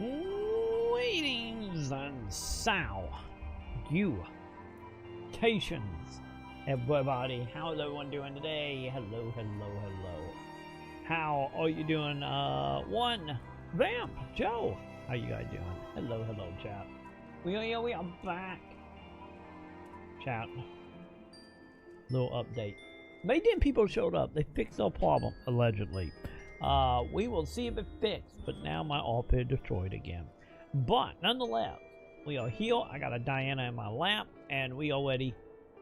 Greetings and salutations, everybody. How's everyone doing today? Hello. How are you doing? One, Vamp, Joe. How you guys doing? Hello, chat. We are back. Chat. Little update. People showed up. They fixed our problem, allegedly. We will see if it fixed, but now my ARP is destroyed again. But nonetheless, we are here. I got a Diana in my lap, and we are ready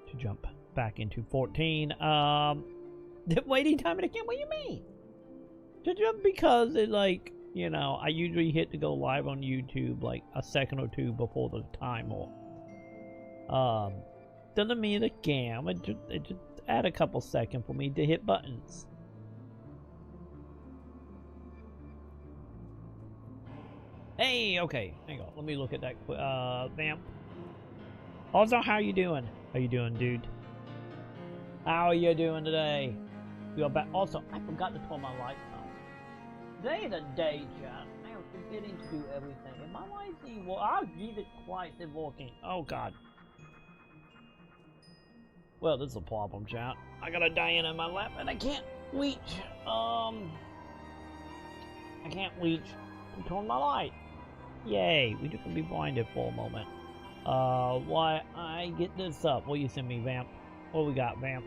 to jump back into 14. The waiting time again? What do you mean? Just because it, like, you know, I usually hit to go live on YouTube like a second or two before the timer. Doesn't mean again. It just add a couple seconds for me to hit buttons. Hey, okay, hang on. Let me look at that. Vamp. Also, how you doing? How you doing, dude? How are you doing today? We are back. Also, I forgot to turn my lights on. Today is a day, chat. I am forgetting to do everything. And my lights ain't working. Oh, Jesus Christ, they're working. Oh, God. Well, this is a problem, chat. I got a Diana in my lap, and I can't reach. I can't reach to turn my light. Yay, we just gonna be blinded for a moment. Why I get this up? What you send me, Vamp? What we got, Vamp?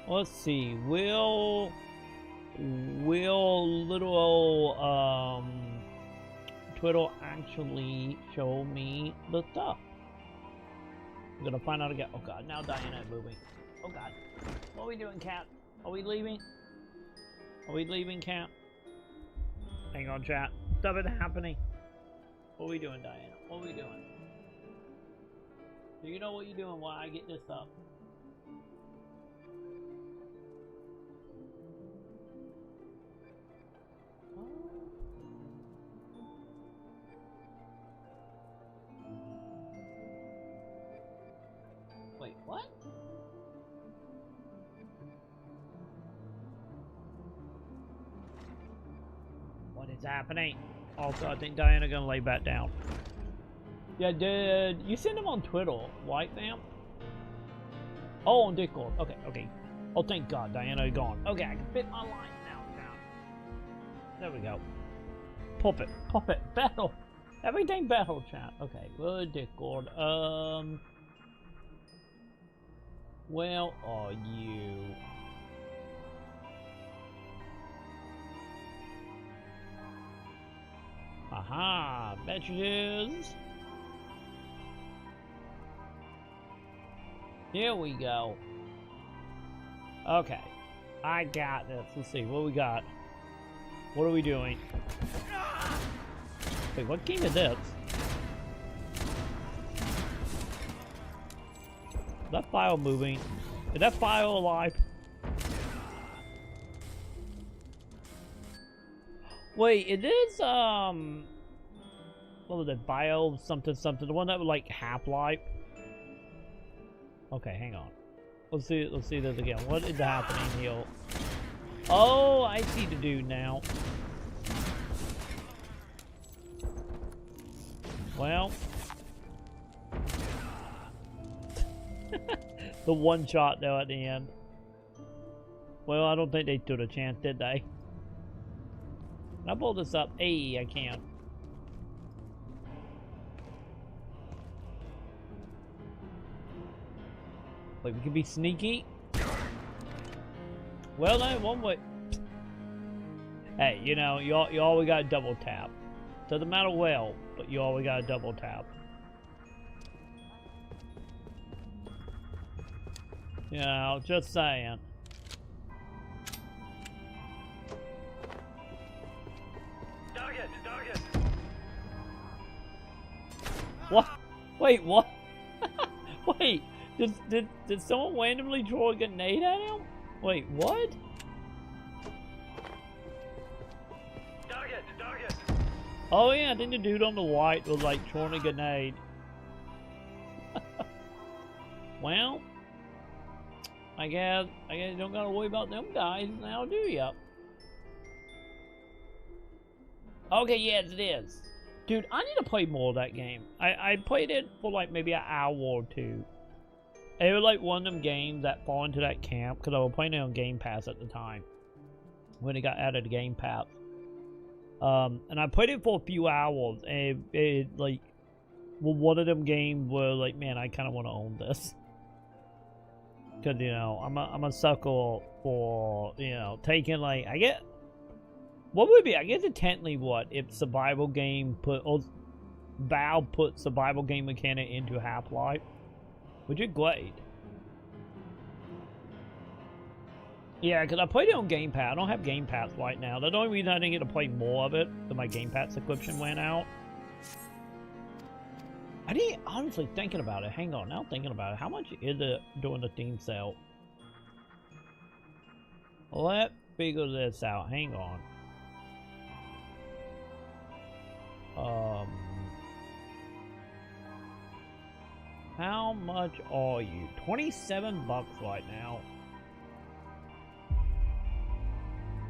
Let's see. Will little old Twitter actually show me the stuff? I'm gonna find out again. Oh God, now Diana is moving. Oh God, what are we doing, Cat? Are we leaving? Are we leaving, Cat? Hang on, chat. Stuff is happening. What are we doing, Diana? What are we doing? Do you know what you're doing while I get this up? Wait, what? What is happening? Also, I think Diana gonna lay back down. Yeah, did you send him on Twitter, White Vamp? Oh, on Discord. Okay. Oh, thank God, Diana is gone. Okay, I can fit my line now. There we go. Puppet, battle. Everything battle, chat. Okay, well, Discord. Where are you? Aha, messages. Here we go. Okay, I got this. Let's see what we got. What are we doing? Wait, what game is this? Is that file moving? Is that file alive? Wait, it is, what was it, bio something, the one that was like Half-Life? Okay, hang on. Let's see this again. What is happening here? Oh, I see the dude now. Well. The one shot though at the end. Well, I don't think they stood a chance, did they? Can I pull this up? Hey, I can. Wait, we can be sneaky? Well, no, one way. Hey, you know, you always got to double tap. Doesn't matter well, but you always got to double tap. You know, just saying. Target. What? Wait, what? Wait, did someone randomly throw a grenade at him? Wait, what? Target. Oh yeah, I think the dude on the white was like throwing a grenade. Well, I guess you don't gotta worry about them guys now, do ya? Okay, yes, it is. Dude, I need to play more of that game. I played it for like maybe an hour or two. It was like one of them games that fall into that camp because I was playing it on Game Pass at the time when it got added to Game Pass. And I played it for a few hours, and it like, well, one of them games where like, man, I kind of want to own this. Cause you know, I'm a sucker for, you know, taking like, I get, what would it be? I guess it technically what if survival game put, or Valve put survival game mechanic into Half-Life, which is great. Yeah, because I played it on Game Pass. I don't have Game Pass right now. That's the only reason I didn't get to play more of it, because my Game Pass subscription went out. I didn't, honestly, thinking about it. Hang on, now thinking about it. How much is it during the Steam sale? Let's figure this out. Hang on. How much are you? 27 bucks right now.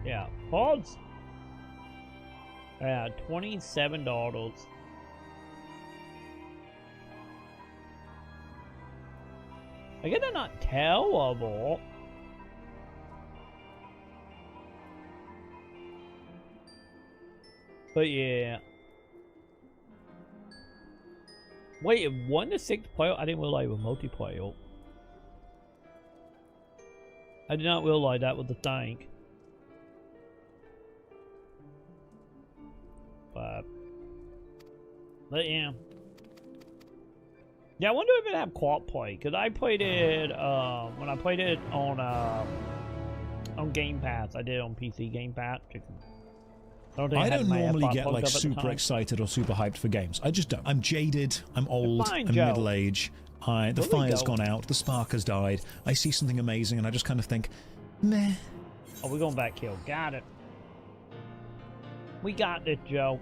Yeah, pods. Yeah, $27. I guess they're not terrible. But yeah. Wait, 1 to 6 player? I didn't realize it was multiplayer. I did not realize that was the thing. But yeah. Yeah, I wonder if it have co-op play, because I played it, when I played it on Game Pass. I did it on PC Game Pass. I don't normally get like super excited or super hyped for games. I just don't. I'm jaded, I'm old, I'm middle-aged, the fire's gone out, the spark has died, I see something amazing and I just kind of think, meh. Oh, we're going back hill. Got it. We got this, Joe.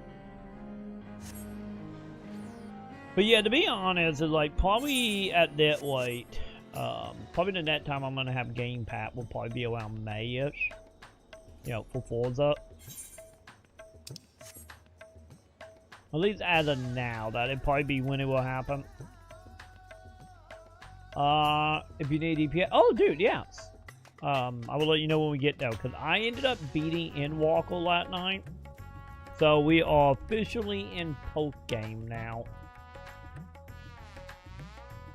But yeah, to be honest, it's like probably at that rate, probably the next time I'm gonna have Game Pass will probably be around May-ish. You know, for Forza. At least as of now, that'd probably be when it will happen. If you need EPS, oh dude, yes. I will let you know when we get there, because I ended up beating Endwalker last night. So we are officially in post-game now.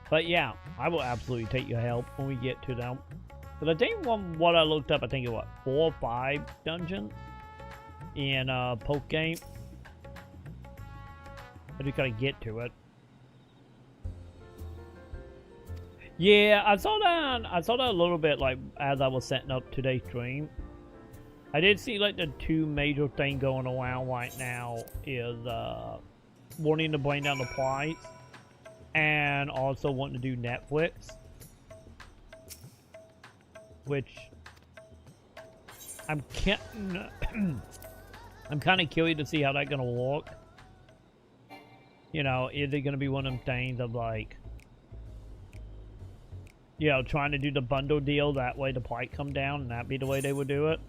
But yeah, I will absolutely take your help when we get to them. But I think what I looked up, I think it was 4 or 5 dungeons in post-game. I just gotta get to it. Yeah, I saw that a little bit like as I was setting up today's stream. I did see like the 2 major things going around right now is wanting to bring down the price and also wanting to do Netflix, which I'm kind of curious to see how that's gonna work. You know, is it gonna be one of them things of like, you know, trying to do the bundle deal that way the price come down and that be the way they would do it?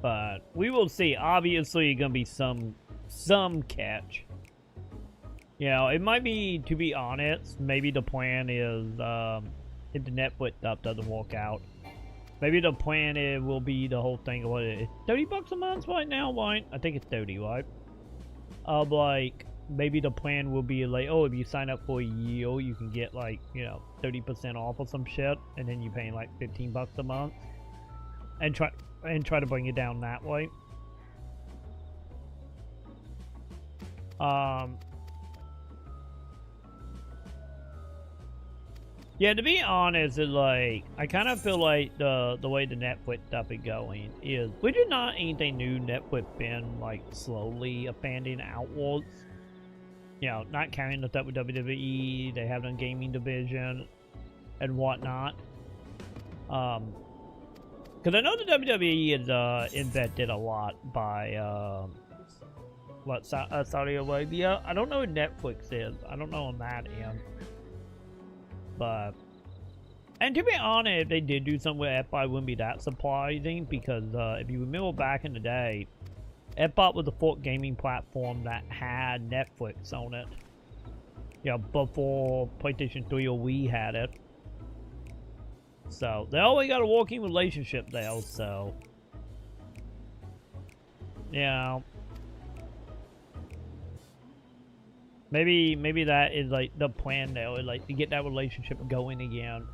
But we will see. Obviously, gonna be some catch. You know, it might be, to be honest, maybe the plan is if the Netflix stuff doesn't work out, maybe the plan will be the whole thing. What is it? 30 bucks a month right now, right? I think it's 30, right? Like maybe the plan will be like, oh, if you sign up for a year, you can get like, you know, 30% off or some shit, and then you're paying like 15 bucks a month, and try to bring it down that way. Yeah, to be honest, it's like I kind of feel like the way the Netflix stuff is going is, which is not anything new. Netflix been like slowly expanding outwards. You know, not counting the stuff with WWE, they have a gaming division and whatnot. Because I know the WWE is invested a lot by Saudi Arabia. I don't know what Netflix is. I don't know on that end. But And to be honest, if they did do something with F5, it wouldn't be that surprising, because if you remember back in the day, F5 was the fourth gaming platform that had Netflix on it. Yeah, before PlayStation 3 or Wii had it. So, they always got a working relationship there, so... Yeah. Maybe that is like the plan there, like to get that relationship going again.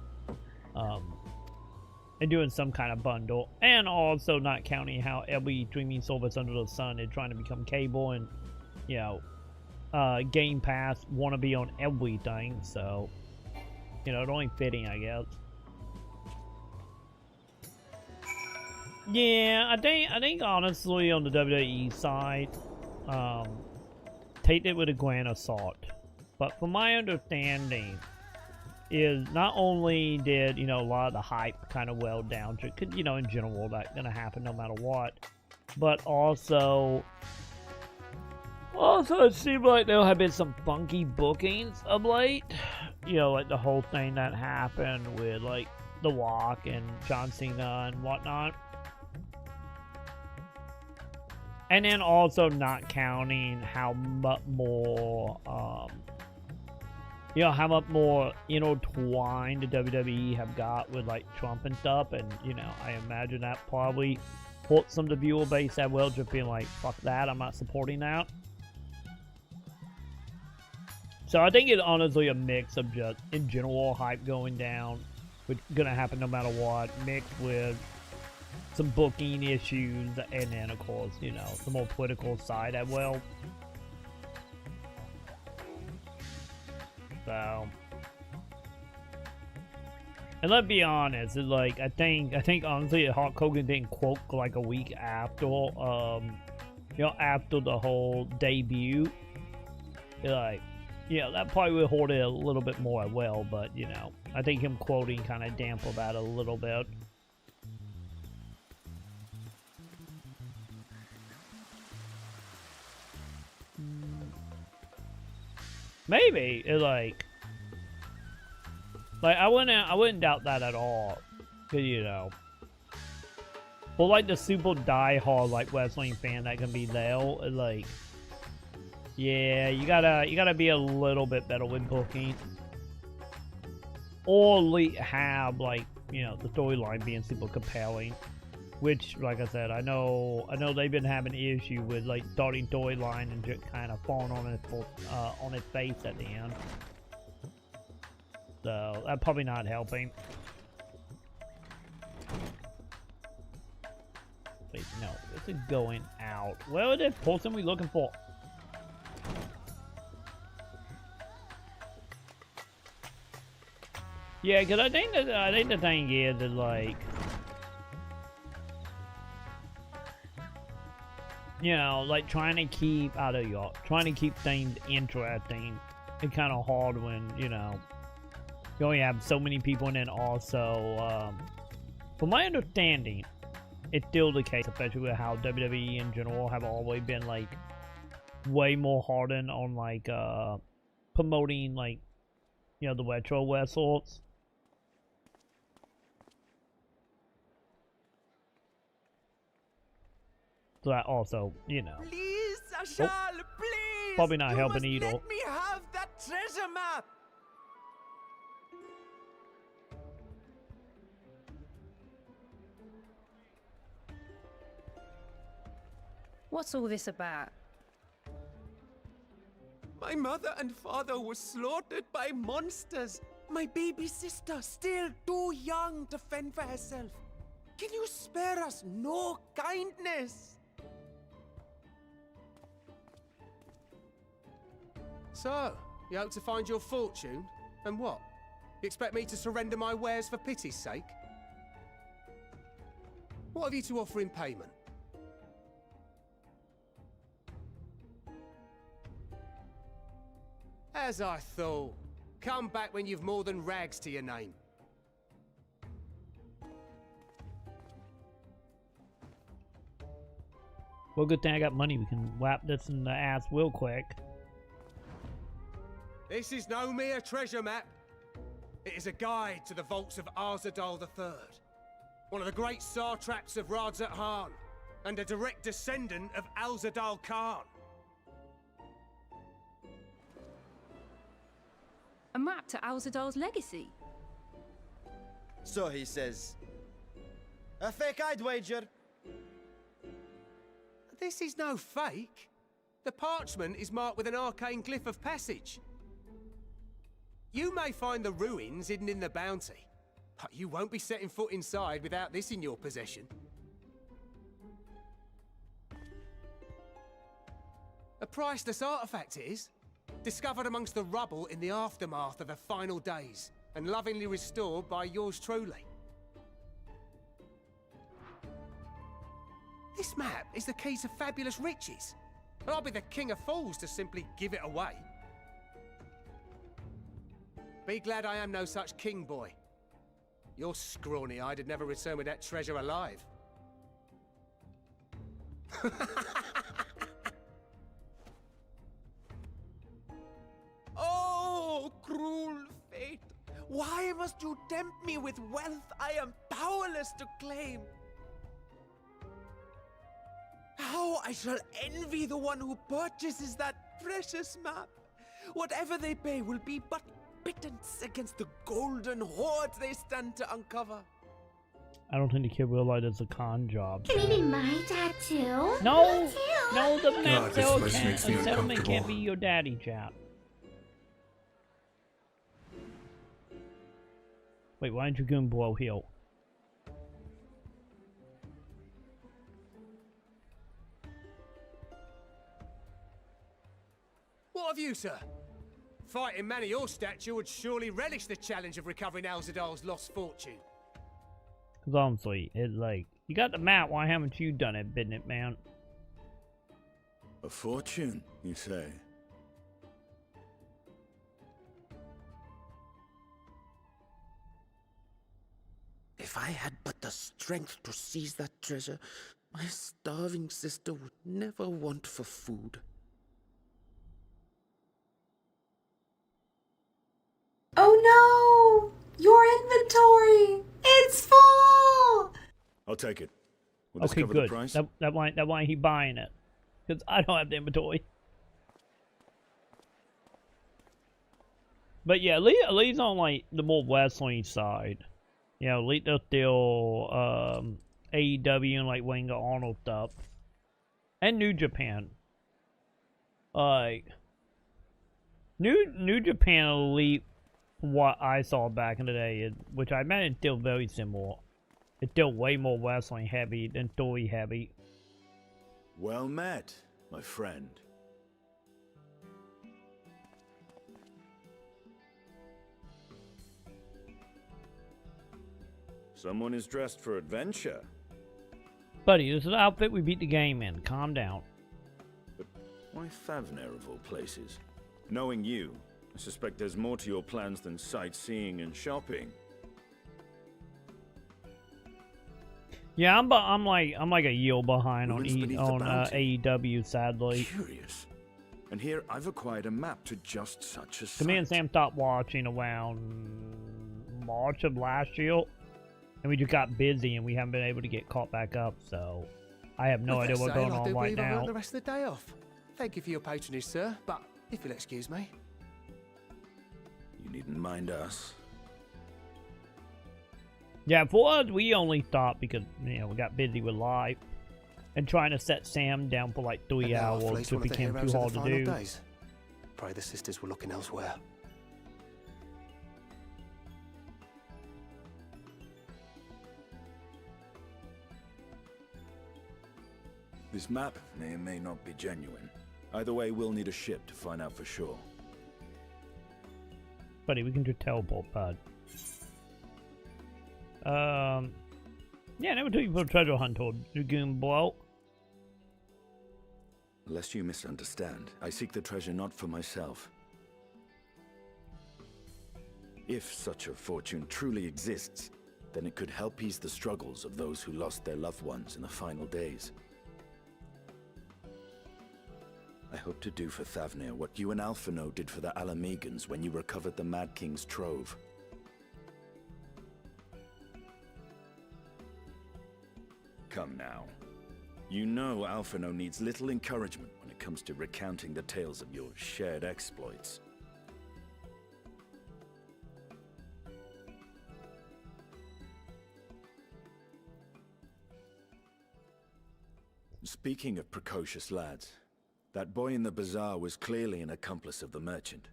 And doing some kind of bundle. And also not counting how every streaming service under the sun is trying to become cable, and, you know, Game Pass want to be on everything, so, you know, it's only fitting, I guess. Yeah, I think honestly on the WWE side, take it with a grain of salt. But from my understanding, is not only did, you know, a lot of the hype kind of well down to, you know, in general that's gonna happen no matter what, but also it seemed like there have been some funky bookings of late. You know, like the whole thing that happened with like The Rock and John Cena and whatnot. And then also not counting how much more, you know, how much more intertwined the WWE have got with like Trump and stuff. And, you know, I imagine that probably hurt some of the viewer base that well, just being like, fuck that, I'm not supporting that. So I think it's honestly a mix of just, in general, hype going down, which is going to happen no matter what, mixed with some booking issues, and then of course, you know, the more political side as well. So, and let's be honest, it's like I think honestly Hulk Hogan didn't quote like a week after, you know, after the whole debut. Like, yeah, that probably would hold it a little bit more as well, but you know, I think him quoting kind of dampened that a little bit. Maybe it's like I wouldn't doubt that at all, cause you know, but like the super die-hard like wrestling fan that can be there, like, yeah, you gotta be a little bit better with booking, or have like, you know, the storyline being super compelling. Which, like I said, I know they've been having an issue with like starting storyline and just kind of falling on its face at the end. So that's probably not helping. Wait, no, this is going out. Where is this person we looking for? Yeah, because I think the thing is like, you know, like trying to keep things interesting. It's kind of hard when, you know, you only have so many people, and then also, from my understanding, it's still the case, especially with how WWE in general have always been like way more hardened on like promoting like, you know, the retro wrestlers. So that also, you know, please, Ashal, please, probably not helping either. Let me have that treasure map. What's all this about? My mother and father were slaughtered by monsters. My baby sister, still too young to fend for herself. Can you spare us no kindness? So, you hope to find your fortune? And what? You expect me to surrender my wares for pity's sake? What have you to offer in payment? As I thought. Come back when you've more than rags to your name. Well, good thing I got money. We can whap this in the ass real quick. This is no mere treasure map. It is a guide to the vaults of Arzadal III, one of the great satraps of Radzat Han, and a direct descendant of Alzadal Khan. A map to Alzadal's legacy? So he says. A fake, I'd wager. This is no fake. The parchment is marked with an arcane glyph of passage. You may find the ruins hidden in the bounty, but you won't be setting foot inside without this in your possession. A priceless artifact it is, discovered amongst the rubble in the aftermath of the final days, and lovingly restored by yours truly. This map is the key to fabulous riches, and I'll be the king of fools to simply give it away. Be glad I am no such king, boy. Your scrawny-eyed would never return with that treasure alive. Oh, cruel fate! Why must you tempt me with wealth I am powerless to claim? How I shall envy the one who purchases that precious map! Whatever they pay will be but pittance against the golden hoard they stand to uncover. I don't think the kid realized it's a con job. Can he be my dad too? No! Too? No, the God, this settlement place can't, makes me a settlement can't uncomfortable. be your daddy, chap. Wait, why didn't you go and blow heel? What of you, sir? Fighting man of your stature would surely relish the challenge of recovering Alzadal's lost fortune. Cause honestly, it's like, you got the map, why haven't you done it, Bidnet man? A fortune, you say? If I had but the strength to seize that treasure, my starving sister would never want for food. Oh no! Your inventory! It's full! I'll take it. We'll Okay, discover good. the price. That why he buying it. Cause I don't have the inventory. But yeah, at least on like the more wrestling side. You know, at least they're still AEW and like Wayne Arnold stuff. And New Japan. Like New Japan Elite, from what I saw back in the day, which I imagine is still very similar. It's still way more wrestling heavy than story heavy. Well met, my friend. Someone is dressed for adventure. Buddy, this is the outfit we beat the game in. Calm down. But why Thavner of all places? Knowing you, I suspect there's more to your plans than sightseeing and shopping. Yeah, I'm like a year behind on AEW, sadly. Curious. And here I've acquired a map to just such a So me and site. Sam stopped watching around March of last year, and we just got busy and we haven't been able to get caught back up. So I have no idea what's going on right now. The rest of the day off. Thank you for your patronage, sir. But if you'll excuse me. You needn't mind us. Yeah, for us, we only stopped because, you know, we got busy with life and trying to set Sam down for like 3 hours, so it became too hard to do. Days. Pray the sisters were looking elsewhere. This map may or may not be genuine. Either way, we'll need a ship to find out for sure. Buddy, we can just teleport, bud. Yeah, never took you for a treasure hunt or Dragoon Blow. Lest you misunderstand, I seek the treasure not for myself. If such a fortune truly exists, then it could help ease the struggles of those who lost their loved ones in the final days. I hope to do for Thavner what you and Alphino did for the Alamegans when you recovered the Mad King's trove. Come now. You know Alphino needs little encouragement when it comes to recounting the tales of your shared exploits. Speaking of precocious lads, that boy in the bazaar was clearly an accomplice of the merchant.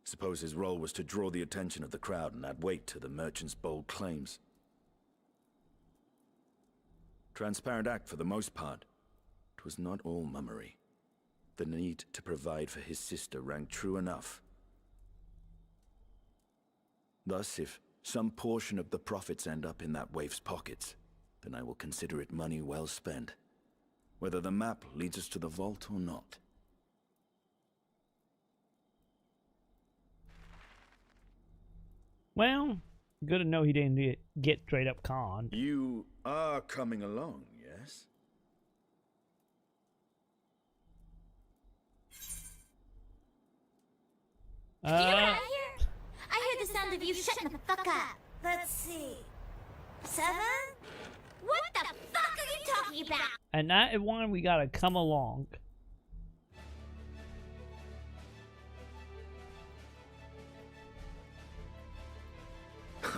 Suppose his role was to draw the attention of the crowd and add weight to the merchant's bold claims. Transparent act for the most part. It was not all mummery. The need to provide for his sister rang true enough. Thus, if some portion of the profits end up in that waif's pockets, then I will consider it money well spent, whether the map leads us to the vault or not. Well, good to know he didn't get straight up conned. You are coming along, yes? You out here? I heard the sound of you shutting the fuck up. Let's see. 7? What the fuck are you talking about? And that is why we gotta come along.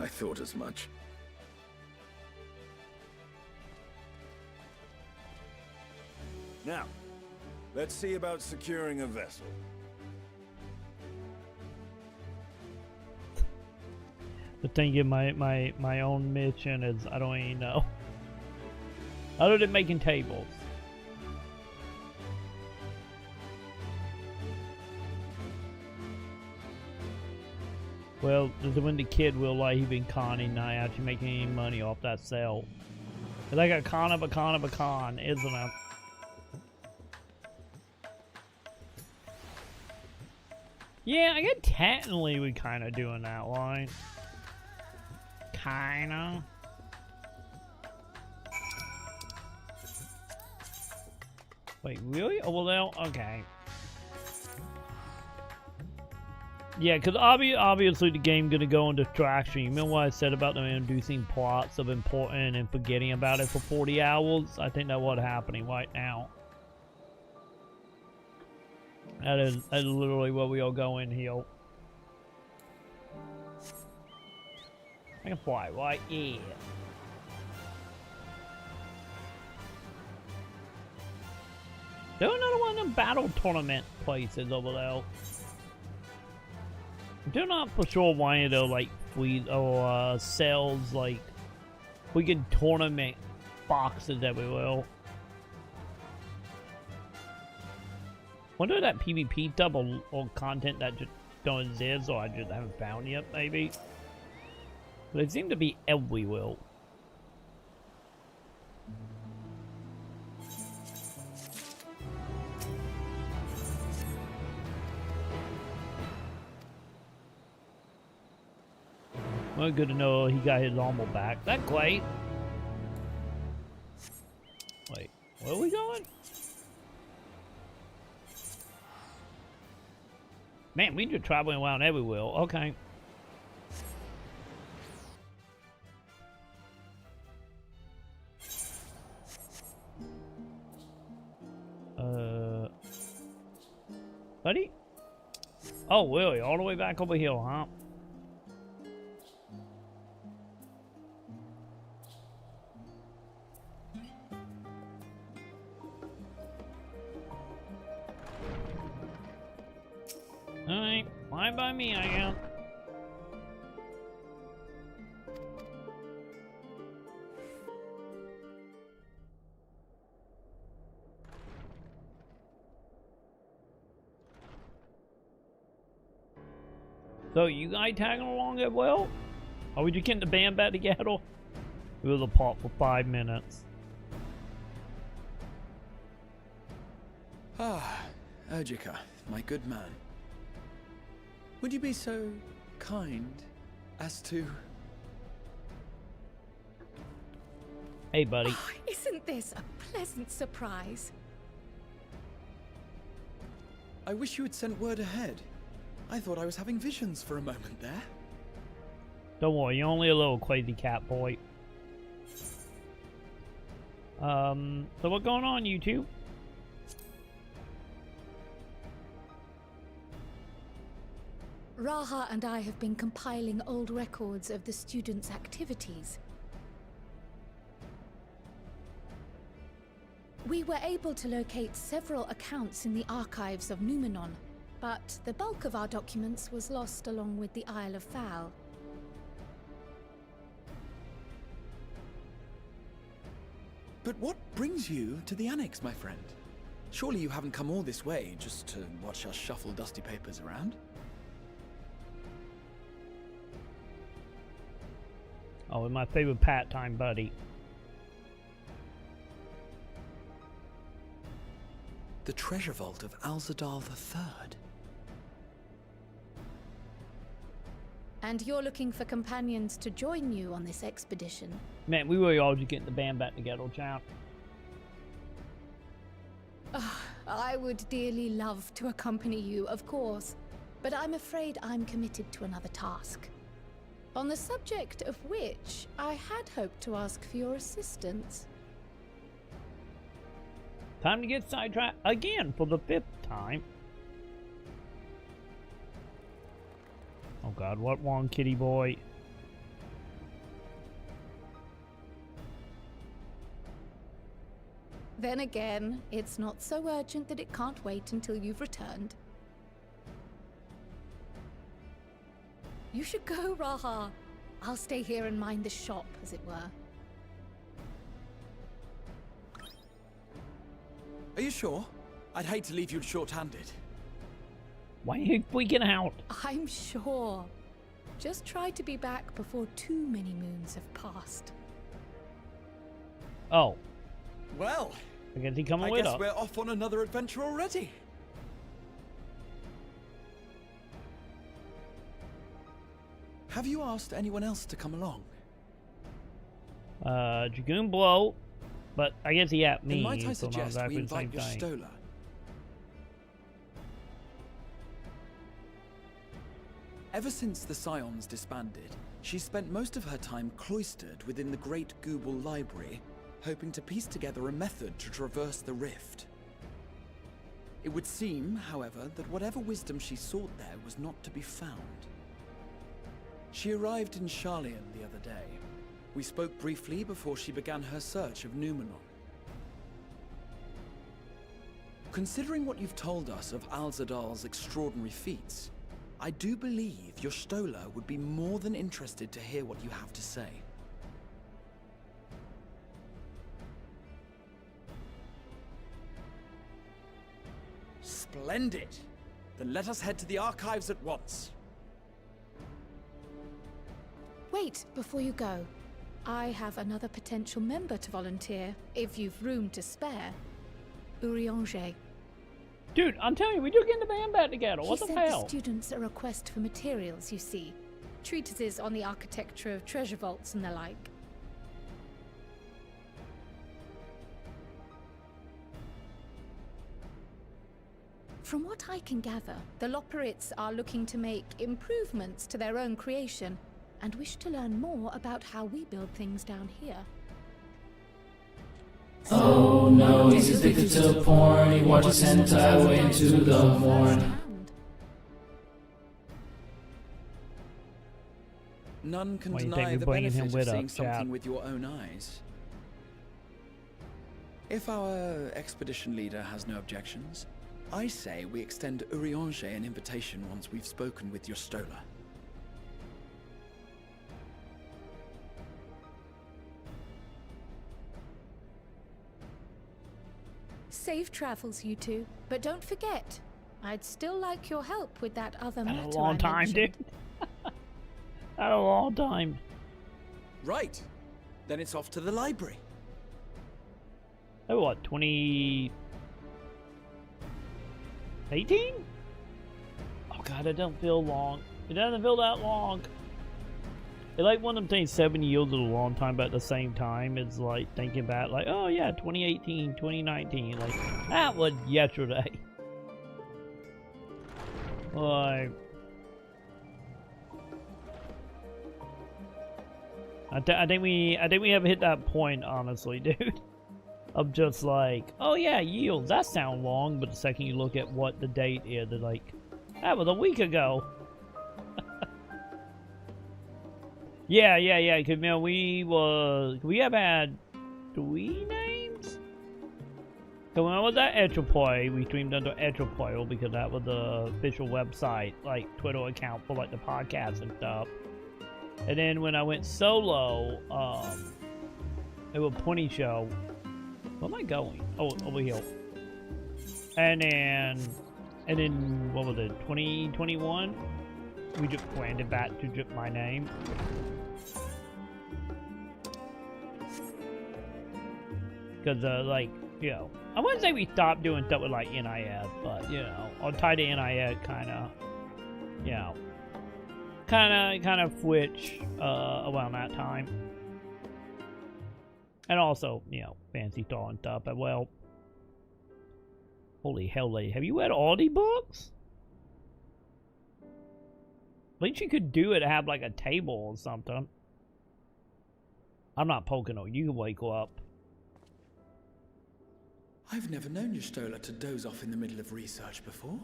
I thought as much. Now, let's see about securing a vessel. The thing in my own mission is I don't even know. Other than making tables. Well, when the kid will like he been conning, not actually making any money off that sale. It's like a con of a con of a con, isn't it? Yeah, I guess technically we kind of doing that line. Kinda. Wait, really? Oh, well, okay. Yeah, because obviously the game gonna go on distraction. You remember what I said about them inducing plots of important and forgetting about it for 40 hours? I think that's what's happening right now. That is literally where we all go in here. I can fly, right? Yeah. There's another one of them battle tournament places over there. I'm not for sure why they're like fleet or sells like we can tournament boxes everywhere. Wonder if that PvP double or content that just don't exist or I just haven't found yet, maybe. But they seem to be everywhere. Well, good to know he got his armor back. That's great. Wait, where are we going? Man, we just traveling around everywhere. Okay. Buddy? Oh, really? All the way back over here, huh? Alright, fine by me, I am. So, you guys tagging along as well? Are we just getting the band back together? We was apart for 5 minutes. Ah, Urgica, my good man. Would you be so kind as to... Hey, buddy. Oh, isn't this a pleasant surprise? I wish you had sent word ahead. I thought I was having visions for a moment there. Don't worry, you're only a little crazy cat boy. So what's going on, YouTube? Raha and I have been compiling old records of the students' activities. We were able to locate several accounts in the archives of Numenon, but the bulk of our documents was lost along with the Isle of Fowl. But what brings you to the Annex, my friend? Surely you haven't come all this way just to watch us shuffle dusty papers around? Oh, and my favorite part-time buddy. The treasure vault of Alzadal III. And you're looking for companions to join you on this expedition? Man, we were all just getting the band back together, chap. I would dearly love to accompany you, of course, but I'm afraid I'm committed to another task. On the subject of which, I had hoped to ask for your assistance. Time to get sidetracked again for the 5th time. Oh god, what one, kitty boy? Then again, it's not so urgent that it can't wait until you've returned. You should go, Raha. I'll stay here and mind the shop, as it were. Are you sure? I'd hate to leave you short-handed. Why are you freaking out? I'm sure. Just try to be back before too many moons have passed. Oh. Well, I guess he coming with us. I guess we're off on another adventure already. Have you asked anyone else to come along? Dragoon Blow, but I guess he asked me. Then might I suggest we invite your Stola? Ever since the Scions disbanded, she spent most of her time cloistered within the Great Gooble Library, hoping to piece together a method to traverse the rift. It would seem, however, that whatever wisdom she sought there was not to be found. She arrived in Charlian the other day. We spoke briefly before she began her search of Numenon. Considering what you've told us of Alzadal's extraordinary feats, I do believe your Stola would be more than interested to hear what you have to say. Splendid! Then let us head to the archives at once. Wait, before you go. I have another potential member to volunteer, if you've room to spare. Urianger. Dude, I'm telling you, we just getting the band back together. What the hell? He sent the students a request for materials, you see. Treatises on the architecture of treasure vaults and the like. From what I can gather, the Loperites are looking to make improvements to their own creation, and wish to learn more about how we build things down here. Oh no, he's addicted to porn. He watches hentai way into the morn. None can deny the benefit of seeing something with your own eyes. If our expedition leader has no objections, I say we extend Urianger an invitation once we've spoken with your Stola. Safe travels, you two. But don't forget, I'd still like your help with that other matter. That's a long time, dude. That's a long time. Right. Then it's off to the library. Oh, what, 2018? Oh god, it doesn't feel long. It doesn't feel that long. It's like one of them things 7 years is a long time, but at the same time, it's like thinking about like, oh yeah, 2018, 2019. Like, that was yesterday. Like, I think we have hit that point, honestly, dude. of just like, oh yeah, yields, that sound long, but the second you look at what the date is, they're like, that was a week ago. yeah, because man, we have had 3 names? So when I was at Etropoy, we streamed under Etropoy because that was the official website, like Twitter account for like the podcast and stuff. And then when I went solo, it was Pony Show. Where am I going? Oh, over here. And then what was it? 2021? We just branded back to just my name. Because like, you know, I wouldn't say we stopped doing stuff with like NIS, but you know, I'll tie to NIS kind of, you know, kind of switch around that time. And also, you know, Fancy Star and stuff. But well, holy hell, lady, have you read all the books? At least you could do it, have like a table or something. I'm not poking on you, wake up. I've never known Y'shtola to doze off in the middle of research before.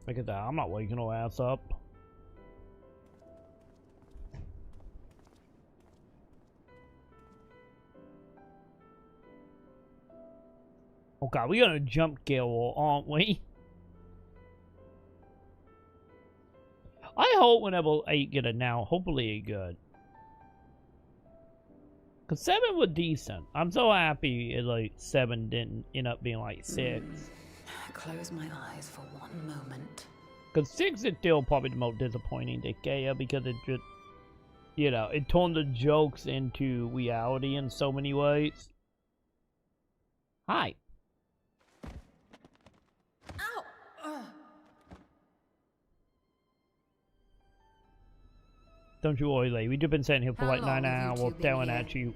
Look at that, I'm not waking her ass up. Oh god, we're gonna jump Gil, aren't we? I hope whenever 8 get it now, hopefully it good. Cause 7 was decent. I'm so happy it, like 7 didn't end up being like 6. Close my eyes for one moment. Cause 6 is still probably the most disappointing to Gaia because it just, you know, it turned the jokes into reality in so many ways. Hi. Don't you worry, lady. We've just been sitting here for like 9 hours staring at you.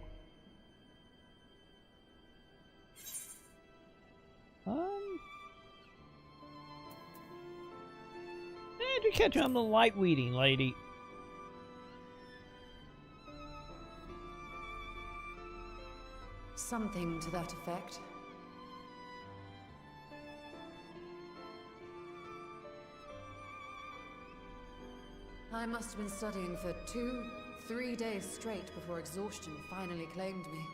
Just catch you on the light weeding, lady. Something to that effect. I must have been studying for 2-3 days straight before exhaustion finally claimed me.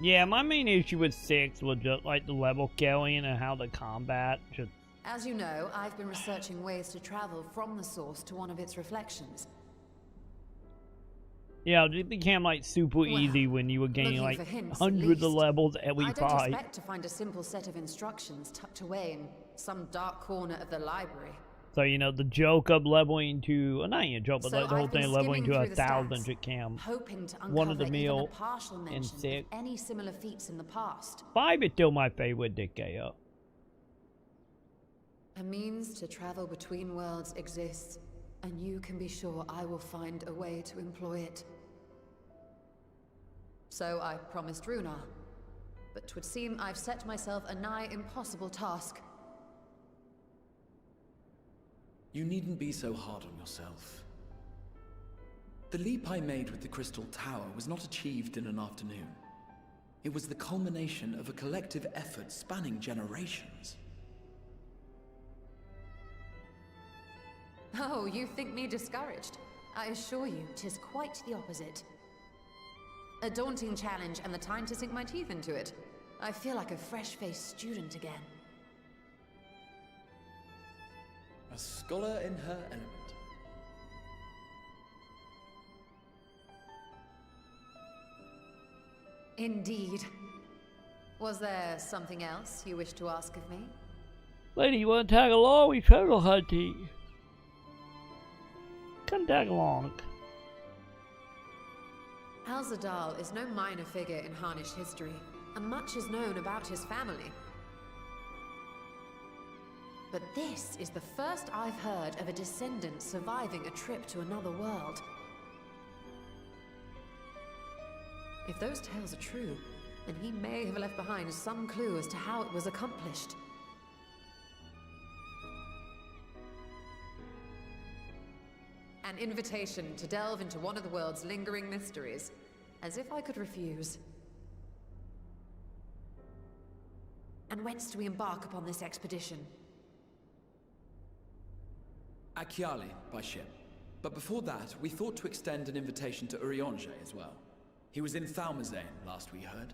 Yeah, my main issue with 6 was just like the level killing and how the combat just... As you know, I've been researching ways to travel from the source to one of its reflections. Yeah, it became like super easy when you were gaining like hundreds of levels every fight. I don't expect to find a simple set of instructions tucked away in some dark corner of the library. So, you know, the joke of leveling to, not even a joke, but like the whole thing leveling to 1,000 should cam. One of the meal in 6. Any similar feats in the past. 5 is still my favorite Decade. A means to travel between worlds exists, and you can be sure I will find a way to employ it. So I promised Runar, but 'twould seem I've set myself a nigh impossible task. You needn't be so hard on yourself. The leap I made with the Crystal Tower was not achieved in an afternoon. It was the culmination of a collective effort spanning generations. Oh, you think me discouraged? I assure you, 'tis quite the opposite. A daunting challenge and the time to sink my teeth into it. I feel like a fresh-faced student again. A scholar in her element. Indeed. Was there something else you wish to ask of me? Lady, you want to tag along? We travel hunting. Come tag along. Alzadal is no minor figure in Harnish history, and much is known about his family. But this is the first I've heard of a descendant surviving a trip to another world. If those tales are true, and he may have left behind some clue as to how it was accomplished. An invitation to delve into one of the world's lingering mysteries. As if I could refuse. And whence do we embark upon this expedition? Achiali, by ship. But before that, we thought to extend an invitation to Urianger as well. He was in Thalmazane last we heard.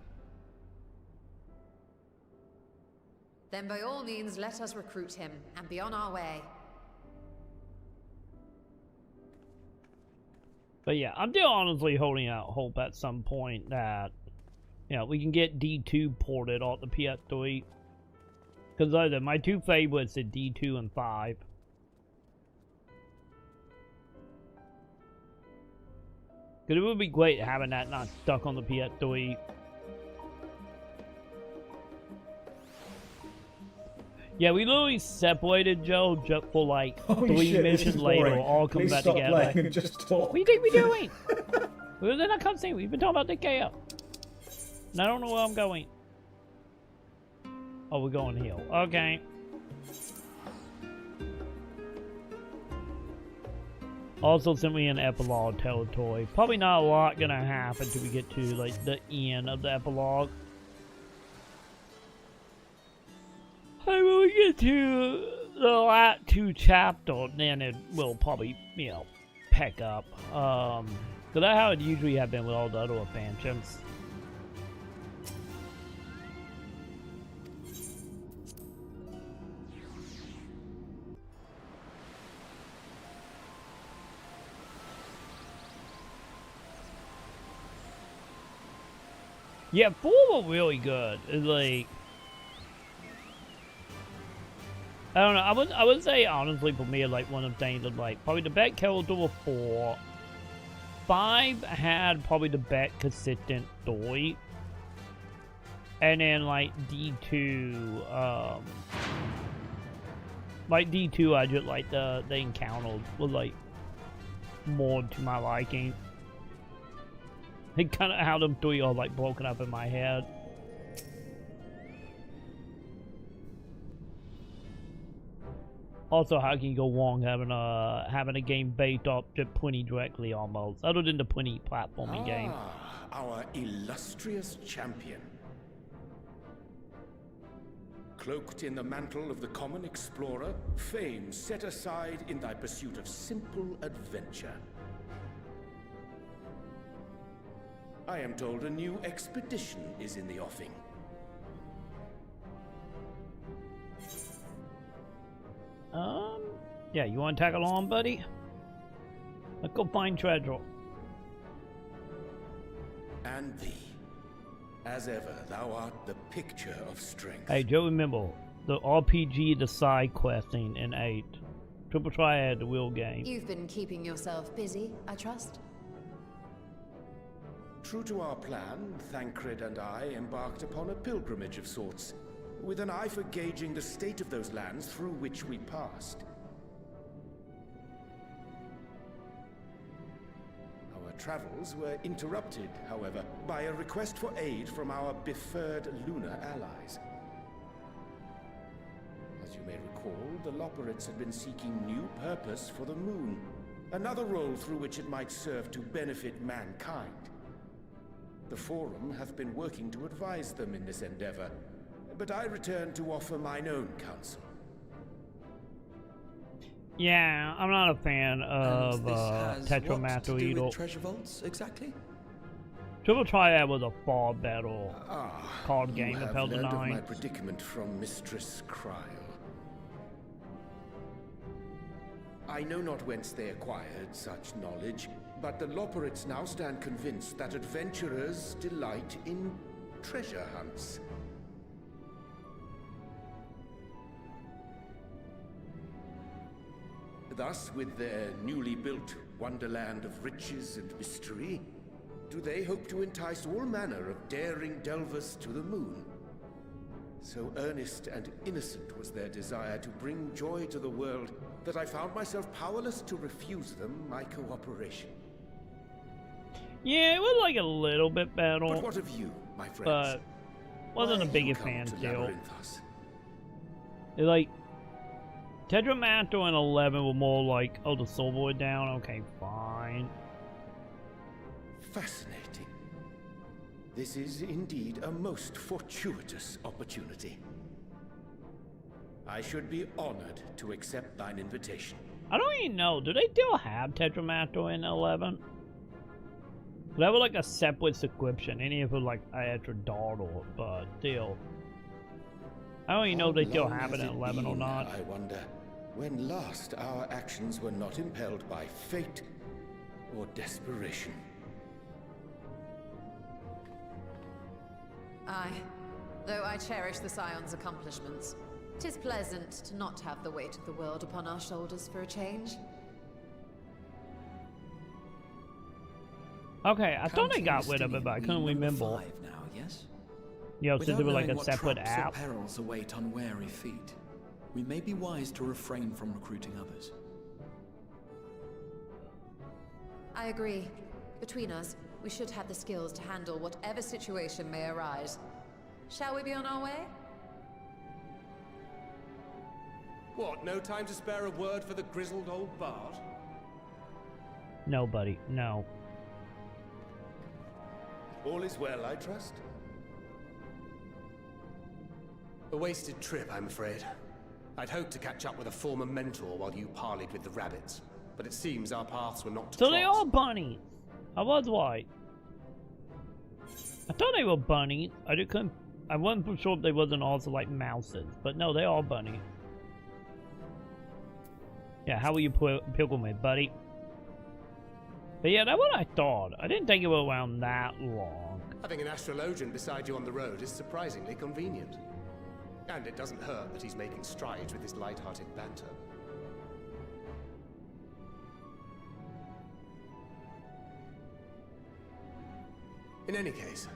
Then by all means, let us recruit him, and be on our way. But yeah, I'm still honestly holding out hope at some point that, you know, we can get D2 ported off the PS3. Because either my two favorites are D2 and 5. Because it would be great having that not stuck on the PS3. Yeah, we literally separated, Joe, just for like 3 missions later, all come back together. And just talk. What do you think we're doing? We were in that cutscene. We've been talking about the KO. And I don't know where I'm going. Oh, we're going here. Okay. Also, sent me in epilogue territory. Probably not a lot gonna happen until we get to like the end of the epilogue. I will get to the last 2 chapters, then it will probably, you know, pick up. So that's how it usually have been with all the other expansions. Yeah, 4 were really good. It's like, I don't know. I would say honestly for me, like one of the things of like probably the best character was 4. 5 had probably the best consistent story, and then like D2, I just like the encounters was like more to my liking. It kind of how them 3 are like broken up in my head. Also, how can you go wrong having a game based off the 20 directly almost, other than the 20 platforming game? Our illustrious champion. Cloaked in the mantle of the common explorer, fame set aside in thy pursuit of simple adventure. I am told a new expedition is in the offing. Yeah, you want to tag along, buddy? Let's go find treasure. And thee, as ever, thou art the picture of strength. Hey, Joe, remember, the RPG, the side questing in 8. Triple Triad, the wheel game. You've been keeping yourself busy, I trust? True to our plan, Thancred and I embarked upon a pilgrimage of sorts, with an eye for gauging the state of those lands through which we passed. Our travels were interrupted, however, by a request for aid from our befurred lunar allies. As you may recall, the Loperites had been seeking new purpose for the moon, another role through which it might serve to benefit mankind. The Forum hath been working to advise them in this endeavor, but I return to offer mine own counsel. Yeah, I'm not a fan of Tetramaster either. Treasure vaults, exactly? Triple Triad was a far better card game You of have learned of my Nine. predicament from Mistress Kryl. I know not whence they acquired such knowledge, but the Loperites now stand convinced that adventurers delight in treasure hunts. Thus, with their newly built wonderland of riches and mystery, do they hope to entice all manner of daring delvers to the moon. So earnest and innocent was their desire to bring joy to the world that I found myself powerless to refuse them my cooperation. Yeah, it was like a little bit better. But what of you, my friends? But wasn't Why a bigger have you fan come to still. Labyrinthos? It's like Tetramaster and 11 were more like, oh, the soul void down. Okay, fine. Fascinating. This is indeed a most fortuitous opportunity. I should be honored to accept thine invitation. I don't even know. Do they still have Tetramaster in 11? That was like a separate subscription. Any of it like I had to dawdle, but still. I don't even know if they still have it in 11 or not. I wonder, when last our actions were not impelled by fate or desperation. Aye. Though I cherish the Scion's accomplishments, 'tis pleasant to not have the weight of the world upon our shoulders for a change. Okay, I thought I got rid of it, but I couldn't remember. 5 now, yes? Yo, since they were like a what separate traps app. or perils await unwary feet, we may be wise to refrain from recruiting others. I agree. Between us, we should have the skills to handle whatever situation may arise. Shall we be on our way? What, no time to spare a word for the grizzled old bard? Nobody, no. All is well, I trust? A wasted trip, I'm afraid. I'd hoped to catch up with a former mentor while you parleyed with the rabbits, but it seems our paths were not to So cross. they are bunnies. I was right. I thought they were bunnies. I wasn't for sure if they wasn't also like mouses, but no, they are bunnies. Yeah, how will you pilgrimage, buddy? But yeah, that's what I thought. I didn't think it was around that long. Having an astrologian beside you on the road is surprisingly convenient. And it doesn't hurt that he's making strides with his light-hearted banter. In any case,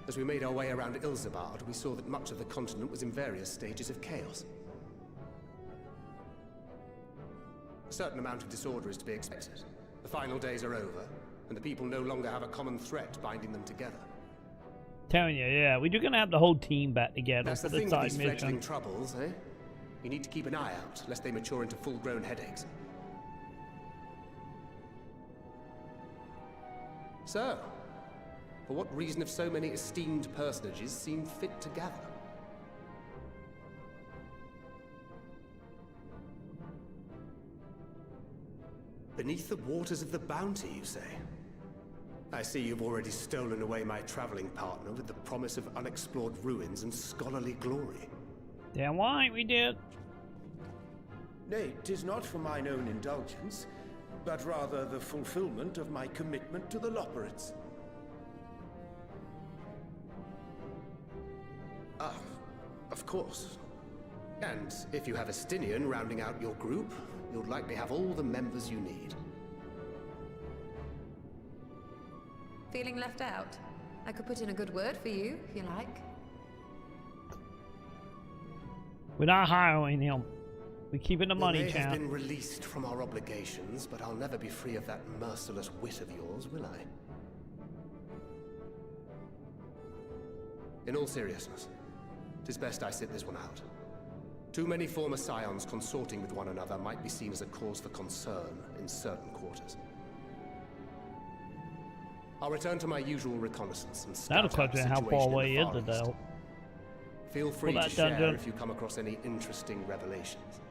as we made our way around Ilzabard, we saw that much of the continent was in various stages of chaos. A certain amount of disorder is to be expected. The final days are over, and the people no longer have a common threat binding them together. Telling you, yeah, we're gonna have the whole team back together That's for the the thing with side these fledgling mission. troubles, eh? You need to keep an eye out, lest they mature into full-grown headaches. So, for what reason have so many esteemed personages seemed fit to gather? Beneath the waters of the Bounty, you say? I see you've already stolen away my traveling partner with the promise of unexplored ruins and scholarly glory. Damn right we did. Nay, 'tis not for mine own indulgence, but rather the fulfillment of my commitment to the Loporits. Ah, of course. And if you have Estinian rounding out your group, you'll likely have all the members you need. Feeling left out? I could put in a good word for you, if you like. We're not hiring him. We're keeping the We money, may have champ. been released from our obligations, but I'll never be free of that merciless wit of yours, will I? In all seriousness, 'tis best I sit this one out. Too many former scions consorting with one another might be seen as a cause for concern in certain quarters. I'll return to my usual reconnaissance and scout That'll out the question how situation far in away the is Far it, East. though? Feel free Well, to that share dungeon- if you come across any interesting revelations.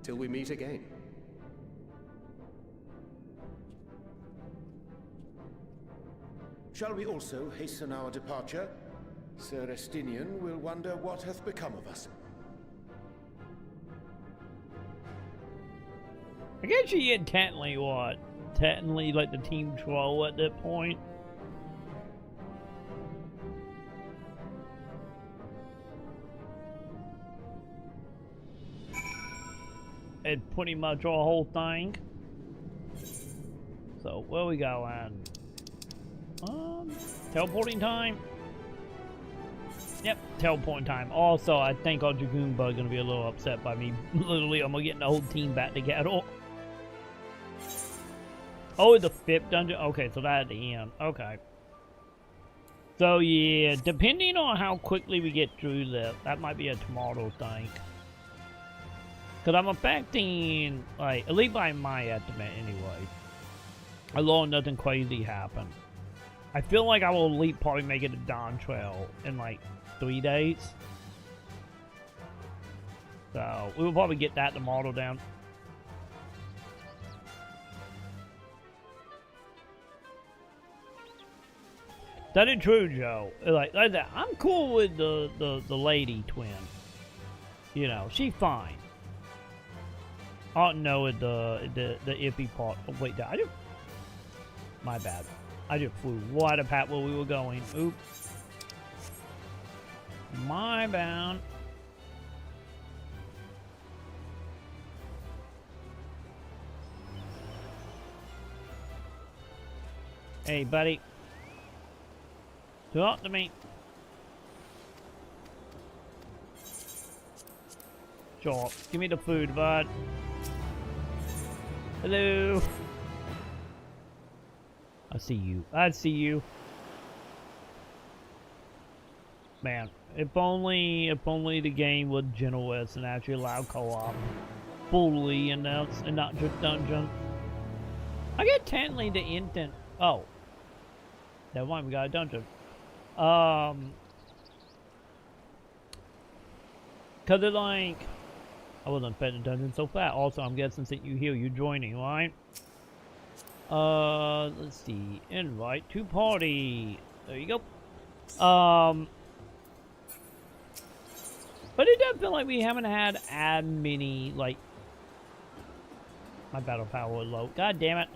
Till we meet again. Shall we also hasten our departure? Sir Estinian will wonder what hath become of us. I guess you get technically what? Technically like the team troll at that point. It's pretty much our whole thing. So where we going? Teleporting time. Yep, teleporting time. Also, I think our Dragoon Bug gonna be a little upset by me. Literally, I'm gonna get the whole team back together. Oh, the 5th dungeon? Okay, so that at the end. Okay. So, yeah, depending on how quickly we get through this, that might be a tomorrow thing. Because I'm expecting, like, at least by my estimate anyway, as long as nothing crazy happen. I feel like I will at least probably make it a Dawn Trail in, like, 3 days. So, we will probably get that tomorrow down. That is true, Joe. Like that, I'm cool with the lady twin. You know, she's fine. I don't know the iffy part. Oh, wait, I just... My bad. I just flew right up at where we were going. Oops. My bad. Hey, buddy. Talk to me. Sure. Give me the food, bud. Hello. I see you. I see you. Man, if only the game would generous and actually allow co-op fully and not just dungeon. I get technically the instant. Oh. Never mind, we got a dungeon. Cause it's like, I wasn't expecting dungeon so fast. Also, I'm guessing since you here, you're joining, right? Let's see. Invite to party. There you go. But it does feel like we haven't had as many, like, my battle power is low. God damn it.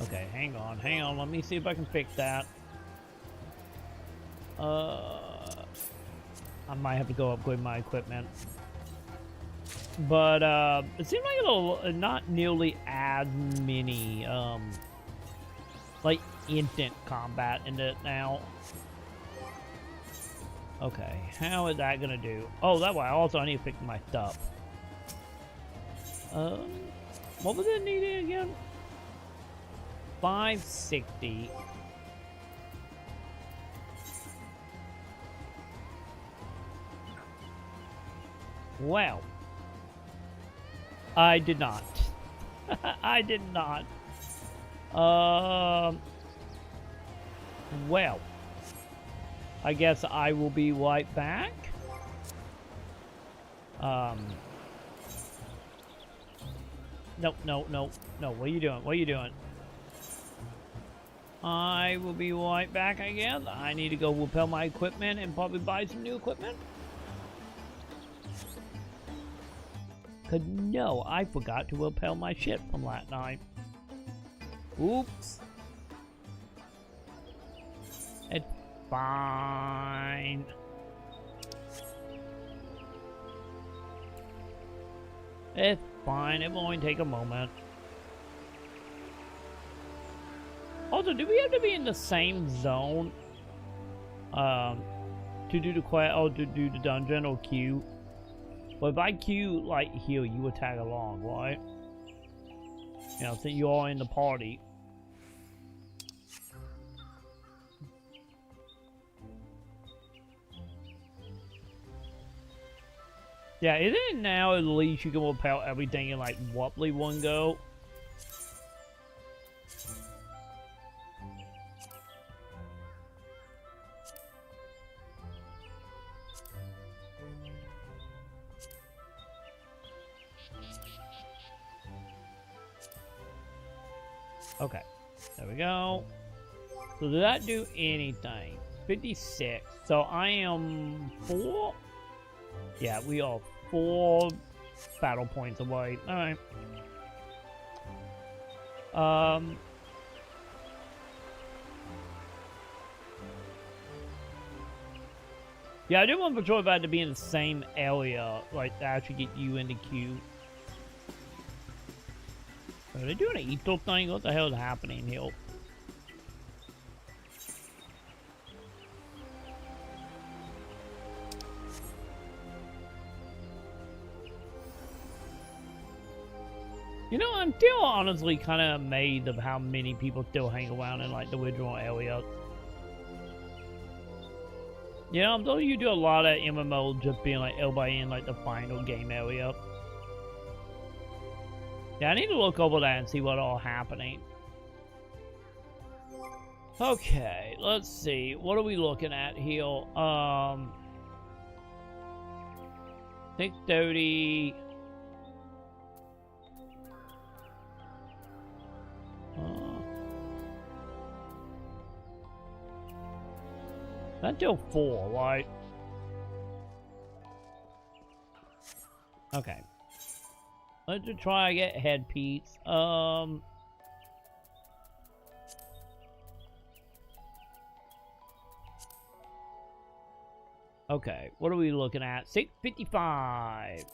Okay, hang on. Let me see if I can fix that. I might have to go upgrade my equipment. But, it seems like it'll not nearly as many, like, instant combat in it now. Okay, how is that gonna do? Oh, that way, also I need to fix my stuff. What was it needed again? 560. Well, I did not. I did not. Well, I guess I will be right back. No. What are you doing? What are you doing? I will be right back, I guess. I need to go repair my equipment and probably buy some new equipment. Cause no, I forgot to repair my shit from last night. Oops. It's fine. It's fine. It will only take a moment. Also, do we have to be in the same zone to do the quest or to do the dungeon or queue? Well, if I queue like here, you will tag along, right? You know, so you're all in the party. Yeah, isn't it now at least you can repel everything in like roughly one go? Okay, there we go. So did that do anything? 56. So I am 4? Yeah, we are 4 battle points away. Alright. Yeah, I do want Patrol Bad to be in the same area, like to actually get you in the queue. Are they doing an Ito thing? What the hell is happening here? You know, I'm still honestly kind of amazed of how many people still hang around in like the original area. You know, I'm though you do a lot of MMO just being like everybody in like the final game area. Yeah, I need to look over that and see what all happening. Okay, let's see. What are we looking at here? 630. That's till 4, right? Okay. Let's just try to get headpiece. Okay, what are we looking at? 655.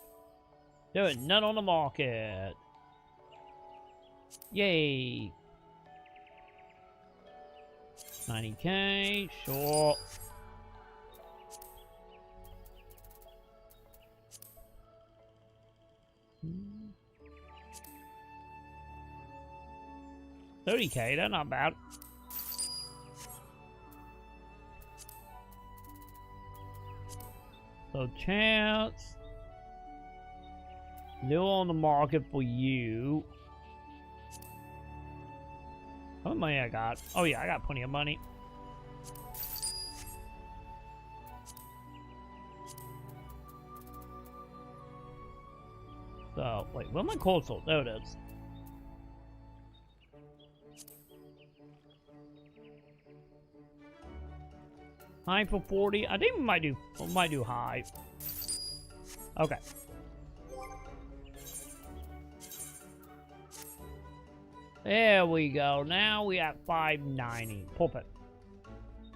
There is none on the market. Yay. 90k, sure. $30k, that's not bad. So chance. New on the market for you. How much money I got? Oh yeah, I got plenty of money. So, wait, where's my cold soul? There it is. High for 40. I think we might do high. Okay. There we go. Now we at 590. Pulp it.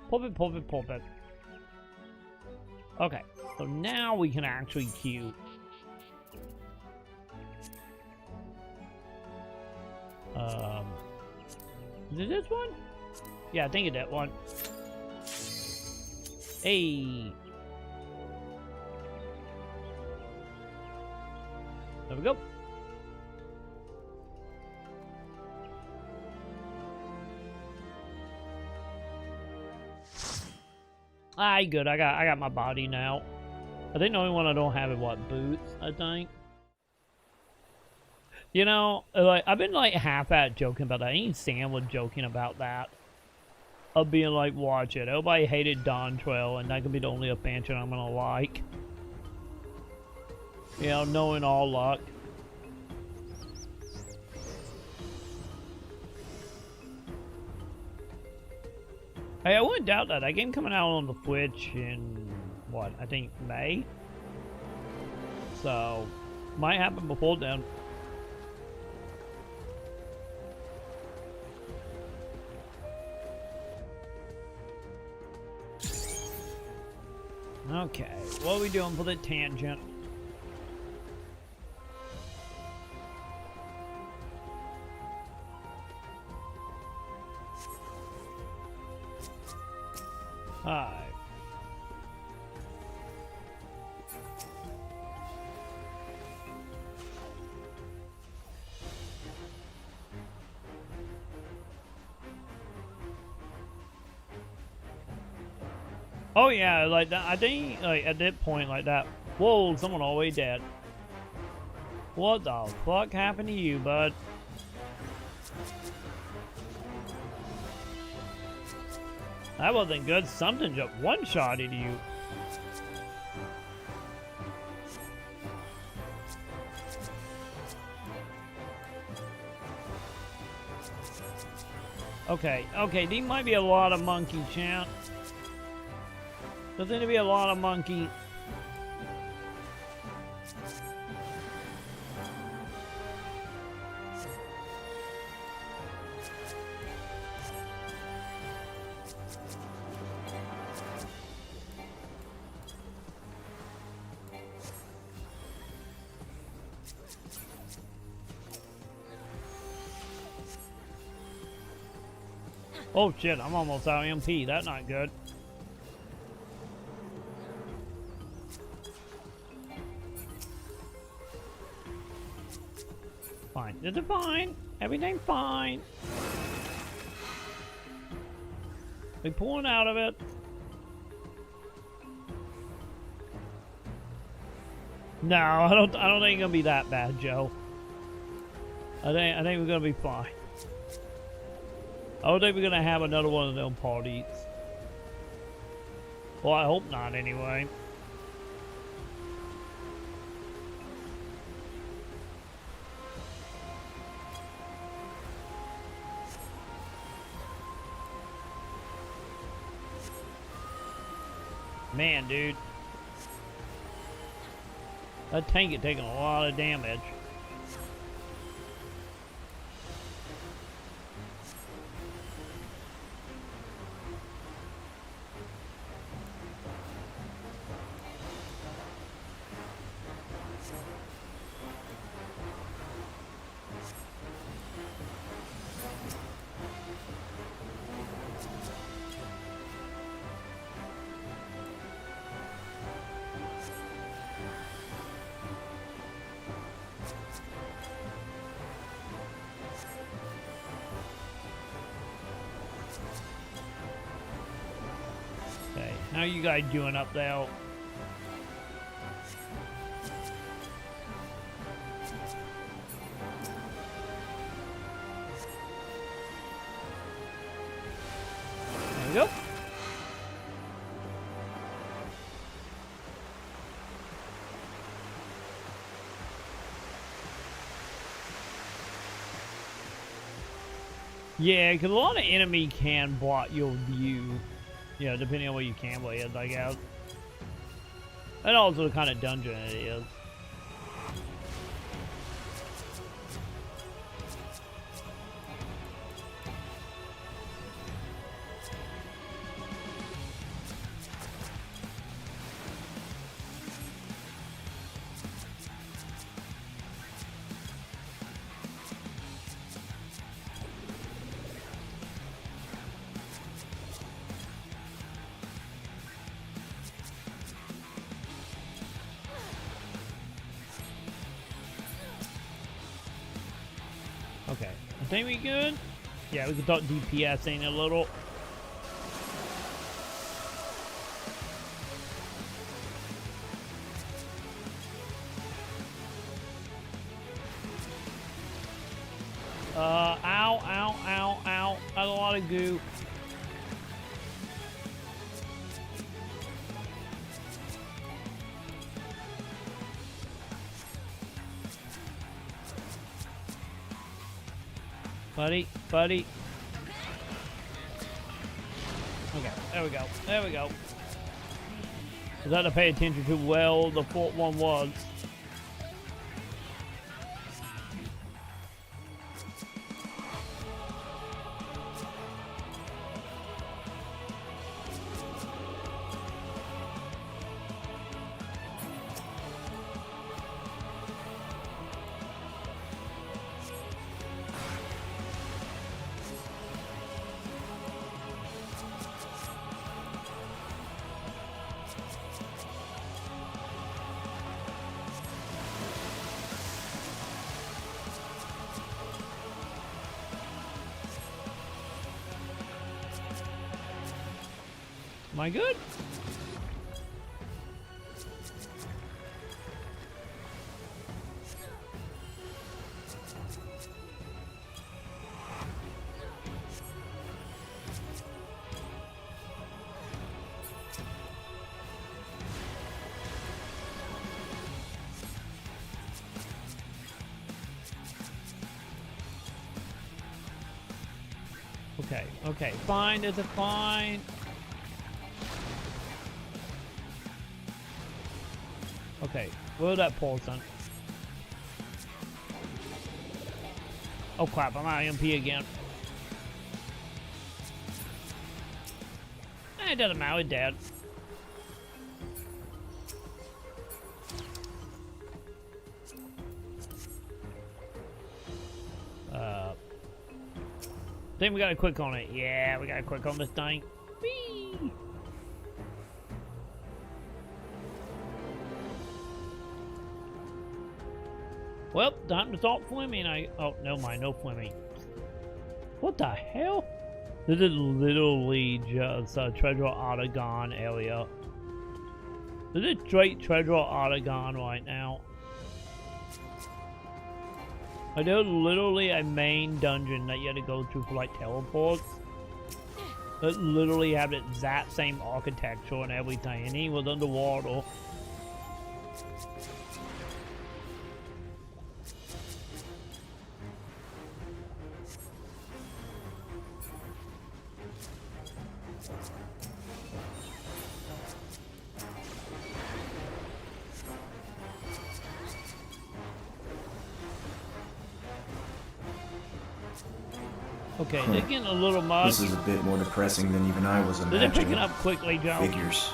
Pulp it, pulp it, pulp it. Okay. So now we can actually queue. Is it this one? Yeah, I think it's that one. Hey. There we go. Alright, good. I got my body now. I think the only one I don't have is what, boots, I think. You know, like I've been like half-at joking about that. I think Sam was joking about that. Of being like, watch it. Everybody hated Dawn Trail, and that could be the only expansion I'm gonna like. You know, knowing all luck. Hey, I wouldn't doubt that. That game coming out on the Switch in, what, I think May? So, might happen before then. Okay, what are we doing for the tangent? Hi. Oh yeah, like that. I think like at that point like that. Whoa, someone always dead. What the fuck happened to you, bud? That wasn't good. Something just one-shotted you. Okay, okay, these might be a lot of monkey, champ. There's going to be a lot of monkey. Oh shit, I'm almost out of MP. That's not good. fine. It's fine. Everything's fine. We're pulling out of it. No, I don't think it's gonna be that bad, Joe. I think we're gonna be fine. I don't think we're gonna have another one of them parties. Well, I hope not anyway. Man, dude. That tank is taking a lot of damage. Okay, how you guys doing up there? There we go. Yeah, because a lot of enemy can block your view. Yeah, depending on what you can with, I guess. And also the kind of dungeon it is. Okay, I think we good? Yeah, we can talk DPSing a little. Ow, ow, ow, ow. That's a lot of goo. Buddy, buddy. Okay, there we go. There we go. Is that to pay attention to well the fourth one was? Am I good? Okay, okay, fine, is it fine? Okay, where's that poison? Oh crap, I'm out of MP again. It doesn't matter, it's dead. Think we gotta quick on it. Yeah, we gotta quick on this thing. Whee! Well, time to start swimming. Oh, no mind, no swimming. What the hell? This is literally just a Treasure Octagon area. This is straight Treasure Octagon right now. Like, there's literally a main dungeon that you had to go through for like teleports. That literally had the exact same architecture and everything, and he was underwater. Okay, they're getting a little muddy. This is a bit more depressing than even I was imagining. They're picking up quickly, Joe. Figures.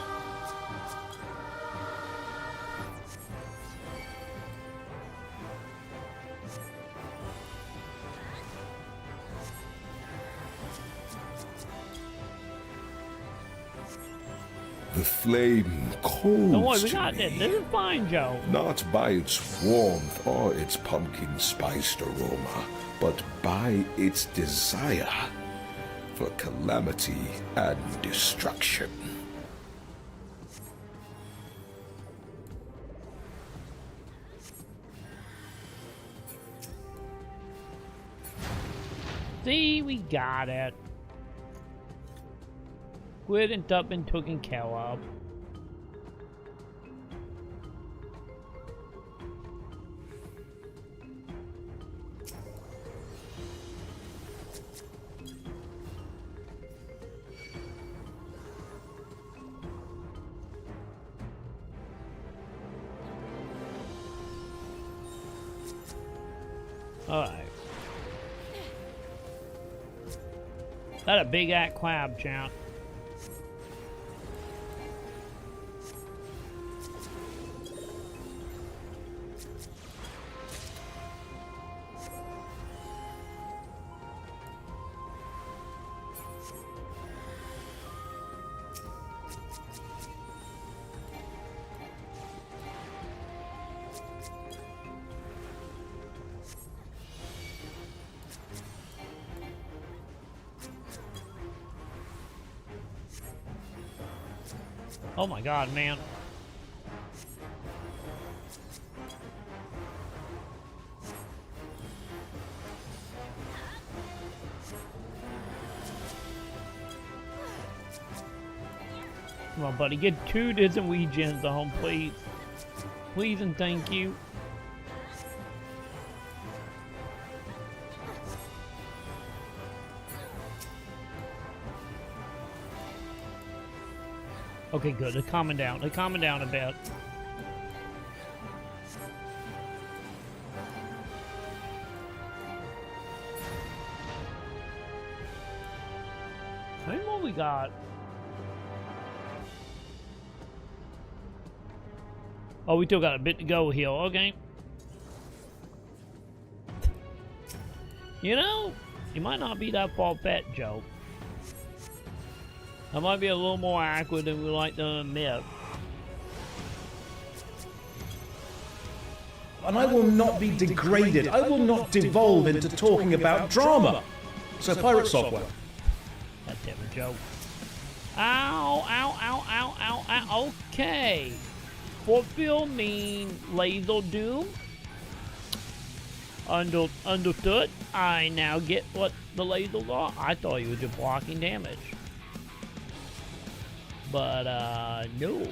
The flame calls Don't worry, we to got me, this. This is fine, Joe. not by its warmth or its pumpkin-spiced aroma, but by its desire for calamity and destruction. See, we got it. Squid and Duck been taken care of. Alright. That a big ass crab, champ. Oh my god, man. Come on, buddy. Get 2 dozen Ouijas on, please. Please and thank you. Okay, good. They're calming down. They're calming down a bit. How many more we got? Oh, we still got a bit to go here. Okay. You know, you might not be that far-fetched, Joe. I might be a little more awkward than we like to admit. And I will not be degraded. I will not devolve into talking about drama. So pirate software. That's it, Joe. Ow, ow, ow, ow, ow, ow. Okay. Fulfill mean laser doom. Understood. I now get what the lasers are. I thought you were just blocking damage. But, no.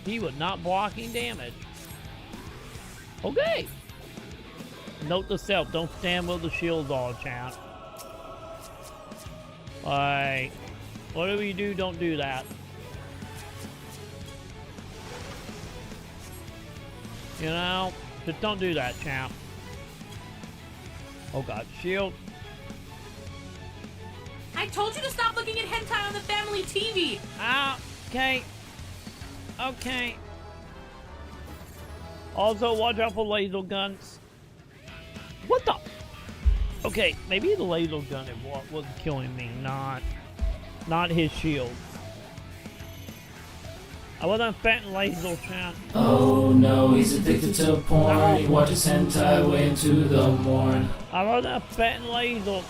He was not blocking damage. Okay. Note to self, don't stand where the shields are, chat. Alright. Whatever you do, don't do that. You know? Just don't do that, champ. Oh god, shield. I told you to stop looking at hentai on the family TV! Okay. Okay. Also, watch out for laser guns. What the? Okay, maybe the laser gun is what was killing me, not his shield. I wasn't fat and lazy, chat. Oh no, he's addicted to porn. He watches hentai way into the morn. I wasn't fat and lazy.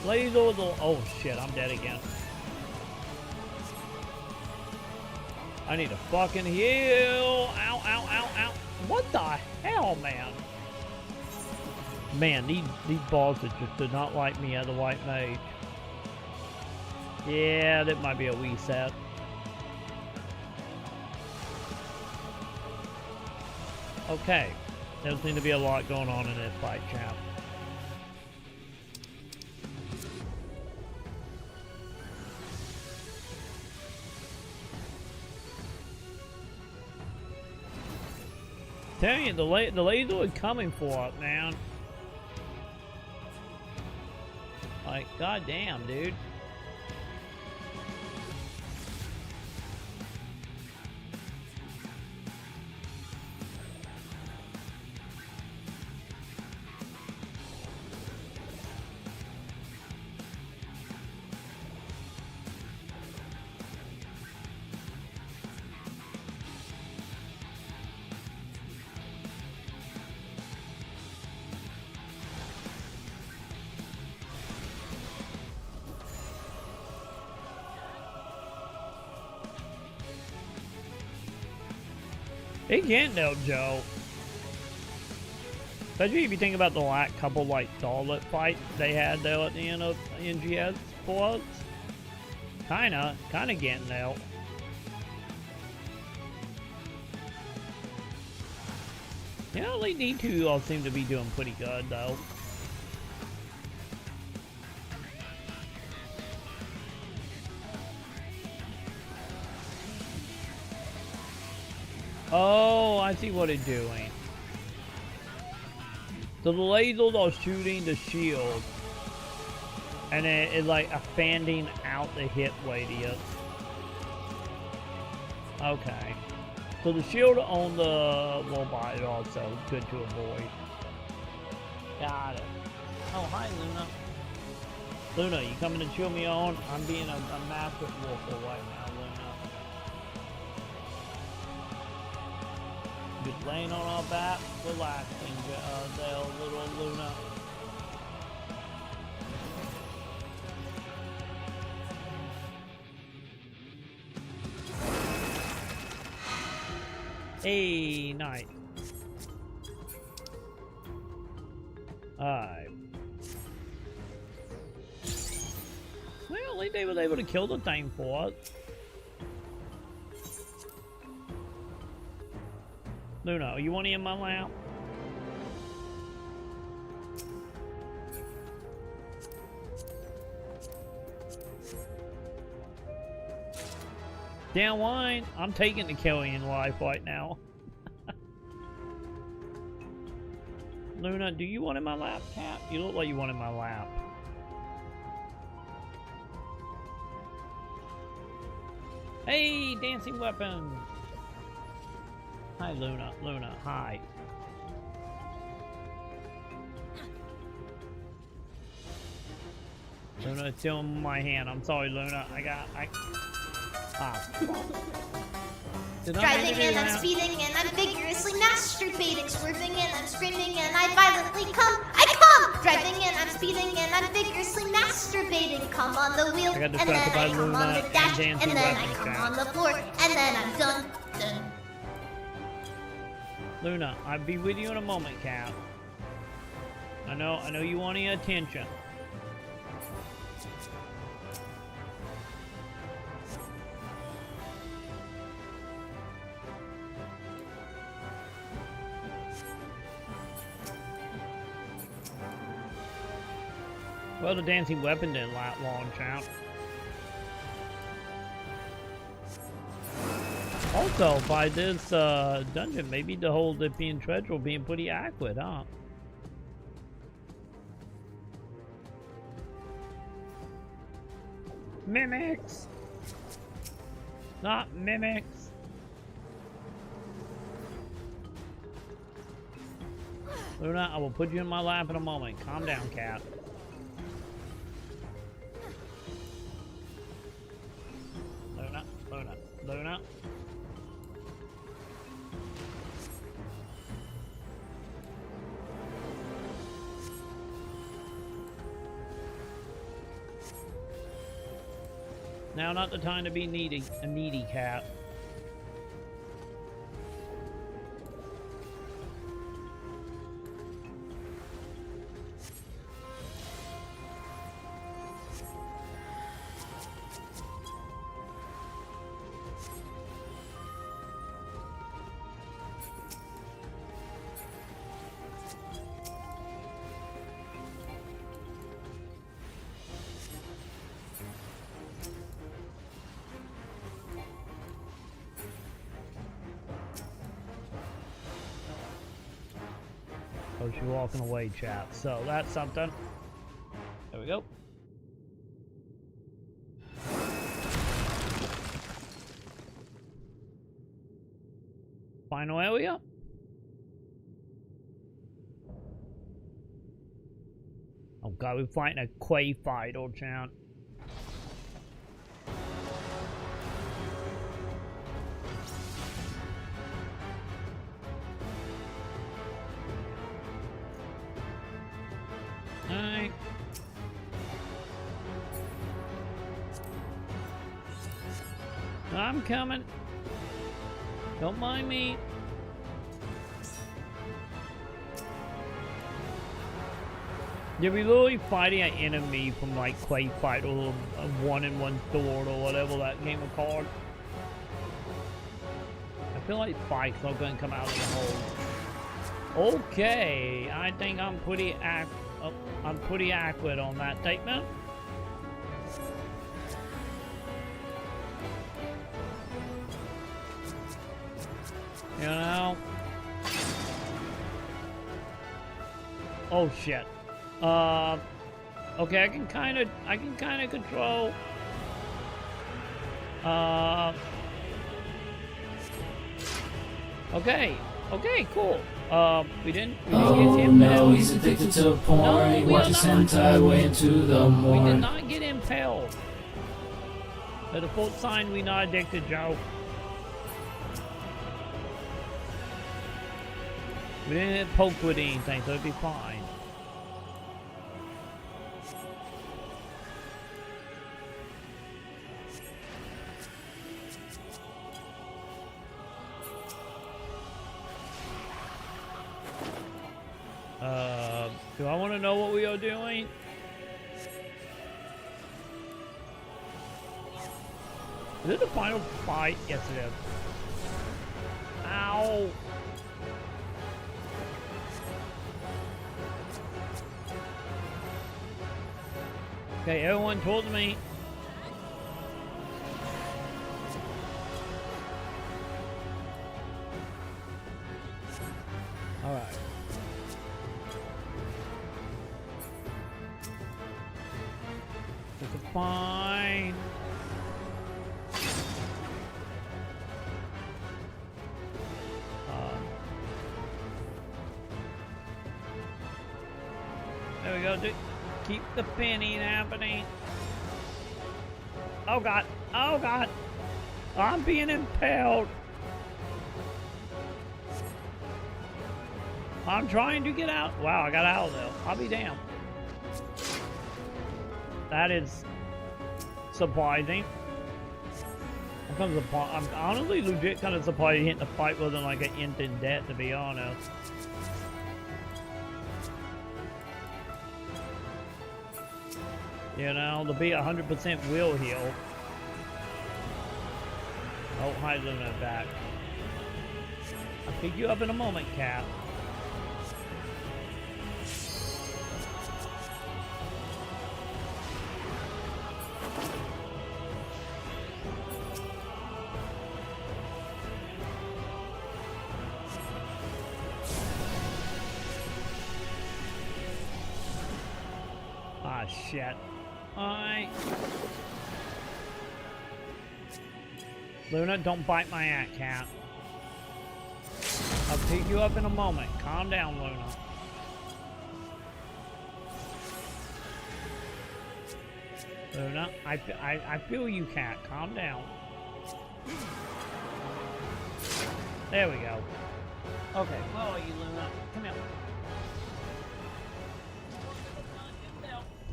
Oh shit, I'm dead again. I need a fucking heal. Ow, ow, ow, ow. What the hell, man? Man, these bosses just do not like me as a white mage. Yeah, that might be a wee set. Okay. There seems to be a lot going on in this fight, chap. Tell you, the laser is coming for it, man. Like, goddamn, dude. He can't know, Joe. Especially if you think about the last couple, like, solid fights they had there at the end of NGS for us. Kinda getting out. You know, like, these two all seem to be doing pretty good, though. Oh, I see what it's doing. So the lasers are shooting the shield. And it's like expanding out the hit radius. Okay. So the shield on the robot is also good to avoid. Got it. Oh, hi, Luna. Luna, you coming to chill me on? I'm being a massive wolf right now, Luna. Just laying on our back, relaxing there, little Luna. Hey, nice. Alright. Well, at least they were able to kill the thing for us. Luna, you want to in my lap? Down line, I'm taking the Killian life right now. Luna, do you want in my lap, cat? You look like you want in my lap. Hey, dancing weapons! Hi, Luna. Luna, hi. Luna, it's still in my hand. I'm sorry, Luna. Driving and I'm speeding and I'm vigorously masturbating, swerving and I'm screaming and I violently come. I come! Driving and I'm speeding and I'm vigorously masturbating. Come on the wheel and then I come on the dash and then I come on the floor and then I'm done. Luna, I'll be with you in a moment, Cap. I know you want your attention. Well, the dancing weapon didn't launch out. Also, by this dungeon, maybe the whole Lipian treasure will be pretty accurate, huh? Mimics! Not mimics! Luna, I will put you in my lap in a moment. Calm down, cat. Luna, Luna, Luna. Now not the time to be needy. A needy cat. Oh, she's walking away, chat. So that's something. There we go. Final area. Oh god, we're fighting a Quay fighter, chat. Alright. I'm coming. Don't mind me. Yeah, we literally fighting an enemy from like Quay Fight or 1-in-1 Sword or whatever that game was called. I feel like Spike's not gonna come out of the hole. Okay, I think I'm pretty accurate on that statement. You know. Oh shit. Okay, I can kind of control. Okay, cool. We didn't get him. No, he's addicted to porn. He watches hentai way into the morning. We did not get impaled. The default sign, we not addicted, Joe. We didn't poke with anything, so it'd be fine. Do I want to know what we are doing? Is it the final fight? Yes, it is. Ow! Okay, everyone towards me. All right. This is fine. There we go, dude. Keep the pinning happening. Oh god. Oh god. I'm being impaled. I'm trying to get out. Wow, I got out though. I'll be damned. That is surprising. I'm honestly legit kind of surprised hitting the fight wasn't like an instant death, to be honest. You know, to be 100% will heal. Oh, hide in the back. I'll pick you up in a moment, Cap. Ah, shit. Alright. Luna, don't bite my ass, cat. I'll pick you up in a moment. Calm down, Luna. Luna, I feel you, cat. Calm down. There we go. Okay, where are you, Luna? Come here.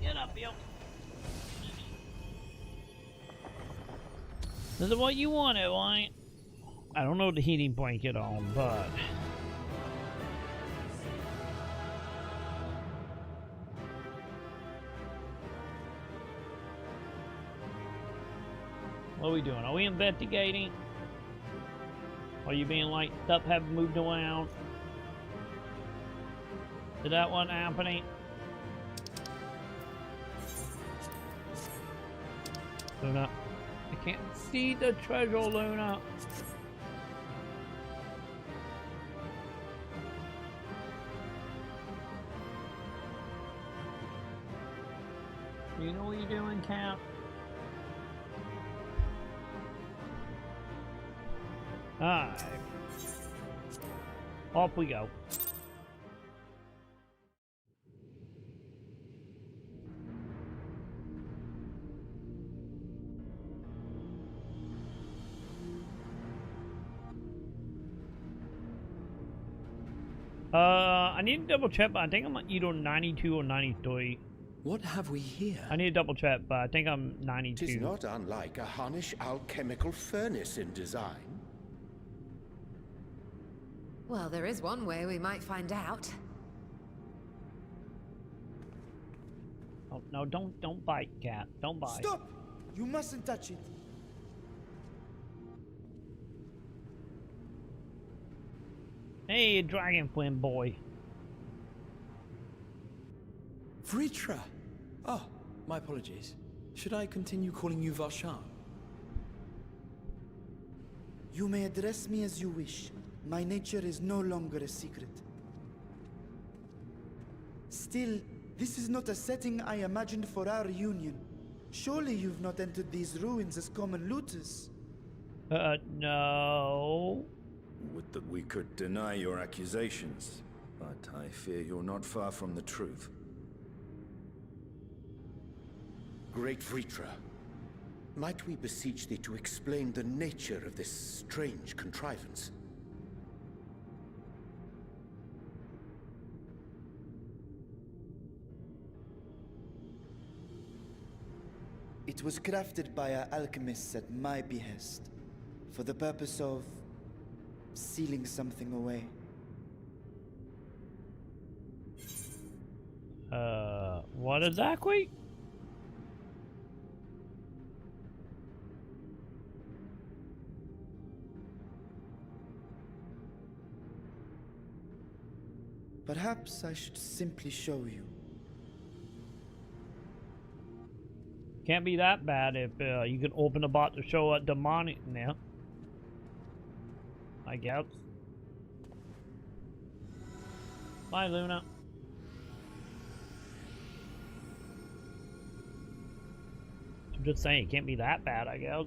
Get up, yo. This is what you wanted, right? I don't know the heating blanket on, but... What are we doing? Are we investigating? Are you being like stuff have moved around? Is that what happening? Luna, I can't see the treasure, Luna. You know what you're doing, Cap? Alright. Off we go. I need to double check, but I think I'm either 92 or 93. What have we here? I need to double check, but I think I'm 92. Tis not unlike a Hunnish alchemical furnace in design. Well, there is one way we might find out. Oh, no, don't bite, Cat. Don't bite. Stop! You mustn't touch it. Hey, dragon flame boy. Vritra! Oh, my apologies. Should I continue calling you Varshan? You may address me as you wish. My nature is no longer a secret. Still, this is not a setting I imagined for our union. Surely you've not entered these ruins as common looters? No. Would that we could deny your accusations, but I fear you're not far from the truth. Great Vritra, might we beseech thee to explain the nature of this strange contrivance? It was crafted by our alchemists at my behest, for the purpose of sealing something away. What exactly? Perhaps I should simply show you. Can't be that bad if you can open the box to show a demonic in there. I guess. Bye, Luna. I'm just saying, it can't be that bad, I guess.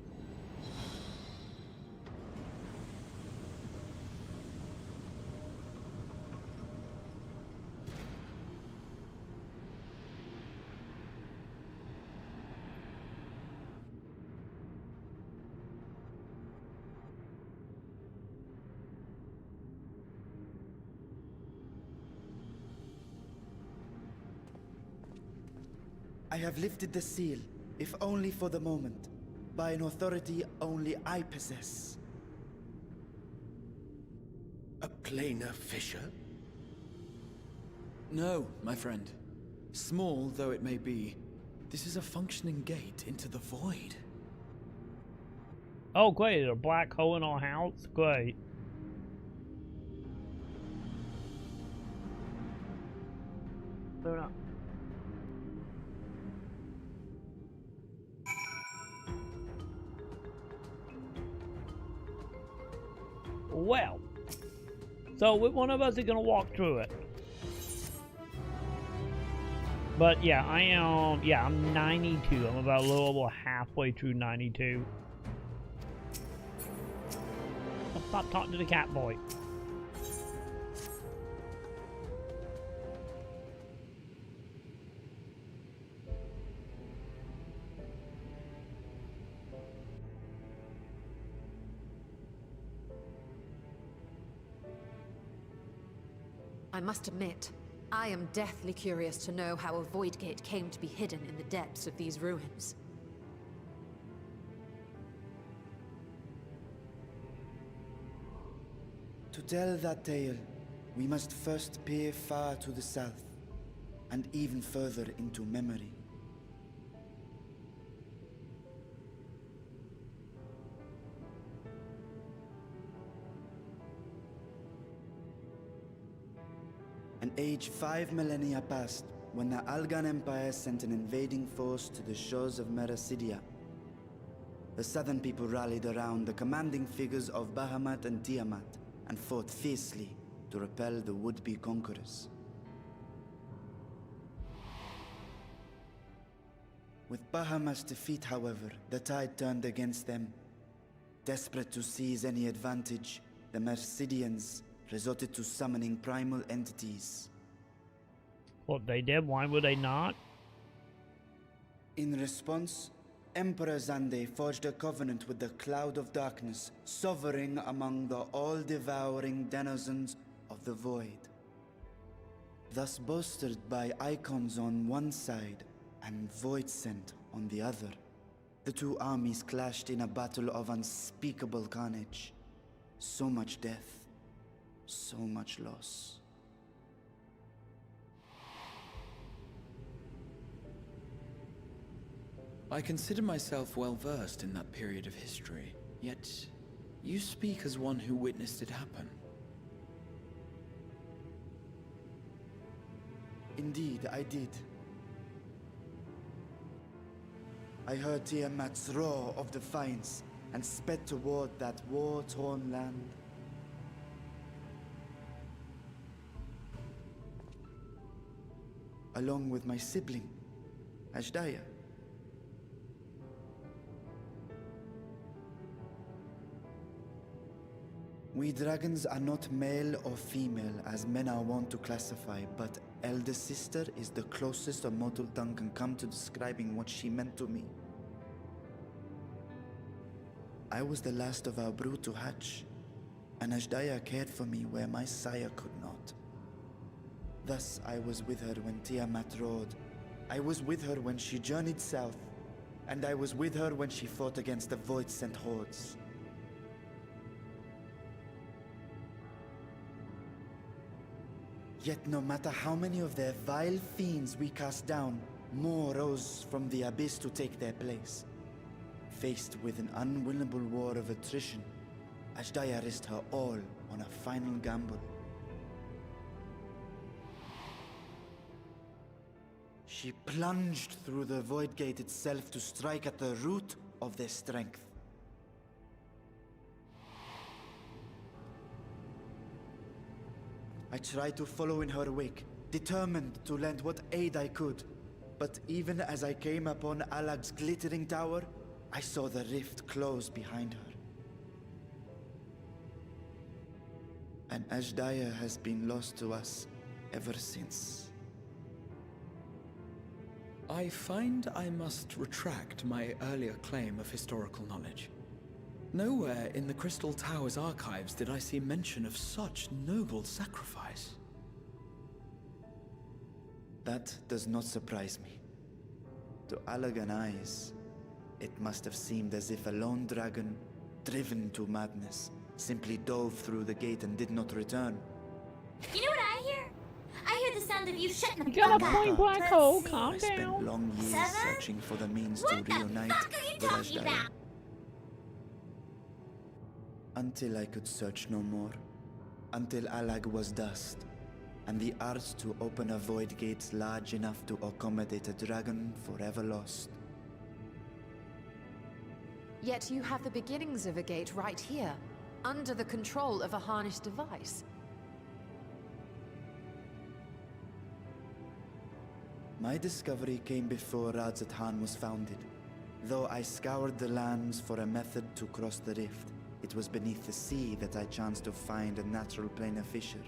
I have lifted the seal, if only for the moment, by an authority only I possess. A planar fissure? No, my friend. Small though it may be, this is a functioning gate into the void. Oh, great. A black hole in our house? Great. Luna. Well, so one of us is gonna walk through it. But yeah, I'm 92. I'm about a little over halfway through 92. Oh, stop talking to the cat boy. I must admit, I am deathly curious to know how a void gate came to be hidden in the depths of these ruins. To tell that tale, we must first peer far to the south, and even further into memory. An age 5 millennia passed when the Algan Empire sent an invading force to the shores of Mericidia. The southern people rallied around the commanding figures of Bahamut and Tiamat and fought fiercely to repel the would-be conquerors. With Bahamut's defeat, however, the tide turned against them. Desperate to seize any advantage, the Mercidians resorted to summoning primal entities. What they did, why would they not? In response, Emperor Zande forged a covenant with the Cloud of Darkness, sovereign among the all-devouring denizens of the Void. Thus bolstered by icons on one side and Voidsent on the other, the two armies clashed in a battle of unspeakable carnage. So much death, so much loss. I consider myself well versed in that period of history, yet you speak as one who witnessed it happen. Indeed, I did. I heard Tiamat's roar of defiance and sped toward that war-torn land. Along with my sibling, Ashdaya. We dragons are not male or female as men are wont to classify, but elder sister is the closest a mortal tongue can come to describing what she meant to me. I was the last of our brood to hatch, and Ashdaya cared for me where my sire could not. Thus I was with her when Tiamat roared. I was with her when she journeyed south, and I was with her when she fought against the Void-sent hordes. Yet no matter how many of their vile fiends we cast down, more rose from the abyss to take their place. Faced with an unwinnable war of attrition, Ashdaya risked her all on a final gamble. She plunged through the Void Gate itself to strike at the root of their strength. I tried to follow in her wake, determined to lend what aid I could. But even as I came upon Alag's glittering tower, I saw the rift close behind her. And Ashdaya has been lost to us ever since. I find I must retract my earlier claim of historical knowledge. Nowhere in the Crystal Tower's archives did I see mention of such noble sacrifice. That does not surprise me. To Allagan eyes, it must have seemed as if a lone dragon, driven to madness, simply dove through the gate and did not return. You know what I hear? I hear the sound of you shutting the You got a fuck point, up. black hole. Calm I spent down. long years 7? searching for the means What to reunite the fuck are you with talking Ashdaya. about? Until I could search no more. Until Alag was dust, and the art to open a void gate large enough to accommodate a dragon forever lost. Yet you have the beginnings of a gate right here, under the control of a harnessed device. My discovery came before Radzat Han was founded. Though I scoured the lands for a method to cross the rift, it was beneath the sea that I chanced to find a natural planar fissure.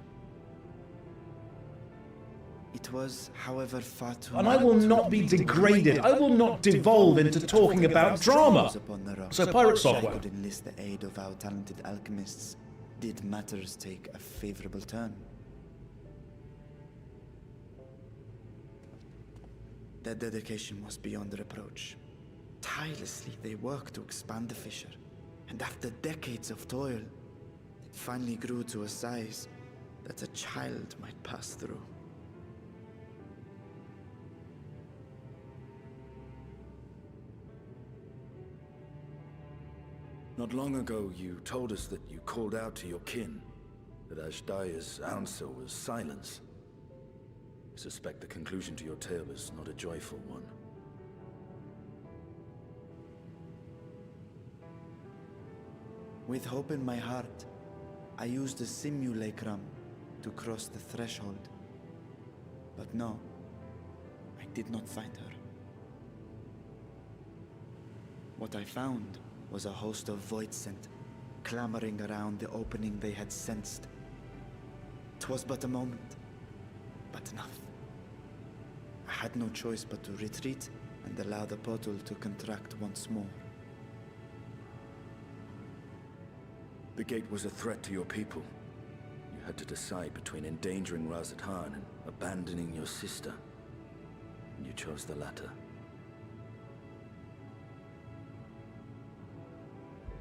It was, however, far too... And I will not be degraded. I will not devolve into talking about drama. So pirate software. I could enlist the aid of our talented alchemists, did matters take a favorable turn. Their dedication was beyond reproach. Tirelessly they worked to expand the fissure, and after decades of toil, finally grew to a size that a child might pass through. Not long ago, you told us that you called out to your kin, that Ashdaya's answer was silence. I suspect the conclusion to your tale is not a joyful one. With hope in my heart, I used the simulacrum to cross the threshold. But no, I did not find her. What I found was a host of Voidsent, clamoring around the opening they had sensed. 'Twas but a moment, but enough. I had no choice but to retreat and allow the portal to contract once more. The gate was a threat to your people. You had to decide between endangering Razathan and abandoning your sister. And you chose the latter.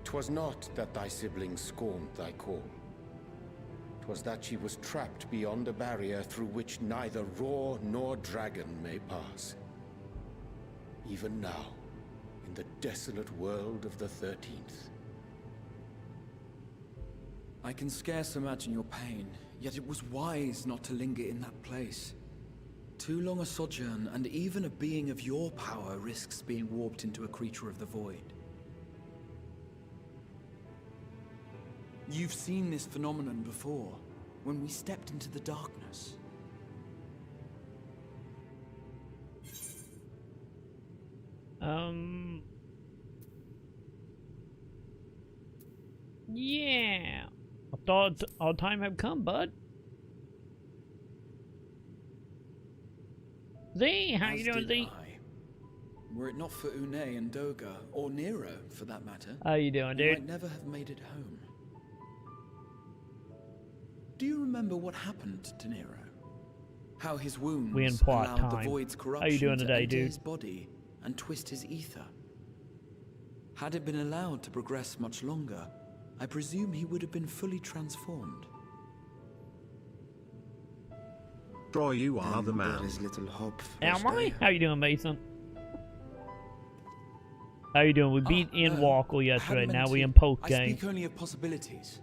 'Twas not that thy siblings scorned thy call. 'Twas that she was trapped beyond a barrier through which neither roar nor dragon may pass. Even now, in the desolate world of the 13th. I can scarce imagine your pain, yet it was wise not to linger in that place. Too long a sojourn, and even a being of your power risks being warped into a creature of the void. You've seen this phenomenon before, when we stepped into the darkness. Yeah. I thought our time had come, bud. Z, how you doing, Z? Were it not for Une and Doga, or Nero, for that matter, how you doing, dude? I might never have made it home. Do you remember what happened to Nero? How his wounds we in part allowed time. the void's corruption how you doing to today, enter dude? his body and twist his ether? Had it been allowed to progress much longer, I presume he would have been fully transformed. Troy, you are the man. There is little hope for Am I? How you doing, Mason? How you doing? We beat Endwalker yesterday. Now we in post game. I speak only of possibilities.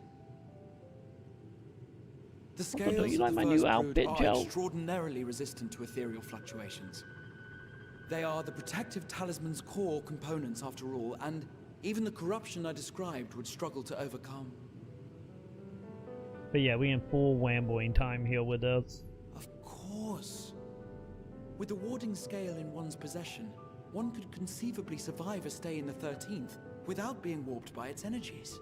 The scales don't you like of my the new first outfit, brood Joe? are extraordinarily resistant to ethereal fluctuations. They are the protective talisman's core components after all, and even the corruption I described would struggle to overcome. But yeah, we in full wamboing time here with us. Of course. With the warding scale in one's possession, one could conceivably survive a stay in the 13th without being warped by its energies.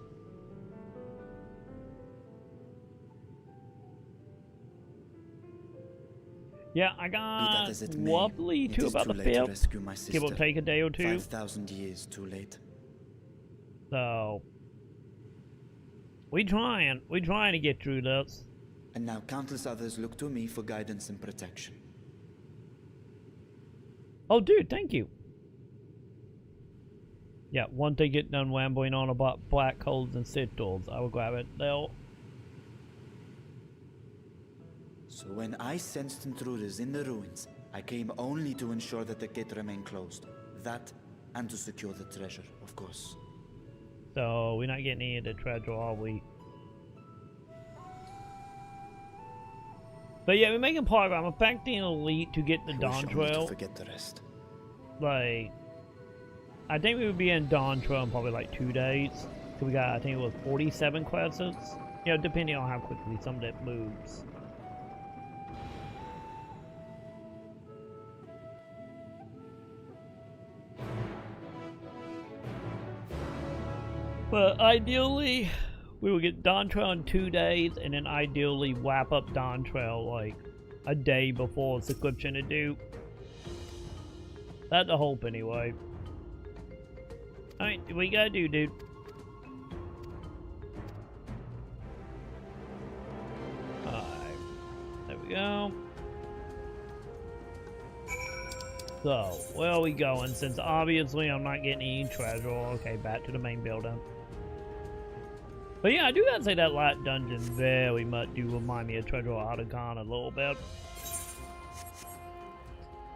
Yeah, I got wobbly to about the 5th. Give or take a day or two. 5,000 years too late. So we trying to get through this. And now countless others look to me for guidance and protection. Oh, dude, thank you. Yeah, once they get done wamboing on about black holes and citadels, I will grab it. So when I sensed intruders in the ruins, I came only to ensure that the gate remained closed. That, and to secure the treasure, of course. So we're not getting any of the treasure, are we? But yeah, we're making progress. I'm affecting Elite to get the Dawn Trail. Forget the rest. Like, I think we would be in Dawn Trail in probably like 2 days. So we got, I think it was 47 quests. You know, depending on how quickly some of that moves. But ideally, we will get Dawn Trail in 2 days, and then ideally wrap up Dawn Trail like a day before subscription to do. That's the hope anyway. Alright, we gotta do, dude. Alright, there we go. So, where are we going? Since obviously I'm not getting any treasure. Okay, back to the main building. But yeah, I do gotta say that last dungeon very much do remind me of Treasure of Maconn a little bit.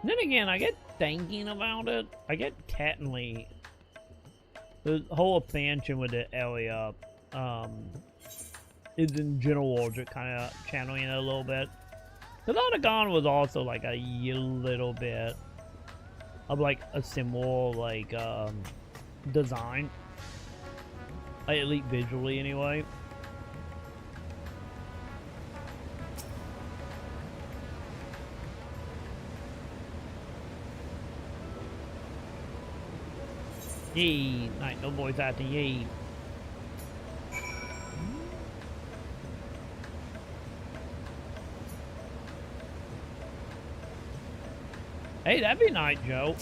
And then again, I get thinking about it. I get technically the whole expansion with the area is in general just kind of channeling it a little bit. Because Maconn was also like a little bit of like a similar like design. At least visually anyway. Yee, night no boys out to yee. Hey, that'd be nice, Joe.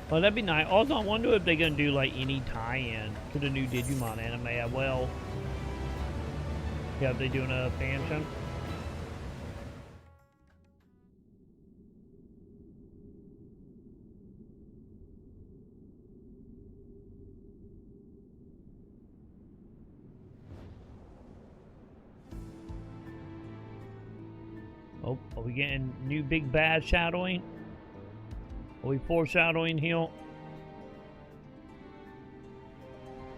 Well, that'd be nice. Also, I wonder if they're gonna do like any tie-in to the new Digimon anime as well. Yeah, if they're doing a expansion. Oh, are we getting new big bad shadowing? Are we foreshadowing here?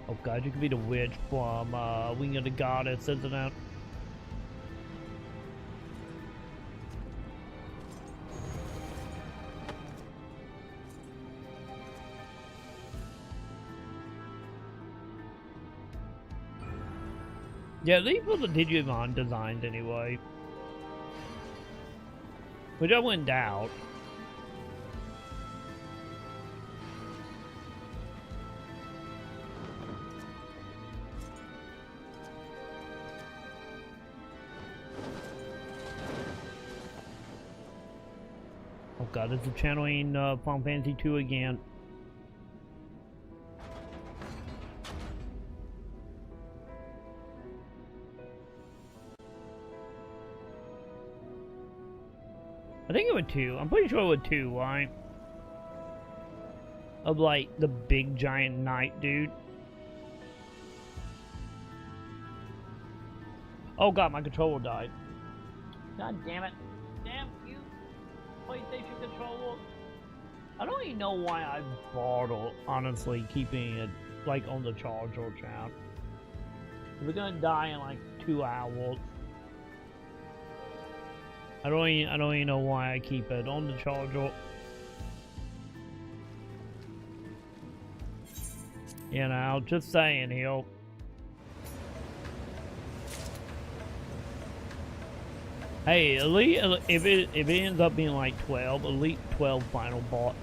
Oh god, you could be the witch from Wing of the Goddess, isn't it? Yeah, these were the Digimon designs anyway. Which I wouldn't doubt. Oh god, this is channeling Final Fantasy 2 again. I think it was 2. I'm pretty sure it was 2, right? Of like the big giant knight dude. Oh god, my controller died. God damn it. Damn you, PlayStation controller. I don't even know why I bothered, honestly, keeping it like on the charger, chat. We're gonna die in like 2 hours. I don't even know why I keep it on the charger. You know, just saying here. Hey, Elite, if it ends up being like 12, Elite 12 final boss.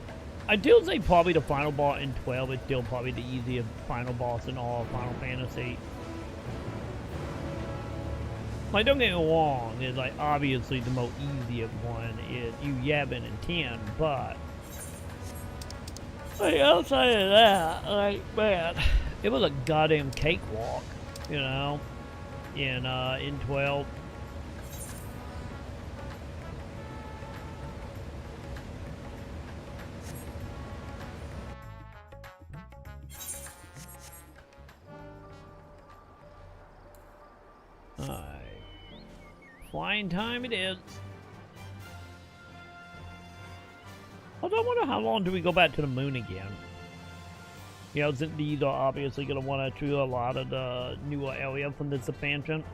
I do say probably the final boss in 12 is still probably the easiest final boss in all Final Fantasy. Like, don't get me wrong, it's like obviously the most easiest one is Yavin and 10, but like outside of that, like man, it was a goddamn cakewalk, you know, in 12. Alright. Flying time it is. Although I wonder how long do we go back to the moon again? You know, since these are obviously going to want to do a lot of the newer area from this expansion.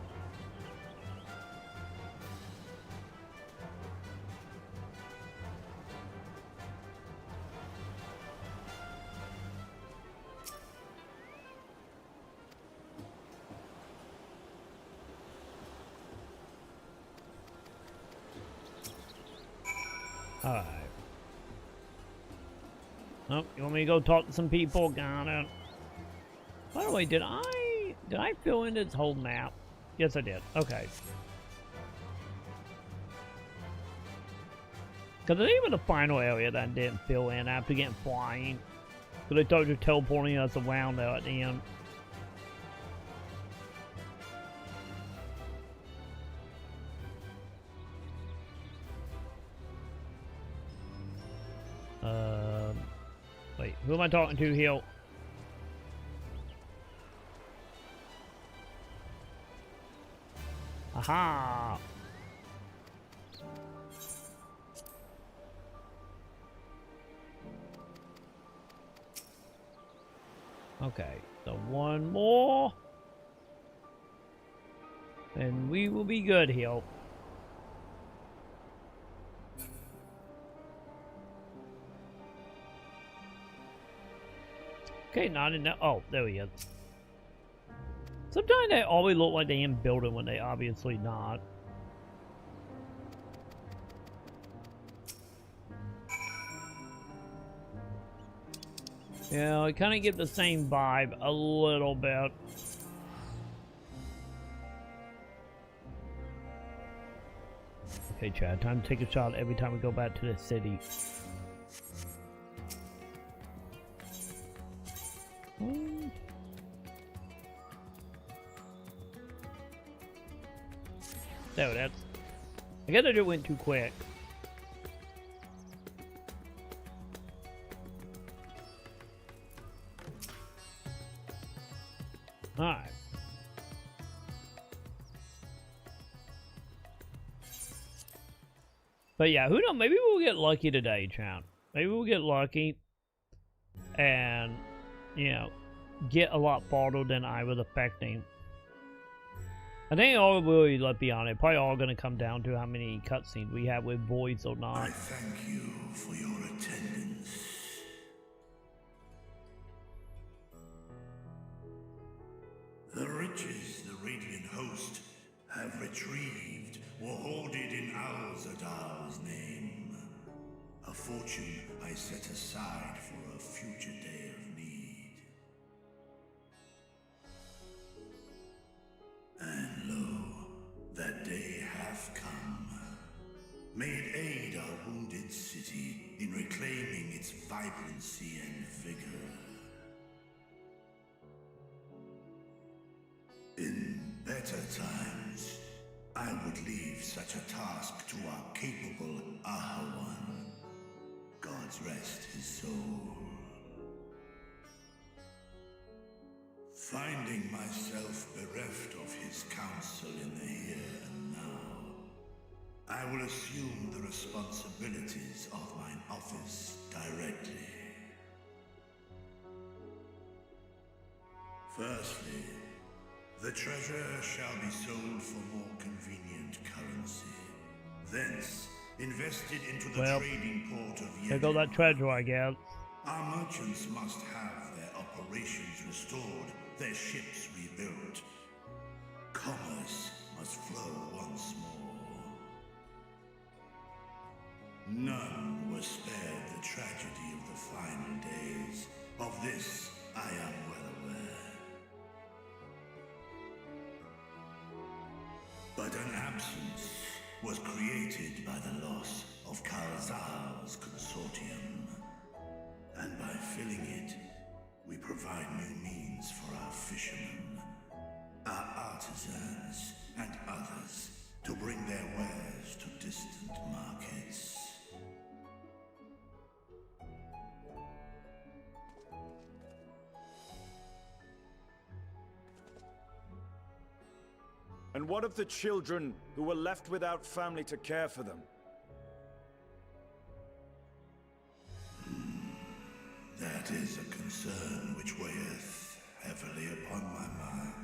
Alright. Oh, you want me to go talk to some people? Got it. By the way, did I fill in this whole map? Yes, I did. Okay. Because it's even the final area that I didn't fill in after getting flying. Because they thought you were teleporting us around there at the end. Wait, who am I talking to here? Aha! Okay, so one more. And we will be good here. Okay, not enough. Oh, there he is. Sometimes they always look like they in building when they obviously not. Yeah, I kind of get the same vibe a little bit. Okay, Chad, time to take a shot every time we go back to the city. There, that's. I guess I just went too quick. Alright. But yeah, who knows? Maybe we'll get lucky today, chat. Maybe we'll get lucky and, you know, get a lot farther than I was expecting. I think all really, let's be honest, probably all going to come down to how many cutscenes we have with voice or not. I thank you for your attendance. The riches the Radiant Host have retrieved were hoarded in Al-Zadal's name. A fortune I set aside for a future day of need. And lo, that day hath come. May it aid our wounded city in reclaiming its vibrancy and vigor. In better times, I would leave such a task to our capable Ahawan. God's rest his soul. Finding myself bereft of his counsel in the here and now, I will assume the responsibilities of mine office directly. Firstly, the treasure shall be sold for more convenient currency. Thence, invested into the trading port of Yedin. There go that treasure, I guess. Our merchants must have their operations restored, their ships rebuilt. Commerce must flow once more. None were spared the tragedy of the final days. Of this, I am well aware. But an absence was created by the loss of Kalzar's consortium. And by filling it, we provide new means for our fishermen, our artisans, and others to bring their wares to distant markets. And what of the children who were left without family to care for them? That is a concern which weigheth heavily upon my mind.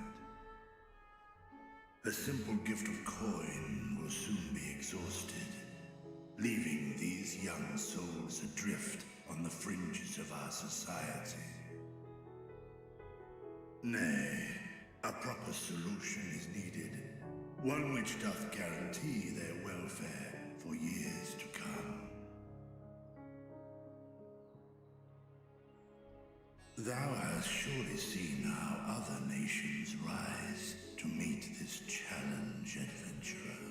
A simple gift of coin will soon be exhausted, leaving these young souls adrift on the fringes of our society. Nay, a proper solution is needed, one which doth guarantee their welfare for years to come. Thou hast surely seen how other nations rise to meet this challenge, adventurer.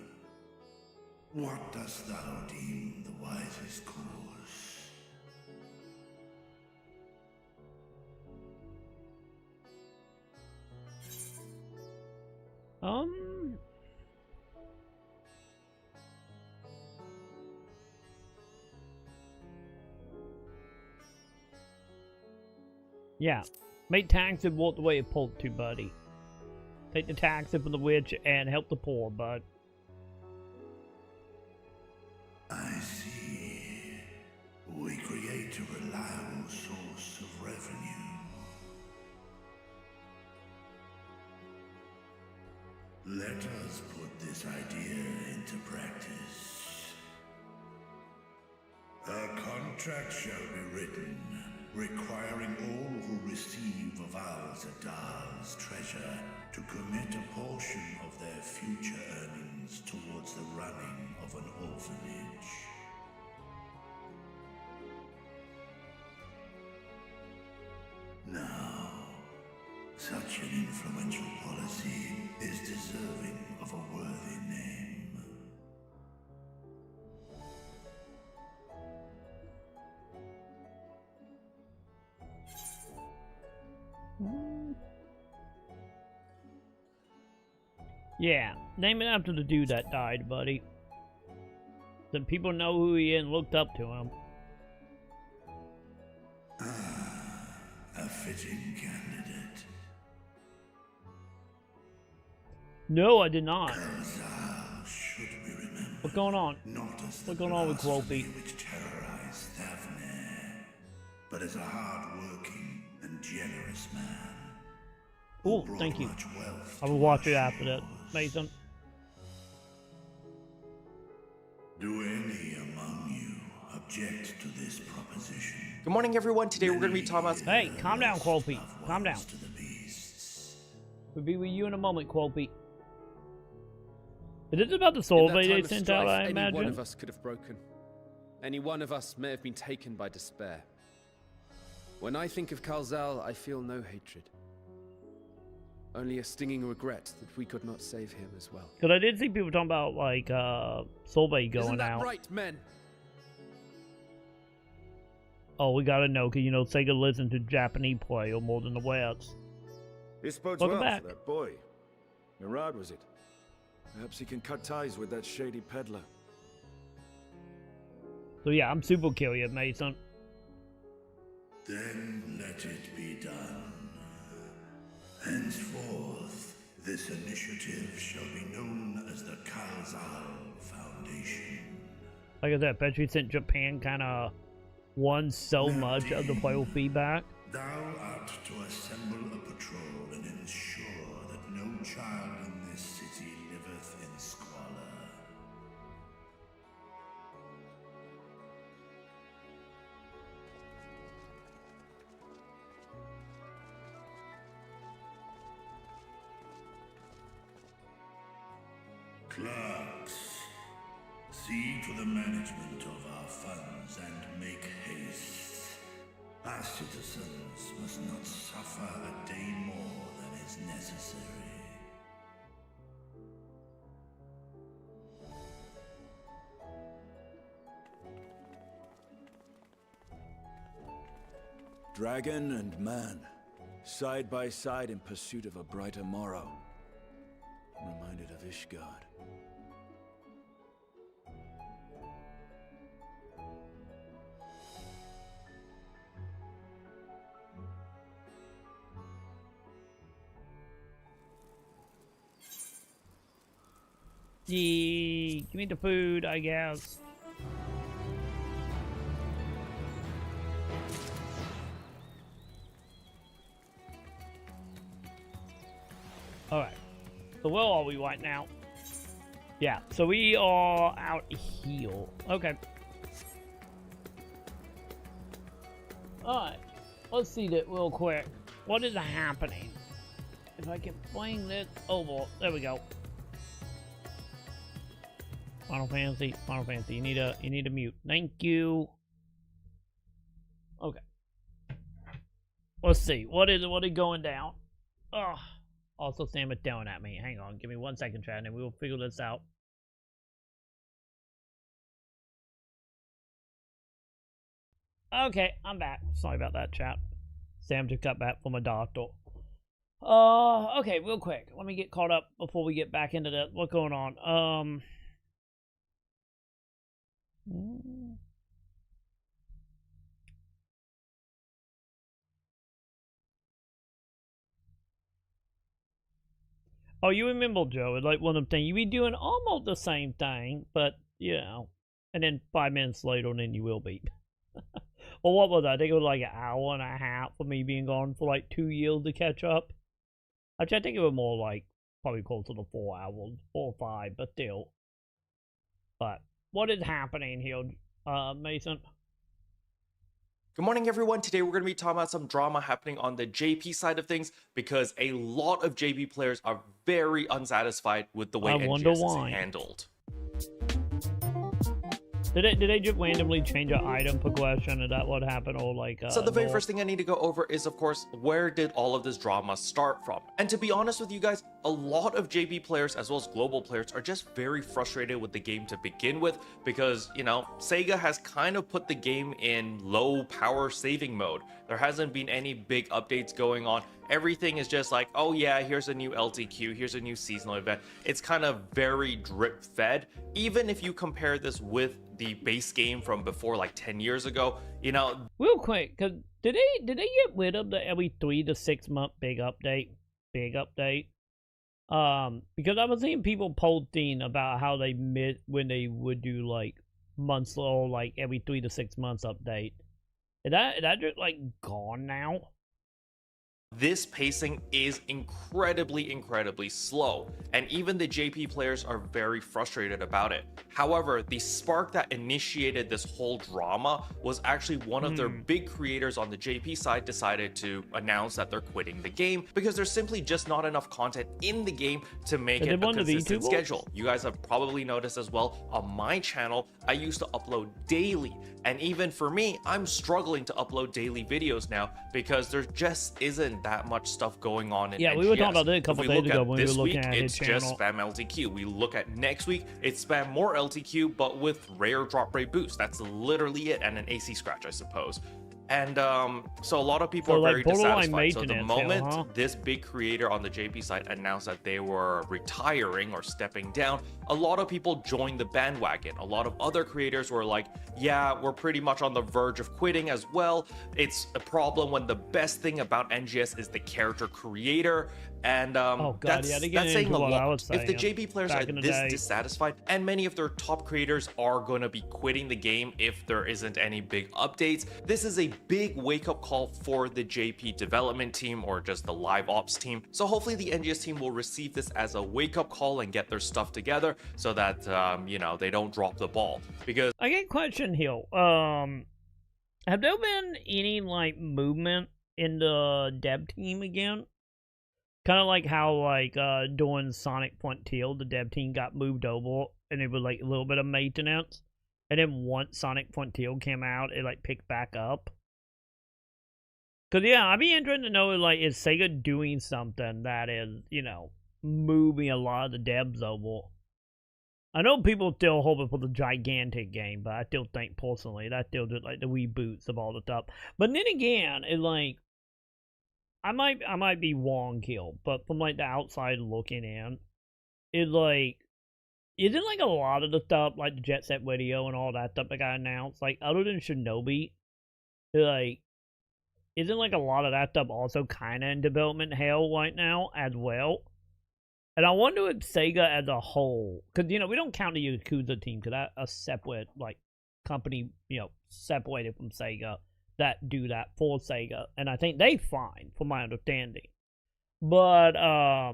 What dost thou deem the wisest course? Yeah. Make tanks and walk the way it pulled to, buddy. Take the tax from the witch and help the poor, bud. I see. We create a reliable source of revenue. Let us put this idea into practice. A contract shall be written, requiring all who receive of Al-Zadal's treasure to commit a portion of their future earnings towards the running of an orphanage. Now, such an influential policy is deserving of a worthy name. Yeah, name it after the dude that died, buddy. Then people know who he is and looked up to him. A fitting candidate. No, I did not. Karazal should be remembered. What's going on? Not as What's going on with Quopy? which terrorized Thavne, but as a hard-working and generous man. Oh, thank you. I will watch it after that, Mason. Do any among you object to this proposition? Good morning, everyone. Today we're going to be talking about... Hey, calm down, Quopy. Calm down. We'll be with you in a moment, Quopy. Is this about the soul they sent out, I imagine? Any one of us could have broken. Any one of us may have been taken by despair. When I think of Karazal, I feel no hatred. Only a stinging regret that we could not save him as well. Because I did see people talking about, like, Solvay going Isn't that out. right, men? Oh, we gotta know, because, you know, Sega listens to Japanese play or more than the West. This bodes Welcome well back. for that boy. Murad, was it? Perhaps he can cut ties with that shady peddler. So yeah, I'm super curious, Mason. Then let it be done. Henceforth, this initiative shall be known as the Karazal Foundation. Like I said, I bet you since Japan kind of won so much of the playable feedback. Thou art to assemble a patrol and ensure that no child in this city liveth in squalor. Clerks, see to the management of our funds and make haste. Our citizens must not suffer a day more than is necessary. Dragon and man, side by side in pursuit of a brighter morrow. I'm reminded of Ishgard. Yee, give me the food, I guess. Alright. So where are we right now? Yeah, so we are out here. Okay. Alright. Let's see that real quick. What is happening? If I can bring this over. There we go. Final Fantasy, Final Fantasy. You need a mute. Thank you. Okay. Let's see. What is going down? Ugh. Also, Sam is throwing at me. Hang on. Give me 1 second, chat, and we will figure this out. Okay, I'm back. Sorry about that, chat. Sam just got back from a doctor. Okay, real quick. Let me get caught up before we get back into that. What's going on? Oh, you remember, Joe, it's like one of them things. You be doing almost the same thing, but, you know, and then 5 minutes later, and then you will be. Or what was that? I think it was like an hour and a half for me being gone for like 2 years to catch up. Actually, I think it was more like probably closer to 4 hours, 4 or 5, but still. But what is happening here, Mason? Good morning, everyone. Today we're going to be talking about some drama happening on the JP side of things because a lot of JP players are very unsatisfied with the way NGS is handled. Did they just randomly change an item progression? Is that what happened? Or like so the very first thing I need to go over is, of course, where did all of this drama start from? And to be honest with you guys, a lot of JP players as well as global players are just very frustrated with the game to begin with because, you know, Sega has kind of put the game in low power saving mode. There hasn't been any big updates going on. Everything is just like, oh yeah, here's a new LTQ, here's a new seasonal event. It's kind of very drip fed. Even if you compare this with the base game from before, like 10 years ago, you know. Real quick, cause did they get rid of the every 3 to 6 month big update? Because I was seeing people posting about how they when they would do like months or like every 3 to 6 months update. Is that just like gone now? This pacing is incredibly slow, and even the JP players are very frustrated about it. However, the spark that initiated this whole drama was actually one of their big creators on the JP side decided to announce that they're quitting the game because there's simply just not enough content in the game to make it a consistent schedule. You guys have probably noticed as well on my channel, I used to upload daily, and even for me, I'm struggling to upload daily videos now because there just isn't that much stuff going on in NGS. We were talking about this a couple days ago when we were looking at his channel. It's just spam LTQ. We look at next week, it's spam more LTQ, but with rare drop rate boost. That's literally it, and an AC scratch, I suppose. And so a lot of people are very dissatisfied. So the moment this big creator on the JP side announced that they were retiring or stepping down, a lot of people joined the bandwagon. A lot of other creators were like, yeah, we're pretty much on the verge of quitting as well. It's a problem when the best thing about NGS is the character creator. And that's saying a lot. If the JP players are this dissatisfied, and many of their top creators are going to be quitting the game if there isn't any big updates, this is a big wake-up call for the JP development team or just the live ops team. So hopefully the NGS team will receive this as a wake-up call and get their stuff together so that you know, they don't drop the ball. Because I get a question here. Have there been any like movement in the dev team again? Kind of like how, like, during Sonic Frontier, the dev team got moved over, and it was, like, a little bit of maintenance. And then once Sonic Frontier came out, it, like, picked back up. Because, yeah, I'd be interested to know, like, is Sega doing something that is, you know, moving a lot of the devs over? I know people still hoping for the gigantic game, but I still think, personally, that's still just, like, the reboots of all the stuff. But then again, it's, like, I might be wrong here, but from like the outside looking in, it's like, isn't like a lot of the stuff like the Jet Set video and all that stuff that got announced, like other than Shinobi, like, isn't like a lot of that stuff also kind of in development hell right now as well? And I wonder if Sega as a whole, because you know we don't count the Yakuza team because that's a separate like company, you know, separated from Sega, that do that for Sega, and I think they fine from my understanding. But I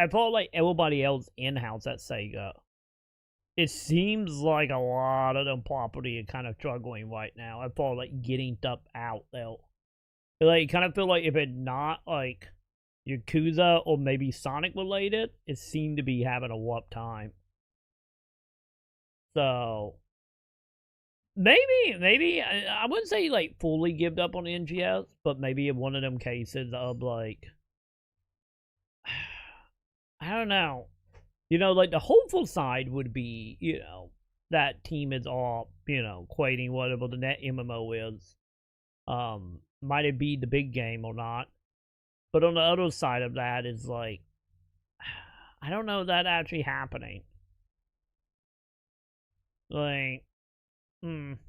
felt like everybody else in-house at Sega, it seems like a lot of them property are kind of struggling right now. I felt like getting stuff out there. Like, kind of feel like if it's not like Yakuza or maybe Sonic related, it seemed to be having a rough time. So maybe I wouldn't say like fully give up on NGS, but maybe in one of them cases of like, I don't know, you know, like the hopeful side would be, you know, that team is all, you know, quitting whatever the net MMO is. Might it be the big game or not? But on the other side of that is like, I don't know that actually happening. Like, I'm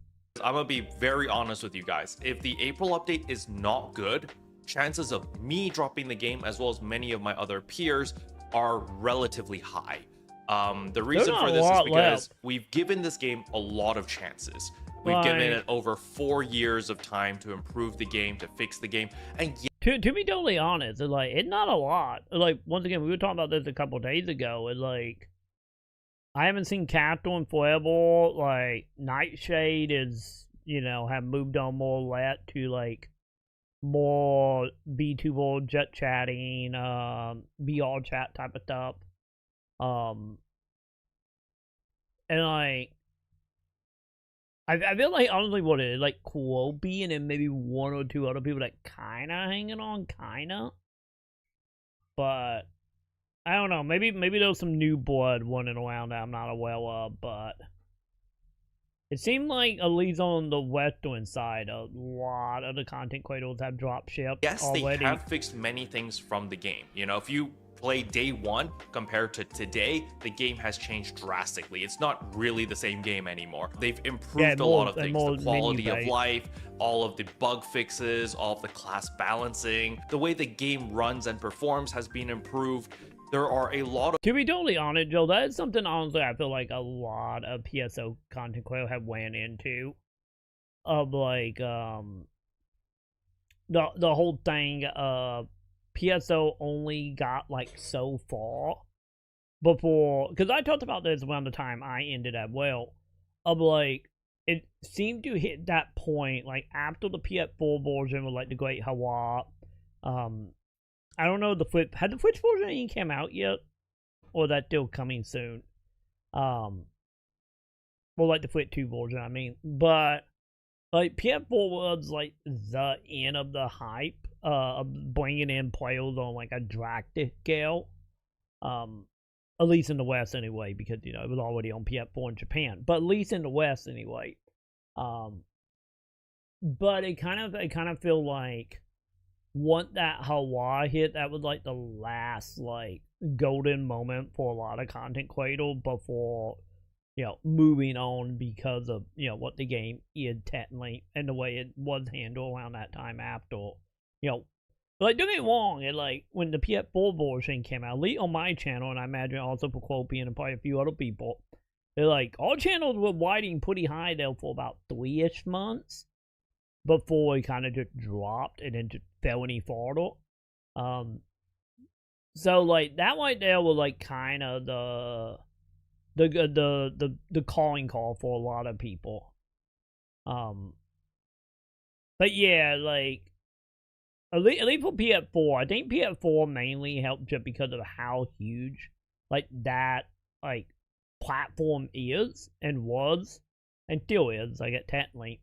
gonna be very honest with you guys. If the April update is not good, chances of me dropping the game, as well as many of my other peers, are relatively high. The reason for this is because we've given this game a lot of chances. We've given it over 4 years of time to improve the game, to fix the game, and to be totally honest, it's not a lot. Like, once again, we were talking about this a couple days ago, and like, I haven't seen Capital in forever. Like, Nightshade is, have moved on more or less to like more B2 jet chatting, VR chat type of stuff. And like, I feel like, honestly, what it is, like, Quopi and then maybe one or two other people that kind of hanging on, but I don't know, maybe there's some new blood running around that I'm not aware of, but it seemed like, at least on the western side, a lot of the content creators have dropped ship already. They have fixed many things from the game. If you play day one compared to today, the game has changed drastically. It's not really the same game anymore. They've improved a lot of things, the quality of life, all of the bug fixes, all of the class balancing, the way the game runs and performs has been improved. There are a lot of... To be totally honest, Joe, that is something, honestly, I feel like a lot of PSO content creators have went into. Of, like, the whole thing of PSO only got, like, so far before... Because I talked about this around the time I ended as well. Of, like, it seemed to hit that point, like, after the PS4 version with, like, the Great Hawa. I don't know, had the Switch version even came out yet? Or that's still coming soon? Well, like the Switch 2 version, I mean. But, like, PS4 was, like, the end of the hype of bringing in players on, like, a drastic scale. At least in the West, anyway, because, it was already on PS4 in Japan. But at least in the West, anyway. But it kind of feel like, once that Hawaii hit, that was like the last like golden moment for a lot of content creators before moving on because of what the game is technically and the way it was handled around that time after. Like, don't get me wrong, it like when the PS4 version came out, at least on my channel, and I imagine also for Quopi and probably a few other people, they're like all channels were riding pretty high there for about 3-ish months before it kind of just dropped and then just fell any farther. So like that right there was like kind of the calling call for a lot of people. But yeah, like at least for PS4, I think PS4 mainly helped just because of how huge like that like platform is and was and still is, like, technically.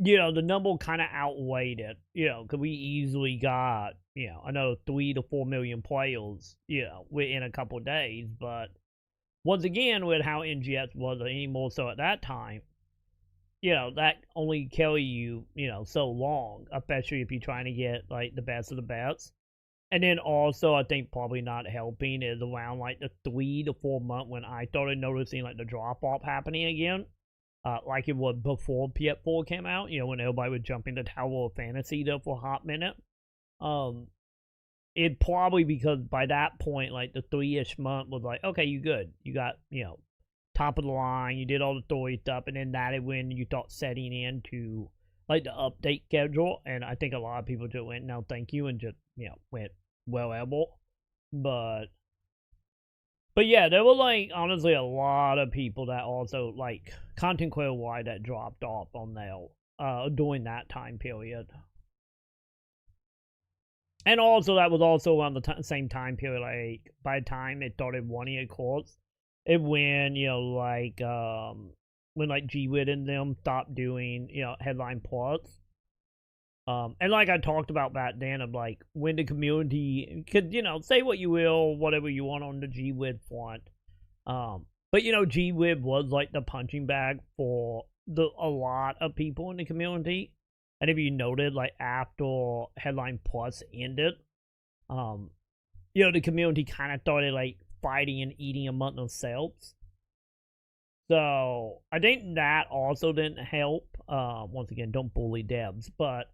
The number kind of outweighed it, because we easily got, another 3 to 4 million players, within a couple days. But once again, with how NGS was, any more so at that time, that only carry you, so long, especially if you're trying to get, like, the best of the best. And then also, I think probably not helping is around, like, the 3 to 4 month when I started noticing, like, the drop-off happening again. Like it was before PS4 came out, when everybody was jumping to Tower of Fantasy there for a hot minute. It probably because by that point, like the 3-ish month was like, okay, you good. You got, top of the line, you did all the story stuff, and then that is when you start setting into like the update schedule. And I think a lot of people just went, no, thank you, and just, went wherever. But yeah, there were, like, honestly, a lot of people that also, like, content creator-wide that dropped off on there during that time period. And also, that was also around the same time period, like, by the time it started running, of course, it when, when, like, G-Wit and them stopped doing, Headline Plus. And like I talked about back then of like when the community could, say what you will, whatever you want on the G-Wid front. But G-Wid was like the punching bag for a lot of people in the community. And if you noted, like after Headline Plus ended, the community kind of started like fighting and eating among themselves. So I think that also didn't help. Once again, don't bully devs, but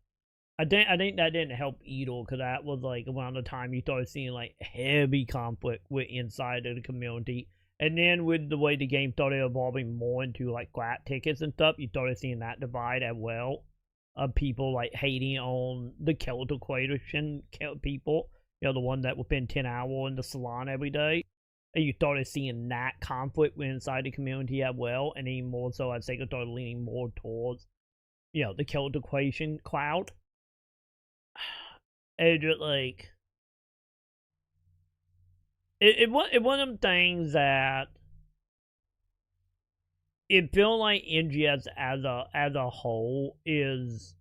I think that didn't help either, because that was like around the time you started seeing like heavy conflict with inside of the community. And then with the way the game started evolving more into like flat tickets and stuff, you started seeing that divide as well. Of people like hating on the Celtic Equation people, you know, the one that would spend 10 hours in the salon every day. And you started seeing that conflict inside the community as well. And even more so, I'd say, it started leaning more towards, you know, the Celtic Equation cloud. And just like, it was one of them things that it feel like NGS as a whole is,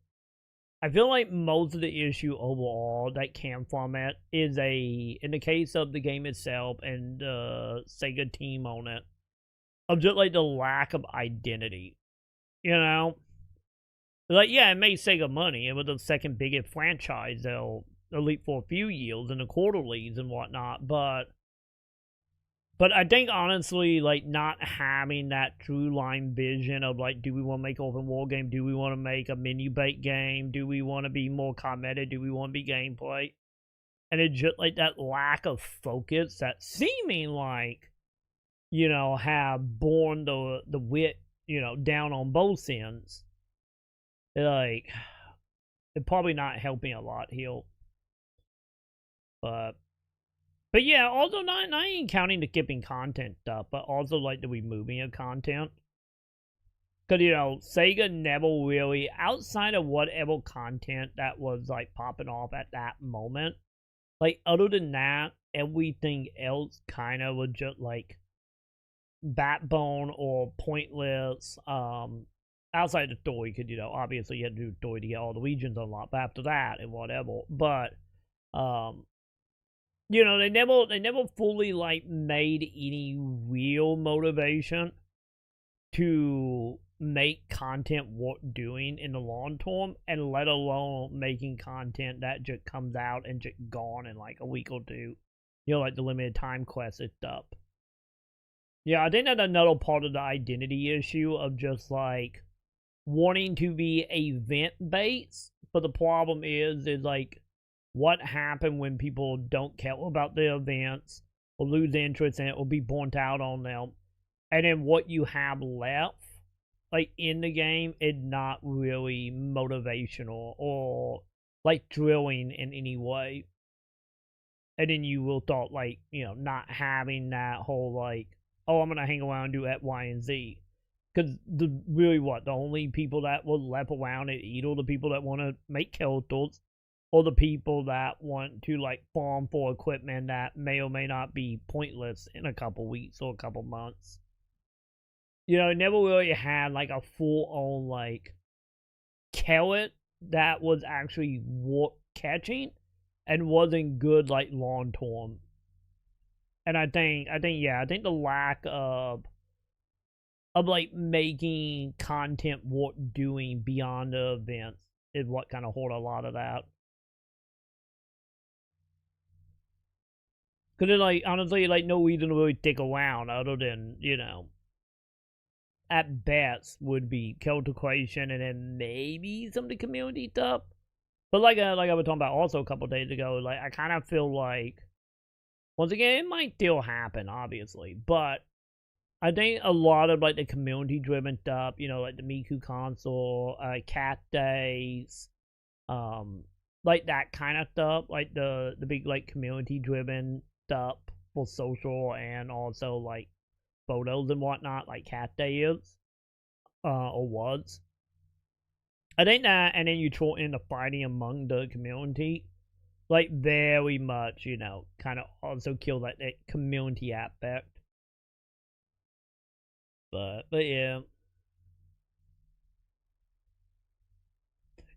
I feel like most of the issue overall that came from it is in the case of the game itself and the Sega team on it, of just like the lack of identity, you know? Like, yeah, it made Sega money. It was the second biggest franchise, though, at least for a few years in the quarterlies and whatnot, but I think, honestly, like, not having that true line vision of, like, do we want to make an open world game? Do we want to make a menu-based game? Do we want to be more cosmetic? Do we want to be gameplay? And it's just, like, that lack of focus that seeming like, you know, have borne the wit, you know, down on both ends. Like, it's probably not helping a lot here. But yeah, also not even counting the skipping content stuff, but also like the removing of content. Because, you know, Sega never really, outside of whatever content that was like popping off at that moment, like other than that, everything else kind of was just like backbone or pointless. Outside the story, because, you know, obviously you had to do the story to get all the regions unlocked, but after that and whatever. But, you know, they never fully, like, made any real motivation to make content worth doing in the long term, and let alone making content that just comes out and just gone in, like, a week or two. You know, like the limited time quest and stuff. Yeah, I think that's another part of the identity issue of just, like, wanting to be event-based, but the problem is like, what happened when people don't care about the events, or lose interest in it, or be burnt out on them, and then what you have left, like, in the game is not really motivational, or, like, thrilling in any way. And then you will start, like, you know, not having that whole, like, oh, I'm gonna hang around and do X, Y, and Z. Because the only people that will left around are either the people that want to make characters, or the people that want to, like, farm for equipment that may or may not be pointless in a couple weeks or a couple months. You know, it never really had, like, a full-on, like, carrot that was actually worth catching and wasn't good, like, long-term. And I think the lack of like making content worth doing beyond the events is what kind of hold a lot of that. Cause there's, like, honestly, like, no reason to really stick around other than, you know, at best would be Celtic Equation and then maybe some of the community stuff. But like I was talking about also a couple days ago, like, I kind of feel like, once again, it might still happen, obviously, but I think a lot of, like, the community-driven stuff, you know, like the Miku console, Cat Days, like that kind of stuff, like the big, like, community-driven stuff for social and also, like, photos and whatnot, like Cat Day is, or was. I think that, and then you throw in the fighting among the community, like, very much, you know, kind of also kill, like, that community aspect. But yeah.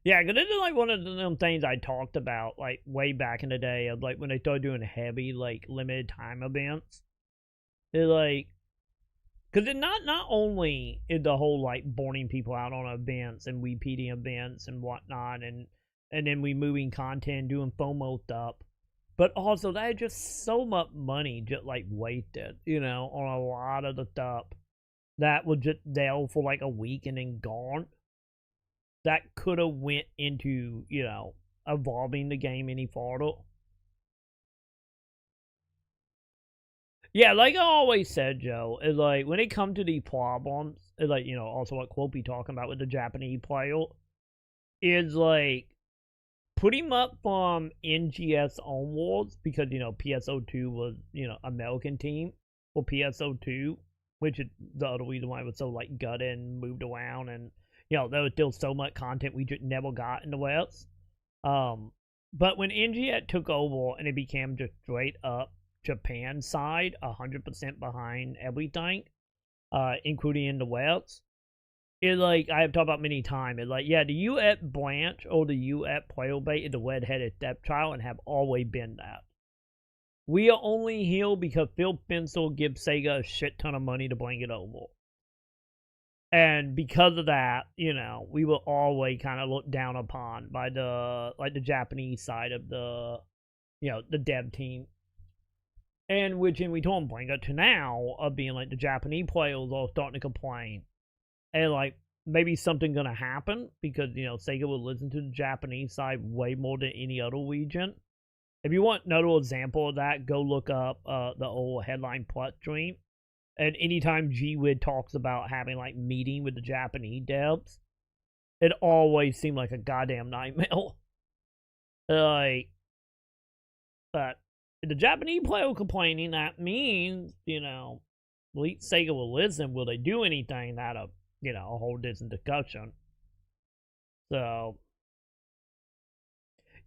Yeah, because this is, like, one of them things I talked about, like, way back in the day of, like, when they started doing heavy, like, limited time events. It's, like, because it not only is the whole, like, burning people out on events and repeating events and whatnot, and then removing content, doing FOMO stuff, but also that is just so much money just, like, wasted, you know, on a lot of the stuff that was just there for, like, a week and then gone. that could have went into, you know, evolving the game any further. Yeah, like I always said, Joe, is like, when it comes to these problems, is like, you know, also what Quopey talking about with the Japanese player, is like, pretty much from NGS onwards, because, you know, PSO2 was, you know, American team for PSO2, which is the other reason why it was so, like, gutted and moved around, and, you know, there was still so much content we just never got in the West. But when NGS took over and it became just straight up Japan side, 100% behind everything, including in the West, it's like, I have talked about many times, it's like, yeah, the US branch or the US player base is the red-headed stepchild and have always been that. We are only here because Phil Spencer gives Sega a shit ton of money to bring it over. And because of that, you know, we were always kind of looked down upon by the, like, the Japanese side of the, you know, the dev team. And which, in return, bring it to now of being like the Japanese players are starting to complain. And, like, maybe something gonna happen because, you know, Sega will listen to the Japanese side way more than any other region. If you want another example of that, go look up the old Headline Plus stream. And anytime G-Wid talks about having, like, meeting with the Japanese devs, it always seemed like a goddamn nightmare. Like, but if the Japanese player complaining, that means, you know, at least Sega will listen. Will they do anything? That'll, you know, a whole different discussion. So,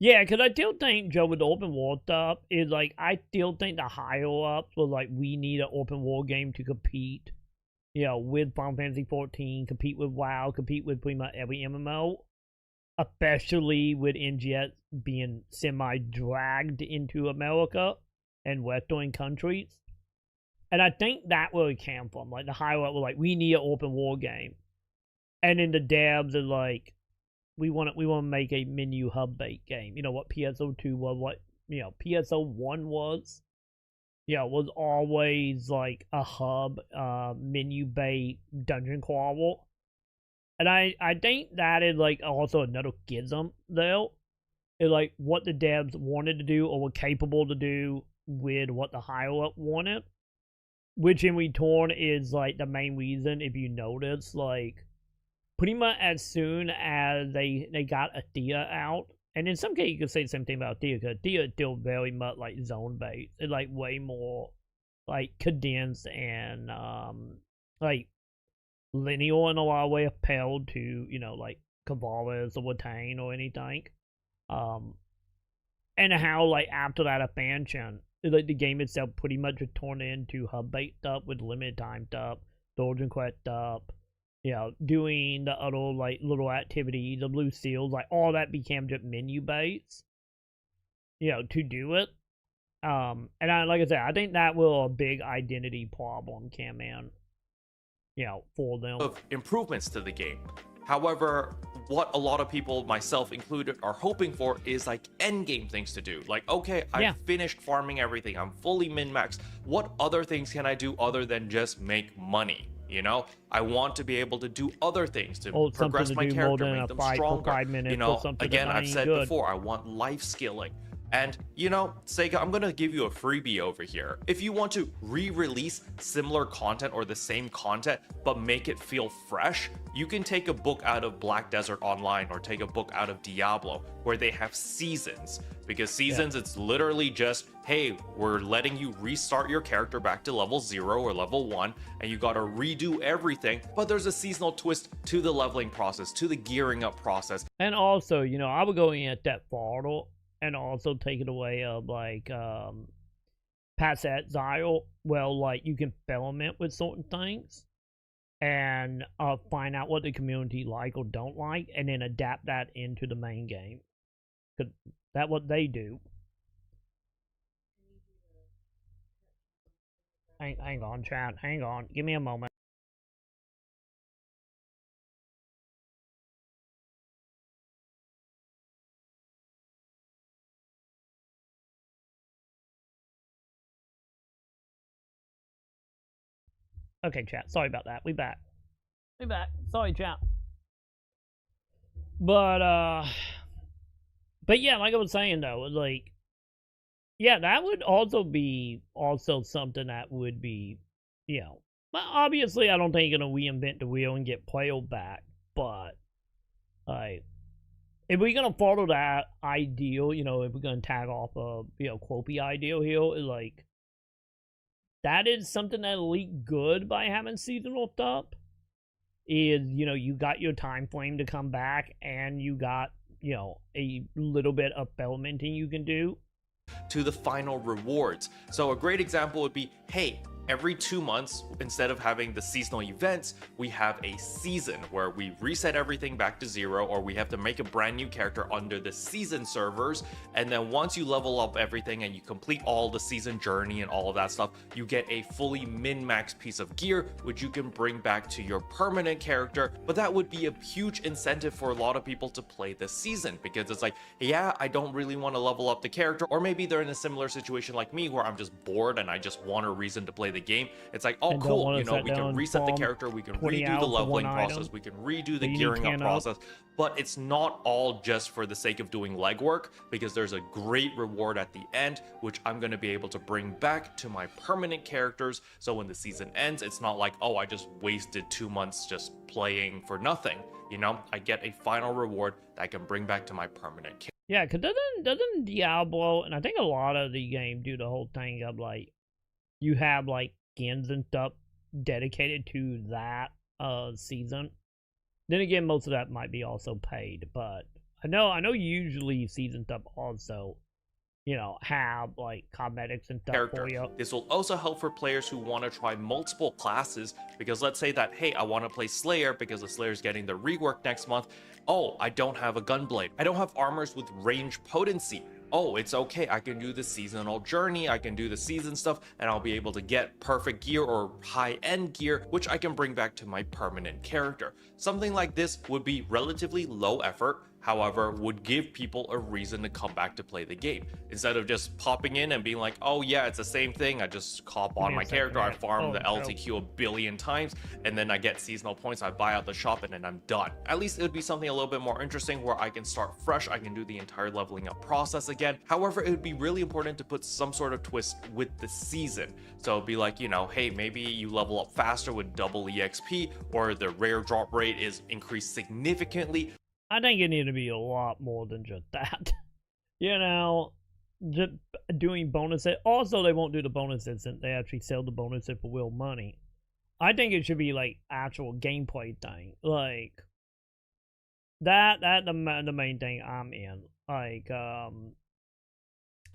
yeah, because I still think, Joe, with the open world stuff, is like, I still think the higher-ups was like, we need an open world game to compete, you know, with Final Fantasy 14, compete with WoW, compete with pretty much every MMO, especially with NGS being semi-dragged into America and Western countries. And I think that where it came from. Like, the higher-up were like, we need an open world game. And then the devs are like, we want to make a menu hub-based game. You know, what PSO2 was, what, you know, PSO1 was. You know, was always, like, a hub, menu-based dungeon crawler. And I think that is, like, also another schism, though. Is, like, what the devs wanted to do or were capable to do with what the higher-up wanted. Which, in return, is, like, the main reason, if you notice, like, pretty much as soon as they got Athea out, and in some cases you could say the same thing about Athea, because Athea is still very much like zone-based. It's like way more like condensed and like linear in a lot of ways compared to, you know, like Cavalras or Watain or anything. And how, like, after that expansion, like, the game itself pretty much just turned into hub-based stuff with limited time stuff, Dorjan Quest stuff, you know, doing the other, like, little activity, the blue seals, like, all that became just menu-based, you know, to do it. And like I said, I think that was a big identity problem, Cam-Man, you know, for them. Of improvements to the game. However, what a lot of people, myself included, are hoping for is like endgame things to do. Like, okay, I've finished farming everything. I'm fully min-maxed. What other things can I do other than just make money? You know, I want to be able to do other things to progress my character, make them stronger. You know, again, I've said before, I want life skilling. And, you know, Sega, I'm going to give you a freebie over here. If you want to re-release similar content or the same content, but make it feel fresh, you can take a book out of Black Desert Online or take a book out of Diablo, where they have seasons. Because seasons, it's literally just, hey, we're letting you restart your character back to level 0 or level 1, and you gotta redo everything, but there's a seasonal twist to the leveling process, to the gearing up process. And also, you know, I would go in at that farther and also take it away of, like, past exile, well, like, you can experiment with certain things and find out what the community like or don't like, and then adapt that into the main game. Because that's what they do. Hang on, chat. Hang on. Give me a moment. Okay, chat. Sorry about that. We back. Sorry, chat. But yeah, like I was saying though, like, yeah, that would also be something that would be, you know, obviously I don't think you're gonna reinvent the wheel and get player back, but like, if we're gonna follow that ideal, you know, if we're gonna tag off a, you know, Quopy ideal here, like, that is something that leaked good by having seasonal stuff. Is, you know, you got your time frame to come back, and you got, you know, a little bit of filmenting you can do. To the final rewards. So a great example would be, hey, every 2 months, instead of having the seasonal events, we have a season where we reset everything back to 0, or we have to make a brand new character under the season servers. And then once you level up everything and you complete all the season journey and all of that stuff, you get a fully min-max piece of gear, which you can bring back to your permanent character. But that would be a huge incentive for a lot of people to play this season, because it's like, yeah, I don't really want to level up the character, or maybe they're in a similar situation like me where I'm just bored and I just want a reason to play the game. It's like, oh cool, you know, we can reset the character, we can redo the leveling process, we can redo the gearing up process, but it's not all just for the sake of doing legwork, because there's a great reward at the end, which I'm going to be able to bring back to my permanent characters. So when the season ends, it's not like, oh, I just wasted 2 months just playing for nothing. You know, I get a final reward that I can bring back to my permanent character. Yeah, because doesn't Diablo, and I think a lot of the game do the whole thing of like, you have like skins and stuff dedicated to that season. Then again, most of that might be also paid, but I know usually season stuff also, you know, have like cosmetics and stuff for you. This will also help for players who want to try multiple classes, because let's say that, hey, I want to play Slayer because the Slayer's getting the rework next month. Oh, I don't have a gunblade. I don't have armors with range potency. Oh, it's okay, I can do the seasonal journey, I can do the season stuff, and I'll be able to get perfect gear or high-end gear, which I can bring back to my permanent character. Something like this would be relatively low effort, however, would give people a reason to come back to play the game. Instead of just popping in and being like, oh yeah, it's the same thing, I just hop on my character, I farm the LTQ a billion times, and then I get seasonal points, I buy out the shop, and then I'm done. At least it would be something a little bit more interesting where I can start fresh, I can do the entire leveling up process again. However, it would be really important to put some sort of twist with the season. So it'd be like, you know, hey, maybe you level up faster with double EXP, or the rare drop rate is increased significantly. I think it needs to be a lot more than just that. You know, just doing bonuses. Also, they won't do the bonuses since they actually sell the bonuses for real money. I think it should be like actual gameplay thing. Like the main thing I'm in. Like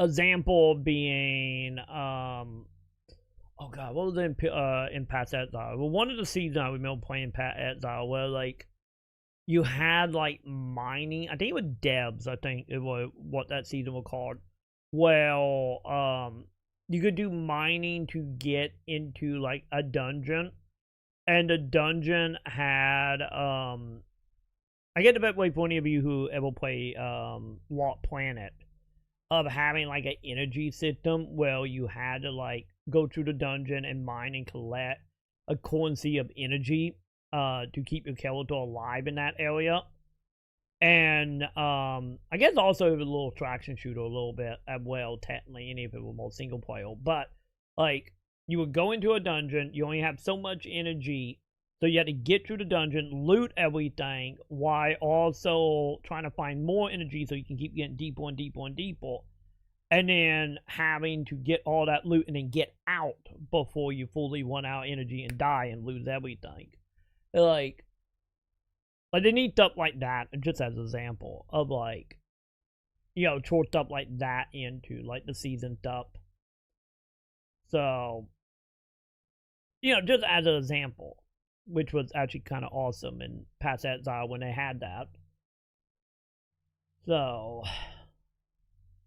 example being oh god, what was it in Past Exile? Well, one of the seasons I remember playing Past Exile where like you had like mining, I think it was Debs, I think it was what that season was called. Well, you could do mining to get into like a dungeon, and the dungeon had I get the bet way for any of you who ever play Lost Planet, of having like an energy system where you had to like go through the dungeon and mine and collect a currency of energy to keep your character alive in that area. And I guess also it was a little traction shooter a little bit as well, technically, and if it were more single player. But like, you would go into a dungeon, you only have so much energy, so you had to get through the dungeon, loot everything, while also trying to find more energy so you can keep getting deeper and deeper and deeper. And then having to get all that loot and then get out before you fully run out of energy and die and lose everything. Like they need stuff like that, just as an example of like, you know, throw stuff like that into like the season stuff. So, you know, just as an example, which was actually kind of awesome in Past Exile when they had that. So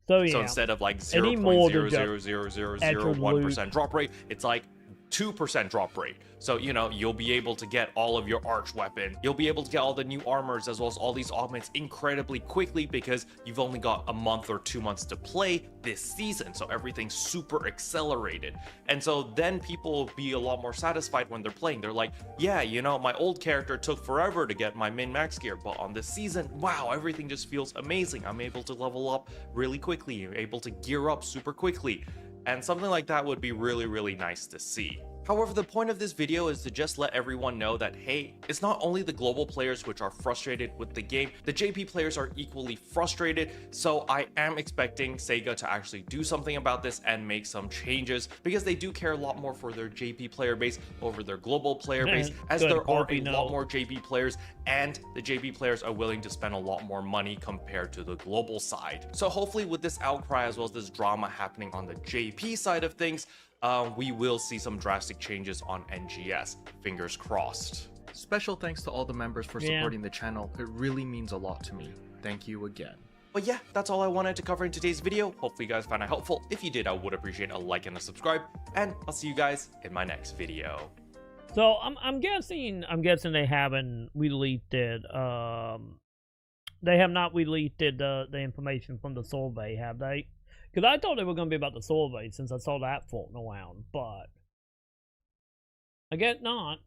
yeah. So instead of like 0.0000001% drop rate, it's like 2% drop rate. So, you know, you'll be able to get all of your arch weapon. You'll be able to get all the new armors as well as all these augments incredibly quickly because you've only got a month or 2 months to play this season. So everything's super accelerated. And so then people will be a lot more satisfied when they're playing. They're like, yeah, you know, my old character took forever to get my min-max gear, but on this season, wow, everything just feels amazing. I'm able to level up really quickly. I'm able to gear up super quickly. And something like that would be really, really nice to see. However, the point of this video is to just let everyone know that, hey, it's not only the global players which are frustrated with the game, the JP players are equally frustrated, so I am expecting Sega to actually do something about this and make some changes, because they do care a lot more for their JP player base over their global player base, as there are a lot more JP players, and the JP players are willing to spend a lot more money compared to the global side. So hopefully with this outcry as well as this drama happening on the JP side of things, we will see some drastic changes on NGS. Fingers crossed. Special thanks to all the members for supporting the channel. It really means a lot to me. Thank you again. But yeah, that's all I wanted to cover in today's video. Hopefully you guys found it helpful. If you did, I would appreciate a like and a subscribe, and I'll see you guys in my next video. So I'm guessing they haven't released it. They have not released the information from the survey, have they? Because I thought they were going to be about the survey since I saw that floating around, but I guess not.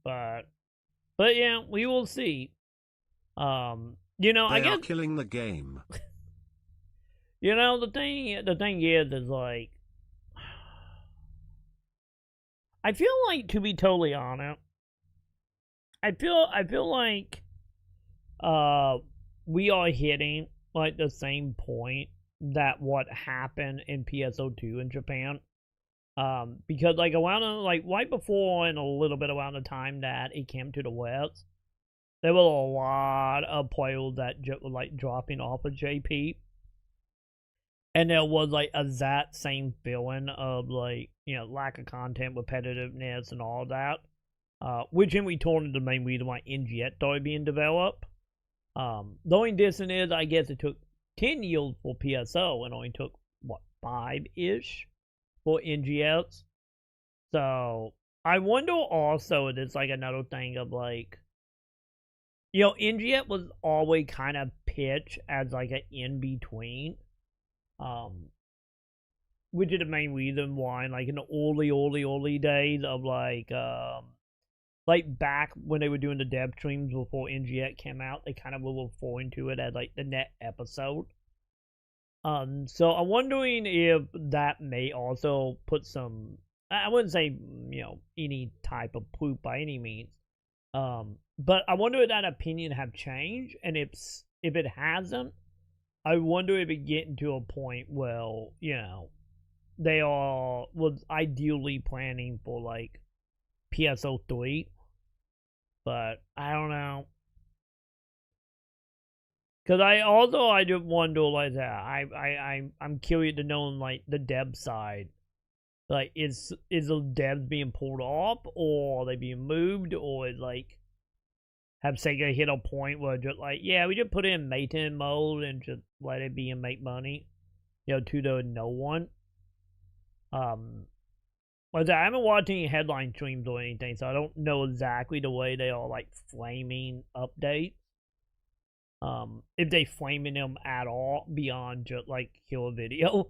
But yeah, we will see. You know, I guess killing the game. You know, the thing is like, I feel like, to be totally honest, I feel like we are hitting like the same point that what happened in PSO2 in Japan. Because like around like right before and a little bit around the time that it came to the West, there were a lot of players that were like dropping off of JP. And there was like a that same feeling of like, you know, lack of content, repetitiveness, and all that. Which in return is the main reason why NGS started being developed. The only difference is, I guess it took 10 years for PSO and only took, what, 5-ish for NGS. So, I wonder also if it's like another thing of like, you know, NGS was always kind of pitched as like an in-between. Which is the main reason why, like in the early days of like back when they were doing the dev streams before NGX came out, they kind of were referring to it as like the net episode. So I'm wondering if that may also put some, I wouldn't say, you know, any type of proof by any means. But I wonder if that opinion have changed, and if it hasn't, I wonder if it getting to a point where, you know, they was ideally planning for like PSO3. But I don't know, cause I just wonder like that. I'm curious to know like the dev side, like is the devs being pulled off, or are they being moved, or is like have Sega hit a point where just like, yeah, we just put it in maintenance mode and just let it be and make money, you know, to the no one. Like I haven't watched any headline streams or anything, so I don't know exactly the way they are like flaming updates. If they flaming them at all beyond just like kill a video.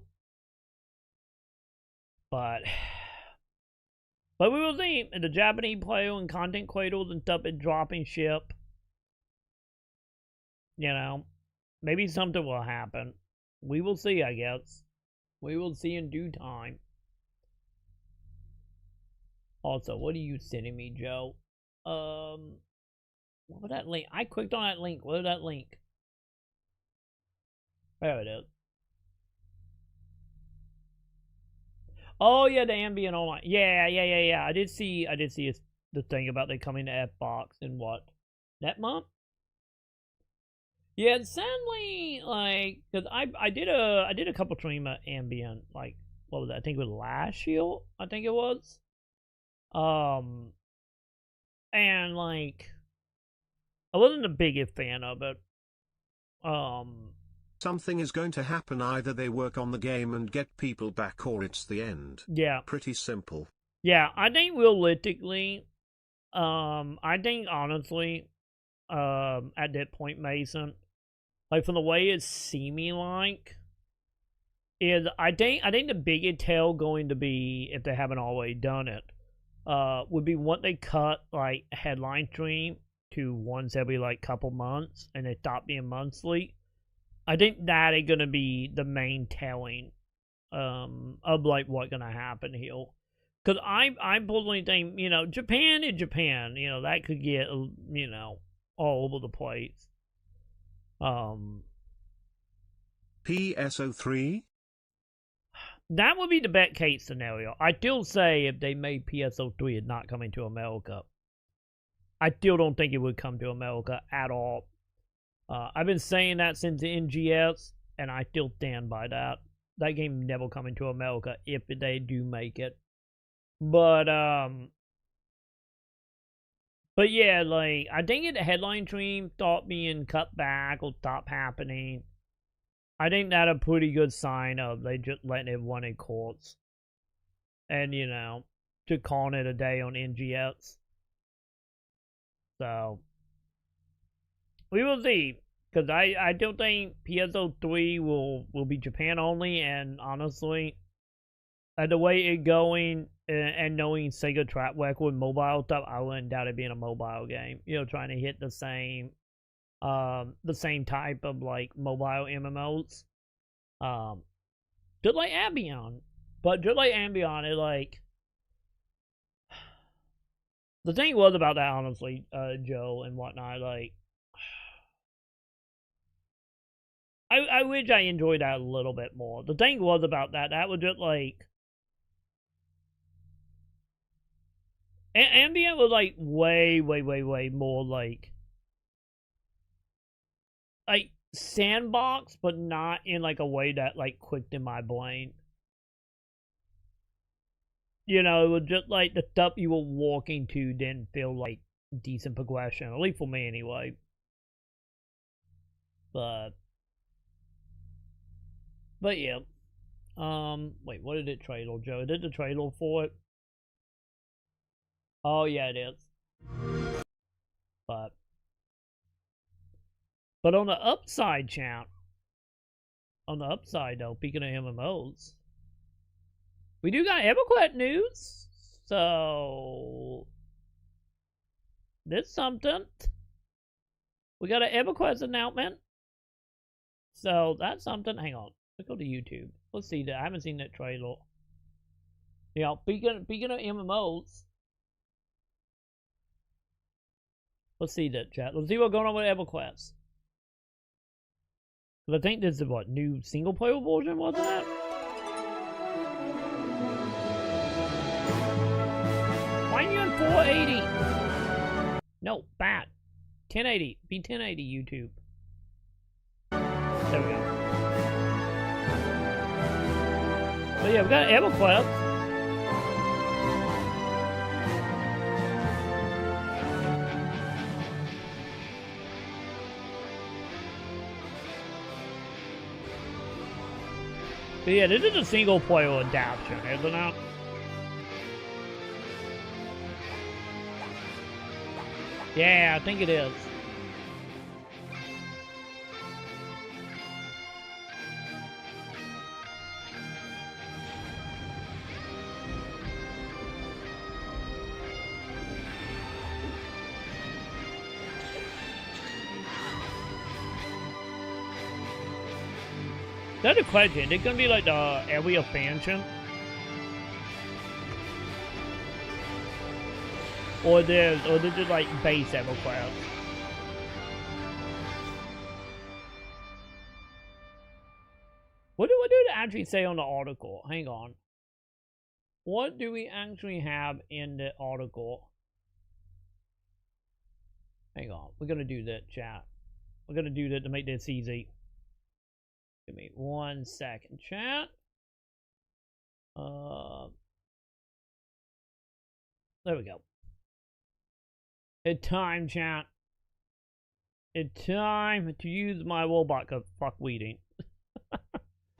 But we will see. The Japanese player and content creators and stuff is dropping ship. You know, maybe something will happen. We will see, I guess. We will see in due time. Also, what are you sending me, Joe? What was that link? I clicked on that link. What is that link? There it is. Oh yeah, the ambient online. Yeah. I did see the thing about they coming to Xbox in what? That month? Yeah, sadly, like, cause I did a couple stream of ambient, like, what was that? I think it was last year. I think it was. And like, I wasn't the biggest fan of it. Something is going to happen. Either they work on the game and get people back, or it's the end. Yeah. Pretty simple. Yeah, I think realistically, I think honestly, at that point, Mason, like from the way it's seeming like, is I think the biggest tell going to be, if they haven't already done it, would be once they cut like headline stream to once every like couple months and they stop being monthly. I think that is gonna be the main telling of like what's gonna happen here. Because I personally think, you know, Japan is Japan, you know, that could get, you know, all over the place. PSO3? That would be the best case scenario. I still say if they made PSO3 it's not coming to America. I still don't think it would come to America at all. I've been saying that since the NGS, and I still stand by that. That game never coming to America if they do make it. But yeah, like, I think if the headline stream start being cut back or stop happening, I think that's a pretty good sign of they just letting it run in courts. And, you know, to calling it a day on NGS. So, we will see. Because I don't think PSO3 will be Japan only, and honestly, the way it's going, and knowing Sega track record with mobile stuff, I wouldn't doubt it being a mobile game. You know, trying to hit the same type of like mobile MMOs. Just like Ambion. But just like Ambion, it like the thing was about that, honestly, Joe and whatnot, like I wish I enjoyed that a little bit more. The thing was about that was just like Ambient was like way more like sandbox, but not in like a way that like clicked in my brain. You know, it was just like the stuff you were walking to didn't feel like decent progression, at least for me anyway. But yeah. Wait, what did it trailer, Joe? Did the trailer for it? Oh yeah, it is. But on the upside, champ. On the upside, though, speaking of MMOs, we do got EverQuest news. So there's something. We got an EverQuest announcement. So that's something. Hang on. Let's go to YouTube. Let's see that. I haven't seen that trailer. Yeah, speaking of MMOs. Let's see that, chat. Let's see what's going on with EverQuest. I think this is what, new single player version, wasn't it? Why are you on 480? No, bad. 1080. Be 1080, YouTube. There we go. But yeah, we got EverQuest. But yeah, this is a single player adaptation, isn't it? Yeah, I think it is. That's a question. It's gonna be like the every expansion, or this is like base EverQuest. What do they actually say on the article? Hang on. What do we actually have in the article? Hang on. We're gonna do that, chat. We're gonna do that to make this easy. Give me 1 second, chat. There we go. It's time, chat. It's time to use my robot, cause fuck weeding.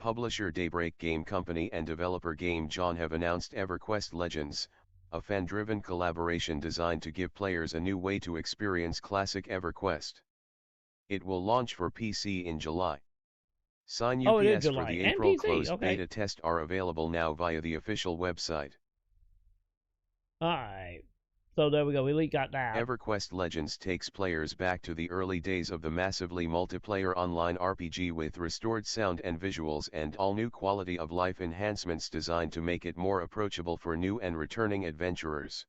Publisher Daybreak Game Company and developer Game John have announced EverQuest Legends, a fan-driven collaboration designed to give players a new way to experience classic EverQuest. It will launch for PC in July. Sign UPS for the April closed beta test are available now via the official website. Alright. So there we go, we got that. EverQuest Legends takes players back to the early days of the massively multiplayer online RPG with restored sound and visuals and all new quality of life enhancements designed to make it more approachable for new and returning adventurers.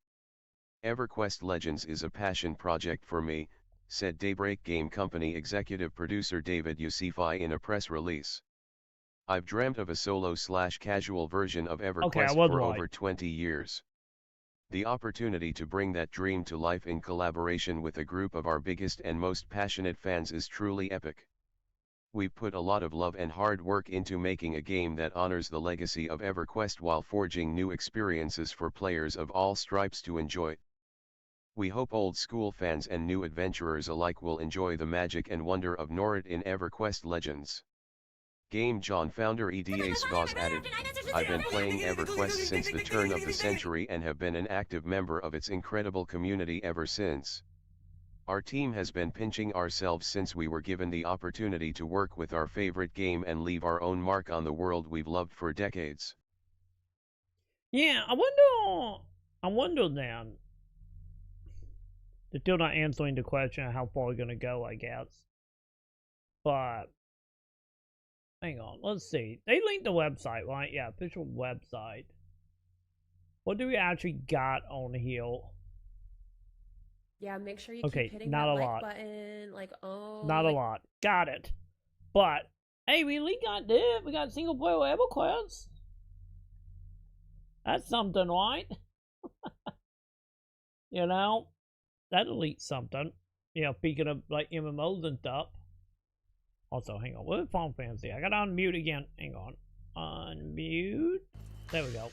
EverQuest Legends is a passion project for me, said Daybreak Game Company executive producer David Yusufi in a press release. I've dreamt of a solo/casual version of EverQuest for over 20 years. The opportunity to bring that dream to life in collaboration with a group of our biggest and most passionate fans is truly epic. We've put a lot of love and hard work into making a game that honors the legacy of EverQuest while forging new experiences for players of all stripes to enjoy. We hope old school fans and new adventurers alike will enjoy the magic and wonder of Norrit in EverQuest Legends. Game John founder EDA Svaz added, I've been playing EverQuest since the turn of the century and have been an active member of its incredible community ever since. Our team has been pinching ourselves since we were given the opportunity to work with our favorite game and leave our own mark on the world we've loved for decades. Yeah, I wonder then. They're still not answering the question of how far we're gonna go, I guess. But hang on, let's see. They linked the website, right? Yeah, official website. What do we actually got on here? Yeah, make sure you keep hitting that like button. Like, not a lot. Got it. But hey, we got this. We got single player EverQuest. That's something, right? You know, that'll lead something. You know, speaking of like MMOs and stuff. Also, hang on. What Final Fantasy? I gotta unmute again. Hang on. Unmute. There we go.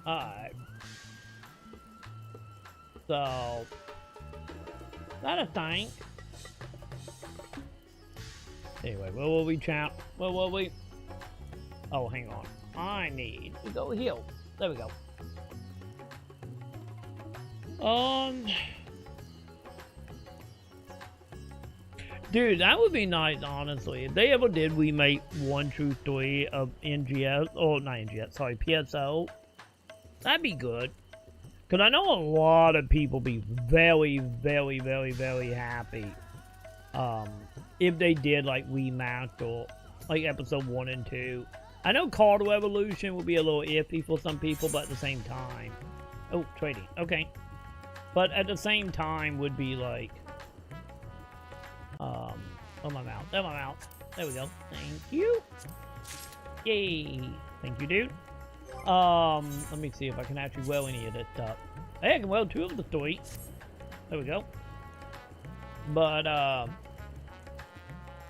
Alright. So, that a thing. Anyway, where will we, chat? Where will we? Oh, hang on. I need to go here. There we go. Dude, that would be nice, honestly. If they ever did remake 1 through 3 of NGS, or not NGS, sorry, PSO, that'd be good. Because I know a lot of people be very, very, very, very happy if they did, like, remaster, like, episode 1 and 2. I know Card Revolution would be a little iffy for some people, but at the same time... Oh, trading. Okay. But at the same time would be, like... Oh, my mouth. There, my mouth. There we go. Thank you. Yay. Thank you, dude. Let me see if I can actually weld any of this stuff. Hey, I can weld 2 of the 3. There we go. But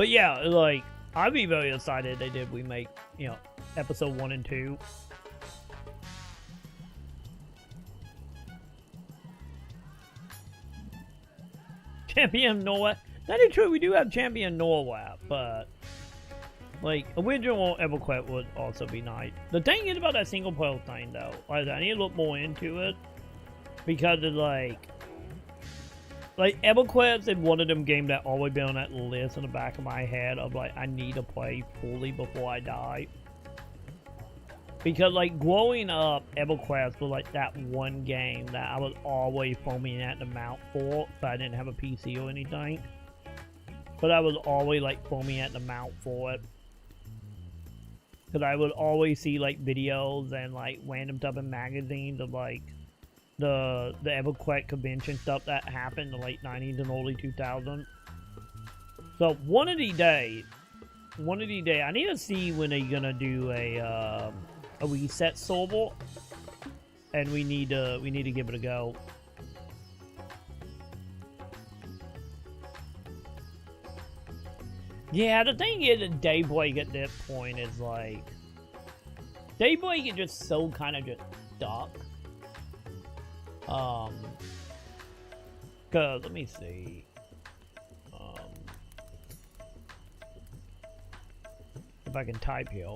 yeah, like, I'd be very excited they did remake, you know, episode 1 and 2. Champion Norway. That is true, we do have Champion Norway, but like, original EverQuest would also be nice. The thing is about that single player thing though, like, I need to look more into it. Because it's like EverQuest is one of them games that always been on that list in the back of my head of like, I need to play fully before I die. Because like, growing up, EverQuest was like that one game that I was always foaming at the mouth for, but I didn't have a PC or anything. But I was always like foaming at the mouth for it. Because I would always see like videos and like random stuff in magazines of like the EverQuest convention stuff that happened in the late 90s and early 2000s. So one of these days, I need to see when they're gonna do a reset server, and we need to give it a go. Yeah, the thing is that Daybreak at this point is like, Daybreak is just so kind of just stuck. Cause let me see. if I can type here.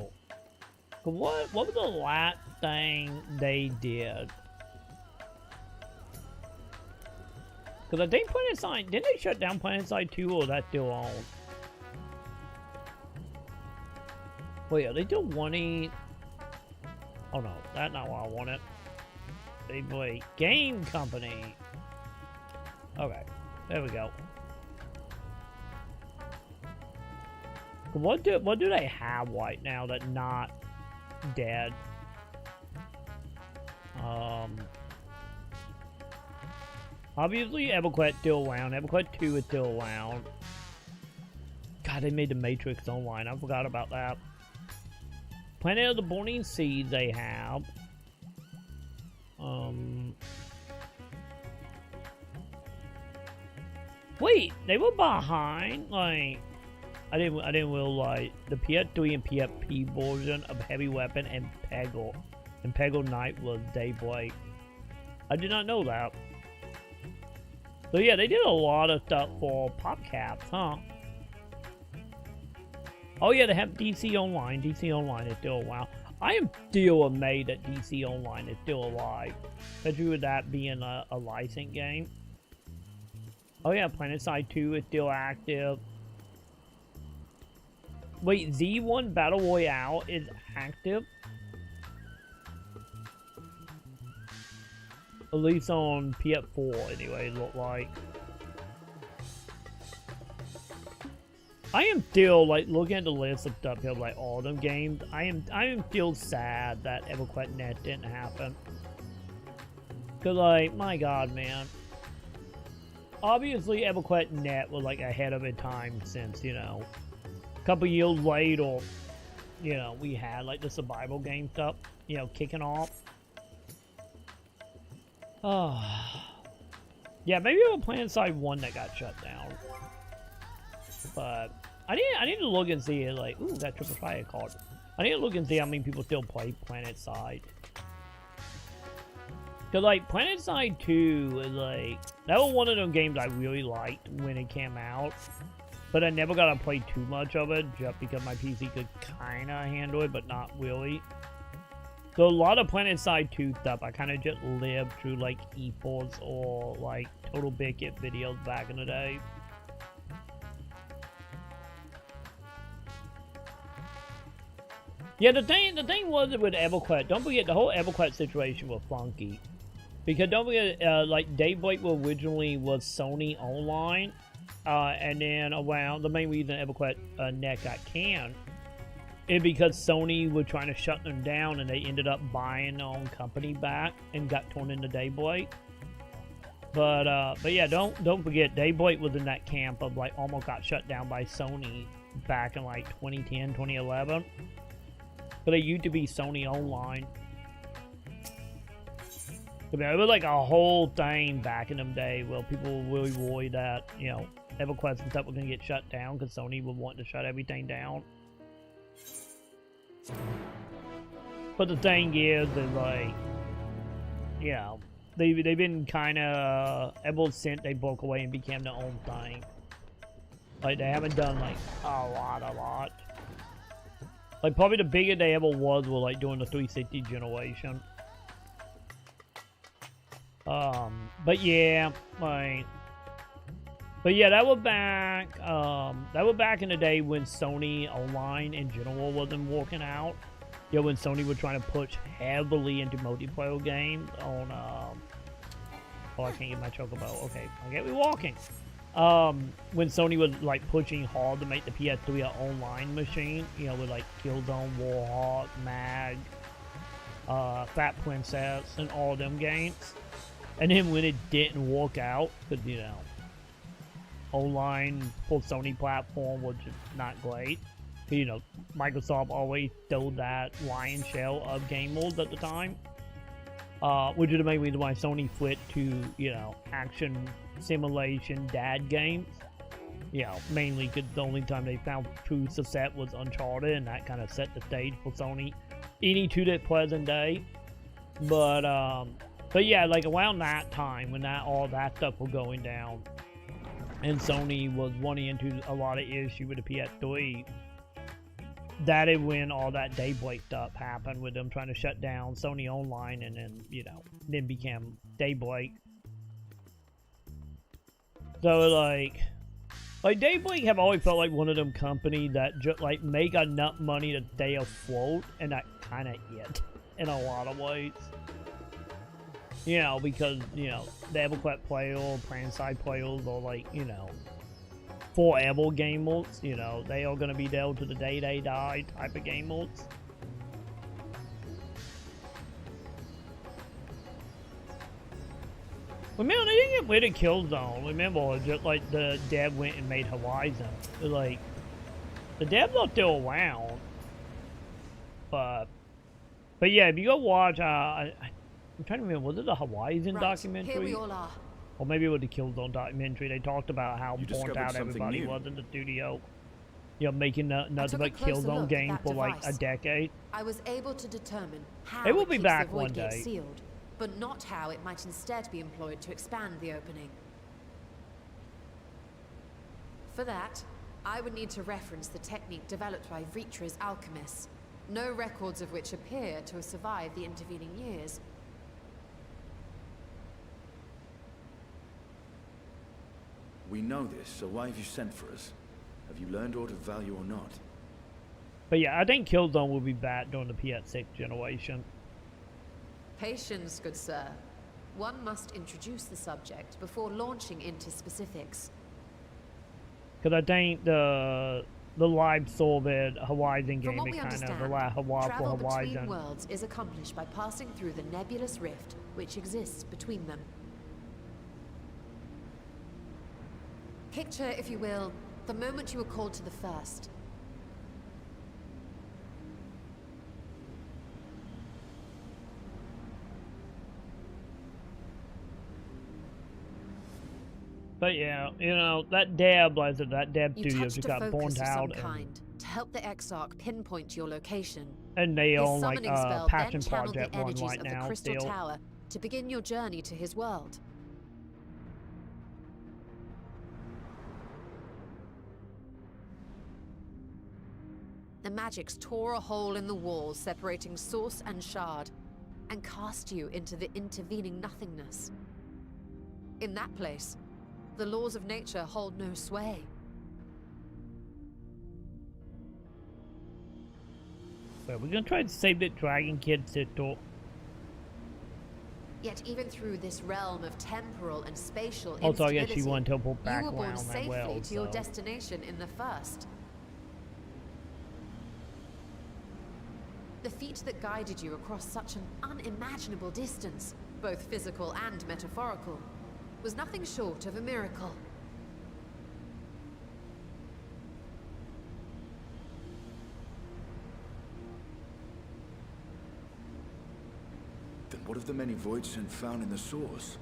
What was the last thing they did? Because I think PlanetSide, didn't they shut down PlanetSide 2, or is that still on? Wait, are they still wanting? Oh no, that's not what I wanted. Wait, game company. Okay, there we go. What do they have right now that's not dead? Obviously EverQuest still around. EverQuest 2 is still around. God, they made the Matrix Online. I forgot about that. Planet of the Burning Seeds they have. Wait, they were behind, like, I didn't realize the PS3 and PSP version of Heavy Weapon and Peggle. And Peggle Knight was Daybreak. I did not know that. So yeah, they did a lot of stuff for PopCaps, huh? Oh yeah, they have DC Online. DC Online is still around. I am still amazed that DC Online is still alive. Especially with that being a licensed game. Oh yeah, PlanetSide 2 is still active. Wait, Z1 Battle Royale is active? At least on PS4 anyway, it looked like. I am still like looking at the list of stuff here, like all them games. I am still sad that EverQuest Net didn't happen. Cause like, my god, man. Obviously EverQuest Net was like ahead of its time since, you know, a couple years later, you know, we had like the survival game stuff, you know, kicking off. Oh. Yeah, maybe it was PlanetSide 1 that got shut down. But I need to look and see, like, ooh, that triple fire card. I need to look and see how many people still play PlanetSide. Cause like PlanetSide 2 is like, that was one of those games I really liked when it came out. But I never got to play too much of it just because my PC could kinda handle it, but not really. So a lot of PlanetSide 2 stuff I kinda just lived through like esports or like Total Biscuit videos back in the day. Yeah, the thing was with EverQuest, don't forget the whole EverQuest situation was funky. Because don't forget, like Daybreak originally was Sony Online, and then around the main reason EverQuest Net got canned is because Sony was trying to shut them down, and they ended up buying their own company back and got turned into Daybreak. But yeah, don't forget Daybreak was in that camp of like almost got shut down by Sony back in like 2010, 2011. But it used to be Sony Online. I mean, it was like a whole thing back in them days where people were really worried that, you know, EverQuest and stuff were going to get shut down because Sony would want to shut everything down. But the thing is like, you know, they've been kind of, ever since they broke away and became their own thing. Like, they haven't done like a lot. Like, probably the biggest they ever was like during the 360 generation. But yeah, like, but yeah, that was back in the day when Sony Online in general wasn't working out. You know, when Sony was trying to push heavily into multiplayer games on, oh, I can't get my chocobo. Okay, I'll get me walking. When Sony was like pushing hard to make the PS3 an online machine, you know, with like Killzone, Warhawk, Mag, Fat Princess, and all them games. And then when it didn't work out, because, you know, online for Sony platform was just not great. You know, Microsoft always stole that lion's share of gamers at the time. Which is the main reason why Sony switched to, you know, action simulation dad games. You know, mainly because the only time they found true success was Uncharted, and that kind of set the stage for Sony any to the present day. But yeah, like around that time when all that stuff was going down, and Sony was running into a lot of issue with the PS3. that is when all that Daybreak stuff happened with them trying to shut down Sony Online, and then, you know, then became Daybreak. So, like Daybreak have always felt like one of them companies that just, like, make enough money to stay afloat, and that kind of it, in a lot of ways. You know, because, you know, the EverQuest players, Planside players, or, like, you know, forever gamers, you know, they are going to be there to the day they die type of gamers. Remember, they didn't get rid of Killzone. Remember, just like the dev went and made Horizon. Like, the devs are still around. But yeah, if you go watch, I'm trying to remember, was it the Horizon documentary? Here we all are. Or maybe it was the Killzone documentary. They talked about how burnt out everybody was in the studio. You know, making nothing but Killzone game for like a decade. I was able to determine how it will be back one day, day, sealed, but not how it might instead be employed to expand the opening. For that, I would need to reference the technique developed by Vitra's alchemists, no records of which appear to have survived the intervening years. We know this, so why have you sent for us? Have you learned aught of value or not? But yeah, I think Killzone will be back during the PS6 generation. Patience, good sir. One must introduce the subject before launching into specifics. Because I think the live service Horizon game is kind of the last travel Horizon. Between worlds is accomplished by passing through the nebulous rift which exists between them. Picture, if you will, the moment you were called to the first. But yeah, you know, that dev studio just got burnt out. To help the Exarch pinpoint your location. And they own like Passion Project 1 right now. The Crystal Tower to begin your journey to his world. The magics tore a hole in the wall separating source and shard, and cast you into the intervening nothingness. In that place, the laws of nature hold no sway. Well, we're gonna try to save that dragon kid to talk. Yet even through this realm of temporal and spatial also, I guess instability, she wanted to pull back you were born around safely that well, to your destination in the first. The feat that guided you across such an unimaginable distance, both physical and metaphorical, was nothing short of a miracle. Then what of the many voids found in the source?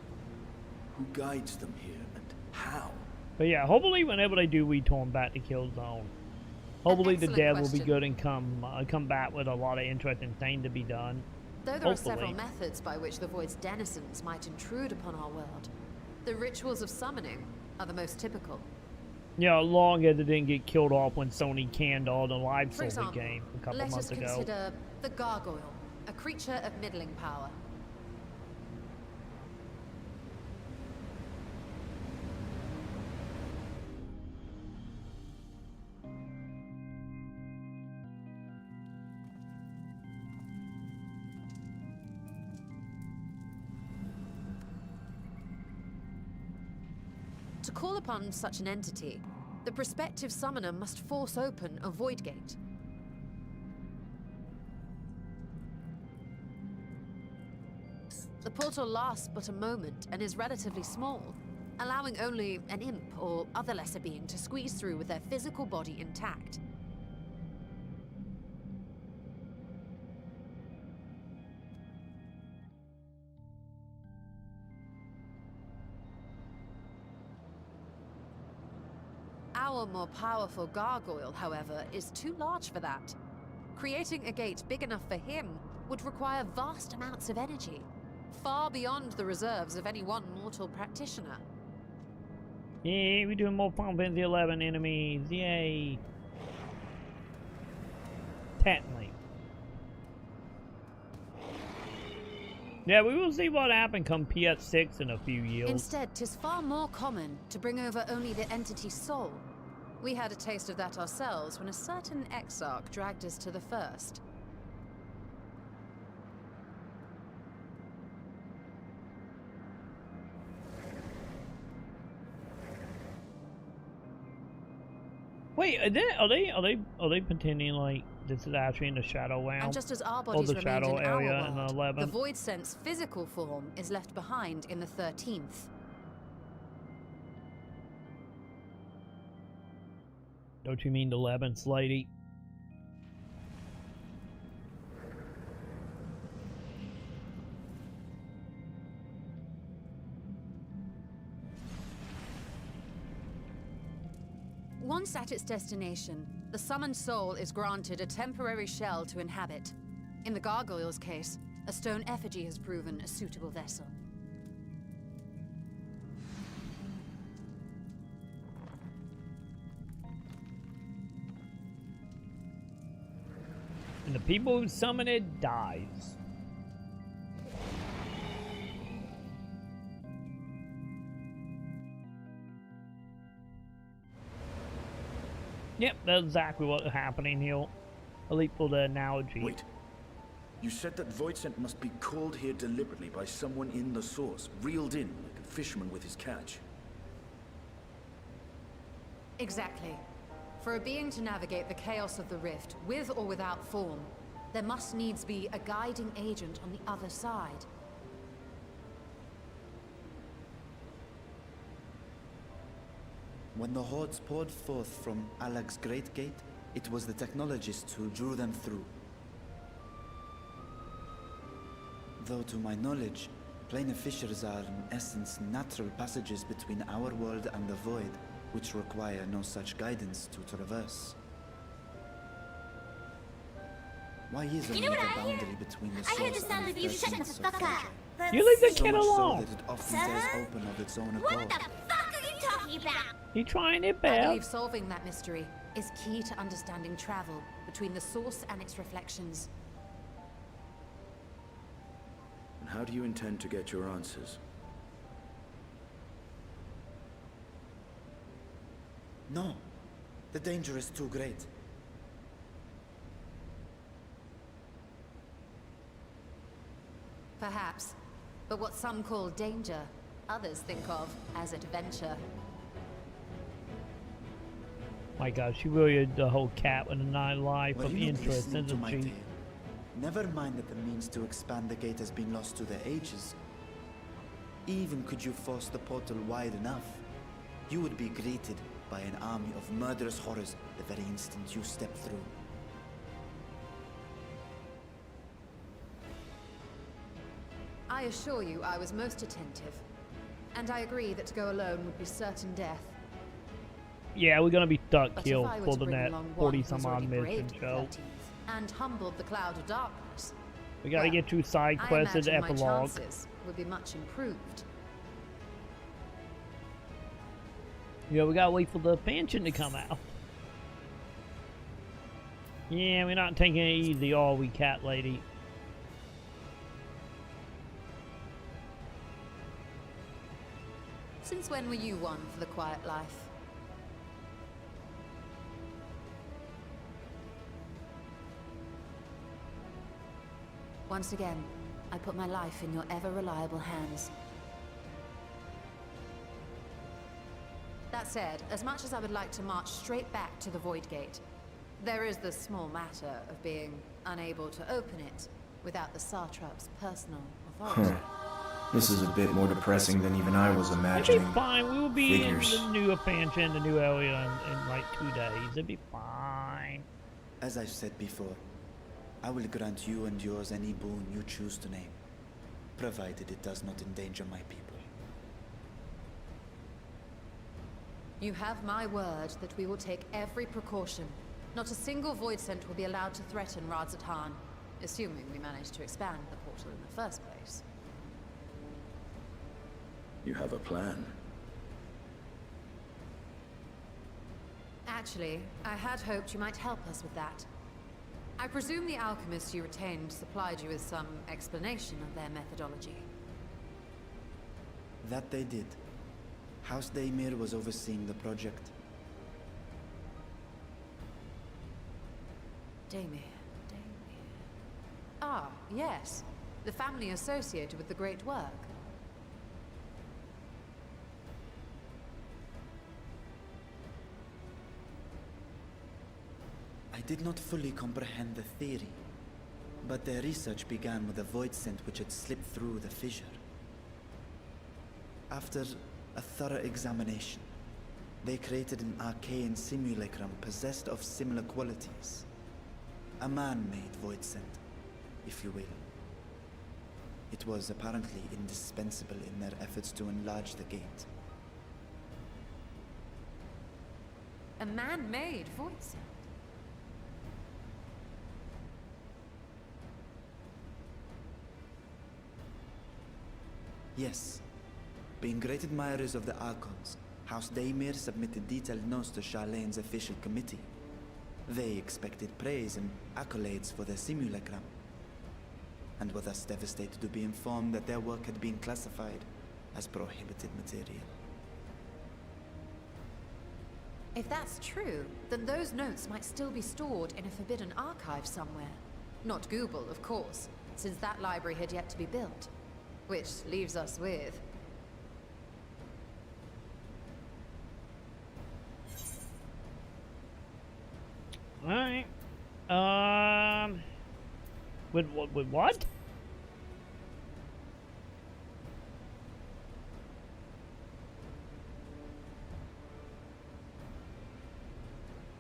Who guides them here, and how? But yeah, hopefully whenever they do return back to Killzone, hopefully the dev will be good and come back with a lot of interesting things to be done. Though there are several methods by which the Void's denizens might intrude upon our world, the rituals of summoning are the most typical. Yeah, long as it didn't get killed off when Sony canned all the live service game a couple months ago. Let us consider the Gargoyle, a creature of middling power. To call upon such an entity, the prospective summoner must force open a void gate. The portal lasts but a moment and is relatively small, allowing only an imp or other lesser being to squeeze through with their physical body intact. Our more powerful gargoyle, however, is too large for that. Creating a gate big enough for him would require vast amounts of energy, far beyond the reserves of any one mortal practitioner. Yay, we're doing more Final Fantasy 11 enemies, yay! Technically. Yeah, we will see what happens come PS6 in a few years. Instead, 'tis far more common to bring over only the entity's soul. We had a taste of that ourselves when a certain exarch dragged us to the first. Wait, are they pretending like this is actually in the Shadow Realm? And just as our or bodies the remained Shadow in our area in the world, 11th? the Void Sense physical form is left behind in the 13th. Don't you mean the 11th, lady? Once at its destination, the summoned soul is granted a temporary shell to inhabit. In the gargoyle's case, a stone effigy has proven a suitable vessel. And the people who summon it dies. Yep, that's exactly what's happening here. At least for the analogy. Wait. You said that Voidsent must be called here deliberately by someone in the source, reeled in like a fisherman with his catch. Exactly. For a being to navigate the chaos of the rift, with or without form, there must needs be a guiding agent on the other side. When the hordes poured forth from Alag's Great Gate, it was the technologists who drew them through. Though to my knowledge, planar fissures are in essence natural passages between our world and the void, which require no such guidance to traverse. Why is only the boundary between the source and the 13th so fragile? You leave the So kid much so alone! that it often tears open of its own accord. You trying it I bad? believe solving that mystery is key to understanding travel between the source and its reflections. And how do you intend to get your answers? No. The danger is too great. Perhaps. But what some call danger, others think of as adventure. My God, she really is the whole cat with a nine life Were of you not interest, listening to isn't my she? tale? Never mind that the means to expand the gate has been lost to the ages. Even could you force the portal wide enough, you would be greeted by an army of murderous horrors the very instant you step through. I assure you I was most attentive. And I agree that to go alone would be certain death. Yeah, we're gonna be stuck But here if I were for to the bring net along 40 one some who's odd already mission braved the show. 13th and humbled the cloud of darkness, We gotta well, get to side I quests and imagine my epilogue. chances would be much improved. Yeah, we gotta wait for the pension to come out. Yeah, we're not taking it easy, are we, cat lady? Since when were you one for the quiet life? Once again, I put my life in your ever-reliable hands. That said, as much as I would like to march straight back to the Void Gate, there is the small matter of being unable to open it without the Satrap's personal authority. This is a bit more depressing than even I was It'll imagining. be fine. We will be Figures. in the new pension, the new area in like 2 days. It'll be fine. As I've said before, I will grant you and yours any boon you choose to name, provided it does not endanger my people. You have my word that we will take every precaution. Not a single void scent will be allowed to threaten Radzatan, assuming we manage to expand the portal in the first place. You have a plan. Actually, I had hoped you might help us with that. I presume the alchemists you retained supplied you with some explanation of their methodology. That they did. House Daimir was overseeing the project. Daimir. Ah, yes. The family associated with the great work. I did not fully comprehend the theory, but their research began with a void scent which had slipped through the fissure. After a thorough examination, they created an arcane simulacrum possessed of similar qualities. A man-made void scent, if you will. It was apparently indispensable in their efforts to enlarge the gate. A man-made void scent? Yes. Being great admirers of the Archons, House Daimir submitted detailed notes to Charlene's official committee. They expected praise and accolades for their simulacrum, and were thus devastated to be informed that their work had been classified as prohibited material. If that's true, then those notes might still be stored in a forbidden archive somewhere. Not Google, of course, since that library had yet to be built. Which leaves us with... Alright. With what?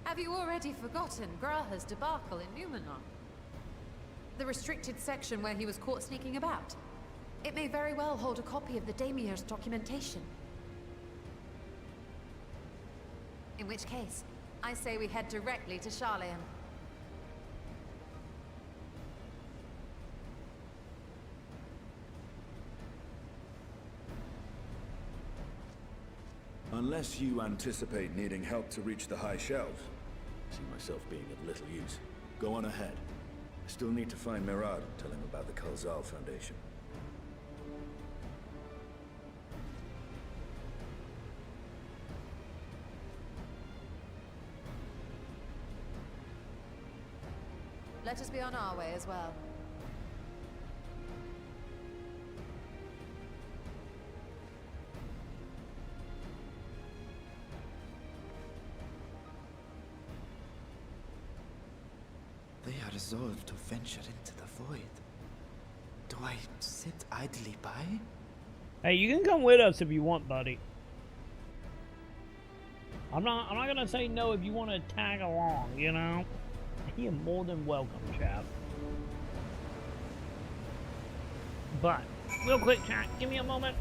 Have you already forgotten Graha's debacle in Numenor? The restricted section where he was caught sneaking about. It may very well hold a copy of the Daimir's documentation. In which case, I say we head directly to Charlene. Unless you anticipate needing help to reach the high shelves, I see myself being of little use. Go on ahead. I still need to find Mirad and tell him about the Kalzal Foundation. Let us be on our way as well. They are resolved to venture into the void. Do I sit idly by? Hey, you can come with us if you want, buddy. I'm not gonna say no if you want to tag along, you know? You're more than welcome, chap. But, real quick, chat, give me a moment.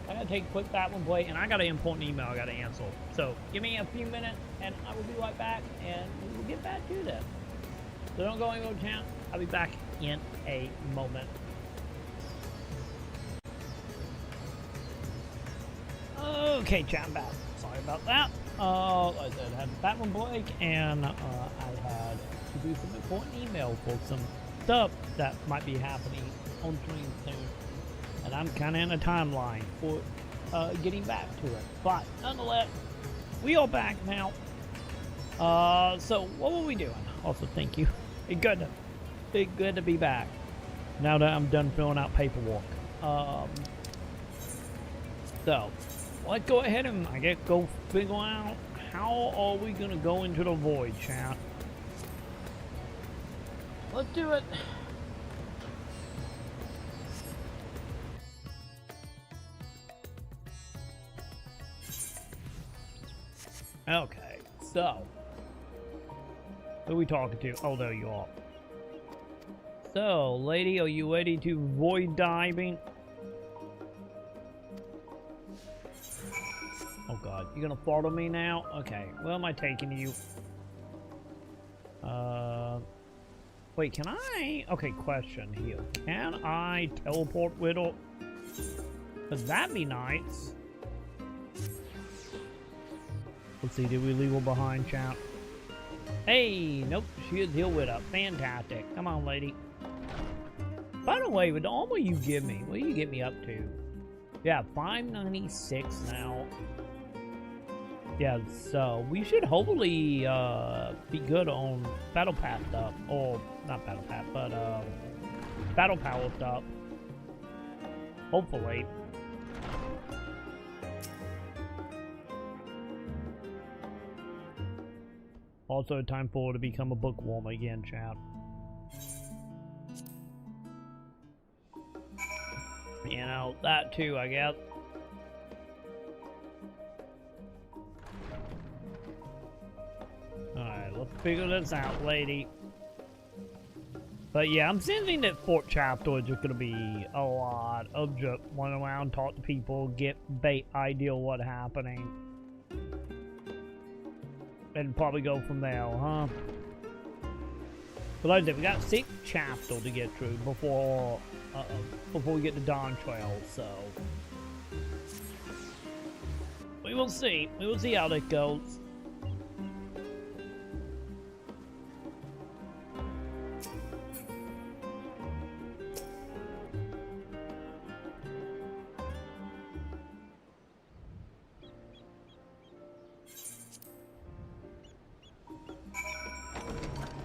I gotta take a quick Batman break, and I got an important email I gotta answer. So, give me a few minutes, and I will be right back, and we will get back to that. So don't go anywhere, chat. I'll be back in a moment. Okay, chat, I'm back. Sorry about that. Like I said, I had a Batman break, and I had to do some important email for some stuff that might be happening on stream soon. And I'm kind of in a timeline for getting back to it. But nonetheless, we are back now. So what were we doing? Also, thank you. It's good to be back. Now that I'm done filling out paperwork. So let's go ahead and I guess go figure out how are we gonna go into the void, chat. Let's do it. Okay, so who are we talking to? Oh, there you are. So, lady, are you ready to void diving? Oh god, you're gonna follow me now? Okay, where am I taking you? Wait, can I? Okay, question here. Can I teleport with her? Would that be nice? Let's see, did we leave her behind, chat? Hey, nope, she is heal with up. Fantastic. Come on, lady. By the way, with the armor you give me, what do you get me up to? Yeah, 596 now. Yeah, so we should hopefully be good on Battle Pass stuff. Or, not Battle Pass, but Battle Power stuff. Hopefully. Also, time for to become a bookworm again, chat. You know, that too, I guess. Alright, let's figure this out, lady. But yeah, I'm sensing that fourth chapter is just gonna be a lot of just run around, talk to people, get idea what's happening. And probably go from there, huh? But like I said, we got 6 chapters to get through before we get to Dawn Trail, so we will see. We will see how that goes.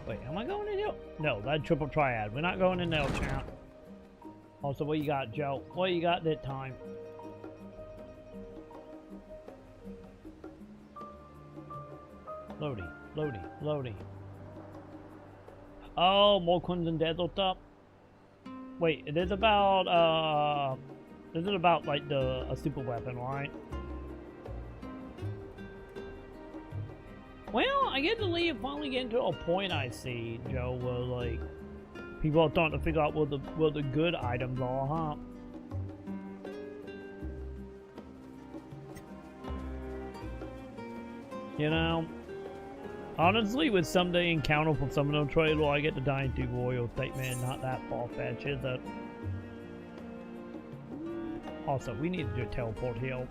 Wait, am I going in there? No, that's triple triad. We're not going in there, champ. Also, what you got, Joe? What you got this time? Loading, loading, loading. Oh, more Crimson Desert stuff. Wait, it is about like a super weapon, right? Well, I get to leave finally getting to a point I see, Joe, where like people are starting to figure out what the good items are, huh? You know, honestly, with someday encounter for some of them trailer, I get the Dynasty Royal statement, not that far-fetched, is it? Also, we need to do a teleport heal.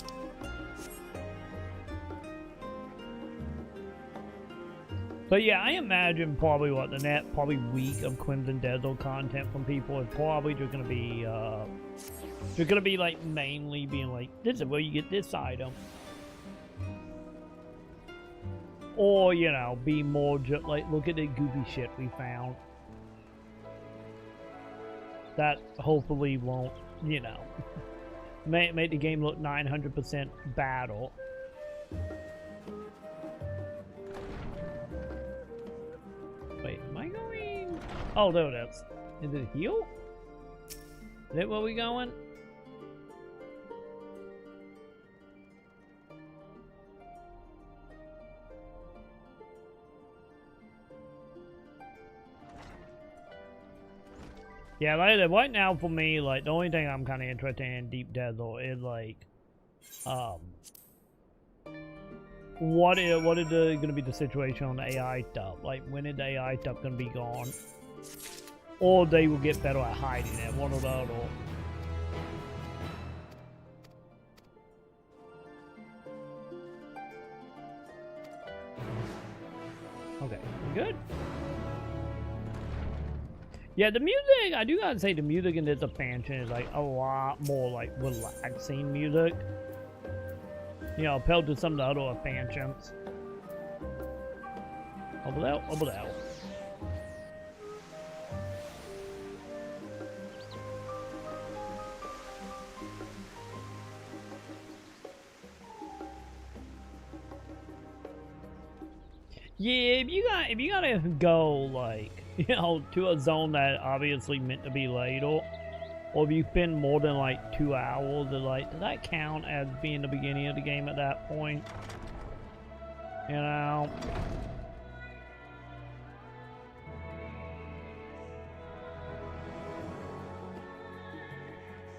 But yeah, I imagine probably what the net week of Crimson Desert content from people is probably just gonna be like mainly being like, this is where you get this item. Or, you know, be more just like, look at the goofy shit we found. That hopefully won't, you know, make the game look 900% battle. Wait, am I going? Oh, there it is. Is it heal? Is that where we going? Yeah, like right now for me, like the only thing I'm kind of interested in Deep Desert is like, what is gonna be the situation on the AI stuff? Like, when is the AI stuff gonna be gone? Or they will get better at hiding it, one or the other. Okay, good. Yeah, the music, I do gotta say, the music in this expansion is like a lot more like relaxing music. You know, compared to some of the other expansions. Over there, over there. Yeah, if you gotta go like, you know, to a zone that obviously meant to be later, or if you spend more than like 2 hours, like, does that count as being the beginning of the game at that point? You know?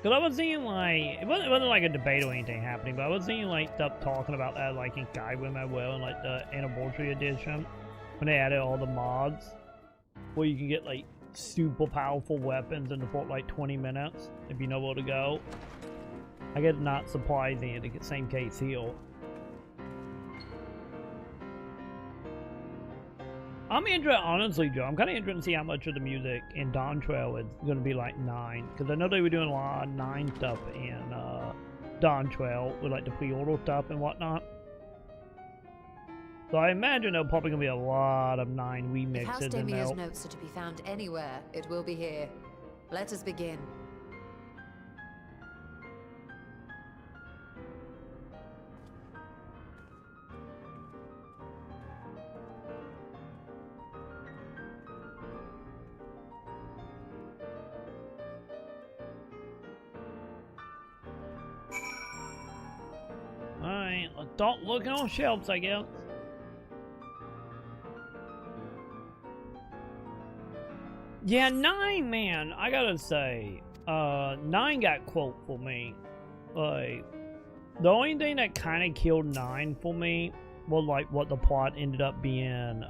Because I was seeing like, it wasn't like a debate or anything happening, but I was seeing like stuff talking about that like in Skywim as well, in like the Anniversary Edition, when they added all the mods, where you can get like super powerful weapons in for like 20 minutes, if you know where to go. I guess not surprising in the same case here. I'm interested, honestly, Joe. I'm kind of interested to see how much of the music in Dawn Trail is going to be like 9. Because I know they were doing a lot of 9 stuff in Dawn Trail with like the pre-order stuff and whatnot. So I imagine there's probably going to be a lot of 9 remixes. If House Damia's notes are to be found anywhere, it will be here. Let us begin. Alright, let's start looking on shelves, I guess. Yeah, 9, man, I gotta say, 9 got quote for me. Like, the only thing that kind of killed 9 for me was like what the plot ended up being.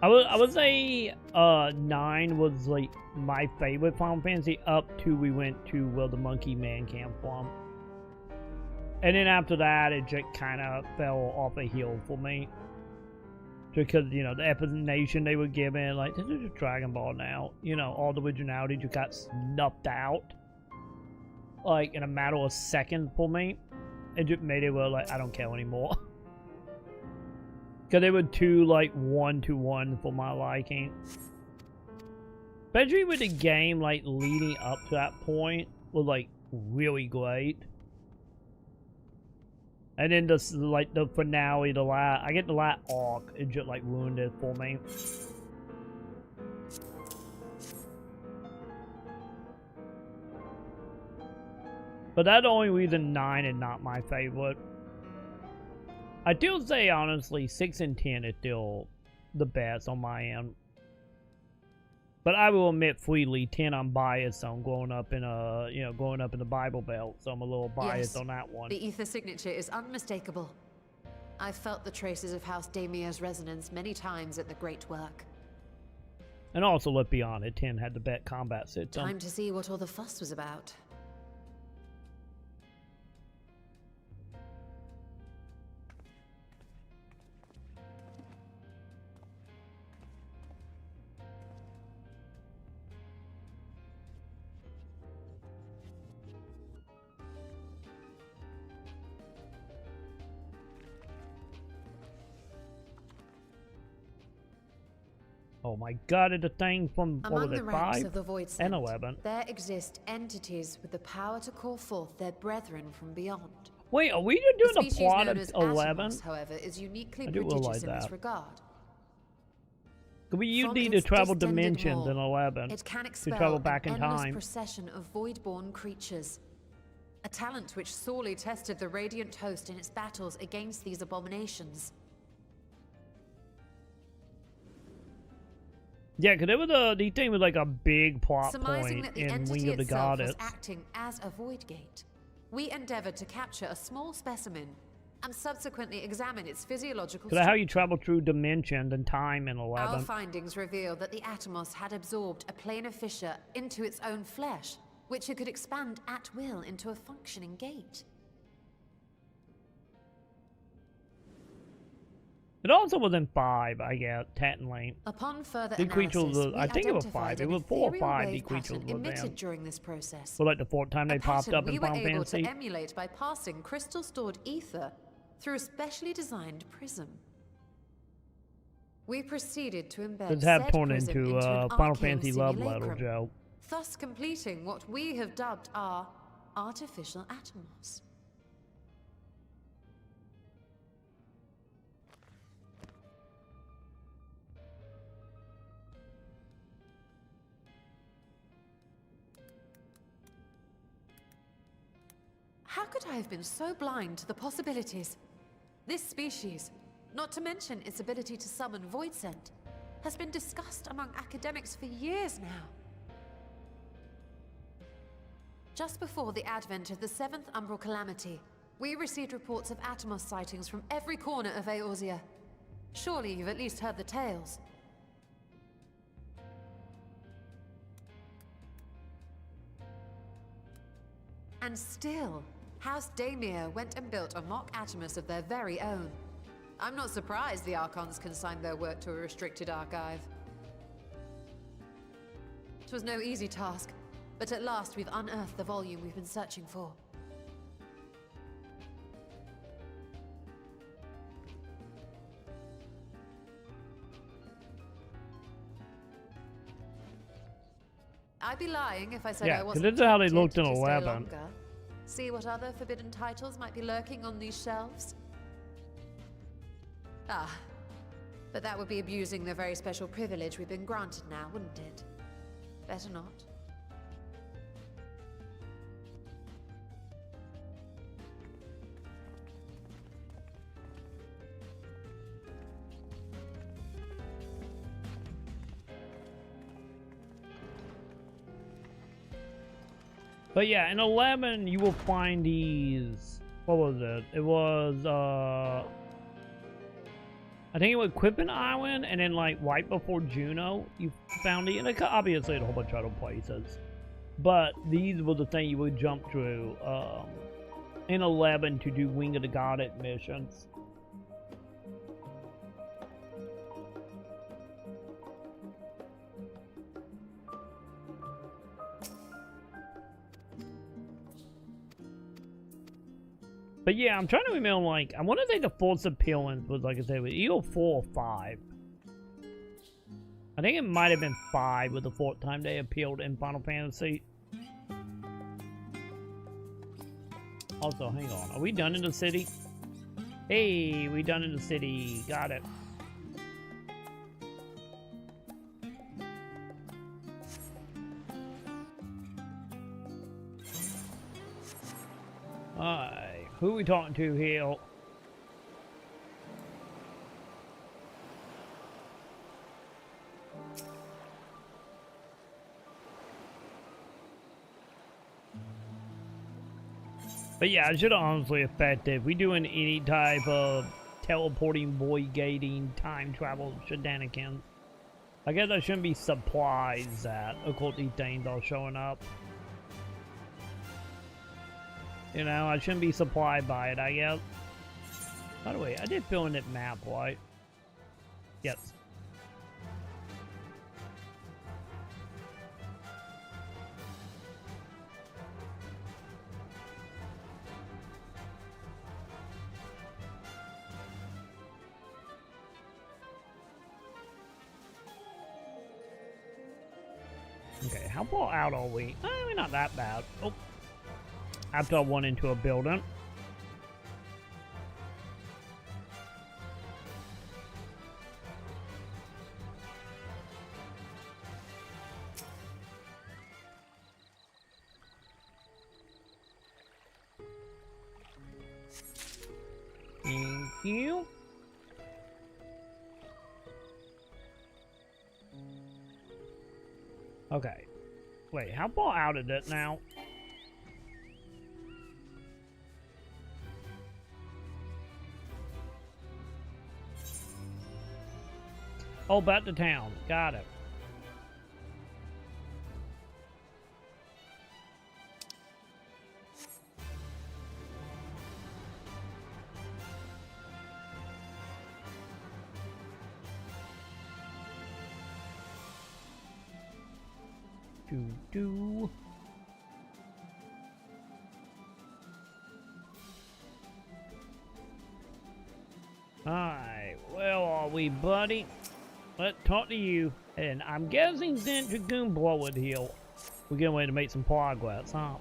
I would say 9 was like my favorite Final Fantasy up to we went to where the Monkey Man came from. And then after that, it just kind of fell off a hill for me. Because, you know, the explanation they were given, like, this is just Dragon Ball now. You know, all the originality just got snuffed out. Like, in a matter of seconds for me. It just made it where, like, I don't care anymore. Because they were too, like, one-to-one for my liking. Especially with the game, like, leading up to that point was, like, really great. And then the, like, the finale, I get the last arc, it just, like, ruined it for me. But that's the only reason 9 is not my favorite. I still say, honestly, 6 and 10 is still the best on my end. But I will admit freely, 10 I'm biased on growing up in the Bible Belt, so I'm a little biased on that one. The ether signature is unmistakable. I've felt the traces of House Damia's resonance many times at the Great Work. And also, let's be honest, 10 had the best combat system. Time to see what all the fuss was about. Oh my god, it's a thing from, what was it, 5 of the Void and 11. There exist entities with the power to call forth their brethren from beyond. Wait, are we just doing the plot of 11? Atomos, however, is uniquely I do realize prodigious in that. this regard. You need to travel dimensions in 11 it can to travel back in an endless time. procession of void-born creatures. A talent which sorely tested the Radiant Host in its battles against these abominations. Yeah, because there was the thing was like a big plot Surmising point that the in entity Wing of the itself Goddess. was acting as a void gate, we endeavored to capture a small specimen and subsequently examine its physiological Because how you travel through dimensions and time in 11. Our findings reveal that the Atomos had absorbed a planar fissure into its own flesh, which it could expand at will into a functioning gate. It also was in 5, I guess, technically. Upon further The creatures analysis, I think it was 5. It was 4 or 5 the creatures were emitted there. during this process. Well, like the 4th time they popped up in we were Final able Fantasy. to emulate by passing crystal-stored ether through a specially designed prism. We proceeded to embed This have said torn prism into an Final arcane Fantasy love letter, simulacrum, Joe. thus completing what we have dubbed our artificial Atomos. How could I have been so blind to the possibilities? This species, not to mention its ability to summon void scent, has been discussed among academics for years now. Just before the advent of the 7th Umbral Calamity, we received reports of Atomos sightings from every corner of Eorzea. Surely you've at least heard the tales. And still, House Damia went and built a mock Atomos of their very own. I'm not surprised the Archons consigned their work to a restricted archive. It was no easy task, but at last we've unearthed the volume we've been searching for. I'd be lying if I said I wasn't. Yeah, this is how they looked in tempted to stay 11. longer. See what other forbidden titles might be lurking on these shelves? Ah, but that would be abusing the very special privilege we've been granted now, wouldn't it? Better not. But yeah, in 11, you will find these. What was it? It was, I think it was Quippin Island, and then, like, right before Juno, you found it. And it, obviously, a whole bunch of other places. But these were the thing you would jump through in 11 to do Wing of the Goddess missions. But yeah, I'm trying to remember, like, I want to say the fourth appearance was, like I said, was either 4 or 5. I think it might have been 5 with the fourth time they appeared in Final Fantasy. Also, hang on. Are we done in the city? Hey, we done in the city. Got it. Alright. Who are we talking to here? But yeah, I should honestly affect it. If we doing any type of teleporting, void gating, time travel shenanigans, I guess I shouldn't be surprised that occulty things are showing up. You know, I shouldn't be supplied by it, I guess. By the way, I did fill in that map, right? Yes. Okay, how far out are we? We're not that bad. Oh. After I went into a building. Thank you. Okay. Wait, how far out is it now? Oh, back to town. Got it. Do. Alright, where are we, buddy? Let's talk to you. And I'm guessing then Dragoon Blowood Hill. We're getting ready to make some progress, huh?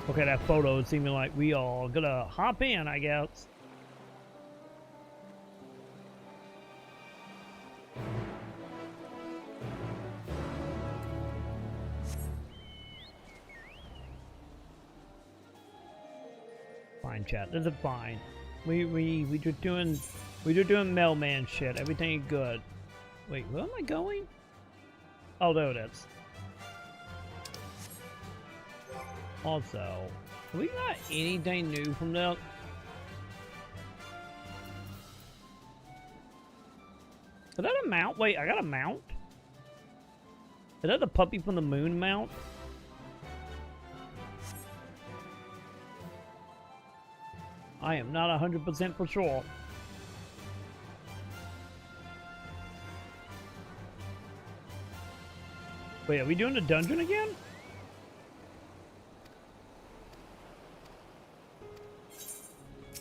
Okay, that photo is seeming like we are gonna hop in, I guess. Fine, chat. This is fine. We just doing mailman shit. Everything is good. Wait, where am I going? Oh, there it is. Also, we got anything new from that? Is that a mount? Wait, I got a mount? Is that the puppy from the moon mount? I am not 100% for sure. Wait, are we doing the dungeon again?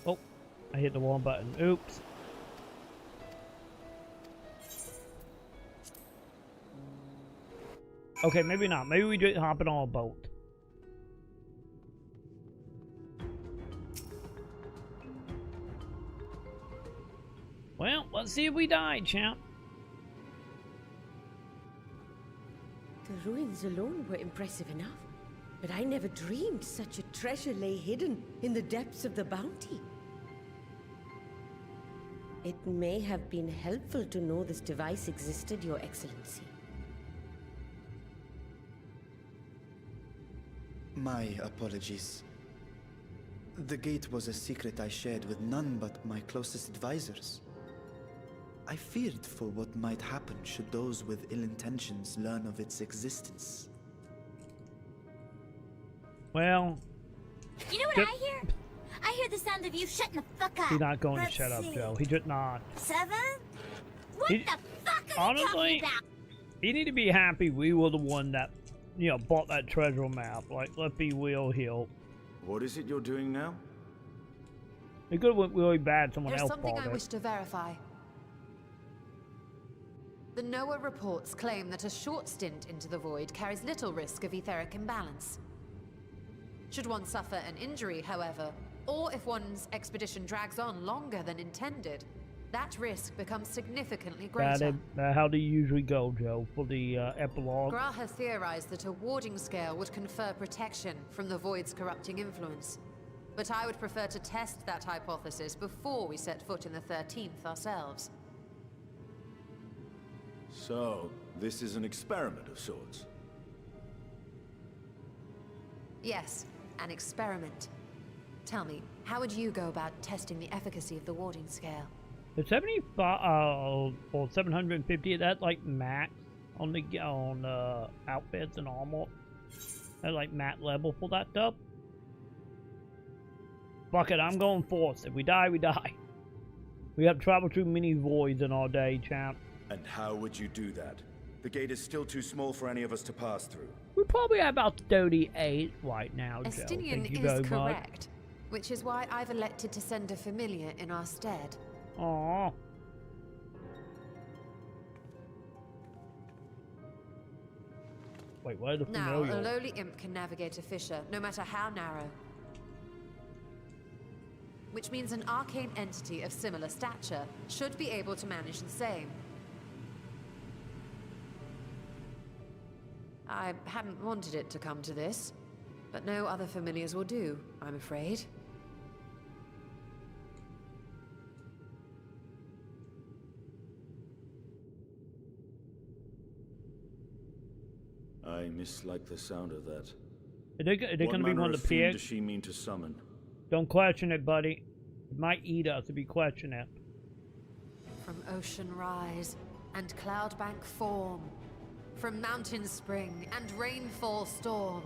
Oh, I hit the wrong button. Oops. Okay, maybe not. Maybe we just hopping on a boat. Well, let's see if we die, champ. The ruins alone were impressive enough, but I never dreamed such a treasure lay hidden in the depths of the bounty. It may have been helpful to know this device existed, Your Excellency. My apologies. The gate was a secret I shared with none but my closest advisors. I feared for what might happen should those with ill intentions learn of its existence. Well... You know what I hear? I hear the sound of you shutting the fuck up. He's not going Let's to shut up, see. Joe. He just not. 7? What He- the fuck are honestly, you talking about? You need to be happy we were the one that, you know, bought that treasure map. Like, let's be real here. What is it you're doing now? It could have went really bad. Someone There's else something bought I it. wish to verify. The NOAA reports claim that a short stint into the void carries little risk of etheric imbalance. Should one suffer an injury, however, or if one's expedition drags on longer than intended, that risk becomes significantly greater. How do you usually go, Joe, for the epilogue? Graha theorized that a warding scale would confer protection from the void's corrupting influence. But I would prefer to test that hypothesis before we set foot in the 13th ourselves. So, this is an experiment of sorts. Yes, an experiment. Tell me, how would you go about testing the efficacy of the warding scale? The 75 or 750. That's like max on the outfits and armor. That's like max level for that stuff. Fuck it, I'm going force. If we die, we die. We have traveled through many voids in our day, champ. And how would you do that? The gate is still too small for any of us to pass through. We probably have about 38 right now, Joe. Estinian Thank you is very correct, which is why I've elected to send a familiar in our stead. much. Aww. Wait, where's the Now, familiar? a lowly imp can navigate a fissure, no matter how narrow. Which means an arcane entity of similar stature should be able to manage the same. I hadn't wanted it to come to this, but no other familiars will do, I'm afraid. I mislike the sound of that. Are they going to be one of the fiend pigs? does she mean to summon? Don't question it, buddy. It might eat us if you question it. From ocean rise and cloudbank form, from mountain spring and rainfall storm,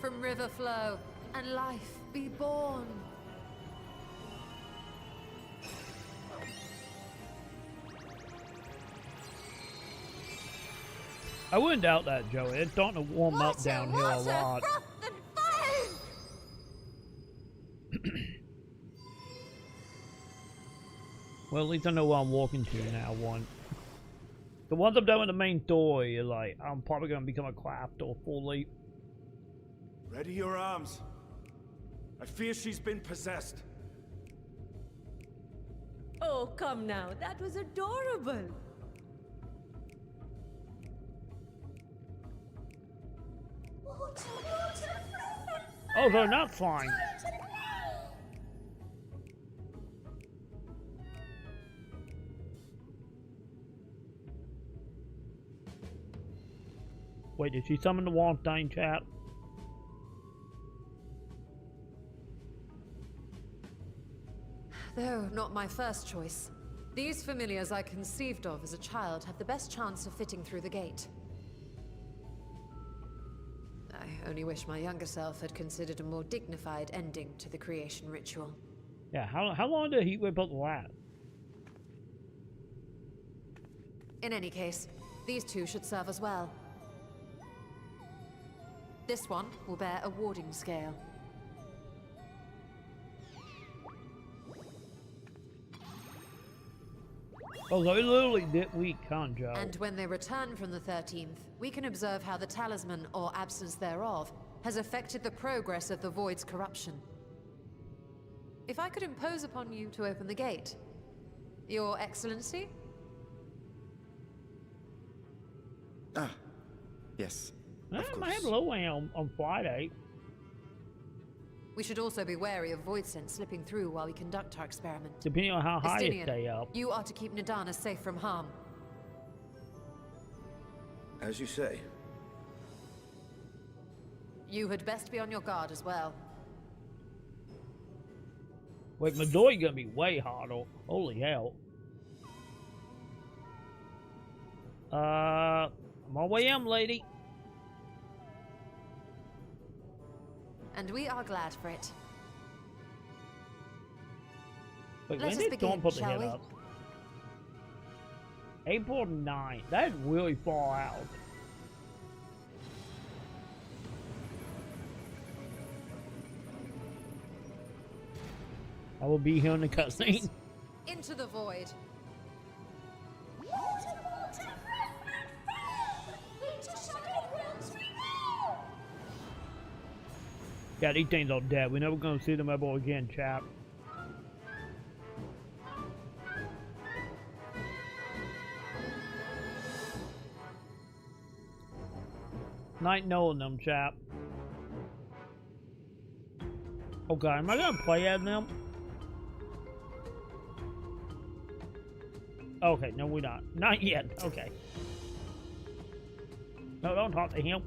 from river flow and life be born. I wouldn't doubt that, Joey. It's starting to warm up down here a lot. Well, at least I know where I'm walking to now, one. So once I'm done with the main story, like, I'm probably going to become a crafter fully. Ready your arms. I fear she's been possessed. Oh, come now. That was adorable. Oh, they're not flying. Wait, did she summon the Wallenstein, chat? Though not my first choice. These familiars I conceived of as a child have the best chance of fitting through the gate. I only wish my younger self had considered a more dignified ending to the creation ritual. Yeah, how long did he whip up the last? In any case, these two should serve as well. This one will bear a warding scale. Oh, they literally did weak, can't Joe? And when they return from the 13th, we can observe how the talisman, or absence thereof, has affected the progress of the Void's corruption. If I could impose upon you to open the gate. Your Excellency? Ah, yes. I might have a low on Friday. We should also be wary of void scent slipping through while we conduct our experiment. Depending on how high Estinian, it stay up. You are to keep Nadana safe from harm. As you say. You had best be on your guard as well. Wait, Midori gonna be way harder. Holy hell. I'm on my way in, lady. And we are glad for it. Wait, Let when us did begin, Dawn put the shall head we? up? April 9th. That's really far out. I will be here in the cutscene. Into the void. Yeah, these things are dead. We're never gonna see them ever again, chap. Night knowing them, chap. Oh god, am I gonna play as them? Okay, no we're not. Not yet, okay. No, don't talk to him.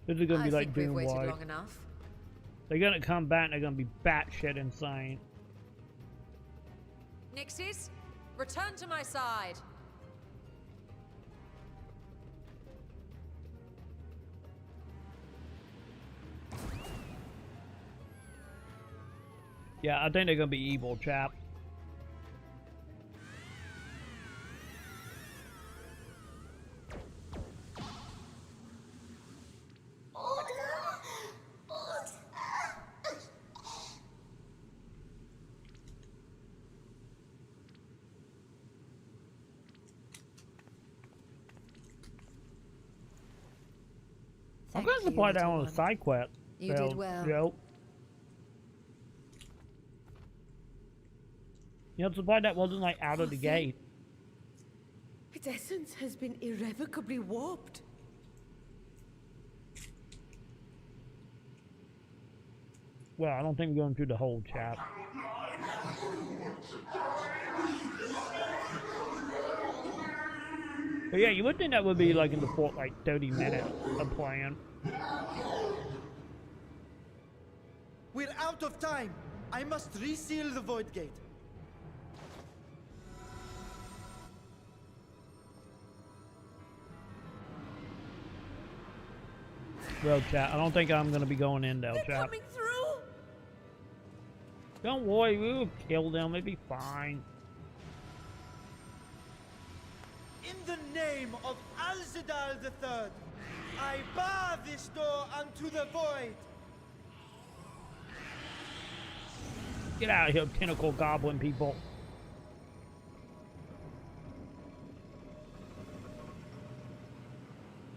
This is gonna be like we've waited Doom-like. long enough. They're gonna come back and they're gonna be batshit insane. Nixies, return to my side. Yeah, I think they're gonna be evil, chap. I'm going to supply that on a side quest. You did well. Joe. You know, supply that wasn't like out of the gate. Its essence has been irrevocably warped. Well, I don't think we're going through the whole chap. But yeah, you would think that would be like in the port like 30 minutes of playing. We're out of time. I must reseal the void gate. Well, chat, I don't think I'm gonna be going in there, chat. Coming through. Don't worry, we will kill them. It'll be fine. In the name of Al-Zidal III, I bar this door unto the void. Get out of here, tentacle goblin people.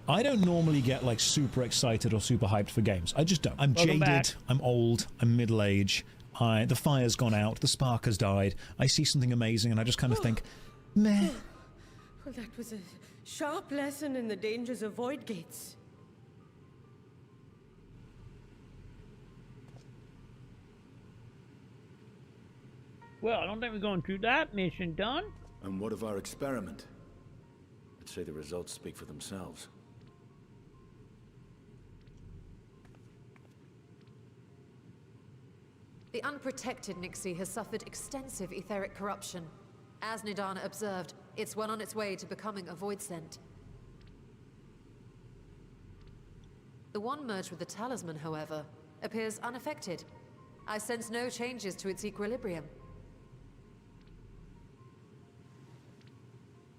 I don't normally get like super excited or super hyped for games. I just don't. I'm Welcome jaded, back. I'm old, I'm middle-aged, the fire's gone out, the spark has died, I see something amazing and I just kind of think, meh. Well, that was a sharp lesson in the dangers of void gates. Well, I don't think we're going through that mission done. And what of our experiment? I'd say the results speak for themselves. The unprotected Nixie has suffered extensive etheric corruption. As Nidana observed, it's well on its way to becoming a void scent. The one merged with the talisman, however, appears unaffected. I sense no changes to its equilibrium.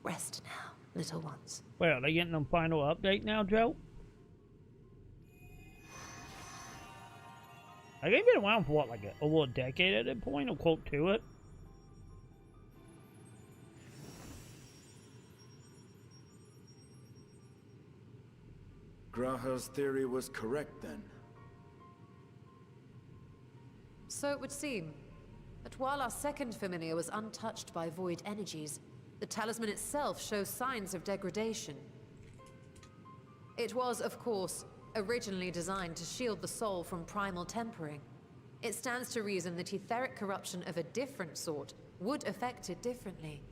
Rest now, little ones. Well, are they getting a final update now, Joe? Like, they've been around for what, like over a decade at that point, or close to it? Graha's theory was correct then. So it would seem. But while our second familiar was untouched by void energies, the talisman itself shows signs of degradation. It was, of course, originally designed to shield the soul from primal tempering. It stands to reason that etheric corruption of a different sort would affect it differently.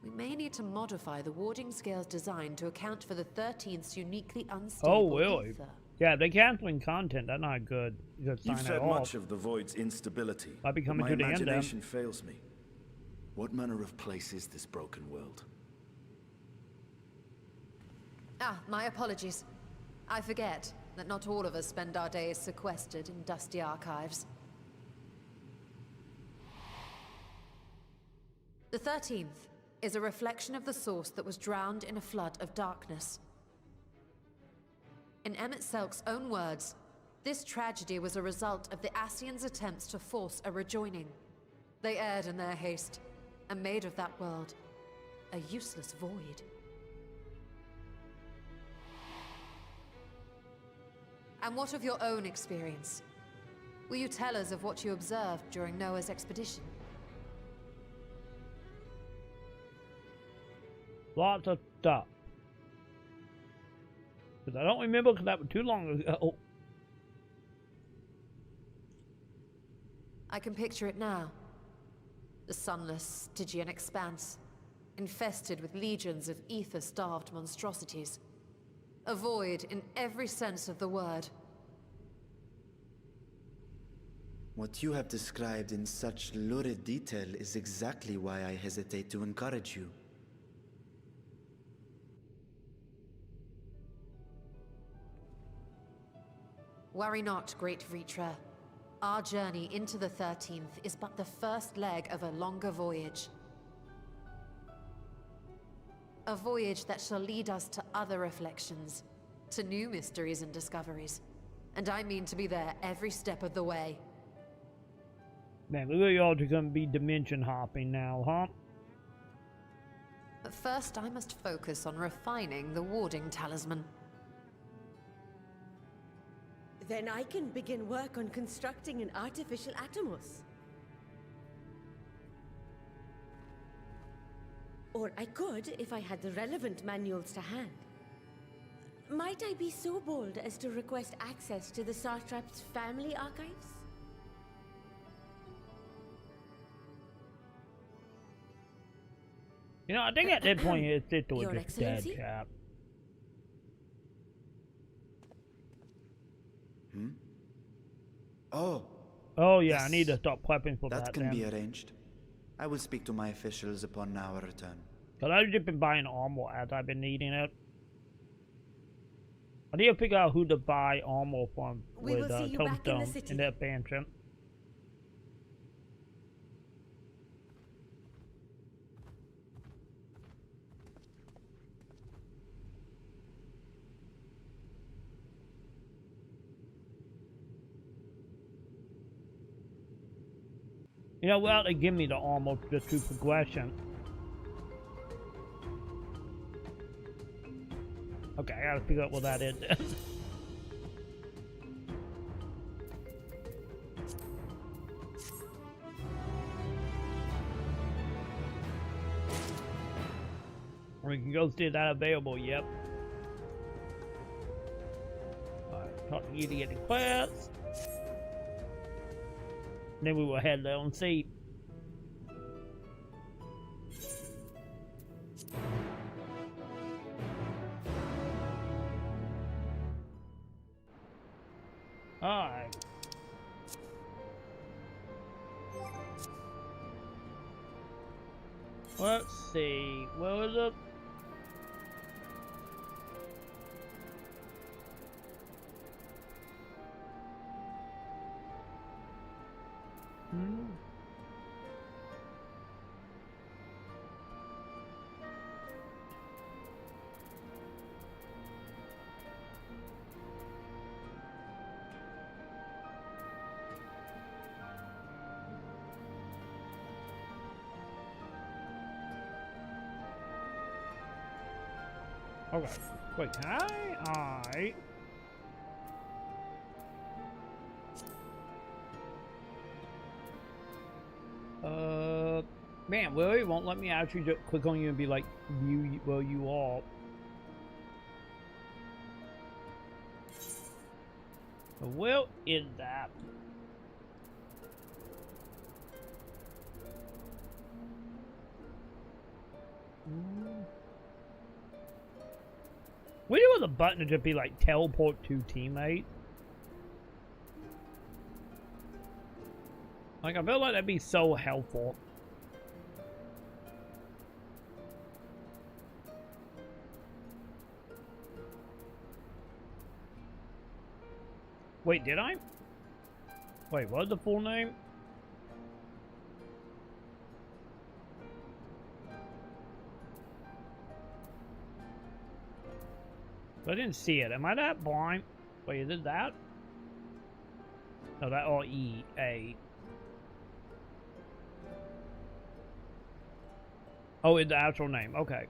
We may need to modify the warding scale's design to account for the 13th's uniquely unstable Oh, really? ether. Yeah, they're canceling content. That's not good. Good sign You've at said all. much of the Void's instability, Might be but coming my to the end, imagination fails me. What manner of place is this broken world? Ah, my apologies. I forget that not all of us spend our days sequestered in dusty archives. The 13th is a reflection of the source that was drowned in a flood of darkness. In Emmett Selk's own words, this tragedy was a result of the Ascians' attempts to force a rejoining. They erred in their haste, and made of that world a useless void. And what of your own experience? Will you tell us of what you observed during Noah's expedition? Lots of stuff. Because I don't remember because that was too long ago. I can picture it now. The sunless, Stygian expanse, infested with legions of ether-starved monstrosities. A void in every sense of the word. What you have described in such lurid detail is exactly why I hesitate to encourage you. Worry not, great Vritra. Our journey into the 13th is but the first leg of a longer voyage. A voyage that shall lead us to other reflections, to new mysteries and discoveries. And I mean to be there every step of the way. Man, look at y'all just gonna be dimension hopping now, huh? But first I must focus on refining the warding talisman. Then I can begin work on constructing an artificial Atomos. Or I could, if I had the relevant manuals to hand. Might I be so bold as to request access to the Satrap's family archives? You know, I think at that point his sister was Your just dead, Excellency? chap. Oh. Oh yeah, yes. I need to stop prepping for that. That can then. be arranged. I will speak to my officials upon our return. Cause I've just been buying armor as I've been needing it. I need to figure out who to buy armor from with Tombstone in that expansion. You know, well, they give me the armor just through progression. Okay, I gotta figure out what that is. We can go see that available, yep. Alright, talk to you to get the quest. then we will head there and see. Alright. Let's see. Where was it? Okay. Wait, can I? Man, well, it won't let me actually just click on you and be like, view where you are. Well, is that? We do want the button to just be like teleport to teammate. Like, I feel like that'd be so helpful. Wait, did I? Wait, what's the full name? I didn't see it. Am I that blind? Wait, is it that? No, that R-E-A. Oh, it's the actual name. Okay.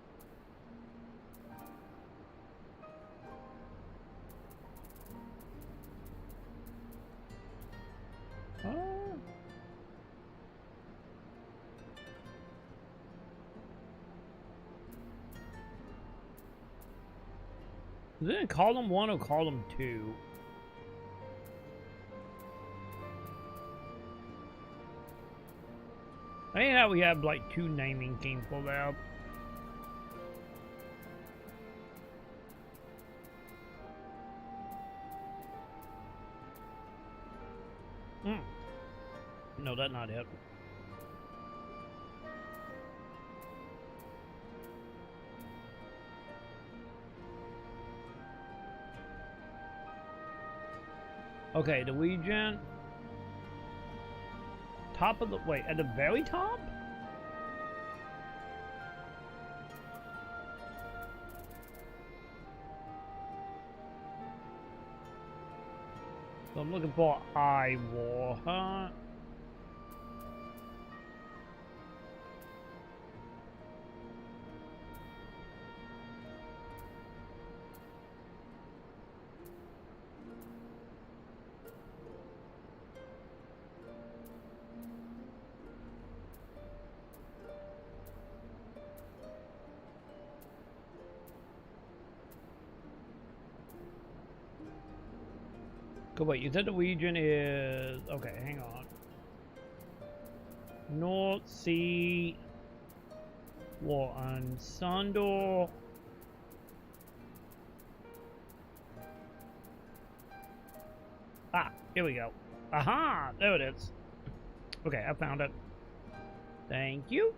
Is it in column 1 or column 2? I think that we have like 2 naming schemes for that. No, that's not it. Okay, the Legion. Top of the... Wait, at the very top? So I'm looking for I War, huh? Go wait, you said the Legion is... Okay, hang on. North Sea... War on Sandor... Ah, here we go. Aha! There it is. Okay, I found it. Thank you.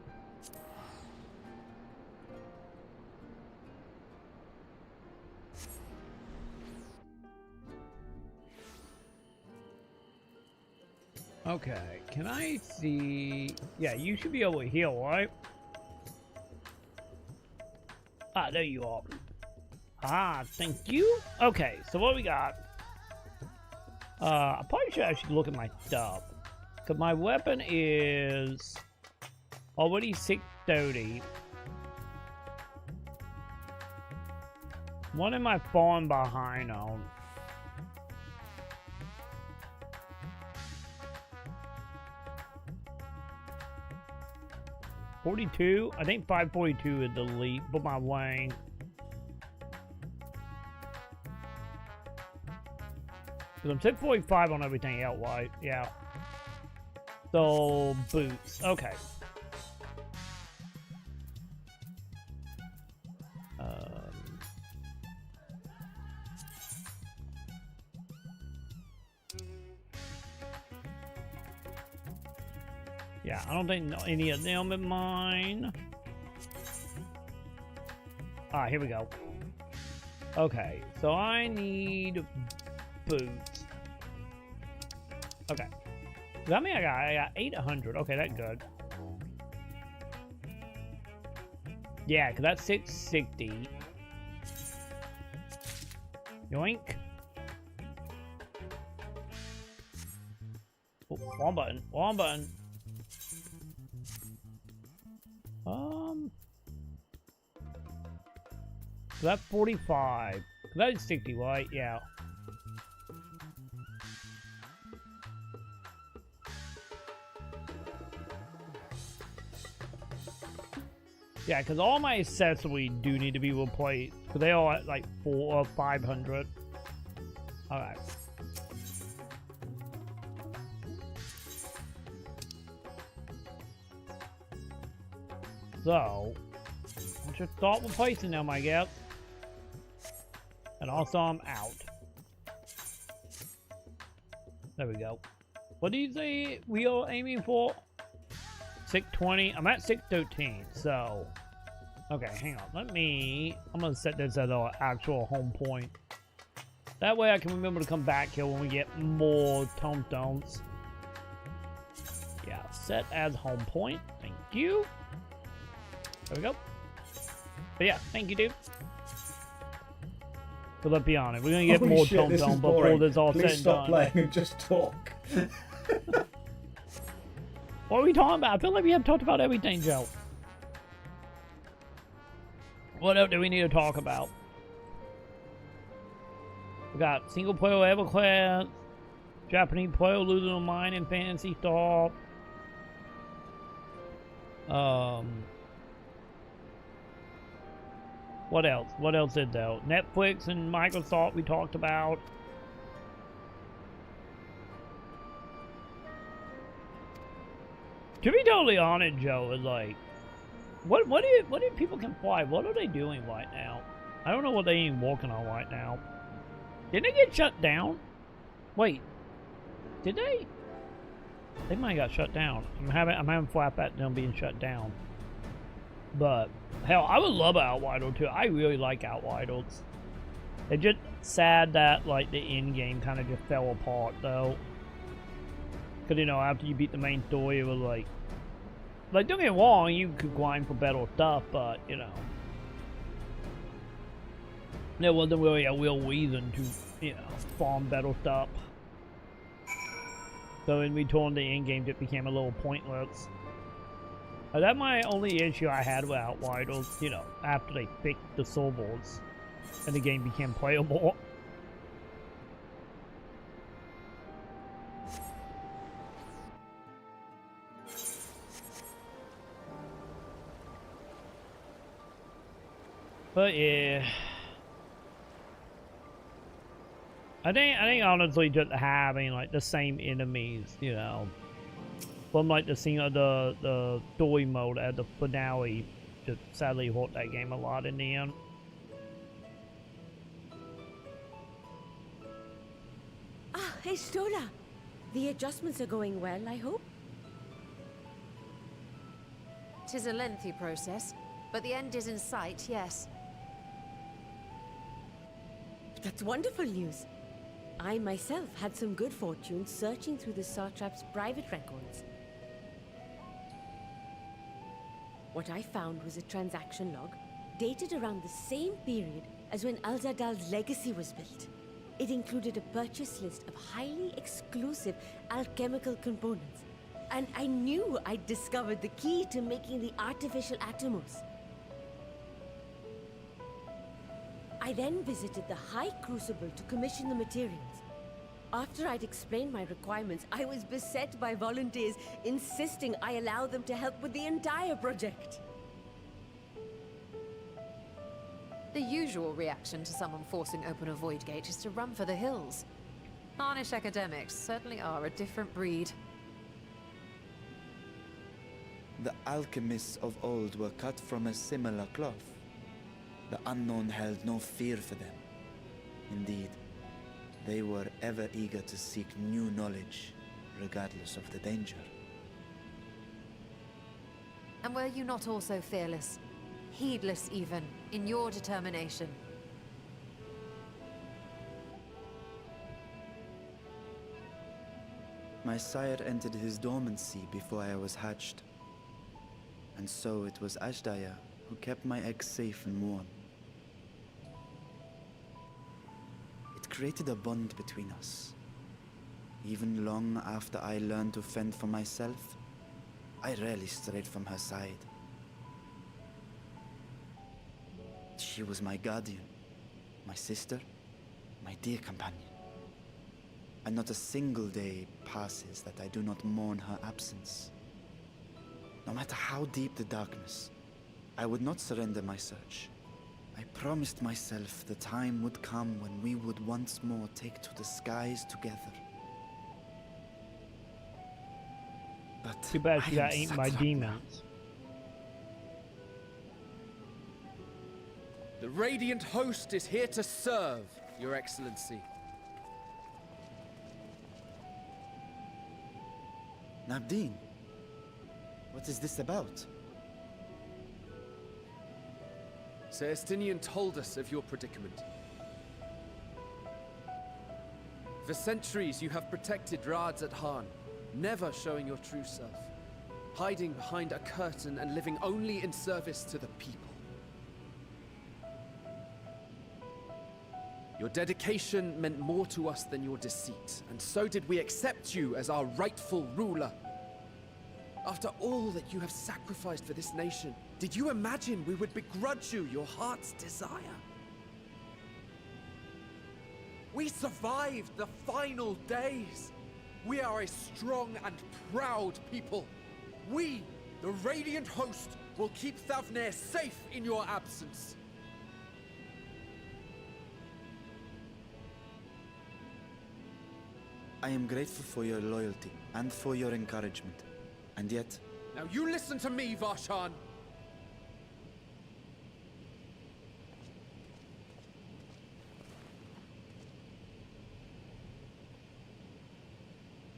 Okay, can I see... Yeah, you should be able to heal, right? Ah, there you are. Ah, thank you. Okay, so what we got? I probably should actually look at my stuff. Because my weapon is already 630. What am I falling behind on? $42? I think 542 is the lead, but my wing. Because I'm 645 on everything else, right? Yeah. So, boots. Okay. Yeah, I don't think any of them in mine. Ah, here we go. Okay, so I need boots. Okay. That means I got 800. Okay, that's good. Yeah, because that's 660. Yoink. Oh, wrong button. Wrong button. So that's 45. That is 60, right? Yeah. Yeah, because all my accessories do need to be replaced. Because they are at like 400 or 500. Alright. So, I should start replacing them, I guess. And also, I'm out. There we go. What do you say we are aiming for? 620. I'm at 613, so... Okay, hang on. I'm gonna set this as our actual home point. That way I can remember to come back here when we get more tombstones. Yeah, set as home point. Thank you. There we go. But yeah, thank you, dude. So let's be honest, we're gonna get more tombstones before this all said and done. Stop playing and just talk. What are we talking about? I feel like we have talked about everything, Joe. What else do we need to talk about? We got single player EverQuest, Japanese player losing a mind in Fantasy Star. What else? What else is there? Netflix and Microsoft we talked about. To be totally honest, Joe, is like, what do people can fly? What are they doing right now? I don't know what they even working on right now. Did they get shut down? Wait, did they? They might have got shut down. I'm having flap at them being shut down. But hell, I would love Outriders too. I really like Outriders. It's just sad that like the end game kind of just fell apart though. Cause you know after you beat the main story, it was like don't get me wrong, you could grind for better stuff, but you know there wasn't really a real reason to farm better stuff. So in return, the end game just became a little pointless. That's my only issue I had with Outriders, after they fixed the servers and the game became playable. But yeah, I think honestly just having like the same enemies, from like the scene of the story mode at the finale just sadly hurt that game a lot in the end. Ah, hey Stola. The adjustments are going well, I hope? 'Tis a lengthy process, but the end is in sight, yes. That's wonderful news. I myself had some good fortune searching through the Satrap's private records. What I found was a transaction log dated around the same period as when Alzadal's legacy was built. It included a purchase list of highly exclusive alchemical components, and I knew I'd discovered the key to making the artificial atomos. I then visited the High Crucible to commission the materials. After I'd explained my requirements, I was beset by volunteers insisting I allow them to help with the entire project. The usual reaction to someone forcing open a void gate is to run for the hills. Harnish academics certainly are a different breed. The alchemists of old were cut from a similar cloth. The unknown held no fear for them. Indeed, they were ever eager to seek new knowledge, regardless of the danger. And were you not also fearless, heedless even, in your determination? My sire entered his dormancy before I was hatched. And so it was Ashdaya who kept my eggs safe and warm. It created a bond between us. Even long after I learned to fend for myself, I rarely strayed from her side. She was my guardian, my sister, my dear companion. And not a single day passes that I do not mourn her absence. No matter how deep the darkness, I would not surrender my search. I promised myself the time would come when we would once more take to the skies together. But too bad she got eaten by demons. The Radiant Host is here to serve, Your Excellency. Nabdeen, what is this about? Sir Estinian told us of your predicament. For centuries you have protected Rads at Han, never showing your true self, hiding behind a curtain and living only in service to the people. Your dedication meant more to us than your deceit, and so did we accept you as our rightful ruler. After all that you have sacrificed for this nation, did you imagine we would begrudge you your heart's desire? We survived the final days. We are a strong and proud people. We, the Radiant Host, will keep Thavnair safe in your absence. I am grateful for your loyalty and for your encouragement. And yet... Now you listen to me, Varshan!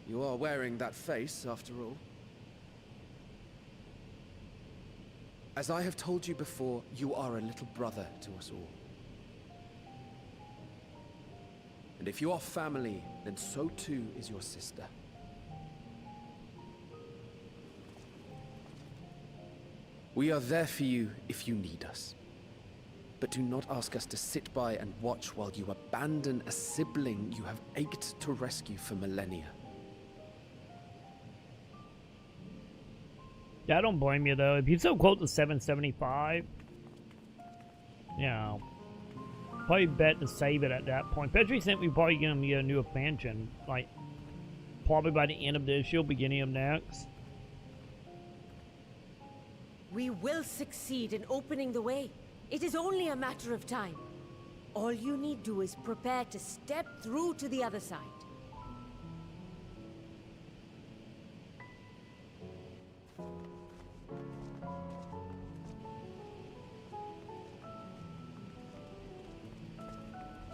You are wearing that face, after all. As I have told you before, you are a little brother to us all. And if you are family, then so too is your sister. We are there for you if you need us. But do not ask us to sit by and watch while you abandon a sibling you have ached to rescue for millennia. Yeah, I don't blame you though. If you still quote the 775, you know, probably bet to save it at that point. Especially since we're probably gonna get a new expansion, like probably by the end of this issue, beginning of next. We will succeed in opening the way. It is only a matter of time. All you need do is prepare to step through to the other side.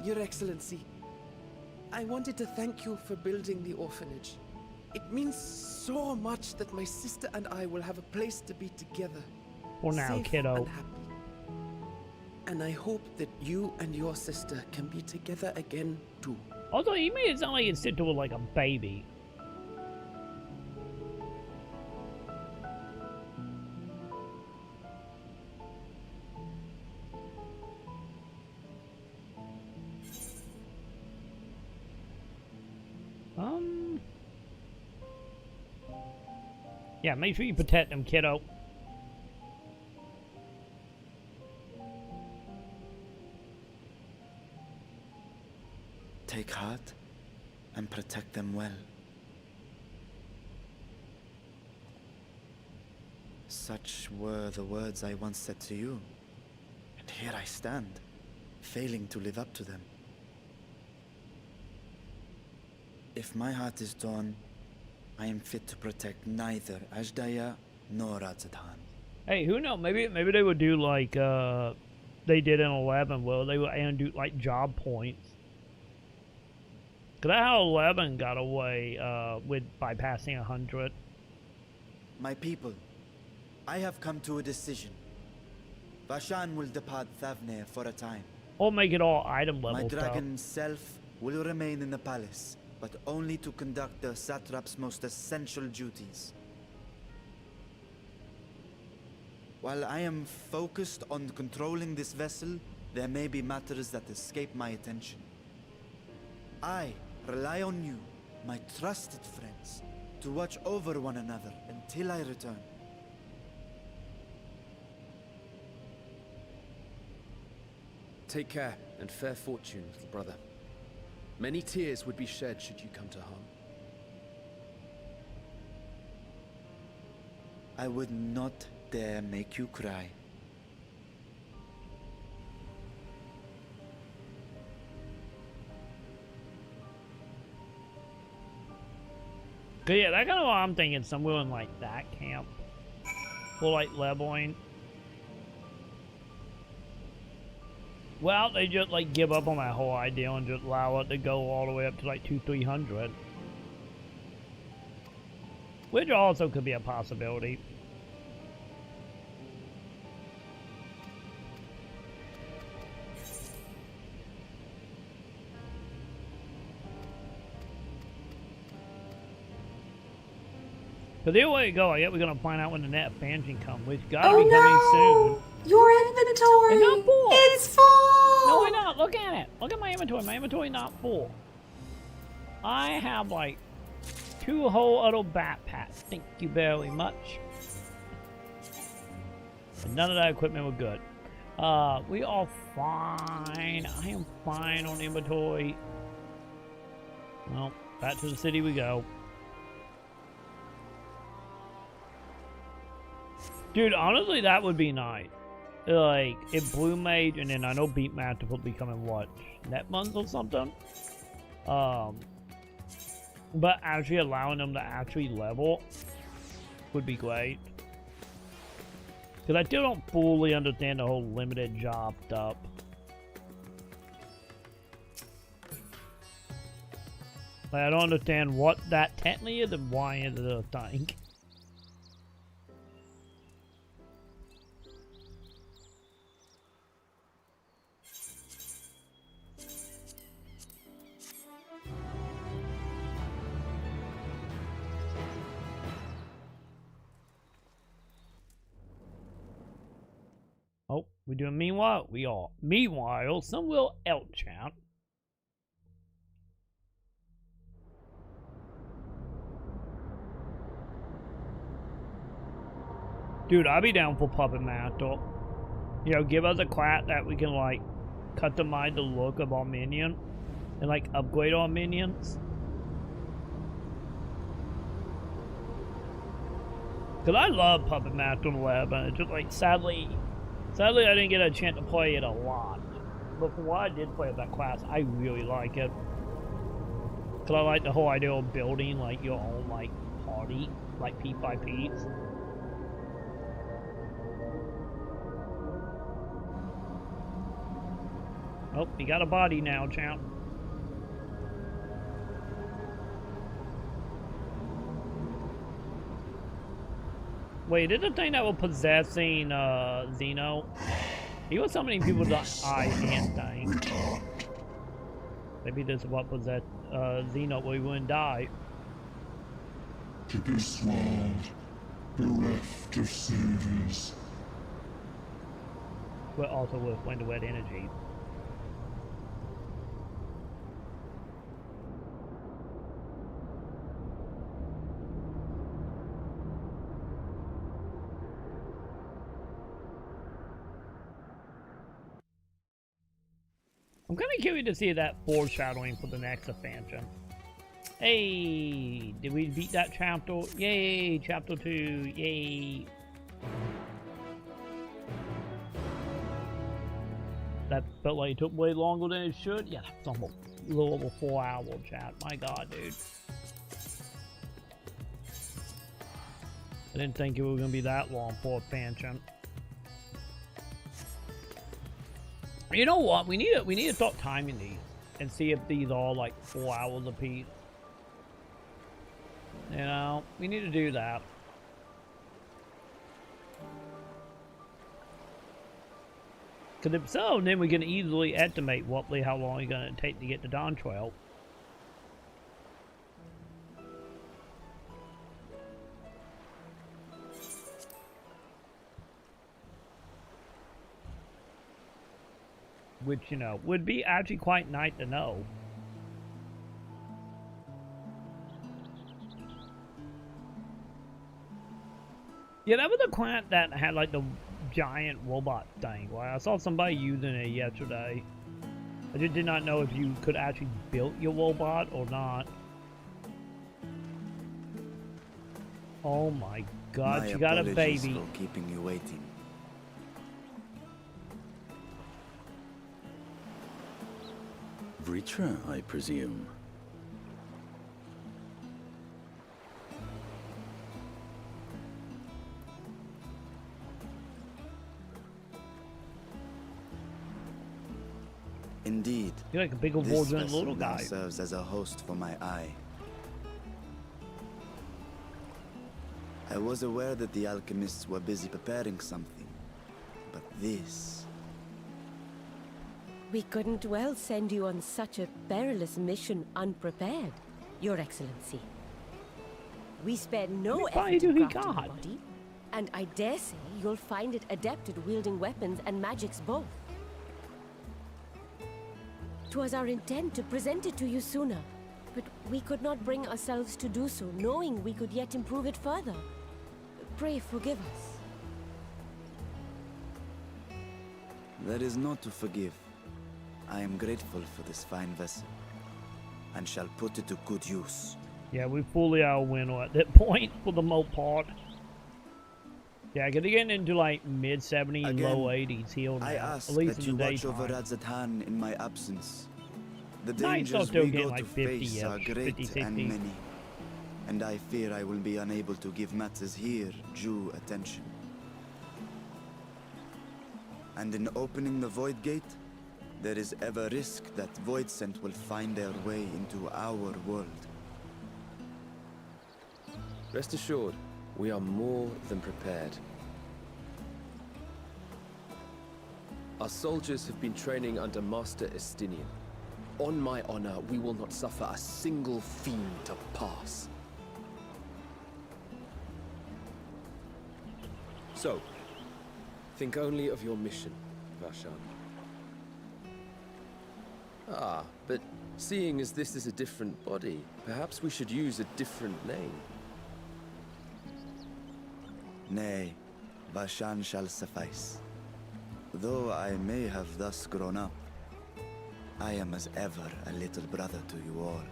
Your Excellency, I wanted to thank you for building the orphanage. It means so much that my sister and I will have a place to be together. For now, kiddo. And happy. And I hope that you and your sister can be together again too. Although he made it sound like he'd sit to it like a baby. Yeah, make sure you protect them, kiddo. Take heart and protect them well. Such were the words I once said to you. And here I stand, failing to live up to them. If my heart is torn, I am fit to protect neither Ashdaya nor Azatan. Hey, who knows? Maybe they would do like they did in 11. Well, they would do like job points. Cause that's how 11 got away with bypassing 100. My people, I have come to a decision. Vashan will depart Thavne for a time. Or make it all item level My stuff. dragon self will remain in the palace, but only to conduct the satrap's most essential duties. While I am focused on controlling this vessel, there may be matters that escape my attention. I rely on you, my trusted friends, to watch over one another until I return. Take care and fair fortune, little brother. Many tears would be shed should you come to harm. I would not dare make you cry. But yeah, that's kind of what I'm thinking. Somewhere in like that camp. For like leveling. Well, they just like give up on that whole idea and just allow it to go all the way up to like 200-300. Which also could be a possibility. But either way it go, I guess we're gonna find out when the net expansion comes, which gotta be coming soon. Your inventory! It's not full! It's full! No, we're not. Look at it. Look at my inventory. My inventory not full. I have like 2 whole other backpacks. Thank you very much. And none of that equipment was good. We are fine. I am fine on inventory. Well, back to the city we go. Dude, honestly, that would be nice. Like, if Blue Mage, and then I know Beat Master will be coming, what, net month or something? But actually allowing them to actually level would be great. Because I still don't fully understand the whole limited job stuff. Like, I don't understand what that technically is and why is it a thing. Oh, we're doing meanwhile? We are. Meanwhile, somewhere else, chat. Dude, I'll be down for Puppet Master. You know, give us a class that we can, like, customize the look of our minion. And, like, upgrade our minions. Because I love Puppet Master on the web, and it's just, like, sadly, I didn't get a chance to play it a lot. But for what I did play with that class, I really like it. Because I like the whole idea of building, like, your own, like, party. Like, piece by piece. Oh, you got a body now, champ. Wait, is the thing that was possessing Zeno? He was summoning people to eye hand thing. Maybe this is what possessed Zeno, where he wouldn't die. To be swallowed, bereft of service. But also with wind to wet energy. I'm kind of curious to see that foreshadowing for the next expansion. Hey, did we beat that chapter? Yay, chapter 2, yay. That felt like it took way longer than it should. Yeah, that's almost a little over 4 hours, chat. My god, dude. I didn't think it was going to be that long for a pension. You know what? We need to start timing these and see if these are like 4 hours apiece. You know, we need to do that. Because if so, then we can easily estimate roughly how long it's going to take to get to Dawn Trail. Which, you know, would be actually quite nice to know. Yeah, that was a client that had like the giant robot thing. Well, I saw somebody using it yesterday. I just did not know if you could actually build your robot or not. Oh my God, she got a baby. For keeping you waiting. Vritra, I presume. Indeed. You're like a big old little guy. Serves as a host for my eye. I was aware that the alchemists were busy preparing something, but this... We couldn't well send you on such a perilous mission unprepared, Your Excellency. We spared no effort to craft your body, and I dare say you'll find it adept at wielding weapons and magics both. 'Twas our intent to present it to you sooner, but we could not bring ourselves to do so, knowing we could yet improve it further. Pray forgive us. There is naught to forgive. I am grateful for this fine vessel, and shall put it to good use. Yeah, we fully are a winner at that point for the most part. Yeah, getting into like mid 70s, low 80s here now. I ask at least that in the you watch over daytime. Azatan in my absence. The Nights dangers still we getting go like to 50 face are great 50, and 60. many, and I fear I will be unable to give matters here due attention. And in opening the Void Gate, there is ever risk that Voidsent will find their way into our world. Rest assured, we are more than prepared. Our soldiers have been training under Master Estinian. On my honor, we will not suffer a single fiend to pass. So, think only of your mission, Vashan. Ah, but seeing as this is a different body, perhaps we should use a different name. Nay, Vashan shall suffice. Though I may have thus grown up, I am as ever a little brother to you all.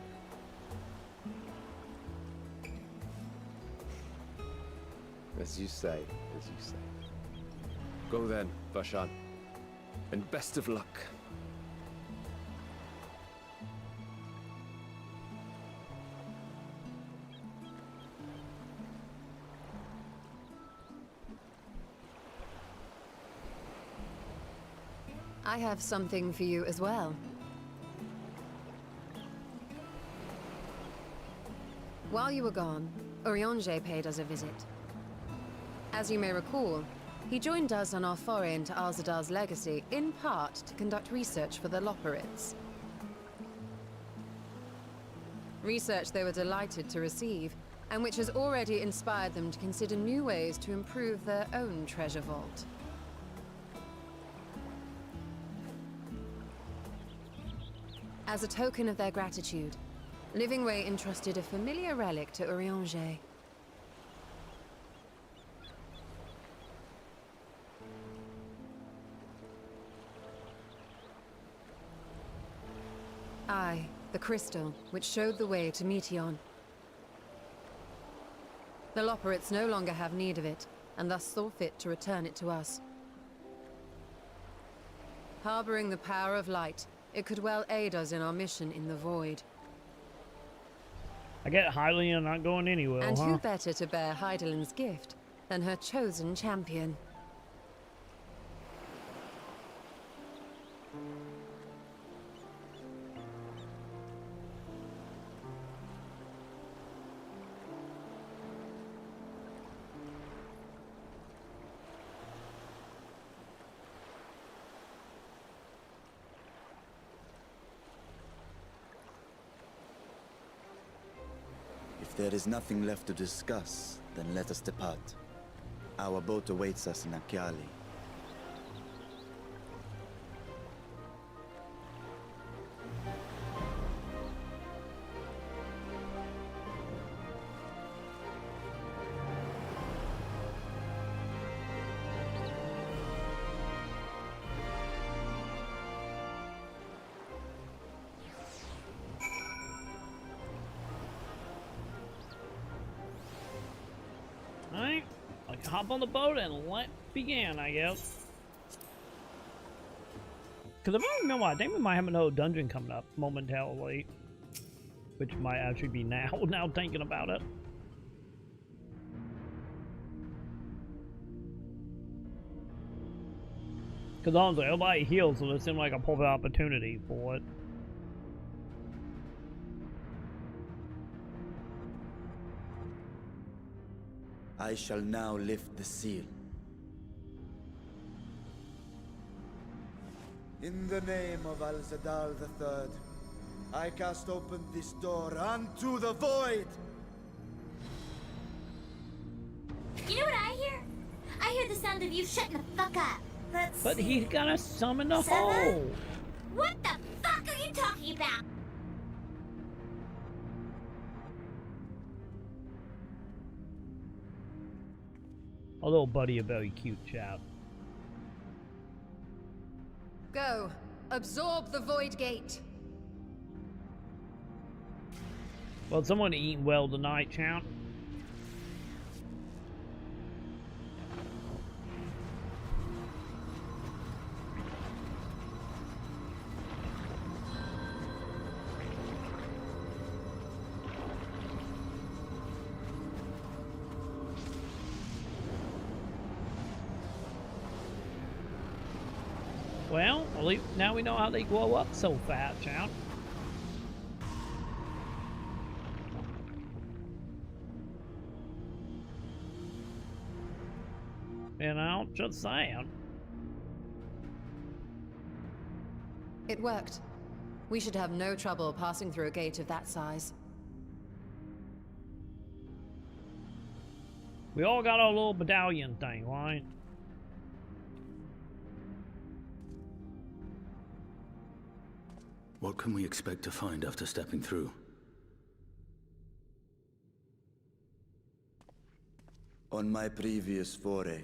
As you say, as you say. Go then, Vashan. And best of luck. I have something for you as well. While you were gone, Urianger paid us a visit. As you may recall, he joined us on our foray into Alzadal's legacy, in part to conduct research for the Loporrits. Research they were delighted to receive, and which has already inspired them to consider new ways to improve their own treasure vault. As a token of their gratitude, Livingway entrusted a familiar relic to Urianger. Aye, the crystal, which showed the way to Meteon. The Loporrits no longer have need of it, and thus saw fit to return it to us. Harboring the power of light, it could well aid us in our mission in the Void. I get Hylian not going anywhere, And huh? who better to bear Hydaelyn's gift than her chosen champion? If there is nothing left to discuss, then let us depart. Our boat awaits us in Akyali. Alright, I can hop on the boat and let begin, I guess. Because if I don't remember, I think we might have another dungeon coming up momentarily. Which might actually be now thinking about it. Because honestly, everybody heals, so it seemed like a perfect opportunity for it. I shall now lift the seal. In the name of Al-Zadal III, I cast open this door unto the void! You know what I hear? I hear the sound of you shutting the fuck up. But he's gonna summon the hole! What the fuck are you talking about? A little buddy, a very cute chap. Go. Absorb the Void Gate. Well, someone eating well tonight, champ. Well, at least now we know how they grow up so fast, champ. You know, just saying. It worked. We should have no trouble passing through a gate of that size. We all got our little medallion thing, right? What can we expect to find after stepping through? On my previous foray,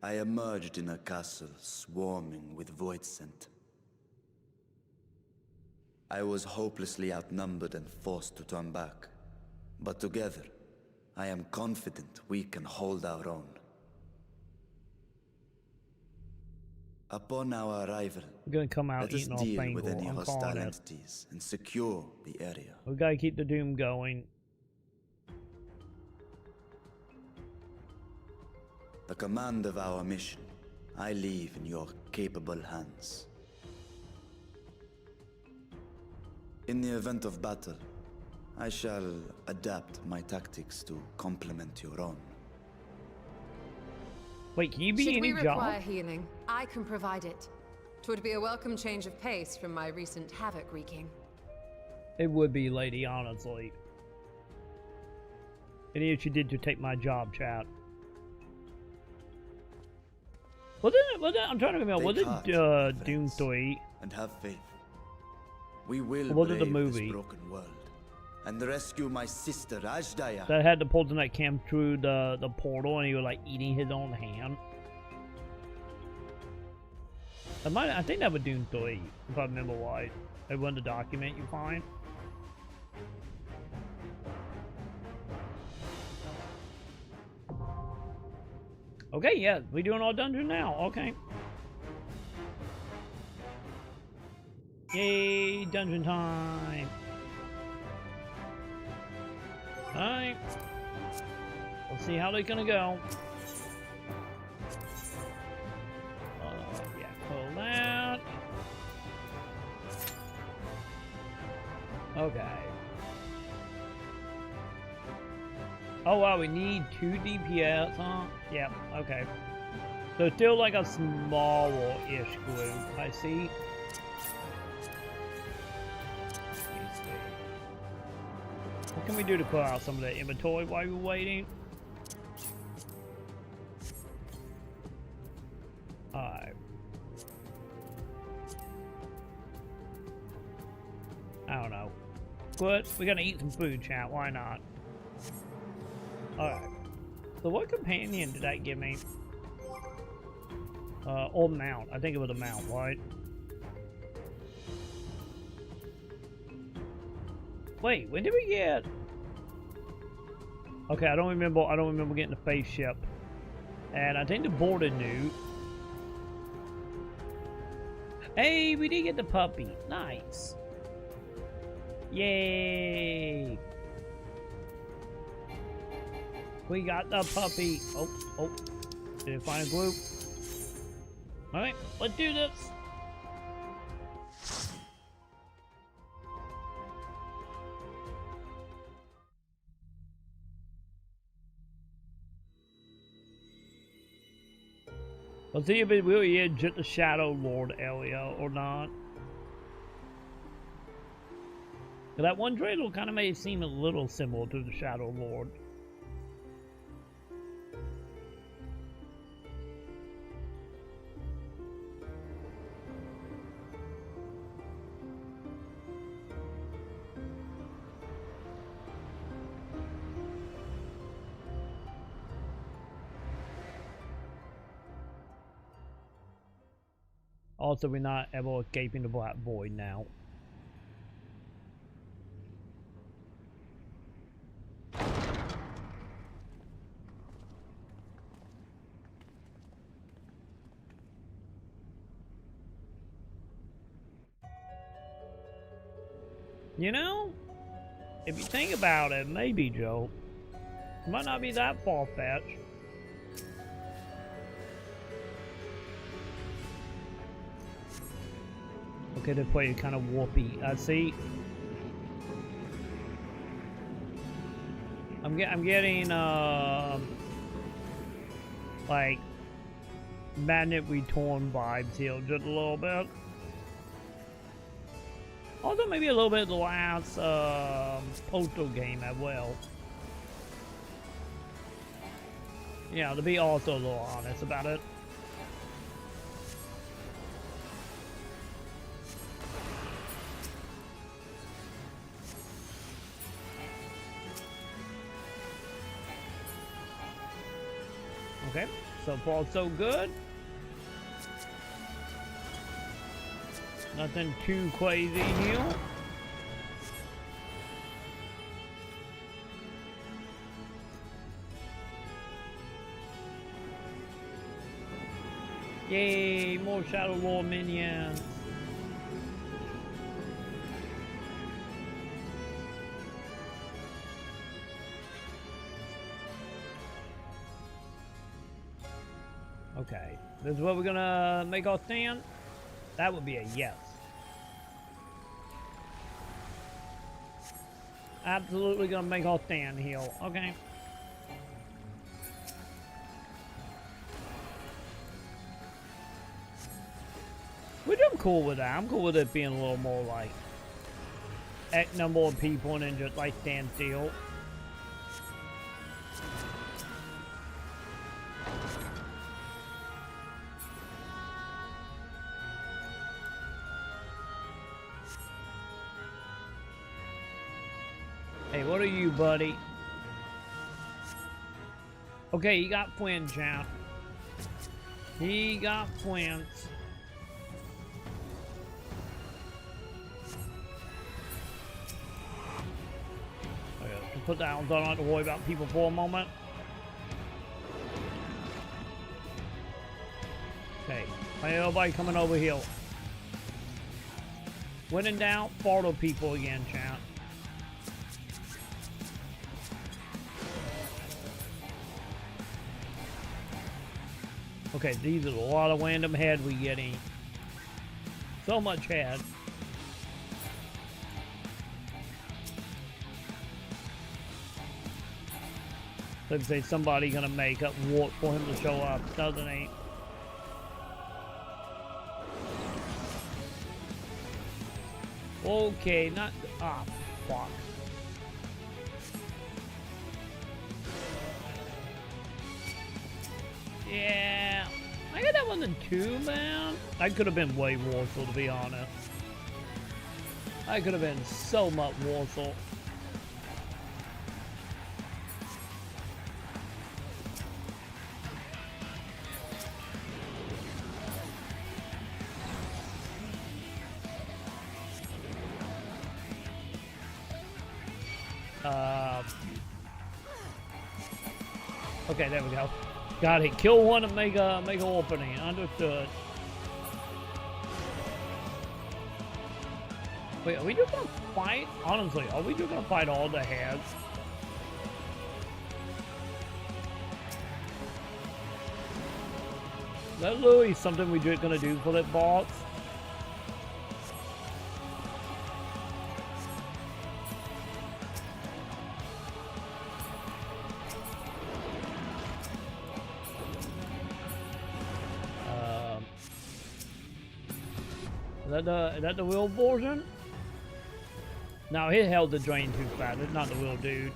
I emerged in a castle swarming with void scent. I was hopelessly outnumbered and forced to turn back. But together, I am confident we can hold our own. Upon our arrival, we're gonna come out let us eating our deal Fangle. with any I'm hostile calling it. entities and secure the area. We gotta keep the doom going. The command of our mission, I leave in your capable hands. In the event of battle, I shall adapt my tactics to complement your own. Wait, can you be Should any we job? require healing, I can provide it. 'Twould be a welcome change of pace from my recent havoc wreaking. It would be, lady, honestly. And if you did to take my job, chat. Was it, I'm trying to remember, was it Doom 3? And have faith. We will Or was it the brave movie? this broken world and rescue my sister Ajdaya. That had the person that came through the portal and he was like eating his own hand. I think that was Doom 3, if I remember right. It wasn't the document you find. Okay, yeah, we doing our dungeon now. Okay. Yay, dungeon time. Alright. We'll see how they're gonna go. Yeah, pull that. Okay. Oh wow, we need 2 DPS, huh? Yeah, okay. So still like a small-ish group, I see. What can we do to clear out some of the inventory while we're waiting? Alright. I don't know. But we're gonna eat some food, chat. Why not? Alright. So what companion did that give me? Or mount. I think it was a mount, right? Wait, when did we get? Okay, I don't remember getting the spaceship. And I think the border new. Hey, we did get the puppy. Nice. Yay. We got the puppy. Oh. Did it find a group? Alright, let's do this. Let's see if it really is just the Shadow Lord area or not. That one dreidel kind of made it seem a little similar to the Shadow Lord. Also, we're not ever escaping the Black Void now. You know, if you think about it, maybe, Joe, it might not be that far-fetched. Okay, they play kind of warpy. See, I'm getting like Magnet Return vibes here just a little bit. Also, maybe a little bit of the last Postal game as well. Yeah, to be also a little honest about it. Okay, so far so good. Nothing too crazy here. Yay, more Shadow Lord minions. Okay, this is where we're gonna make our stand. That would be a yes. Absolutely gonna make our stand here. Okay. Which I'm cool with that. I'm cool with it being a little more like X number of people and then just like stand still. Hey, what are you, buddy? Okay, he got twins, champ. He got twins. Okay, let's put that on. Don't have to worry about people for a moment. Okay, everybody coming over here. When in doubt, follow people again, champ. Okay, these are a lot of random head we getting. So much head. Let's say somebody gonna make up warp for him to show up, doesn't he? Okay, not fuck. Yeah, I got that wasn't too bad. I could have been way worse, to be honest. I could have been so much worse. Okay, there we go. Got it. Kill one and make a opening. Understood. Wait, are we just gonna fight? Honestly, are we just gonna fight all the heads? Is that literally something we're just gonna do for that boss? Is that the real version? No, he held the drain too fast. It's not the real dude.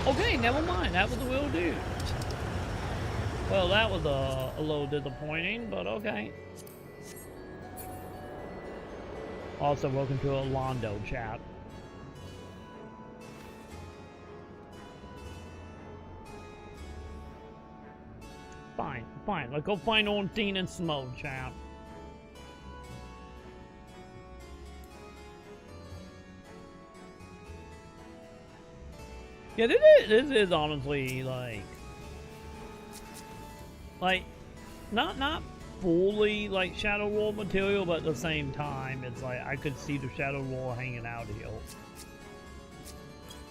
Okay, never mind. That was the real dude. Well, that was a little disappointing, but okay. Also, welcome to Orlando, chat. Fine, fine. Let's go find Ornstein and Smoke, chat. Yeah, this is honestly like not fully like Shadow Roar material, but at the same time it's like I could see the Shadow Roar hanging out here,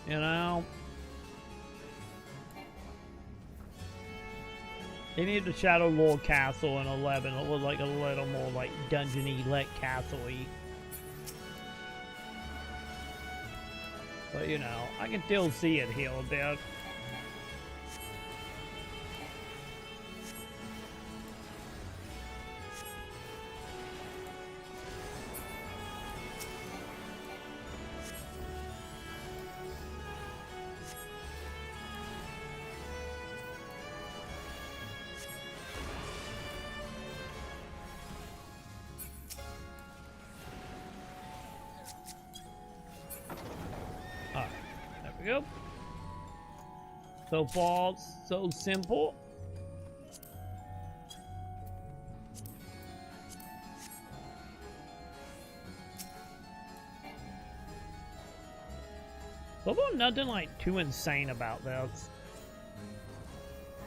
you know. They need the Shadow Roar castle in 11. It was like a little more like dungeony, like castle-y. But you know, I can still see it here a bit. Yep. So far, so simple. So far, nothing like too insane about this.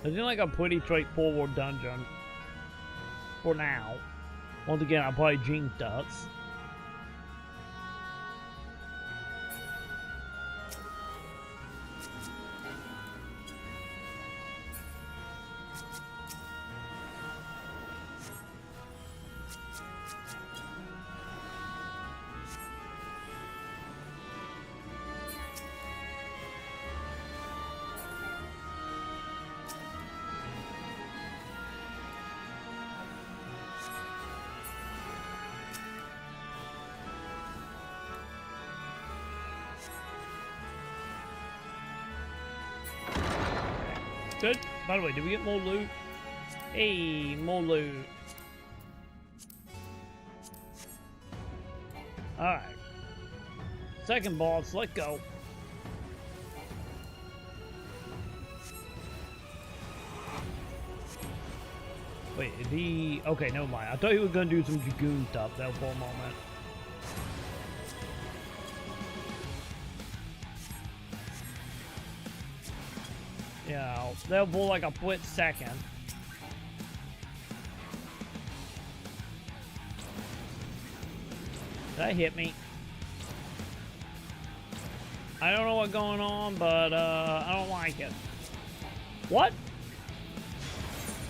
It's like a pretty straightforward dungeon. For now. Once again, I probably jinxed us. Good. By the way, did we get more loot? Hey, more loot. Alright. Second boss, let's go. Wait, is he... Okay, never mind. I thought he was gonna do some Dragoon stuff there for a moment. you know, they'll pull like a split second. That hit me. I don't know what's going on, but I don't like it. What?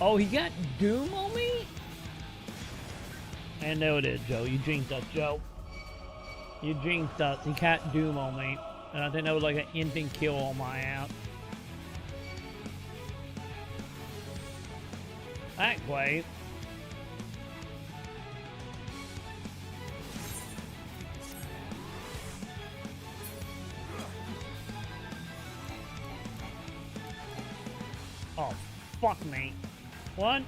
Oh, he got Doom on me? And there it is, Joe. You jinxed us, Joe. You jinxed us. He got Doom on me. And I think that was like an instant kill on my ass. That way. Oh, fuck me. What?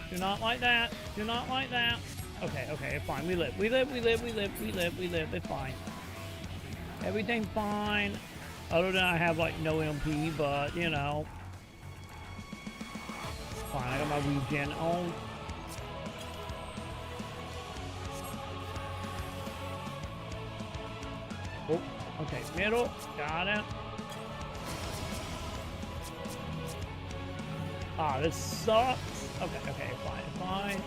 Do not like that. Do not like that. Okay, okay, fine. We live. We live, we live, we live, we live, we live. It's fine. Everything's fine. Other than I have, like, no MP, but, you know. Fine, I got my regen on. Oh, okay, middle. Got it. Ah, this sucks. Okay, okay, fine, fine.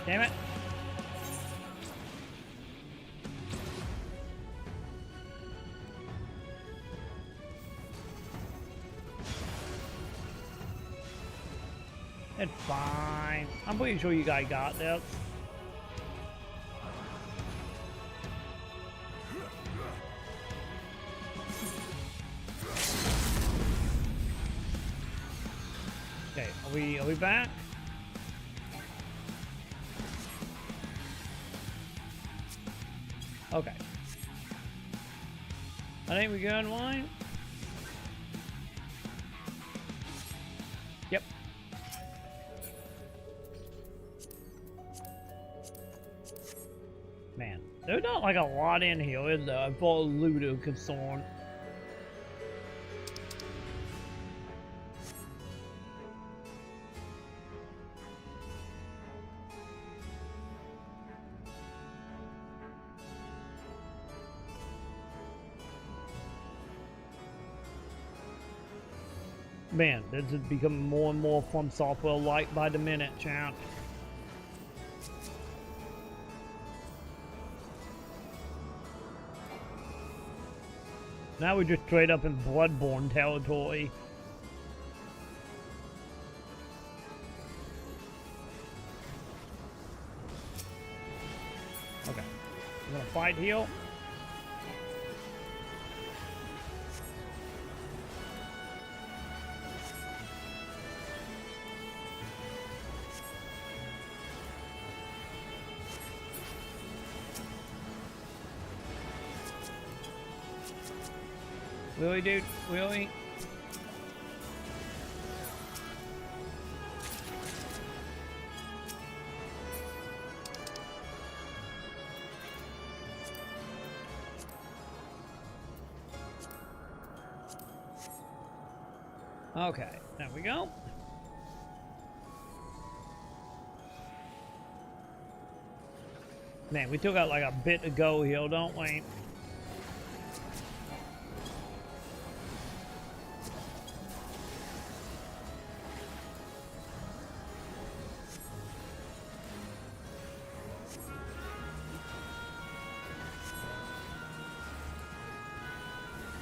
Damn it. It's fine. I'm pretty sure you guys got this. Okay, are we back? Okay. I think we're good, line. Yep. Man, there's not like a lot in here, is there? For Ludo concern. Man, this is becoming more and more From Software like by the minute, champ. Now we're just straight up in Bloodborne territory. Okay. I'm gonna fight heal. Really, dude? Really? Okay, there we go. Man, we still got like a bit to go here, don't we?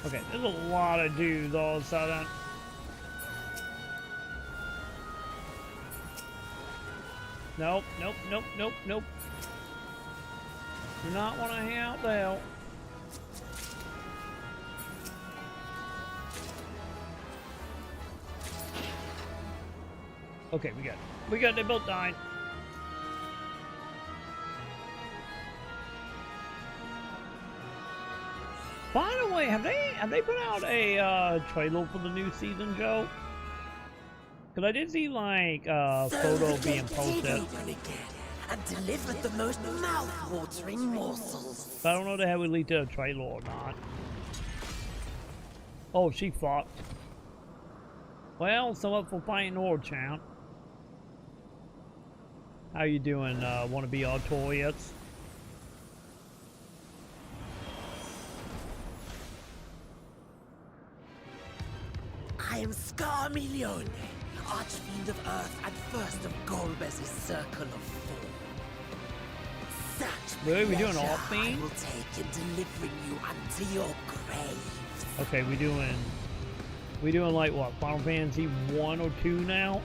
Okay, there's a lot of dudes all of a sudden. Nope, nope, nope, nope, nope. Do not want to hang out there. Okay, we got, they both died. By the way, have they put out a trailer for the new season, Joe? Because I did see like photo being posted. And delivered the most mouth-watering morsels. But I don't know if they have released a trailer or not. Oh, she fucked. Well, so up for fighting or champ. How you doing, wanna be Artorias? I am Scarmilione, Archfiend of Earth and first of Golbez's Circle of Four. Such really, we doing pleasure Archfiend? I will take in delivering you unto your grave. Okay, we doing like what, Final Fantasy 1 or 2 now?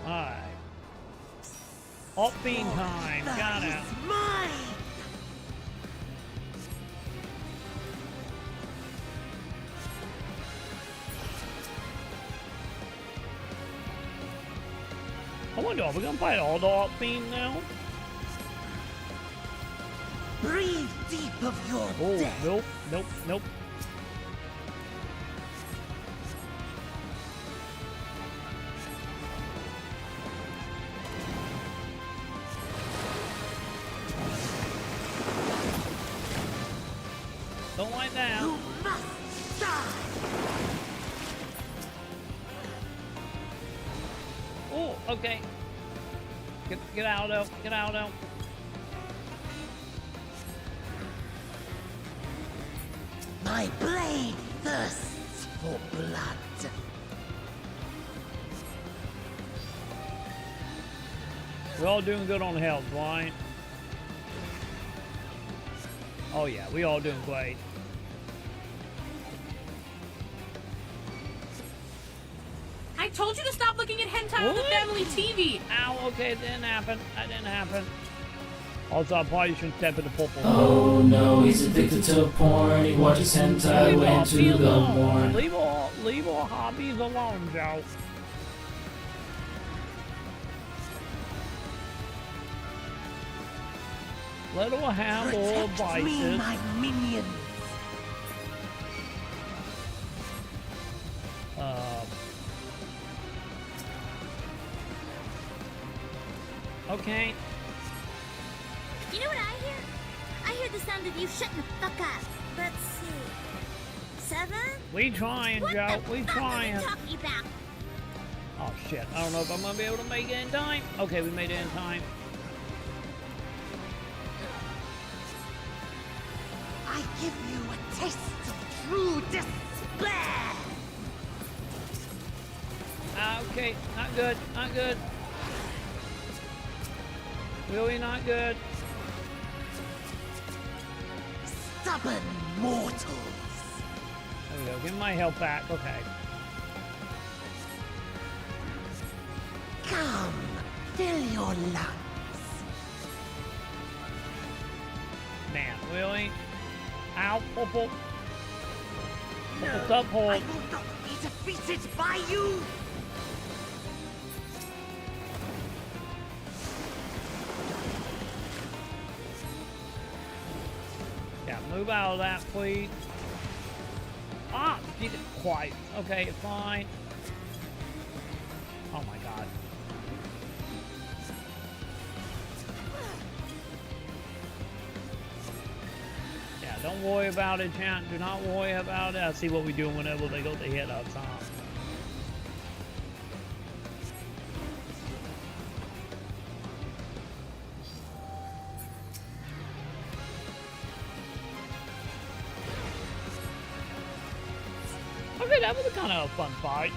Alright. Archfiend time, got it. Mine! I wonder, are we gonna fight all the Archfiend now? Breathe deep of your death. Nope, nope, nope. Don't like that. You must die. Oh, okay. Get out of, get out of. My blade thirsts for blood. We're all doing good on health, right? Oh yeah, we all doing great. I told you to stop looking at hentai on the family TV. Ow, okay, it didn't happen. That didn't happen. Also, I probably shouldn't step in the purple. Oh no, he's addicted to porn. He watches hentai way too the porn. Leave all hobbies alone, Joe. Let her have all Protect me, vices. my minions. Okay. You know what I hear? I hear the sound of you shutting the fuck up. Let's see. 7? We trying, Joe. We trying. What are you talking about? Oh shit! I don't know if I'm gonna be able to make it in time. Okay, we made it in time. I give you a taste of true despair. Okay, not good. Not good. Really not good. Stubborn mortals. There we go. Give me my health back. Okay. Come, fill your lungs. Man, really? Ow, purple. What's up, hold? I will not be defeated by you. Yeah, move out of that, please. Ah, didn't quite. Okay, fine. Oh my god. Yeah, don't worry about it, chat. Do not worry about it. I see what we do whenever they go to hit us, huh? Okay, that was kind of a fun fight.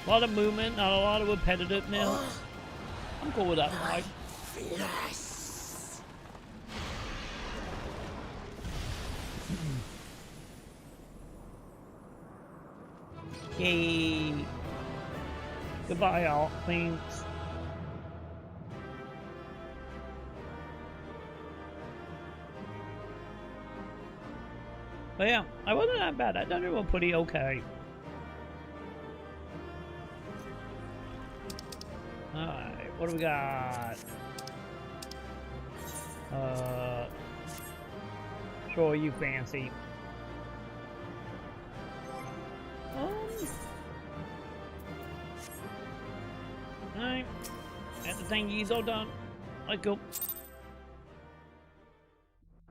A lot of movement, not a lot of repetitiveness. I'm cool with that fight. Yay. Goodbye, all. Thanks. But yeah, I wasn't that bad. I done it pretty okay. Alright, what do we got? Sure, you fancy. Alright. Got the thingies all done. Let's go.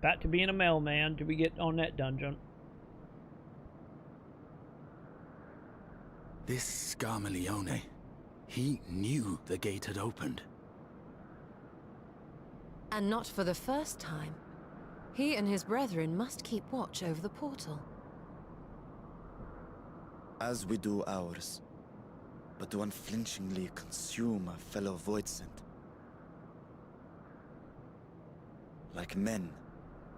Back to being a mailman till we get on that dungeon. This Scarmiglione, he knew the gate had opened. And not for the first time. He and his brethren must keep watch over the portal. As we do ours, but to unflinchingly consume a fellow Voidsent. Like men,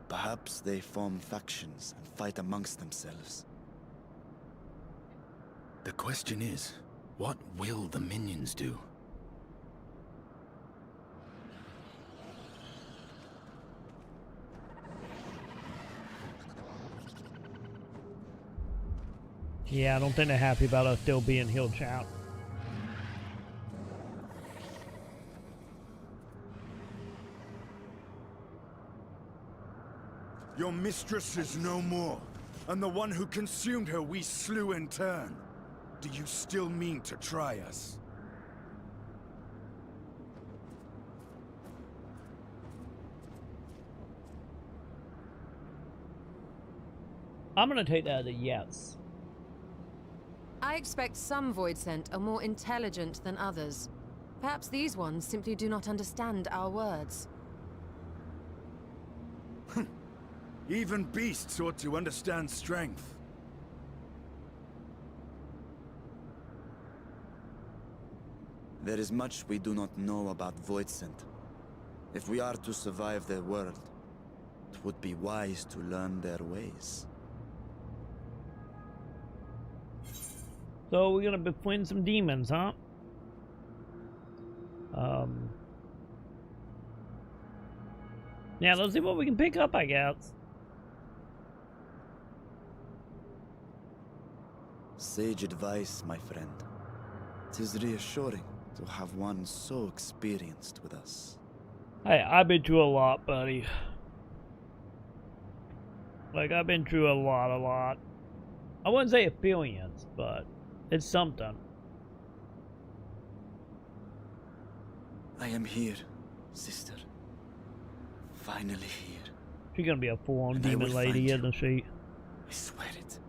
perhaps they form factions and fight amongst themselves. The question is, what will the minions do? Yeah, I don't think they're happy about us still being healed, chat. Your mistress is no more, and the one who consumed her we slew in turn. Do you still mean to try us? I'm gonna take that as a yes. I expect some Voidsent are more intelligent than others. Perhaps these ones simply do not understand our words. Even beasts ought to understand strength. There is much we do not know about Voidsent. If we are to survive their world, it would be wise to learn their ways. So we're gonna befriend some demons, huh? Yeah, let's see what we can pick up, I guess. Sage advice, my friend. 'Tis reassuring to have one so experienced with us. Hey, I've been through a lot, buddy. Like, I've been through a lot. I wouldn't say experience, but it's something. I am here, sister. Finally here. She's gonna be a full-on demon lady, isn't she? I swear it.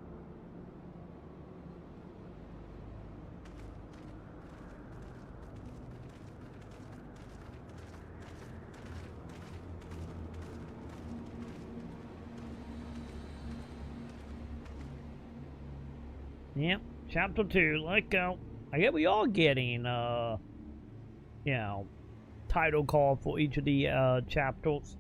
Yep, chapter 2, let's go. I guess we are getting, you know, title call for each of the, chapters.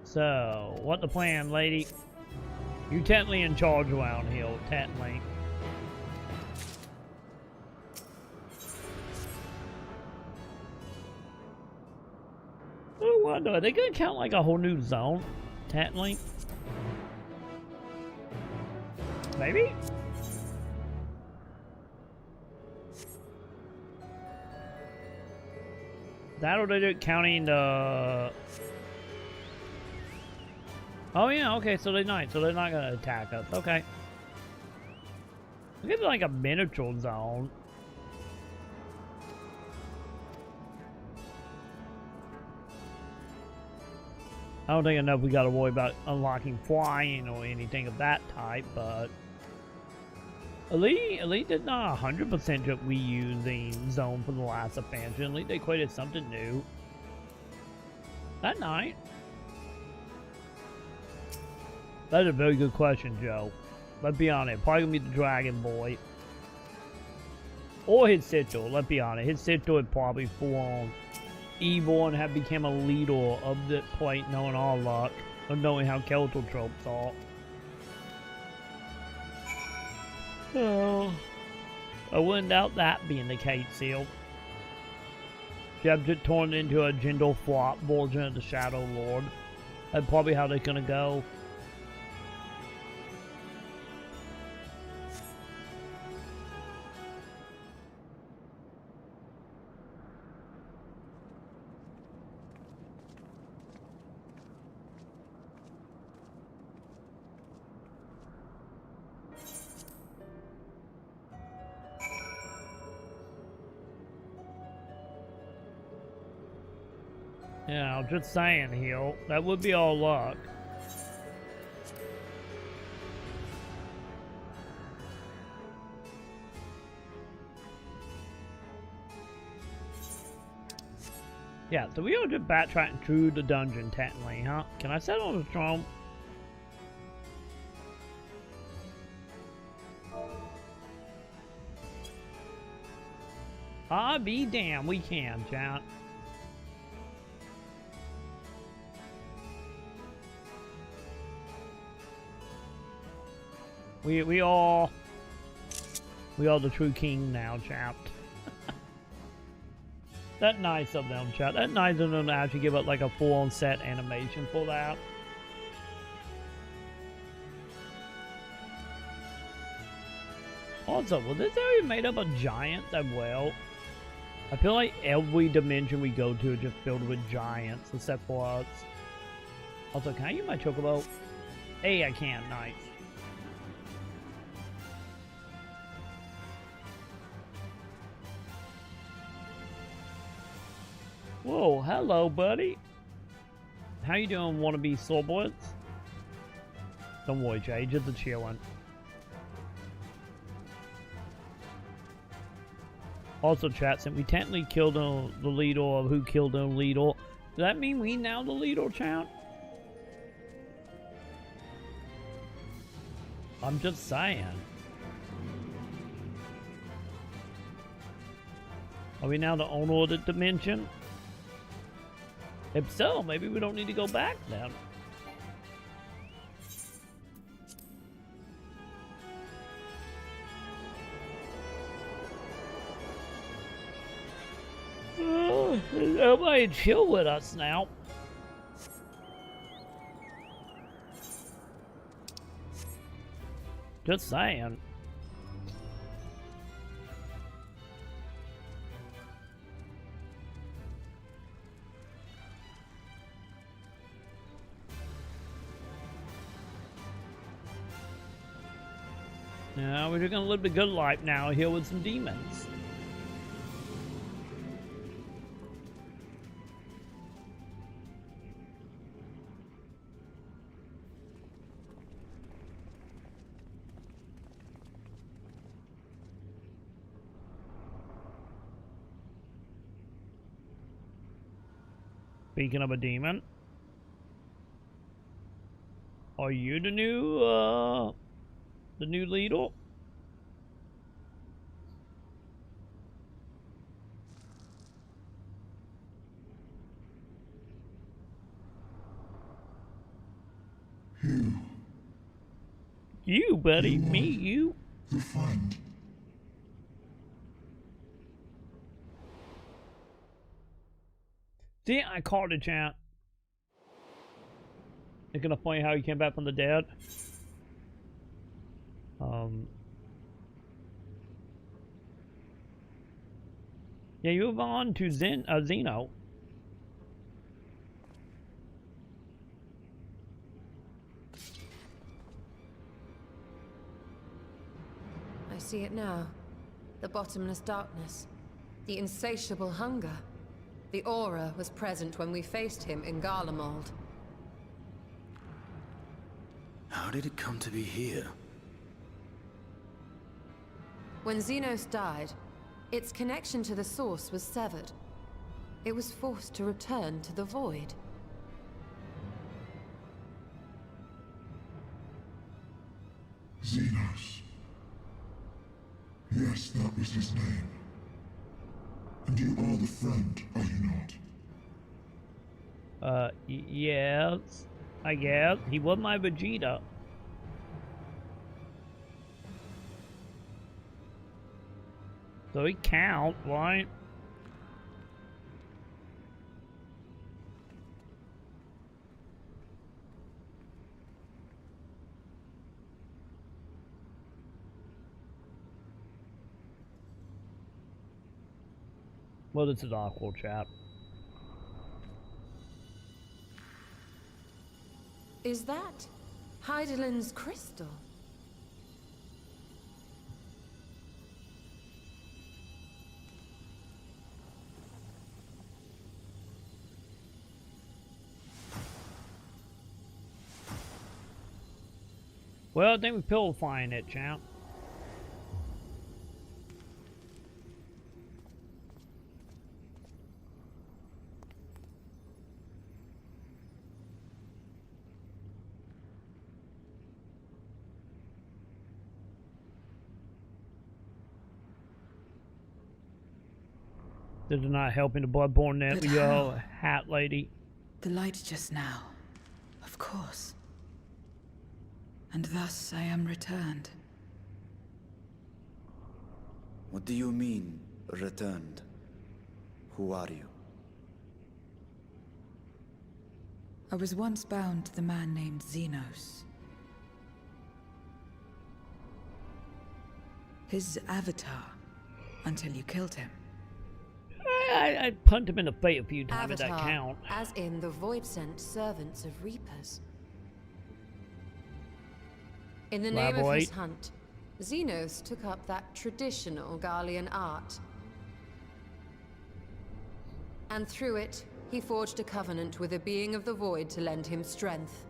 So, what the plan, lady? You technically in charge around here, technically. I wonder, are they gonna count like a whole new zone? Technically? Maybe? That or they're counting the... Oh yeah, okay, so they're not gonna attack us, okay. It's like a miniature zone. I don't think enough we gotta worry about unlocking flying or anything of that type, but Elite did not 100% just reusing zone from the last expansion. Elite they created something new. That night. That's a very good question, Joe. Let's be honest, probably gonna be the Dragon Boy. Or his sister, let's be honest. His sister would probably full on evil and have become a leader of the plate, knowing our luck, of knowing how Keltal tropes are. Oh, I wouldn't doubt that being the case, Seal. Jeb just turned into a gentle flop version of the Shadow Lord. That's probably how they're gonna go. Yeah, just saying, Heal. That would be all luck. Yeah, so we are just backtracking through the dungeon, technically, huh? Can I set on the throne? Ah, be damned, we can, chat. We are the true king now, chat. That's nice of them, chat. That's nice of them to actually give up like a full-on set animation for that. Also, was this area made up of giants as well? I feel like every dimension we go to is just filled with giants, except for us. Also, can I use my chocobo? Hey, I can. Nice. Whoa, hello, buddy. How you doing, wannabe soulboys? Don't worry, Jay, just a chillin'. Also, chat, since we technically killed the leader of who killed the leader, does that mean we now the leader, chat? I'm just saying. Are we now the owner of the dimension? If so, maybe we don't need to go back then. Everybody chill with us now. Just saying. Now we're just gonna live the good life now here with some demons. Speaking of a demon, are you the new leader? You, buddy, me, you. The friend. See, I called it, chat. It's gonna funny how he came back from the dead. Yeah, you move on to Zeno. I see it now. The bottomless darkness. The insatiable hunger. The aura was present when we faced him in Garlemald. How did it come to be here? When Xenos died, its connection to the source was severed. It was forced to return to the void. Xenos. Yes, that was his name. And you are the friend, are you not? Yes, I guess. He was my Vegeta. So he count, right? Well, this is awkward, chap. Is that Heidelin's crystal? Well, I think we're purifying it, champ. This is not helping the bloodborne net with your hat, lady. The light just now. Of course. And thus I am returned. What do you mean, returned? Who are you? I was once bound to the man named Xenos. His avatar, until you killed him. I punched him in the face a few times, if that count. As in the void-sent servants of Reapers. In the name of his hunt, Xenos took up that traditional Garlean art. And through it, he forged a covenant with a being of the void to lend him strength.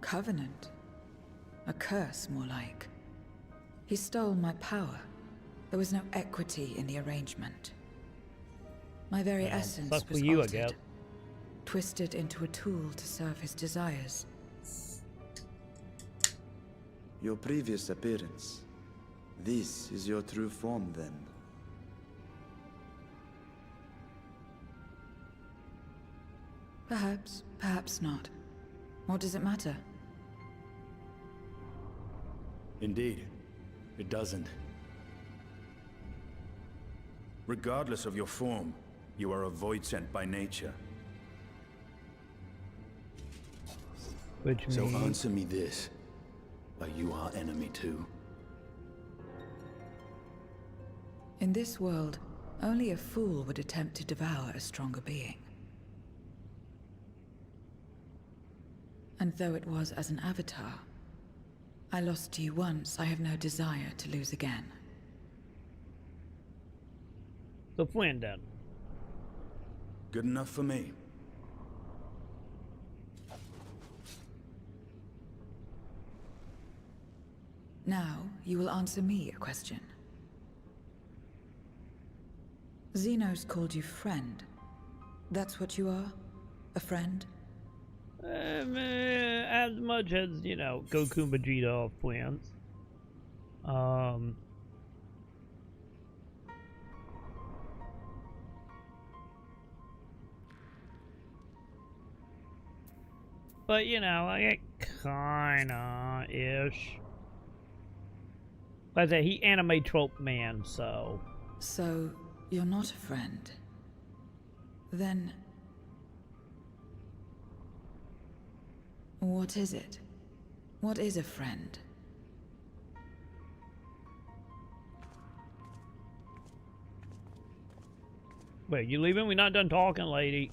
Covenant? A curse, more like. He stole my power. There was no equity in the arrangement. My very essence was altered, twisted into a tool to serve his desires. Your previous appearance. This is your true form, then. Perhaps, perhaps not. What does it matter? Indeed, it doesn't. Regardless of your form, you are a void sent by nature. So answer me this. Are you our enemy too? In this world, only a fool would attempt to devour a stronger being. And though it was as an avatar, I lost to you once, I have no desire to lose again. The friend then. Good enough for me. Now, you will answer me a question. Xenos called you friend. That's what you are? A friend? As much as, you know, Goku and Vegeta are friends. But, you know, like, kinda-ish. Like I said, he anime trope man, so... So, you're not a friend. Then... what is it? What is a friend? Wait, you leaving? We're not done talking, lady.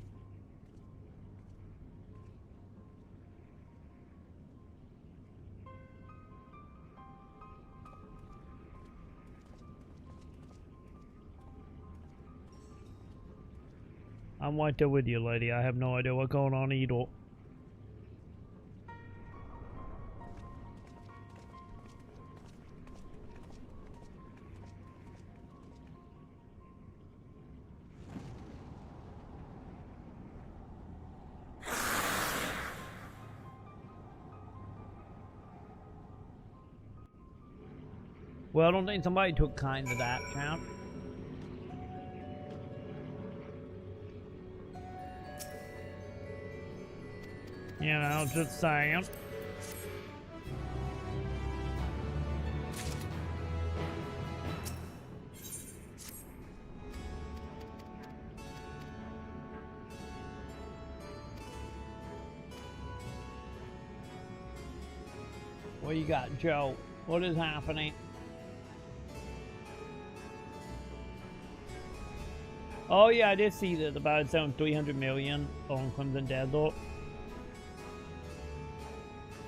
I'm right there with you, lady. I have no idea what's going on either. Well, I don't think somebody took kind to that, champ. You know, just saying. What you got, Joe? What is happening? Oh yeah, I did see that about selling 300 million on Crimson Desert.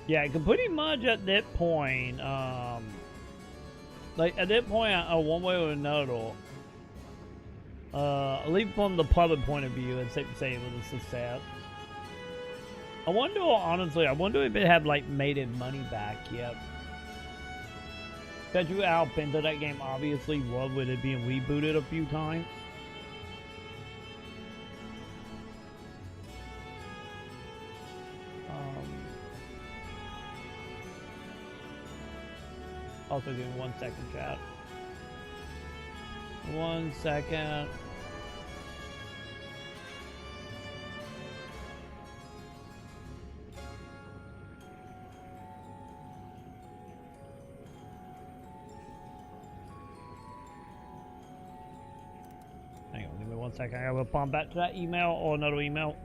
Yeah, pretty much at that point, like at that point, one way or another, at least from the public point of view, it's safe to say it was a success. I wonder, honestly, I wonder if it had, like, made its money back yet. Especially how pinned that game obviously was with it being rebooted a few times. Also, give me 1 second, chat. 1 second. Hang on, give me 1 second. I gotta respond back to that email or another email.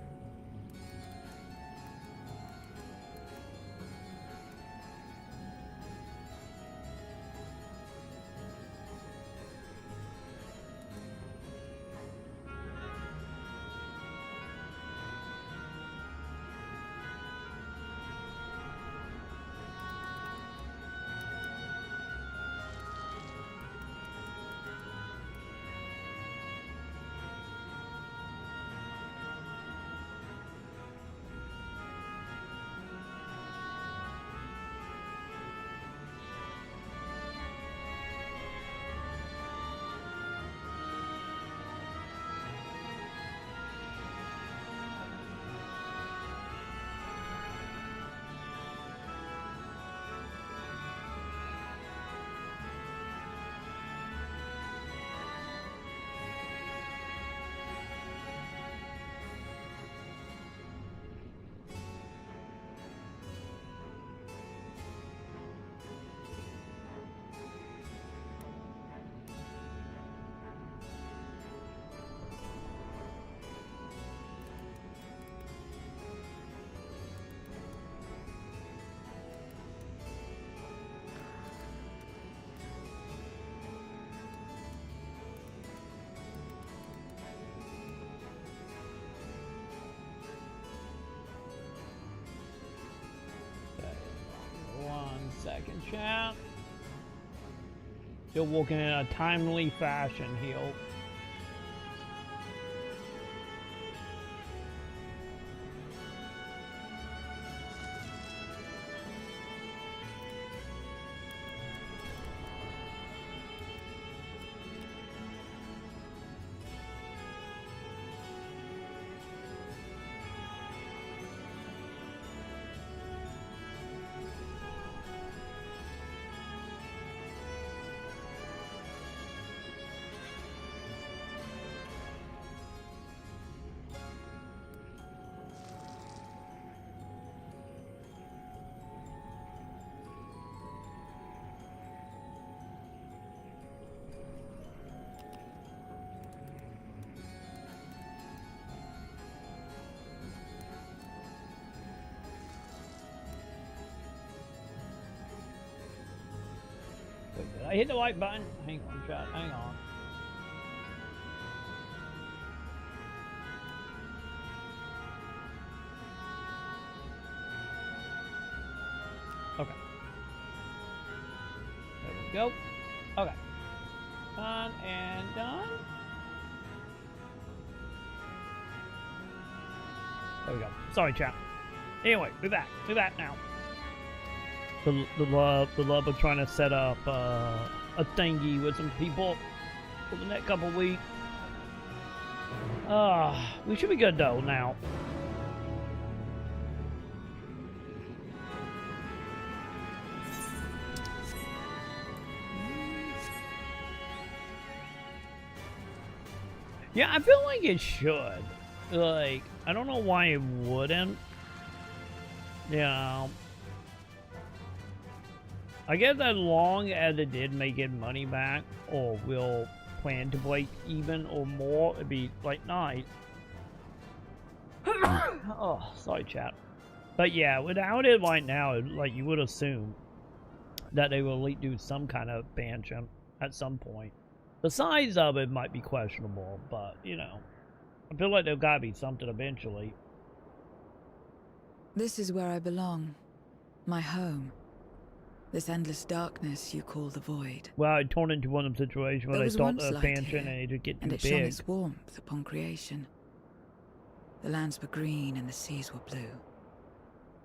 Second, chat. Still walking in a timely fashion here. Did I hit the right button? Hang on, chat. Hang on. Okay. There we go. Okay. Done and done. There we go. Sorry, chat. Anyway, we're back. We're back now. The love of trying to set up a thingy with some people for the next couple weeks. We should be good though now. Yeah, I feel like it should. Like, I don't know why it wouldn't. You know. I guess as long as it did make it money back, or will plan to break even or more, it'd be like nice. Oh, sorry, chat. But yeah, without it right now, like you would assume that they will at least do some kind of expansion at some point. The size of it might be questionable, but you know, I feel like there's gotta be something eventually. This is where I belong. My home. This endless darkness you call the void. Well, it turned into one of them situations where they thought the expansion and it would get too big. And it shone its warmth upon creation. The lands were green and the seas were blue.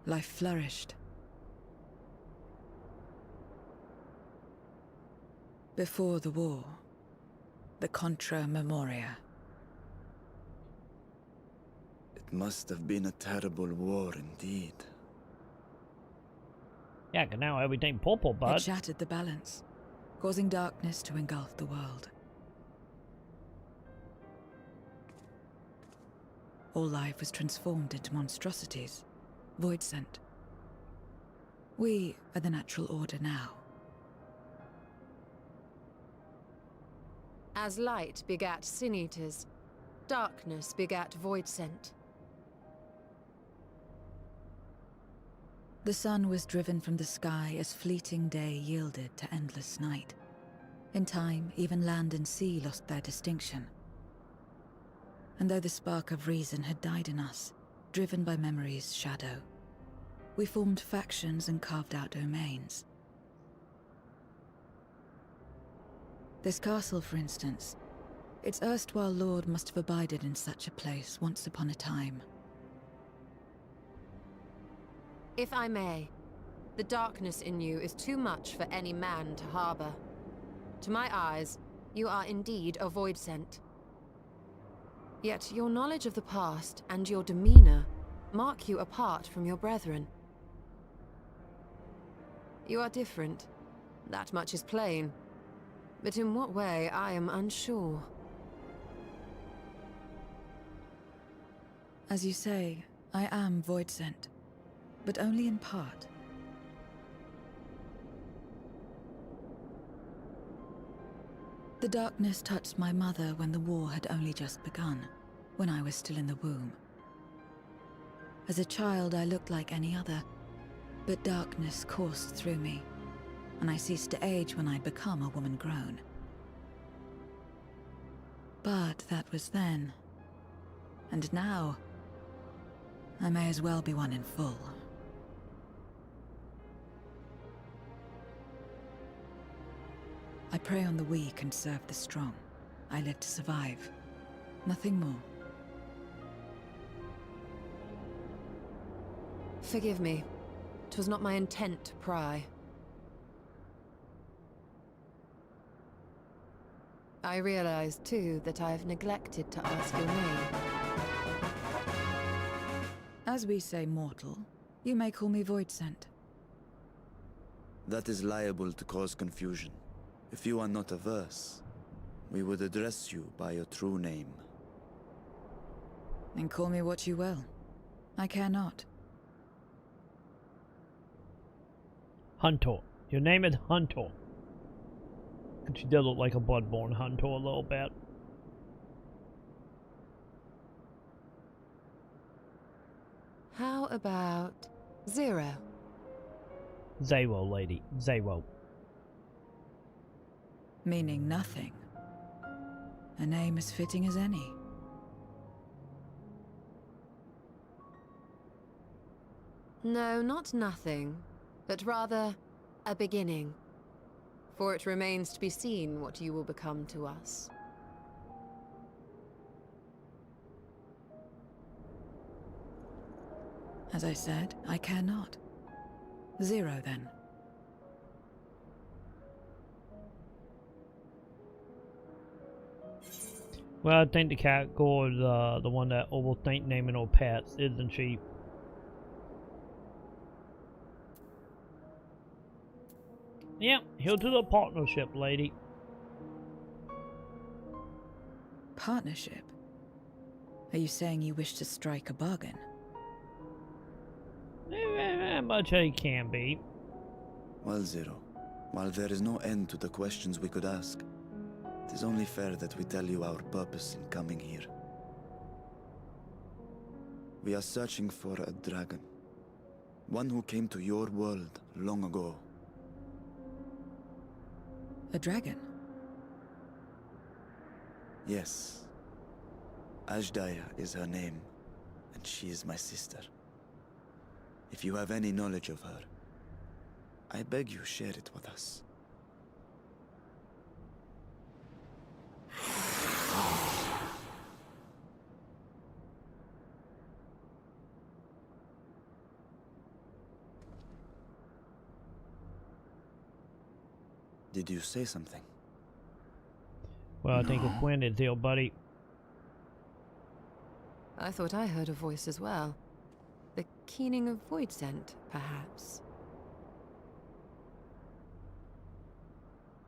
life flourished. Before the war, the Contra Memoria. It must have been a terrible war indeed. Yeah, 'cause now everything purple, bud. It shattered the balance, causing darkness to engulf the world. All life was transformed into monstrosities, void-sent. We are the natural order now. As light begat sin-eaters, darkness begat void-sent. The sun was driven from the sky as fleeting day yielded to endless night. In time, even land and sea lost their distinction. And though the spark of reason had died in us, driven by memory's shadow, we formed factions and carved out domains. This castle, for instance, its erstwhile lord must have abided in such a place once upon a time. If I may, the darkness in you is too much for any man to harbor. To my eyes, you are indeed a void-sent. Yet your knowledge of the past and your demeanor mark you apart from your brethren. You are different, that much is plain. But in what way, I am unsure. As you say, I am void-sent, but only in part. The darkness touched my mother when the war had only just begun, when I was still in the womb. As a child, I looked like any other, but darkness coursed through me, and I ceased to age when I'd become a woman grown. But that was then. And now, I may as well be one in full. I prey on the weak and serve the strong. I live to survive. Nothing more. Forgive me. 'Twas not my intent to pry. I realize, too, that I've neglected to ask your name. As we say mortal, you may call me Void-Sent. That is liable to cause confusion. If you are not averse, we would address you by your true name. Then call me what you will. I care not. Hunter. Your name is Hunter. She does look like a bloodborne hunter a little bit. How about Zero? Zero, lady. Zero. Meaning nothing. A name as fitting as any. No, not nothing, but rather a beginning. For it remains to be seen what you will become to us. As I said, I care not. Zero, then. Well, I think the cat girl is the one that overthink naming her pets, isn't she? Yep, here's to the partnership, lady. Partnership? Are you saying you wish to strike a bargain? Much as it can be. Well, Zero, while there is no end to the questions we could ask, it is only fair that we tell you our purpose in coming here. We are searching for a dragon. One who came to your world long ago. A dragon? Yes. Ashdaya is her name, and she is my sister. If you have any knowledge of her, I beg you share it with us. Did you say something? Well, I think a Quinn is ill, buddy. I thought I heard a voice as well. The keening of void scent, perhaps.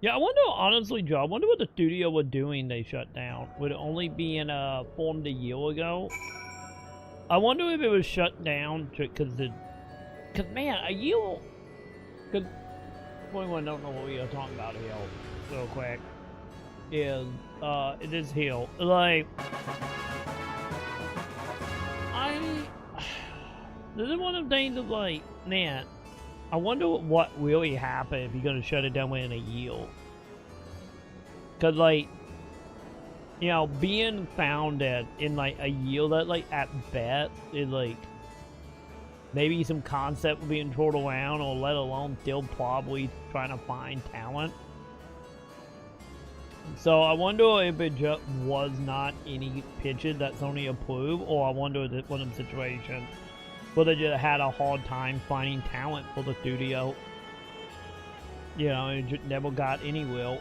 Yeah, I wonder, honestly, Joe, I wonder what the studio were doing they shut down. Would it only be in formed a year ago? I wonder if it was shut down because man, a year. Because anyone don't know what we are talking about here, real quick. Is this hill like? This is one of the things of like, man, I wonder what really happened if you're gonna shut it down within a year. Cause like, you know, being founded in like a year, that like at best is like maybe some concept being thrown around, or let alone still probably trying to find talent. So I wonder if it just was not any pitches that Sony approved, or I wonder if it was a situation where they just had a hard time finding talent for the studio. You know, it just never got anywhere.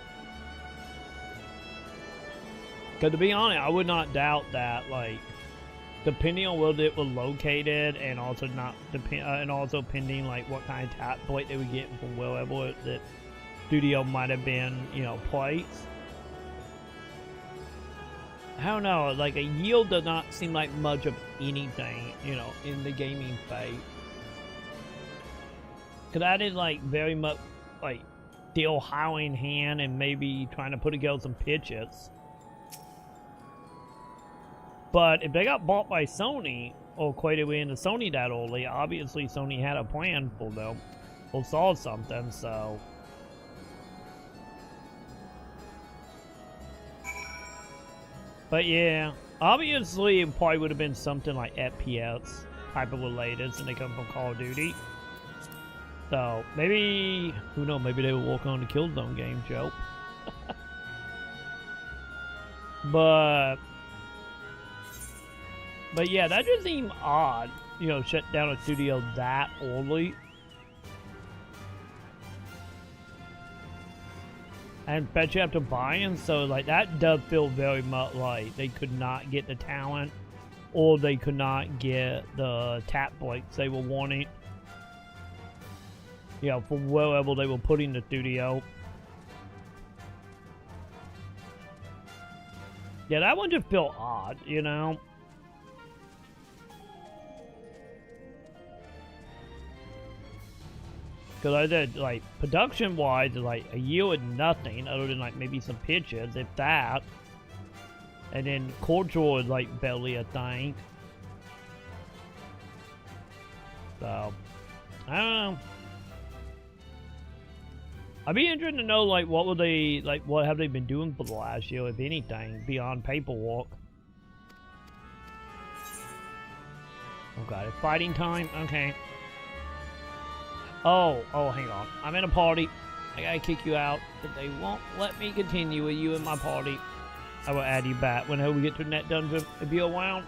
Because to be honest, I would not doubt that, like, depending on where it was located, and also pending like what kind of tablet they were getting from wherever the studio might have been, you know, placed. I don't know, like a year does not seem like much of anything, you know, in the gaming space. Cause that is like very much like still hiring hand and maybe trying to put together some pitches. But if they got bought by Sony, or equated into Sony that early, obviously Sony had a plan for them, or saw something, so. But yeah, obviously it probably would have been something like FPS type of related, since they come from Call of Duty. So maybe, who knows, maybe they will work on the Killzone game, Joe. But yeah, that just seemed odd, you know, shut down a studio that early. And especially after buying, so like that does feel very much like they could not get the talent, or they could not get the tap breaks they were wanting. You know, from wherever they were putting the studio. Yeah, that one just felt odd, you know. Because I did, like, production-wise, like, a year with nothing, other than, like, maybe some pitches, if that. And then cultural is, like, barely a thing. So, I don't know. I'd be interested to know, like, what would they, like, what have they been doing for the last year, if anything, beyond paperwork. Oh, God, it's fighting time? Okay. Oh, hang on. I'm in a party. I gotta kick you out, but they won't let me continue with you in my party. I will add you back whenever we get to the net dungeon. If you're around.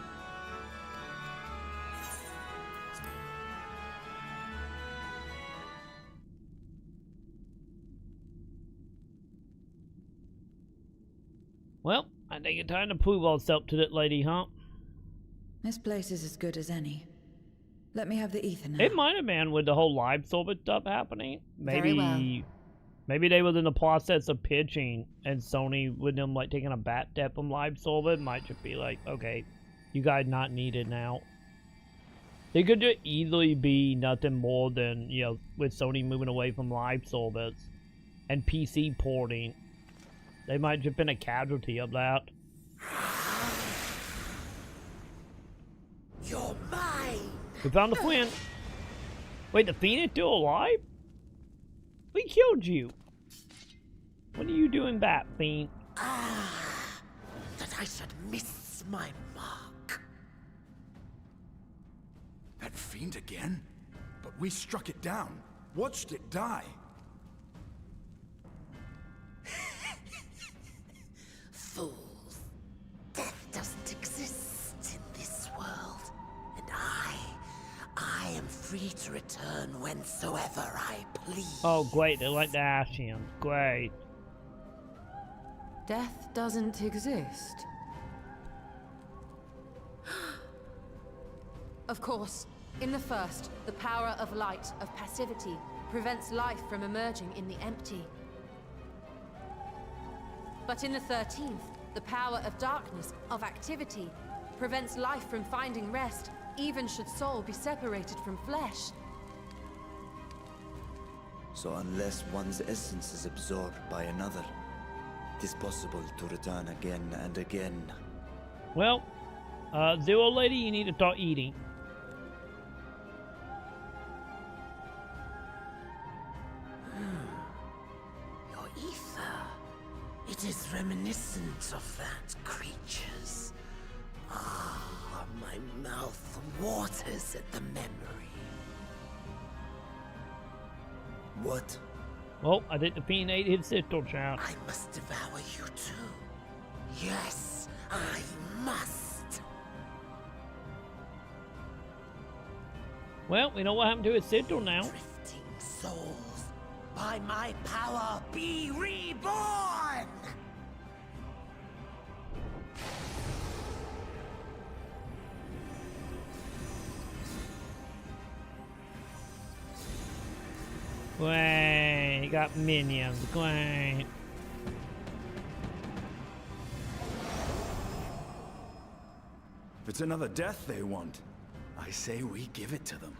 Well, I think it's time to prove ourselves to that lady, huh? This place is as good as any. Let me have the ether now. It might have been with the whole live server stuff happening. Maybe, Very well. Maybe they was in the process of pitching, and Sony with them like taking a back step from live server. It might just be like, okay, you guys not needed now. They could just easily be nothing more than, you know, with Sony moving away from live servers and PC porting. They might just been a casualty of that. You're mine. We found the Flint. Wait, the Fiend is still alive? We killed you. What are you doing back, Fiend? That I should miss my mark. That Fiend again? But we struck it down. Watched it die. Fools. Death doesn't exist in this world. And I am free to to return whensoever I please. Oh, great. They like the Ashians. Great. Death doesn't exist. Of course, in the first, the power of light, of passivity, prevents life from emerging in the empty. But in the 13th, the power of darkness, of activity, prevents life from finding rest, even should soul be separated from flesh. So unless one's essence is absorbed by another, it is possible to return again and again. Well, Zero Lady, you need to start eating. Your ether, it is reminiscent of that creature's. Ah, my mouth waters at the memory. What? Well, I think the Fiend ate his sister, child. I must devour you too. Yes, I must. Well, we know what happened to his sister now. Drifting souls, by my power be reborn! Great, you got minions. Great. If it's another death they want, I say we give it to them.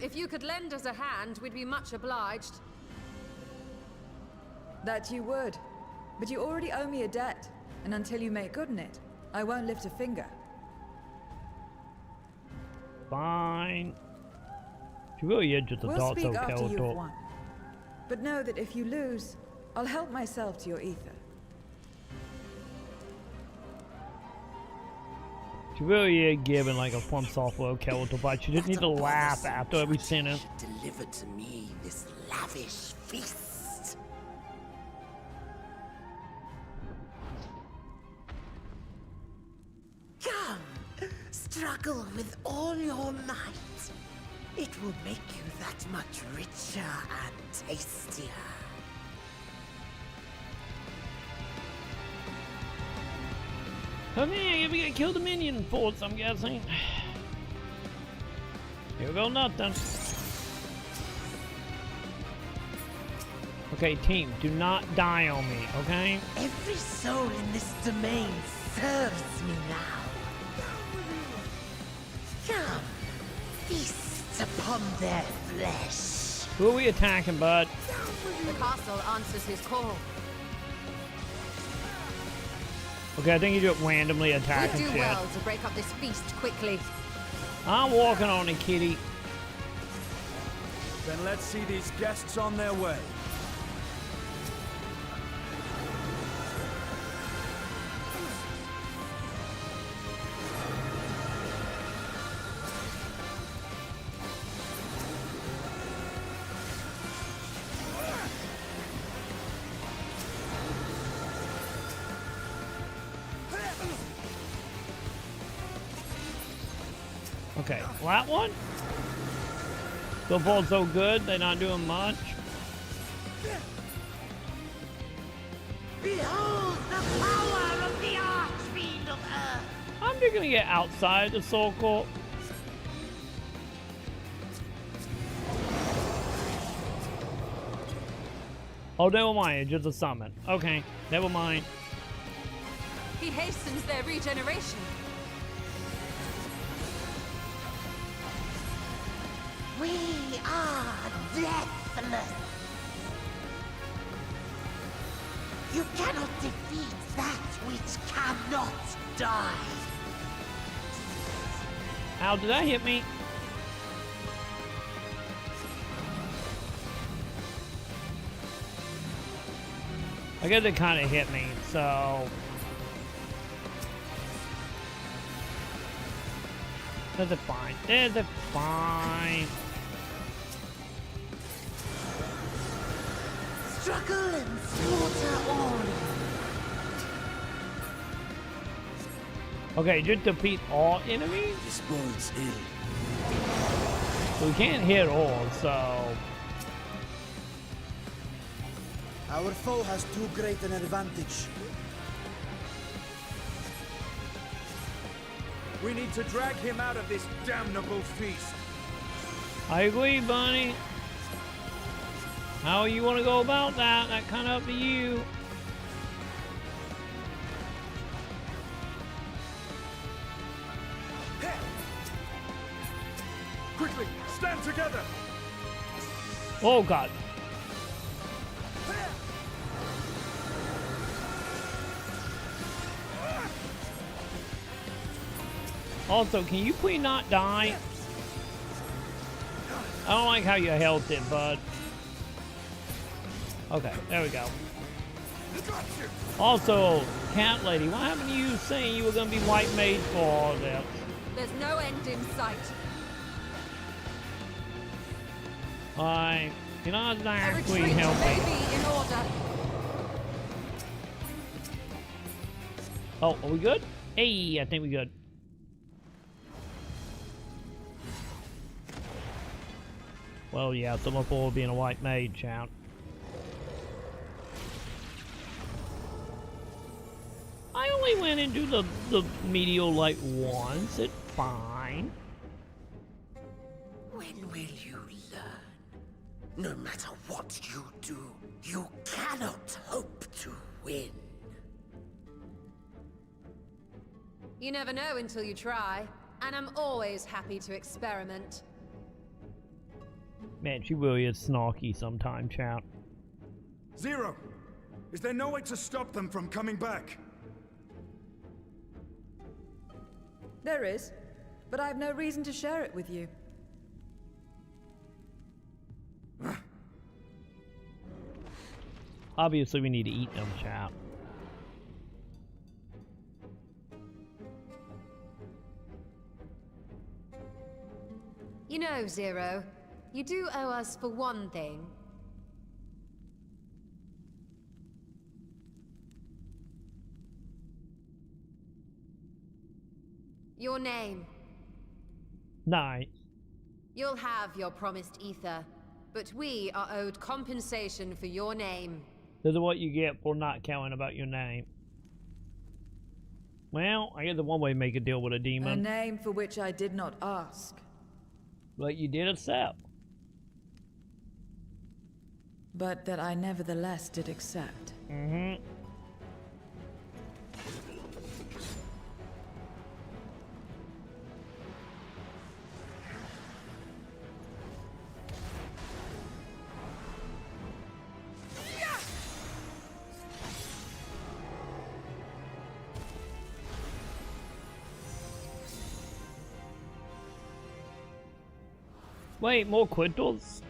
If you could lend us a hand, we'd be much obliged. That you would. But you already owe me a debt. And until you make good on it, I won't lift a finger. Fine. She really is just a We'll dot speak so after you've character. won. But know that if you lose, I'll help myself to your ether. She really is giving like a From Software character, but she didn't need to laugh after every sentence. Deliver to me this lavish feast. Come, struggle with all your might. It will make you that much richer and tastier. Okay, we gotta kill the minion force, I'm guessing. Here we go, nothing. Okay, team, do not die on me, okay? Every soul in this domain serves me now. Come, feast upon their flesh. Who are we attacking, bud? The castle answers his call. Okay, I think you just randomly attack We him. do well to break up this feast quickly. I'm walking on it, kitty. Then let's see these guests on their way. Okay, flat one. So far so good, they're not doing much. Behold the power of the Archfiend of Earth! I'm just gonna get outside the circle. Oh, never mind, it's just a summon. Okay, never mind. He hastens their regeneration. We are deathless. You cannot defeat that which cannot die. Ow, did that hit me? I guess it kind of hit me, so... There's a fine. There's a fine. struggle and slaughter all. Okay, just defeat all enemies? This bodes ill. So we can't hit all, so... Our foe has too great an advantage. We need to drag him out of this damnable feast. I agree, Bunny. How you want to go about that? That kind of up to you. Quickly, stand together. Oh God. Also, can you please not die? I don't like how you held it, bud. Okay, there we go. Also, cat lady, what happened to you saying you were gonna be white mage for all this? There's no end in sight. You're not actually helping. In order. Oh, are we good? Hey, I think we're good. Well, yeah, so much for being a white mage out. I only went into the meteorite once. It's fine. When will you learn? No matter what you do, you cannot hope to win. You never know until you try, and I'm always happy to experiment. Man, she really is snarky sometimes, chat. Zero, is there no way to stop them from coming back? There is, but I have no reason to share it with you. Obviously, we need to eat them, chat. You know, Zero, you do owe us for one thing. Your name. Nice. You'll have your promised ether, but we are owed compensation for your name. This is what you get for not caring about your name. Well, I guess the one way to make a deal with a demon. A name for which I did not ask. But you did accept. But that I nevertheless did accept. Mm-hmm. Wait, more quintals?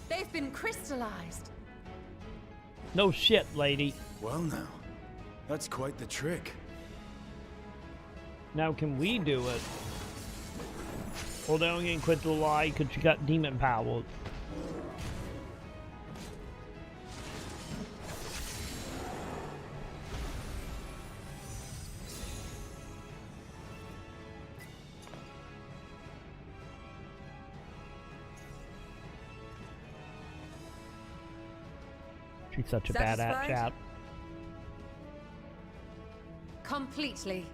They've been crystallized. No shit, lady. Well now, that's quite the trick. Now can we do it? Well, they only get crystallized because you got demon powers. She's such a badass chap. Completely.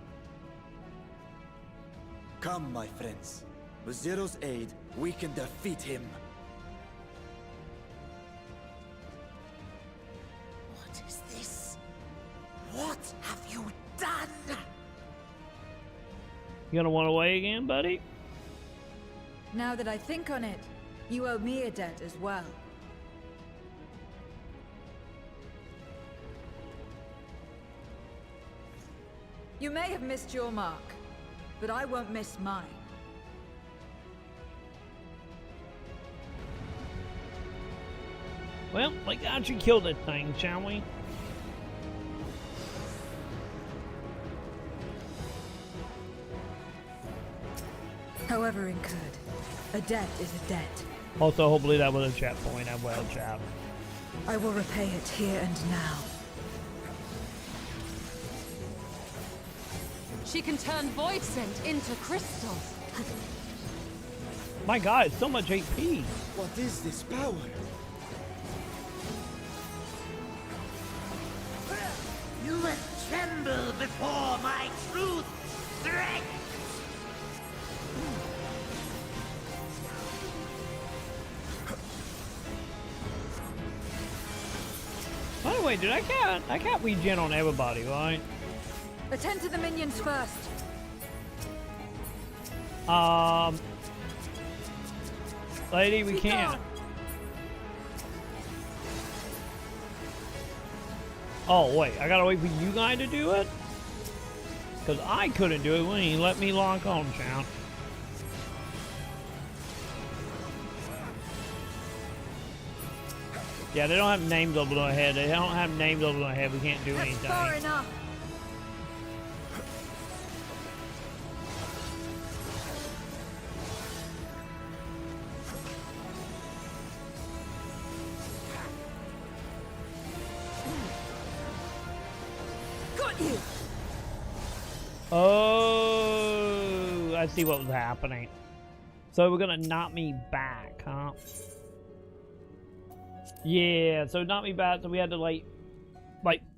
Come, my friends. With Zero's aid, we can defeat him. What is this? What have you done? You gonna want away again, buddy? Now that I think on it, you owe me a debt as well. You may have missed your mark, but I won't miss mine. Well, like, how'd you kill that thing, shall we? However incurred, a debt is a debt. Also, hopefully that was a checkpoint as well, chat. I will repay it here and now. She can turn void scent into crystal. My God, so much HP. What is this power? You will tremble before my truth strength. By the way, dude, I can't regen on everybody, right? Attend to the minions first. Lady, we can't. Oh, wait, I gotta wait for you guys to do it? Because I couldn't do it when he let me lock on, champ. Yeah, they don't have names over their head. They don't have names over their head. We can't do anything. That's far enough. Got you. Oh, I see what was happening. So we're gonna knock me back, huh? Yeah, so knock me back, so we had to like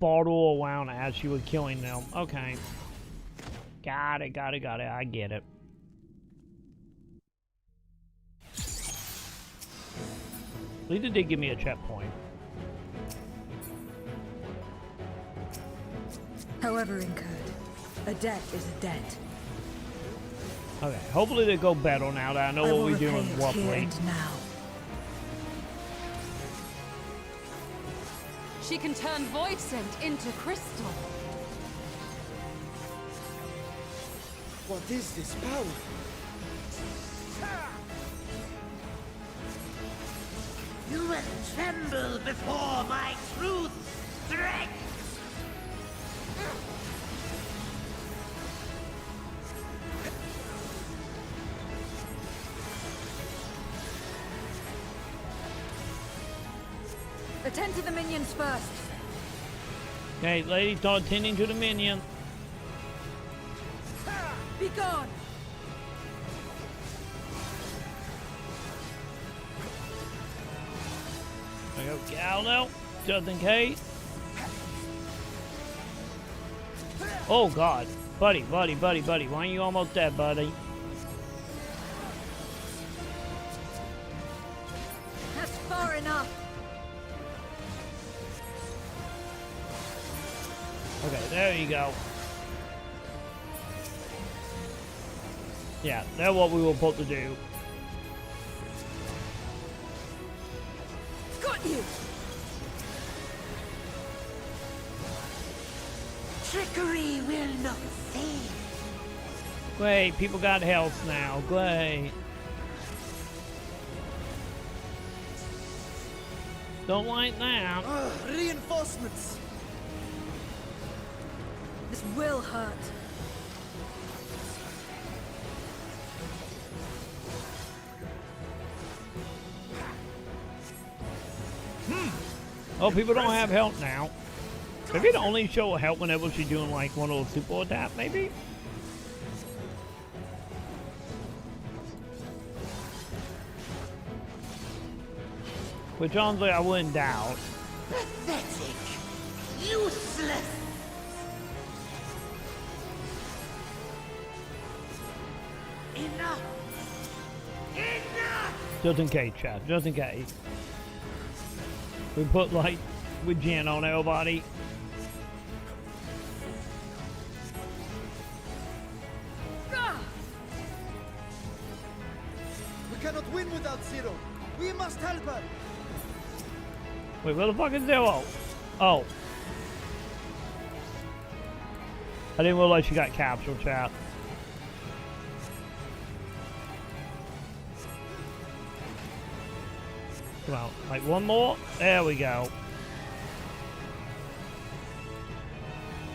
bottle around as she was killing them. Okay. Got it. I get it. At least it did give me a checkpoint. However incurred, a debt is a debt. Okay, hopefully they go better now that I know what we're doing roughly. Now. She can turn void scent into crystal. What is this power? You will tremble before my truth strength. Attend to the minions first. Okay, lady, start attending to the minion. Be gone. There we go, get out now, just in case. Oh God, buddy, why are you almost dead, buddy? That's far enough. Okay, there you go. Yeah, that's what we were supposed to do. Got you. Trickery will not save. Great, people got health now. Great. Don't like that. Reinforcements. This will hurt. Oh, people don't have health now. Maybe it only show health whenever she's doing like one of those super attack, maybe? Which honestly I wouldn't doubt. Pathetic. Useless. Enough. Just in case, chat. Just in case. We put like with Jen on everybody. We cannot win without Zero. We must help her. Wait, where the fuck is Zero? Oh. I didn't realize she got captured, chat. Come on, like one more. There we go.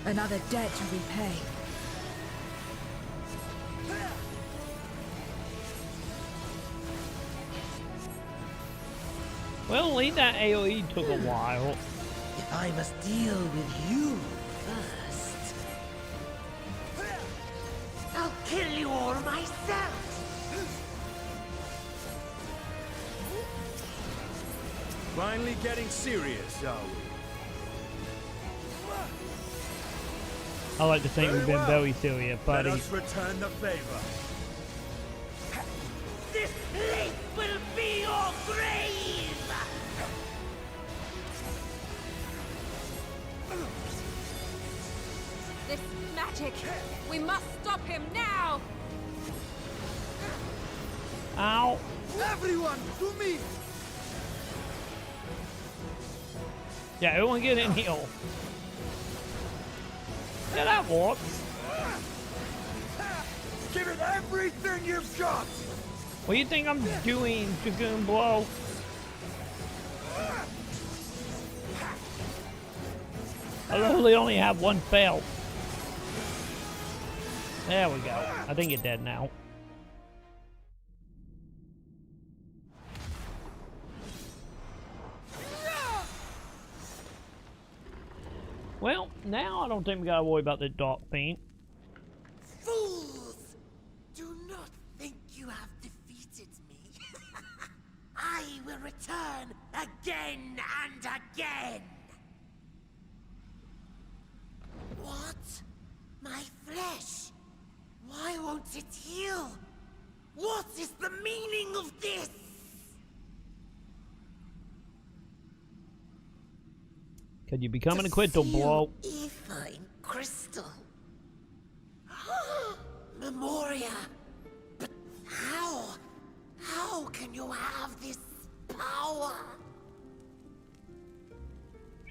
Another debt to repay. Well, at least that AoE took a while. If I must deal with you first, I'll kill you all myself. Finally getting serious, are we? I like to think we've been very serious, buddy. Let us return the favor. This place will be your grave! This magic! We must stop him now! Ow! Everyone, to me! Yeah, everyone get in here. Yeah, that works. Give it everything you've got! What do you think I'm doing, Dragoon Blow? I literally only have one fail. There we go. I think you're dead now. Well, now I don't think we gotta worry about the dark paint. Fools! Do not think you have defeated me. I will return again and again. What? My flesh? Why won't it heal? What is the meaning of this? Could you become an crystal blow? Ether in crystal. Memoria. But how? How can you have this power?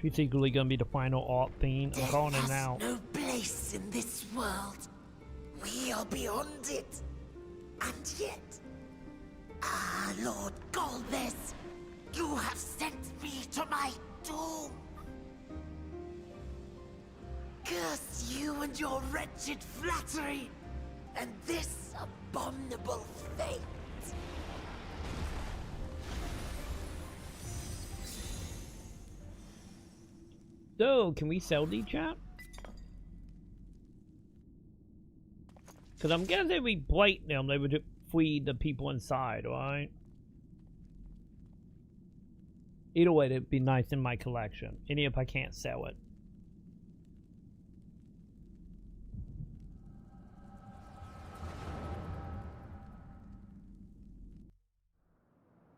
She's secretly gonna be the final art fiend. I'm calling it now. No place in this world. We are beyond it. And yet, Lord Golbez, you have sent me to my doom. Curse you and your wretched flattery, and this abominable fate. So, can we sell these, chat? Because I'm guessing if we blight them, they would free the people inside, right? Either way, it'd be nice in my collection, even if I can't sell it.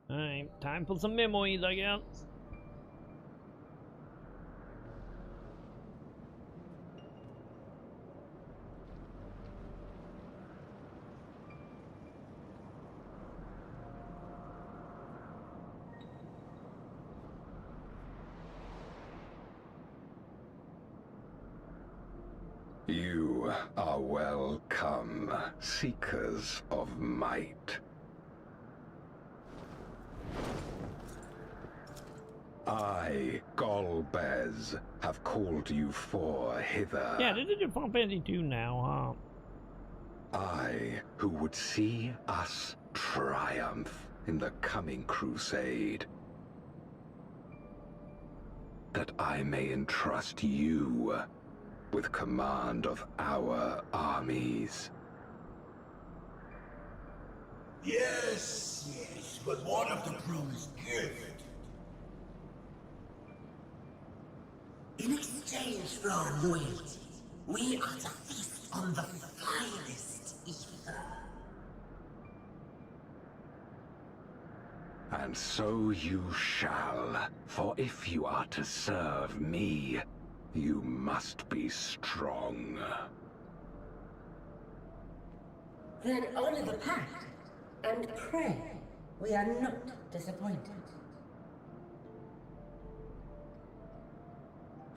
Alright, time for some memories, I guess. You are welcome, seekers of might. I, Golbez, have called you for hither. Yeah, this is your Final Fantasy 2 now, huh? I, who would see us triumph in the coming crusade. That I may entrust you with command of our armies. Yes, yes, but what of the promised gift? In exchange for our loyalty, we are to feast on the finest ether. And so you shall, for if you are to serve me, you must be strong. Then honor the pact, and pray we are not disappointed.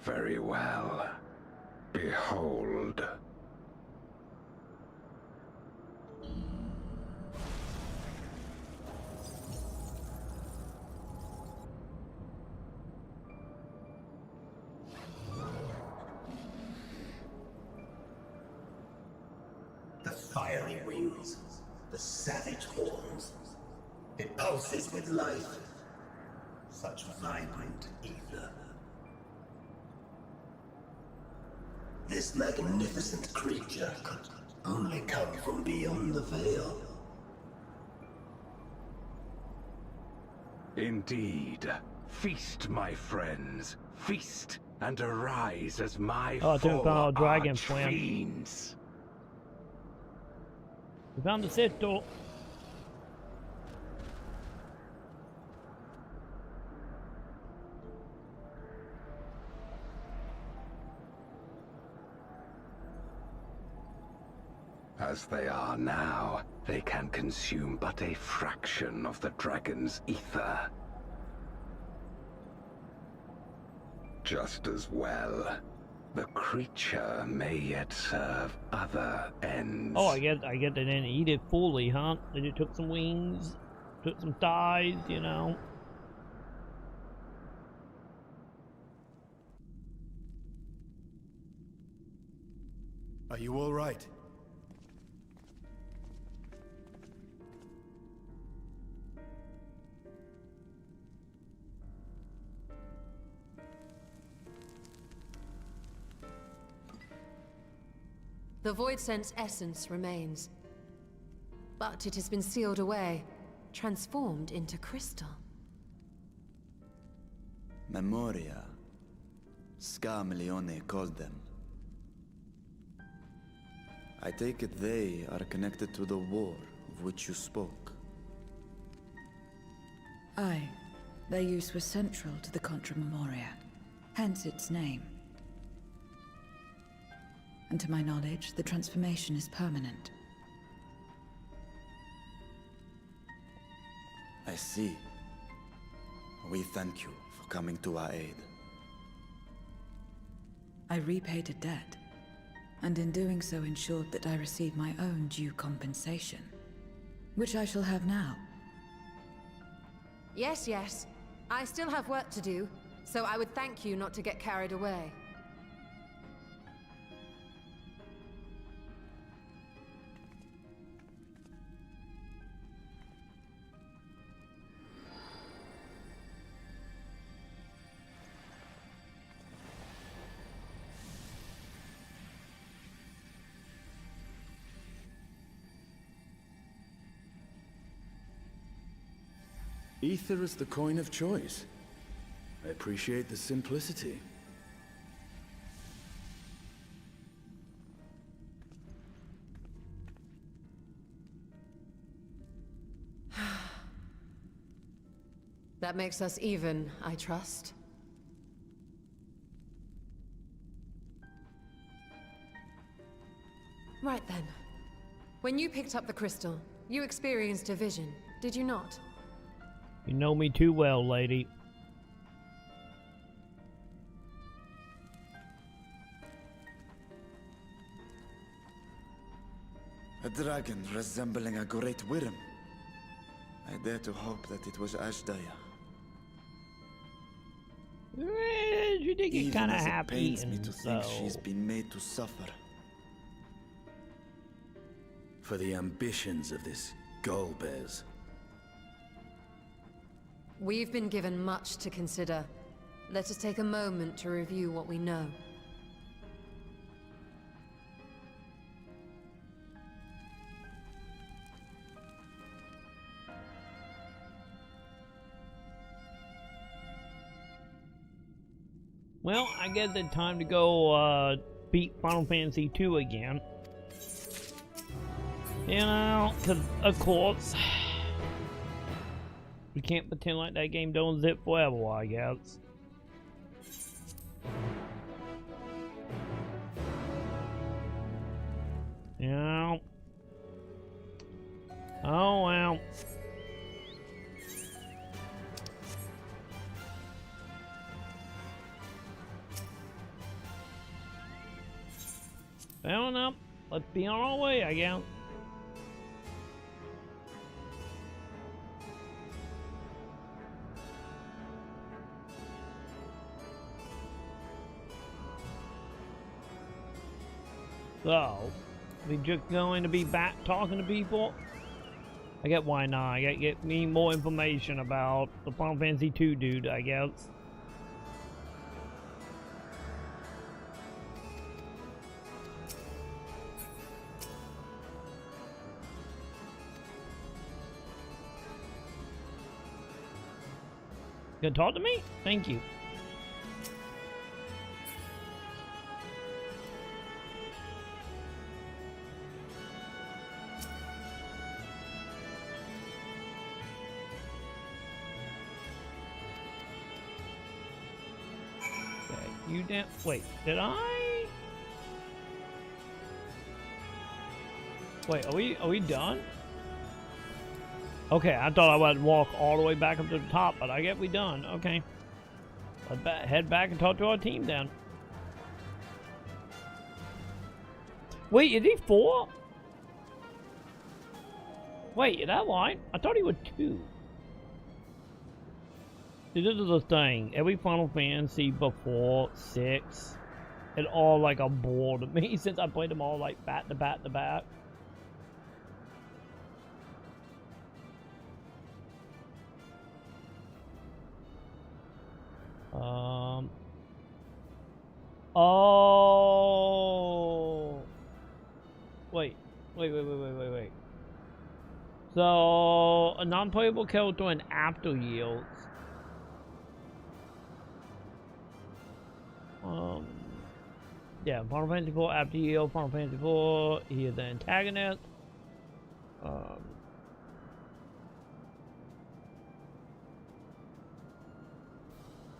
Very well. Behold. The fiery wings, the savage horns. It pulses with life. such vibrant ether. This magnificent creature could only come from beyond the veil. Indeed. Feast, my friends. Feast and arise as my four dragon fiends. We found the Sith door. As they are now, they can consume but a fraction of the dragon's ether. Just as well, the creature may yet serve other ends. Oh, I get they didn't eat it fully, huh? They just took some wings, took some thighs, you know. Are you all right? The Void Sense essence remains, but it has been sealed away, transformed into crystal. Memoria. Scarmelione called them. I take it they are connected to the war of which you spoke. Aye. Their use was central to the Contra Memoria, hence its name. And to my knowledge, the transformation is permanent. I see. We thank you for coming to our aid. I repaid a debt, and in doing so ensured that I receive my own due compensation, which I shall have now. Yes, yes. I still have work to do, so I would thank you not to get carried away. Ether is the coin of choice. I appreciate the simplicity. That makes us even, I trust. Right then. When you picked up the crystal, you experienced a vision, did you not? You know me too well, lady. A dragon resembling a great worm. I dare to hope that it was Ashdaya. You did get kind of happy. It pains me to think she's been made to suffer. For the ambitions of this Golbez. We've been given much to consider. Let us take a moment to review what we know. Well, I guess it's time to go beat Final Fantasy II again. You know, because of course we can't pretend like that game don't zip forever, I guess. You know. Oh well. Fair enough. Let's be on our way, I guess. So, we just going to be back talking to people? I get why not. I get me more information about the Final Fantasy II dude, I guess. You gonna talk to me? Thank you. You didn't. Wait, did I? Wait, are we done? Okay, I thought I would walk all the way back up to the top, but I guess we done. Okay, let's head back and talk to our team then. Wait, is he 4? Wait, is that right? I thought he was 2. See, this is the thing. Every Final Fantasy before 6, it all like a bore to me since I played them all like back to back to back. Oh. Wait. So, a non-playable character in after yields. Yeah, Final Fantasy 4 after yield, Final Fantasy 4, he is the antagonist.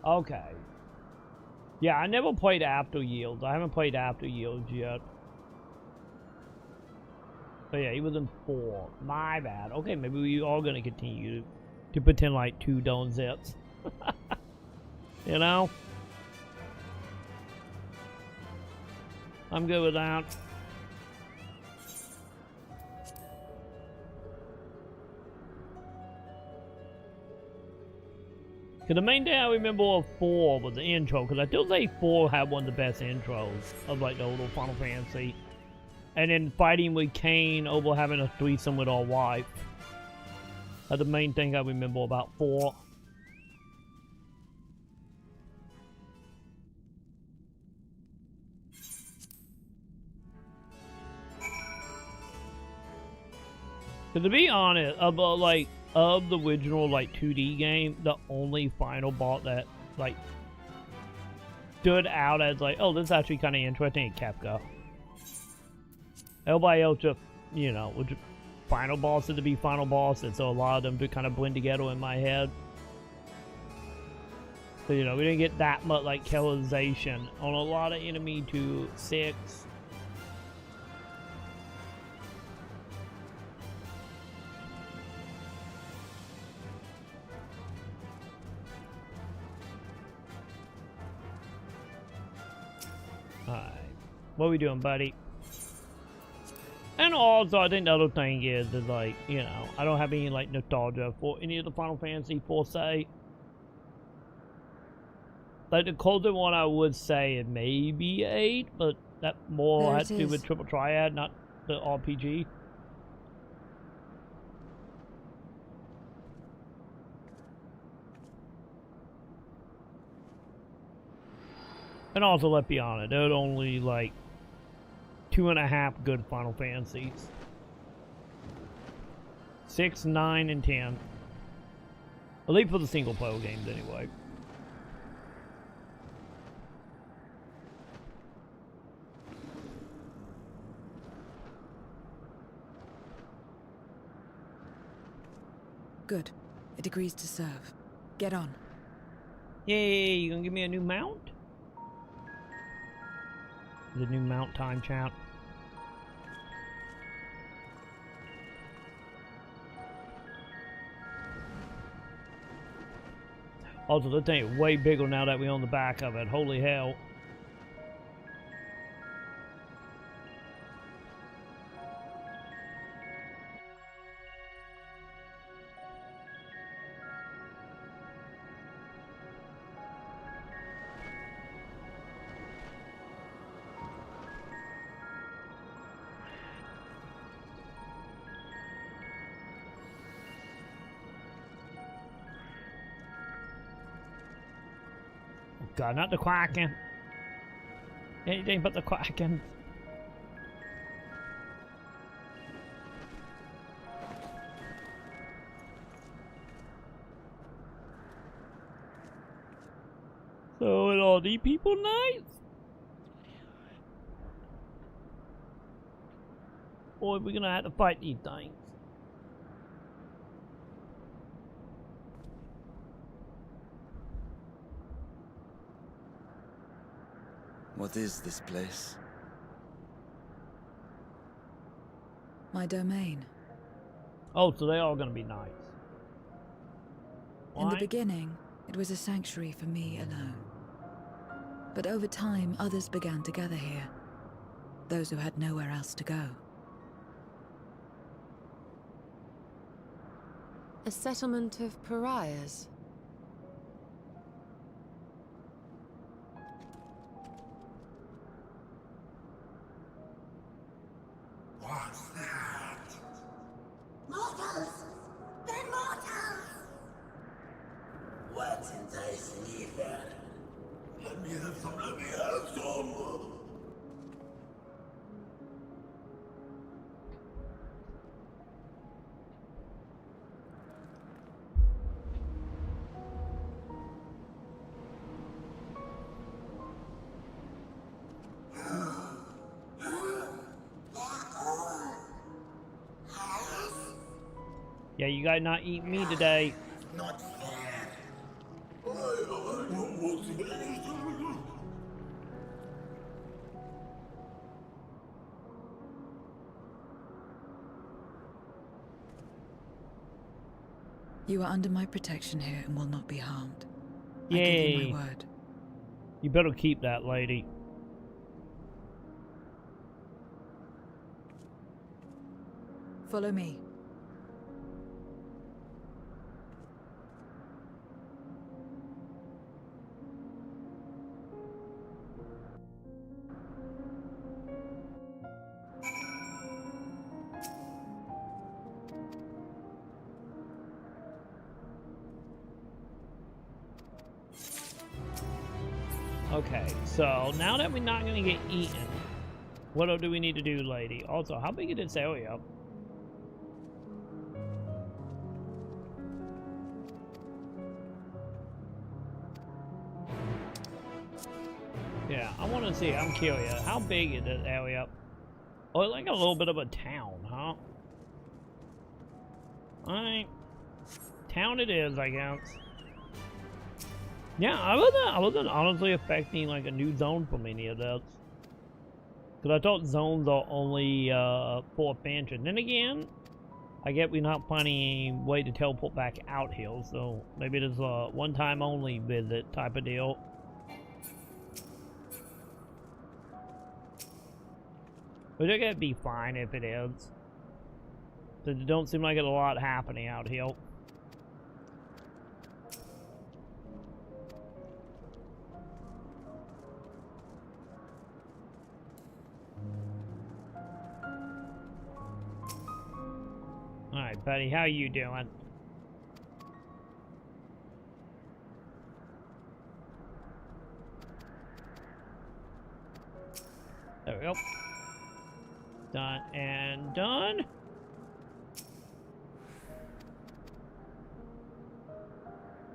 Okay. Yeah, I never played after yields. I haven't played after yields yet. So yeah, he was in 4. My bad. Okay, maybe we are gonna continue to pretend like 2 don't zits. You know? I'm good with that. Cause the main thing I remember of 4 was the intro, because I still say 4 had one of the best intros of like the old Final Fantasy. And then fighting with Kain over having a threesome with our wife. That's the main thing I remember about 4. Cause to be honest, of the original like 2D game, the only final boss that like stood out as like, oh, this is actually kind of interesting is Kefka. Everybody else just, you know, was just final bosses to be final bosses, so a lot of them do kind of blend together in my head. So you know, we didn't get that much like characterization on a lot of enemy to 6. Alright. What are we doing, buddy? And also, I think the other thing is like, you know, I don't have any, like, nostalgia for any of the Final Fantasy, per se. Like, the closest one I would say it may be 8, but that more has to do with Triple Triad, not the RPG. And also, let's be honest, there are only, like, 2.5 good Final Fantasies. 6, 9, and 10. At least for the single player games, anyway. Good. It agrees to serve. Get on. Yay, you gonna give me a new mount? The new mount time, chat. Also, the thing is way bigger now that we're on the back of it. Holy hell. God, not the Kraken. Anything but the Kraken. So, are all these people nice? Or are we gonna have to fight these things? What is this place? My domain. Oh, so they're all gonna be nice. In the beginning, it was a sanctuary for me alone. But over time, others began to gather here. Those who had nowhere else to go. A settlement of pariahs. What's that? Mortals! They're mortals! What's enticing ether? Let me have some, let me have some! Yeah, you guys not eating me today. Not fair. You are under my protection here and will not be harmed. Yay. I give you my word. You better keep that, lady. Follow me. Okay, so now that we're not gonna get eaten, what do we need to do, lady? Also, how big is this area? Yeah, I want to see. I'm curious. How big is this area? Oh, like a little bit of a town, huh? Alright. Town it is, I guess. Yeah, I wasn't honestly expecting like a new zone from any of this. Because I thought zones are only for expansion. Then again, I get we're not finding a way to teleport back out here, so maybe it is a one-time only visit type of deal. Which I guess it'd be fine if it is. It don't seem like there's a lot happening out here. Alright, buddy, how you doing? There we go. Done and done.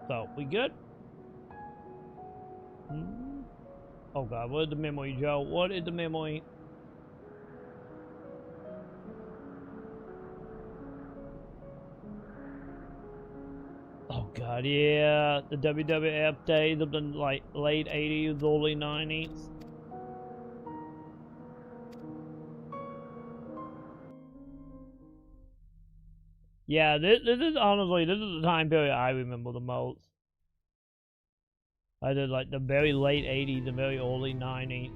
So, we good? Oh god, what is the memory, Joe? What is the memory? Oh god, yeah, the WWF days of the like late 80s, early 90s. Yeah, this is honestly, this is the time period I remember the most. I did like the very late 80s and very early 90s.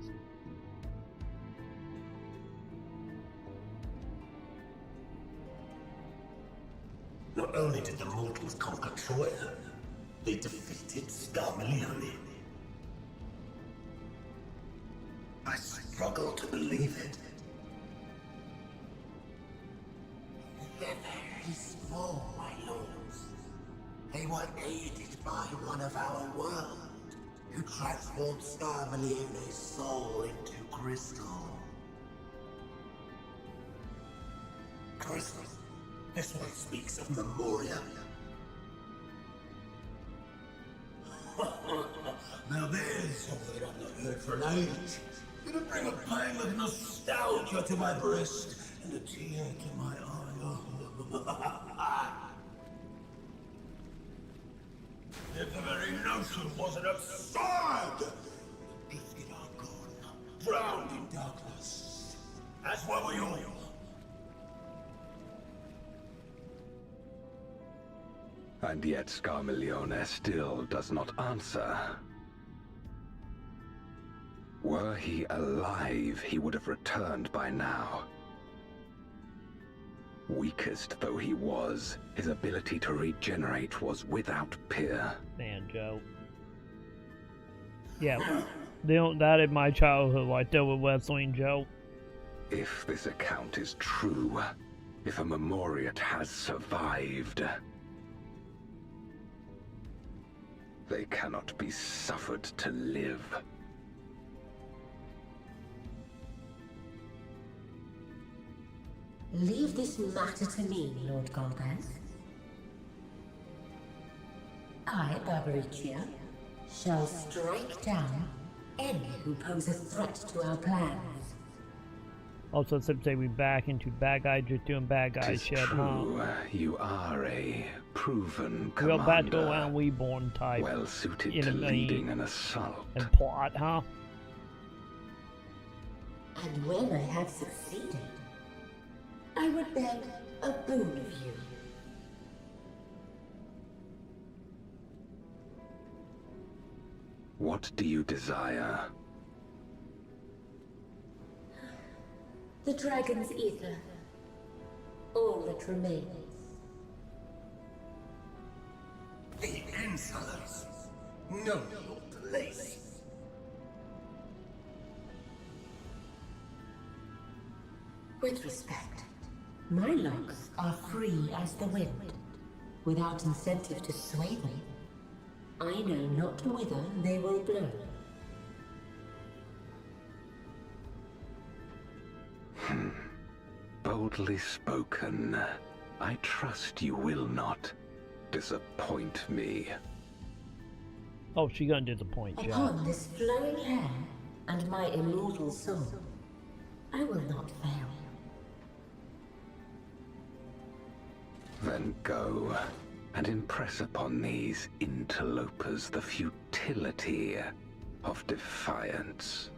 Not only did the mortals conquer Troy, they defeated Scarmalione. I struggle to believe it. They're very small, my lords. They were aided by one of our world. You transformed Scarmalione's soul into crystal. Crystal? This one speaks of Memoria. Now there's something I've not heard for an age. It'll bring a pang of nostalgia to my breast and a tear to my eye. If the very notion wasn't absurd! The gifted are gone, drowned in darkness. As were we all. And yet Scarmalione still does not answer. Were he alive, he would have returned by now. Weakest though he was, his ability to regenerate was without peer. Man, Joe. Yeah, that in my childhood right there with wrestling, Joe. If this account is true, if a Memoriat has survived, they cannot be suffered to live. Leave this matter to me, Lord Golbez. I, Barbaricia, shall strike down any who pose a threat to our plans. Also, simply we back into bad guy just doing bad guy shit, true. Huh? You are a proven We're commander. back to a reborn type. Well suited to leading an assault. And plot, huh? And when I have succeeded, I would beg a boon of you. What do you desire? The dragon's ether. All that remains. The insolence! Know your place! With respect, my locks are free as the wind, without incentive to sway them. I know not whither they will blow. Boldly spoken. I trust you will not disappoint me. Oh, she gonna disappoint you. Upon this flowing hair and my immortal soul, I will not fail. Then go and impress upon these interlopers the futility of defiance.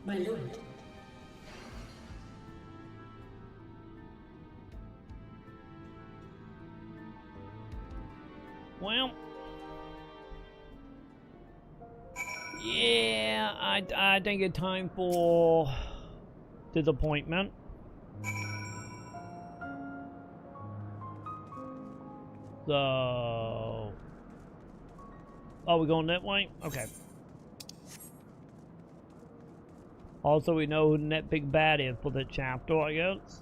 My lord. Well, yeah, I think it's time for disappointment. So, oh, we're going that way? Okay. Also, we know who the net big bad is for the chapter, I guess.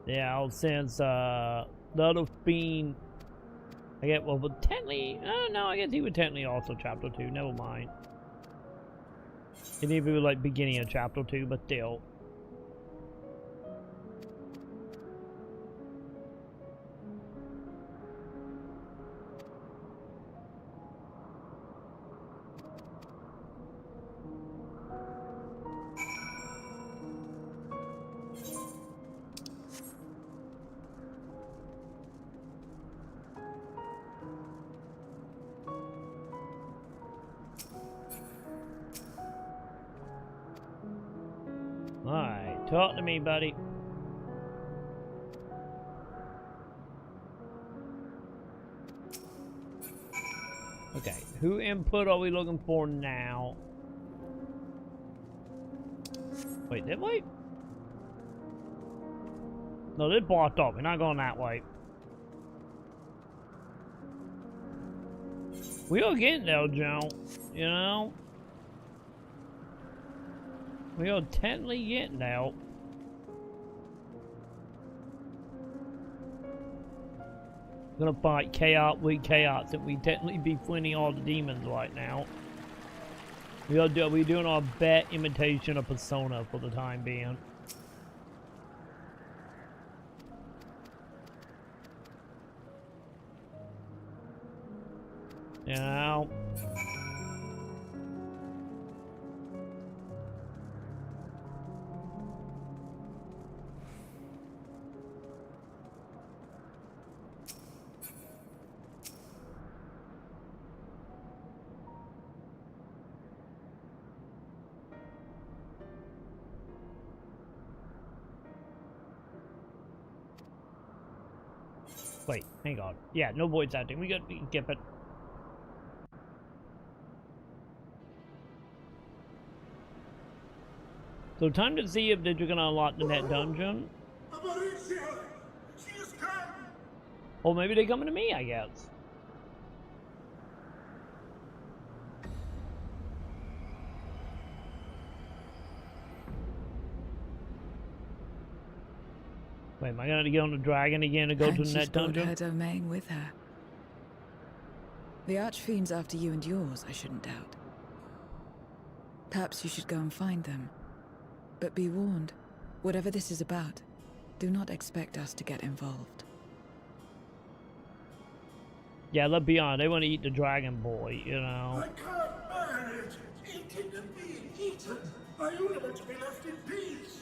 Yeah, since the other fiend, I get well, but technically, no, I guess he would technically also chapter 2. Never mind. It need to be like beginning of chapter 2, but still. Alright, talk to me, buddy. Okay, who input are we looking for now? Wait, did we? No, this blocked up. We're not going that way. We are getting there, Joe. You know? We are technically getting out. We're gonna fight chaos with chaos, and we definitely be winning all the demons right now. We're doing our best imitation of Persona for the time being. Now. Wait, hang on. Yeah, no voice acting. We can skip it. So time to see if they're gonna unlock the net dungeon. Or maybe they're coming to me, I guess. Wait, am I gonna get on the dragon again to go to the net dungeon? Her domain with her. The Archfiend's after you and yours, I shouldn't doubt. Perhaps you should go and find them. But be warned, whatever this is about, do not expect us to get involved. Yeah, let's be honest, they want to eat the dragon boy, you know. I can't manage eating and being eaten. I only want to be left in peace.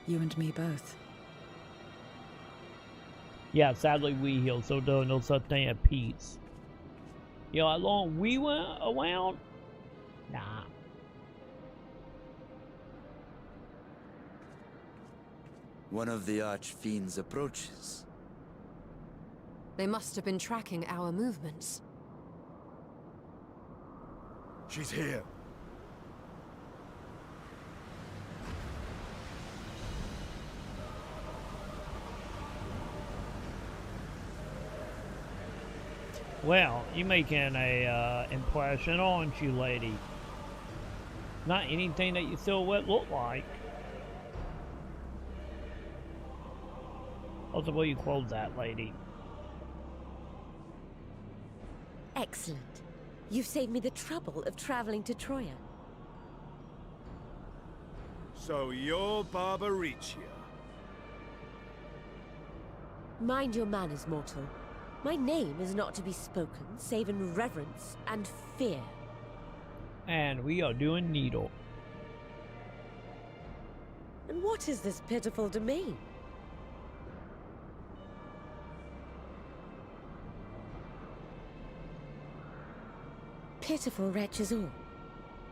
You and me both. Yeah, sadly we heal, so there's no such thing as peace. You know how long we went around? Nah. One of the Archfiends approaches. They must have been tracking our movements. She's here. Well, you're making a impression, aren't you, lady? Not anything that you still would look like. Also, will you close that, lady? Excellent. You've saved me the trouble of traveling to Troya. So you're Barbaricia. Mind your manners, mortal. My name is not to be spoken, save in reverence and fear. And we are doing Needle. And what is this pitiful domain? Pitiful wretches all.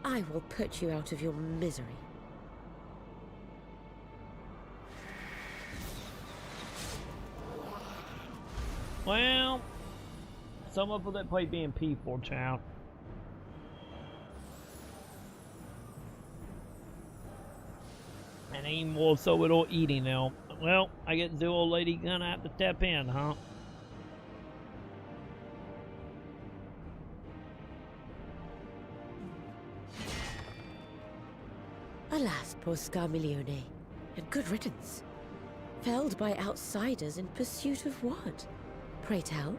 I will put you out of your misery. Well, some of that play being peaceful, child. And ain't more so with all eating now. Well, I guess the old lady gonna have to step in, huh? Alas, poor Scarmiglione, and good riddance. Felled by outsiders in pursuit of what? Pray tell?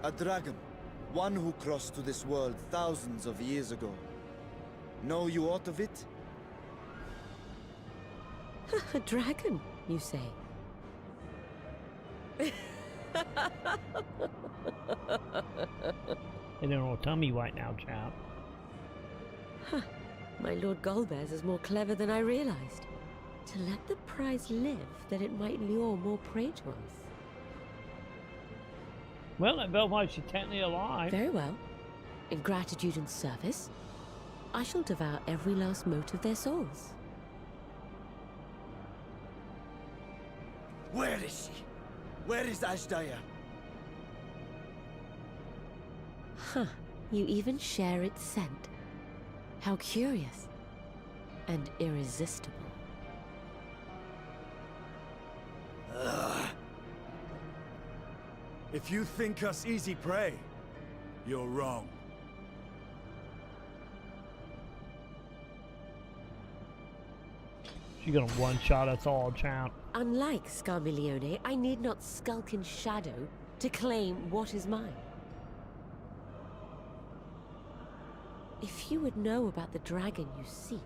A dragon. One who crossed to this world thousands of years ago. Know you aught of it? A dragon, you say? They don't know what to tell me right now, chap. Huh. My Lord Golbez is more clever than I realized. To let the prize live, that it might lure more prey to us. Well, it felt like she's technically alive. Very well. In gratitude and service, I shall devour every last mote of their souls. Where is she? Where is Ashdaya? Huh. You even share its scent. How curious. And irresistible. If you think us easy prey, you're wrong. You're gonna one-shot us all, champ. Unlike Scarmiglione, I need not skulk in shadow to claim what is mine. If you would know about the dragon you seek,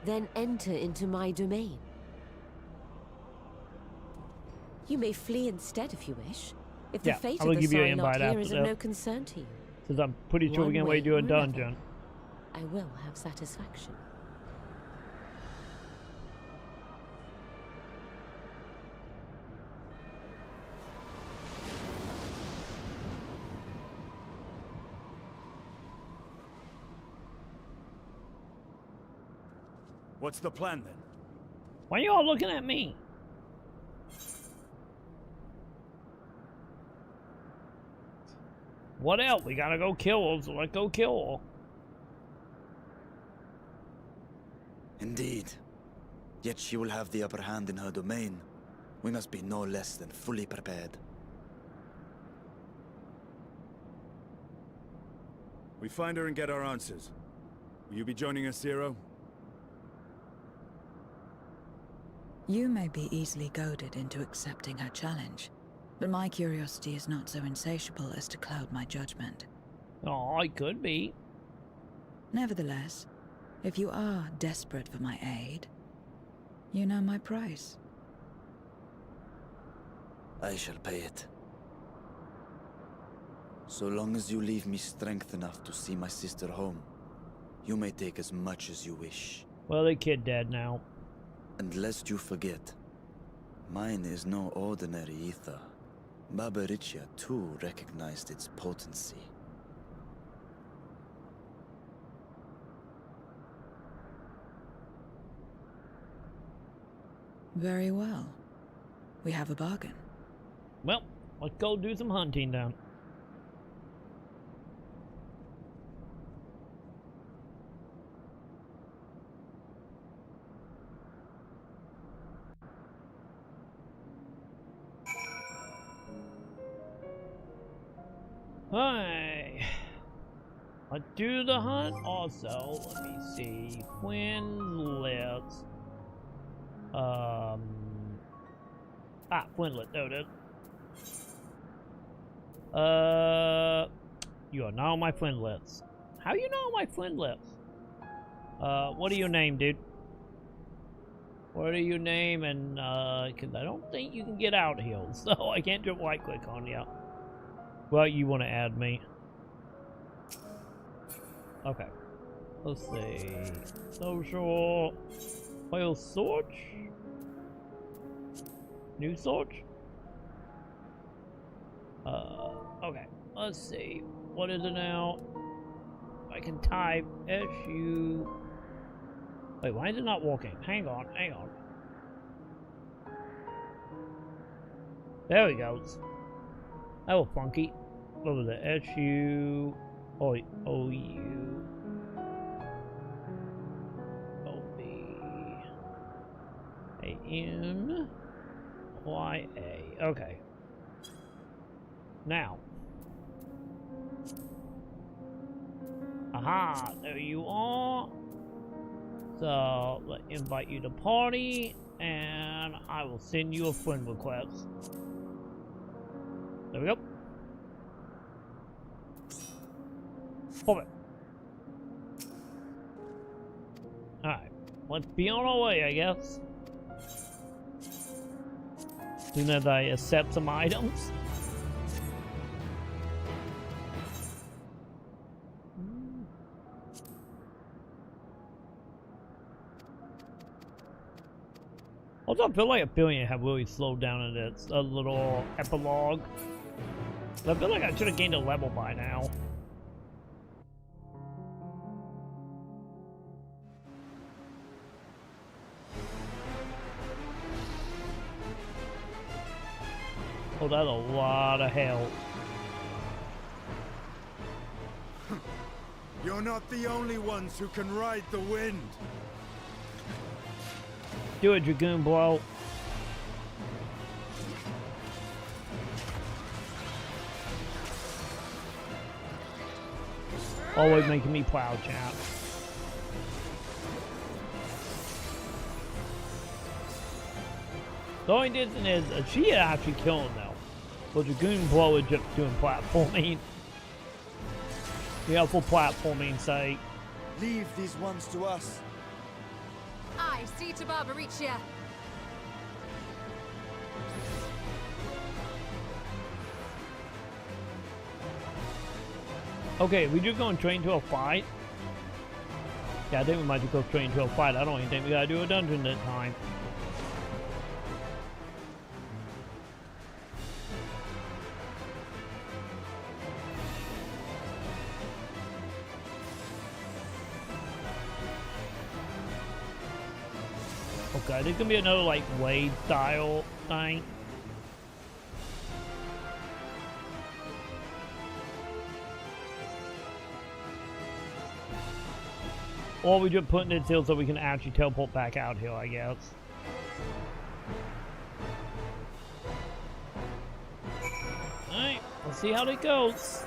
then enter into my domain. You may flee instead if you wish. If the fate of the Psylocke here is of no concern to you. Because I'm pretty sure we're going to wait to a dungeon. I will have satisfaction. What's the plan then? Why are you all looking at me? What else? We gotta go kill her, so let's go kill her. Indeed. Yet she will have the upper hand in her domain. We must be no less than fully prepared. We find her and get our answers. Will you be joining us, Zero? You may be easily goaded into accepting her challenge, but my curiosity is not so insatiable as to cloud my judgment. Oh, it could be. Nevertheless, if you are desperate for my aid, you know my price. I shall pay it. So long as you leave me strength enough to see my sister home, you may take as much as you wish. Well, the kid dead now. And lest you forget, mine is no ordinary ether. Barbariccia too recognized its potency. Very well. We have a bargain. Well, let's go do some hunting then. Hi. Let's do the hunt also. Let me see. Flintlet. Flintlet. No, dude. You are now my flintlets. How you know my flintlets? What are your name, dude? What are your name? And cause I don't think you can get out here, so I can't just right click on you. Well, you want to add me? Okay. Let's see. Social. File search. New search. Okay. Let's see. What is it now? I can type SU. Wait, why is it not working? Hang on, hang on. There we go. That was funky. What was it? SU. OU. OBANYA. Okay. Now. Aha, there you are. So, let's invite you to party, and I will send you a friend request. There we go. Pop it. Alright, let's be on our way, I guess. As soon as I accept some items. Also, I feel like a billion have really slowed down in its little epilogue. I feel like I should have gained a level by now. Oh, that's a lot of health. You're not the only ones who can ride the wind. Do it, Dragoon Blow. Always making me proud, champ. The only difference is she actually killing though. But Dragoon Blow is just doing platforming. Yeah, for platforming sake. Leave these ones to us. I see to Barbaricia. Okay, we just going straight into a fight. Yeah, I think we might just go straight into a fight. I don't even think we gotta do a dungeon this time. Okay, there's gonna be another like wave style thing. Or we just put it still so we can actually teleport back out here, I guess. Alright, let's see how it goes.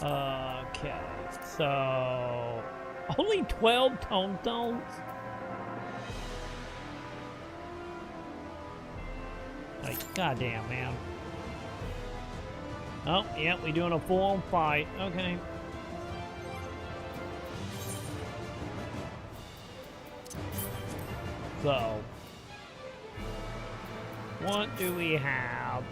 Okay, so only 12 tombstones? Like, goddamn, man. Oh, yeah, we're doing a full-on fight. Okay. So, what do we have?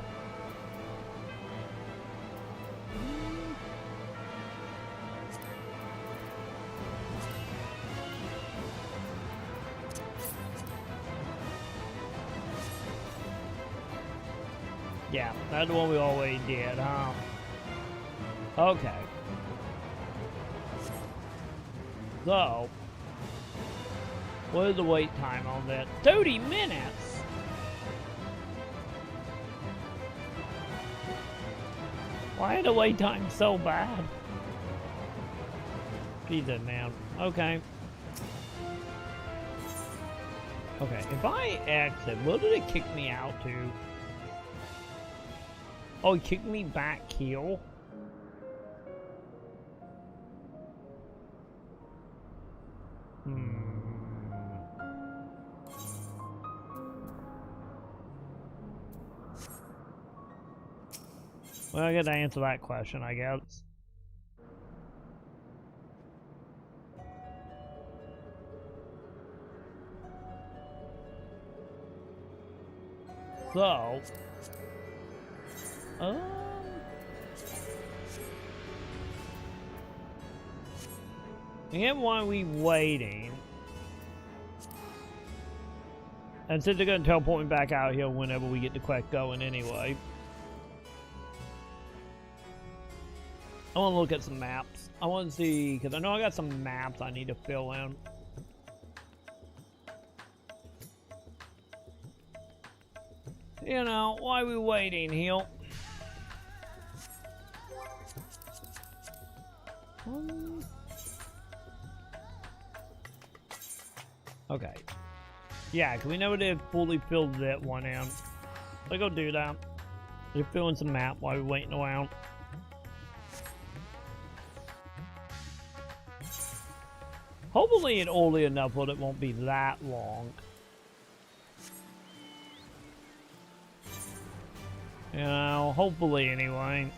Yeah, that's the one we always did, huh? Okay. So, what is the wait time on that? 30 minutes? Why is the wait time so bad? Jesus, man. Okay. Okay, if I exit, what did it kick me out to? Oh, it kicked me back here? Well, I gotta answer that question, I guess. So, again, why are we waiting? And since they're gonna teleport me back out here whenever we get the quest going anyway. I want to look at some maps. I want to see, because I know I got some maps I need to fill in. You know, why are we waiting here? Okay. Yeah, because we never did fully fill that one in. So go do that. Just fill in some map while we're waiting around. Hopefully it's early enough but it won't be that long. You know, hopefully anyway.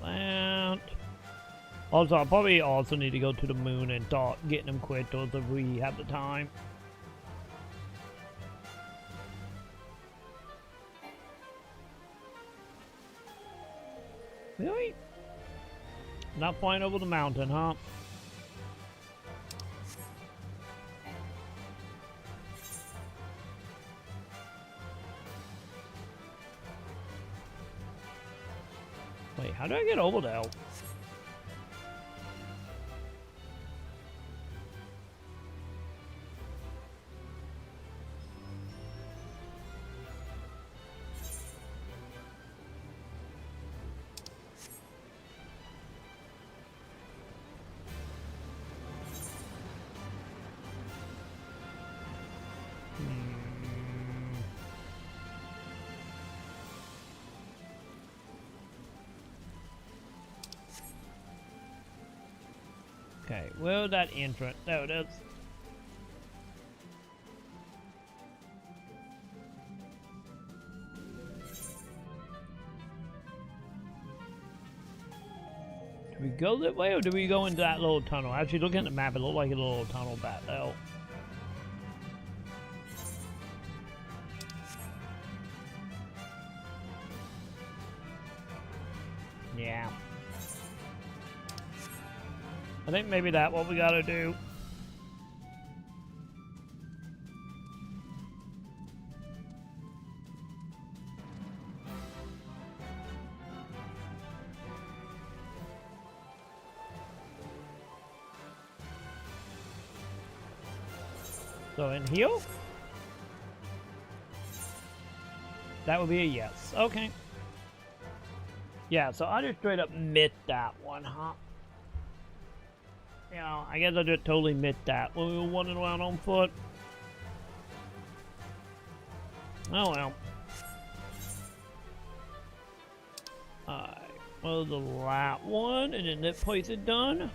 That. Also, I probably also need to go to the moon and start getting them quitters if we have the time. Really? Not flying over the mountain, huh? Wait, how do I get over there? Okay, where's that entrance? There it is. Do we go that way or do we go into that little tunnel? Actually, looking at the map, it looked like a little tunnel back there. Yeah. I think maybe that's what we gotta do. So in here? That would be a yes. Okay. Yeah, so I just straight up missed that one, huh? You know, I guess I just totally missed that when we were running around on foot. Oh well. Alright, well, the right one, and then that place is done.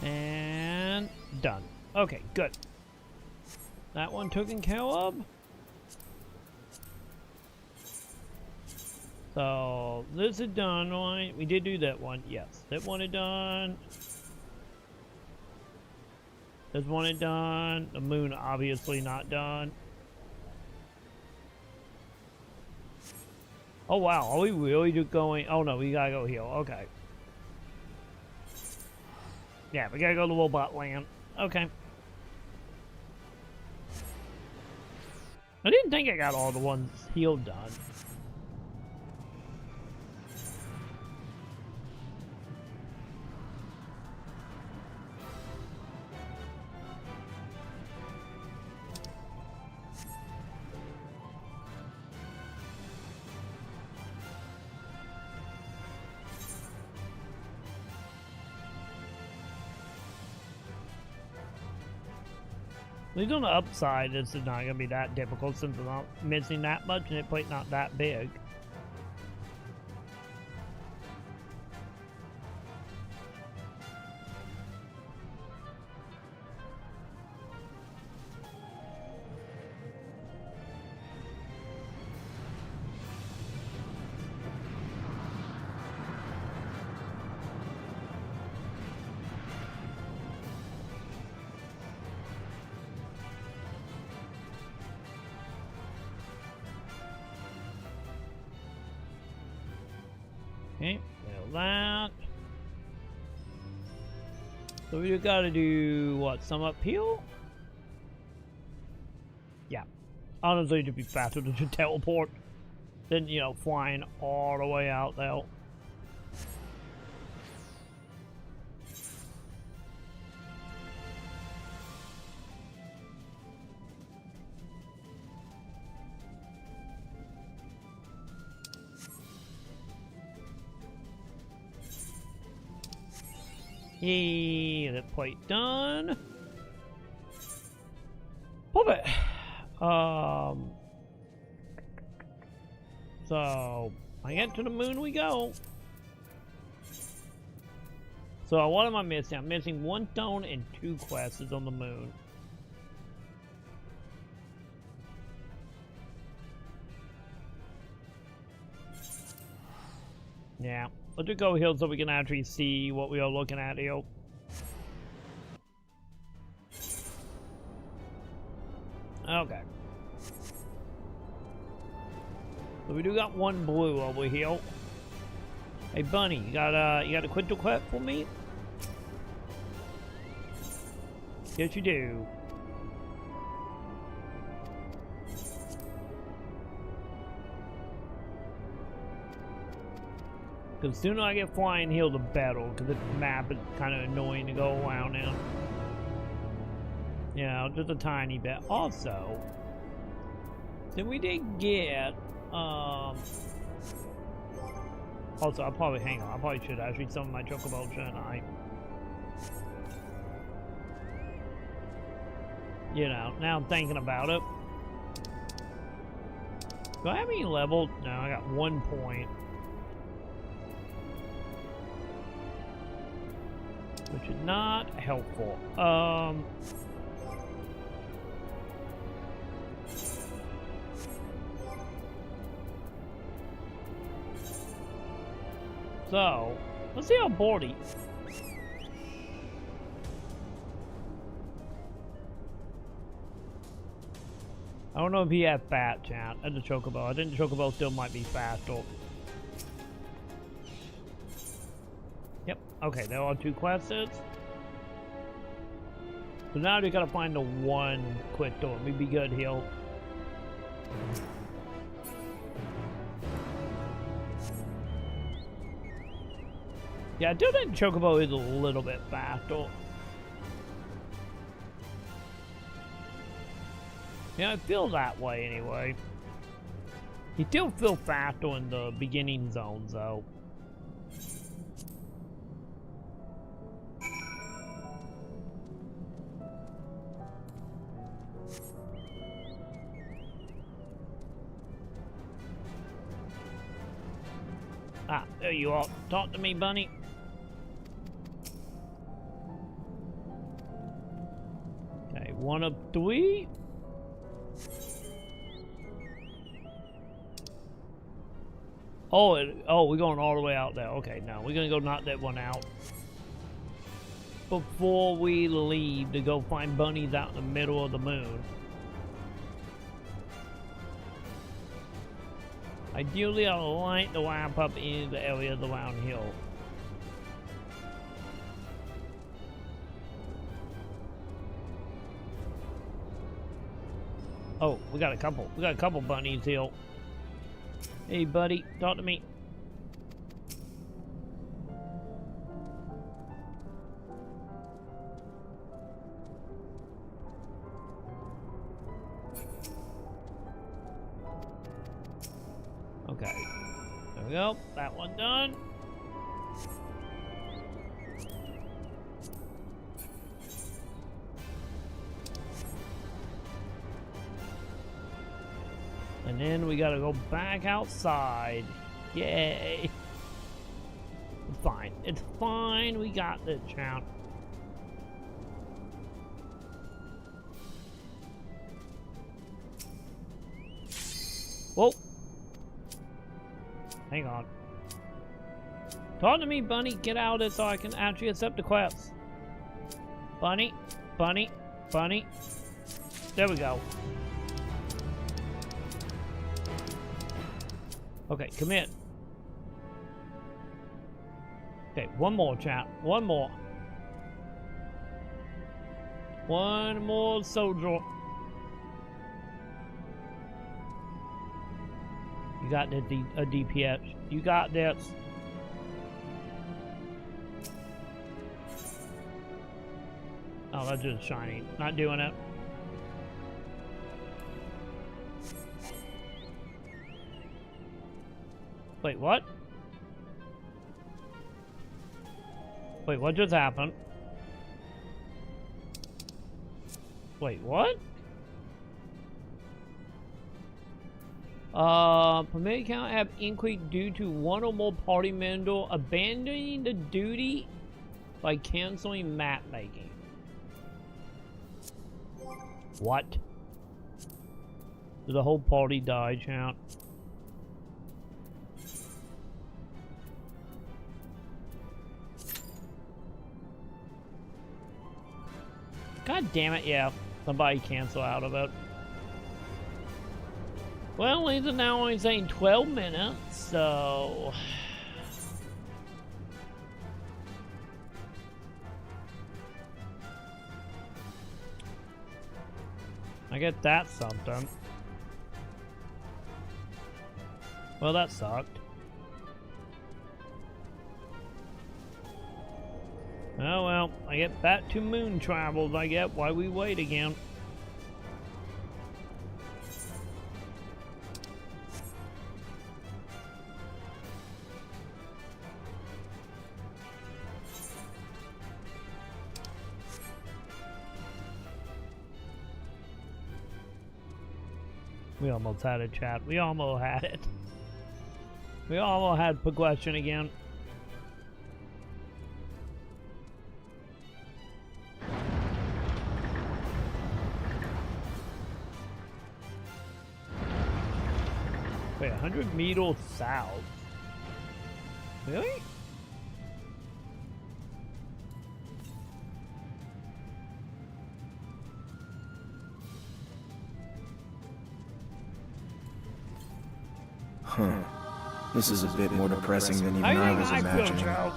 And done. Okay, good. That one taken care of. So this is done, right? We did do that one. Yes, that one is done. This one is done. The moon obviously not done. Oh wow, are we really just going? Oh no, we gotta go here. Okay. Yeah, we gotta go to Robot Land. Okay. I didn't think I got all the ones healed done. At least on the upside, this is not going to be that difficult since I'm not missing that much and it plays not that big. Okay, well that. So we just gotta do what? Some uphill? Yeah. Honestly, it'd be faster to just teleport than, you know, flying all the way out there. Yay, that plate done. Pop it. So I get to the moon we go. So what am I missing? I'm missing 1 stone and 2 quests on the moon. Yeah. Let's just go here so we can actually see what we are looking at here. Okay. So we do got 1 blue over here. Hey Bunny, you got a crystal quest for me? Yes you do. Because the sooner I get flying hill, the better. Because the map is kind of annoying to go around in. You know, just a tiny bit. Also, then we did get, also, I'll probably, hang on, I probably should actually summon my chocobo, shouldn't I? You know, now I'm thinking about it. Do I have any level? No, I got 1 point. Which is not helpful. So, let's see how bored he... I don't know if he had fat, chat, at the chocobo. I think the chocobo still might be faster. Yep, okay, there are 2 quests. So now we gotta find the 1 quick door. We'd be good here. Yeah, I do think chocobo is a little bit faster. Yeah, I feel that way anyway. You still feel faster in the beginning zones, though. Ah, there you are. Talk to me, bunny. Okay, 1 of 3. Oh, we're going all the way out there. Okay, no, we're gonna go knock that one out before we leave to go find bunnies out in the middle of the moon. Ideally, I like to wrap up in the areas around here. Oh, we got a couple bunnies here. Hey, buddy, talk to me. Okay. There we go. That one done. And then we gotta go back outside. Yay. It's fine. It's fine. We got this, champ. Whoa. Hang on. Talk to me, bunny. Get out of it so I can actually accept the quest. Bunny. Bunny. Bunny. There we go. Okay, come in. Okay, one more, chat. One more. One more soldier. You got the DPS. You got this. Oh, that's just shiny. Not doing it. Wait, what? Wait, what just happened? Wait, what? Permitted count have increased due to one or more party members abandoning the duty by canceling map making. What? Did the whole party die, chat? God damn it, yeah. Somebody cancel out of it. Well, these are now only saying 12 minutes, so... I guess that's something. Well, that sucked. Oh well, I get back to moon travels, I get why we wait again. We almost had it, chat. We almost had it. We almost had progression again. Wait, 100 meters south? Really? Huh. This is a bit more depressing than even I was imagining.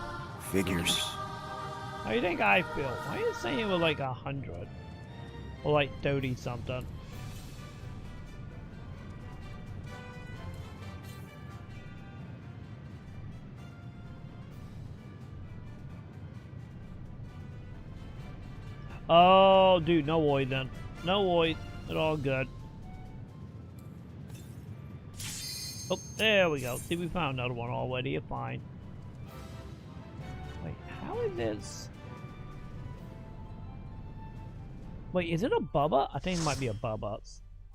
Figures. How do you think I feel? Why are you saying it was like 100? Or like 30 something? Oh, dude, no worry then. No worry. It's all good. Oh, there we go. See, we found another one already. You're fine. Wait, how is this? Wait, is it a Bubba? I think it might be a Bubba.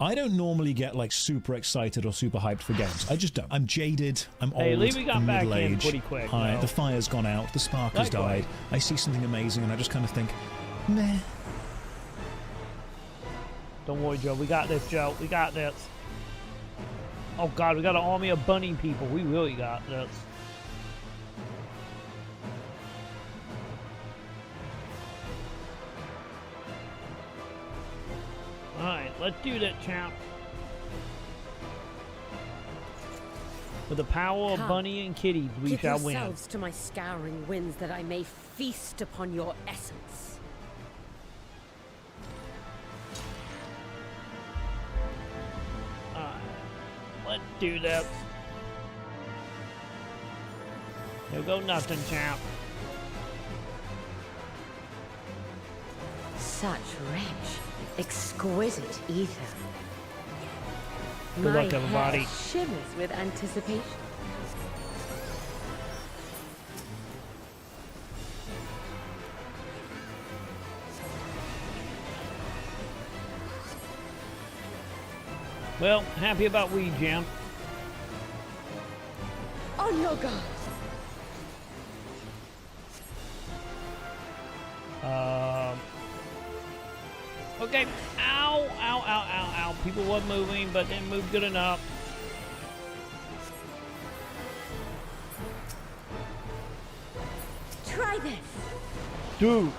I don't normally get like super excited or super hyped for games. I just don't. I'm jaded, I'm old, I'm middle-aged. Pretty quick, The fire's gone out, the spark has died. I see something amazing and I just kind of think, meh. Don't worry, Joe. We got this, Joe. We got this. Oh god, we got an army of bunny people. We really got this. Alright, let's do that, champ. With the power of Bunny and Kitty, we shall win. Give yourselves to my scouring winds that I may feast upon your essence. Let's do that. There go nothing, champ. Such rich, exquisite ether. Good luck, everybody. My head shimmers with anticipation. Well, happy about weed jam. On your guard. Okay. Ow, ow, ow, ow, ow. People were moving, but didn't move good enough. Try this. Dude.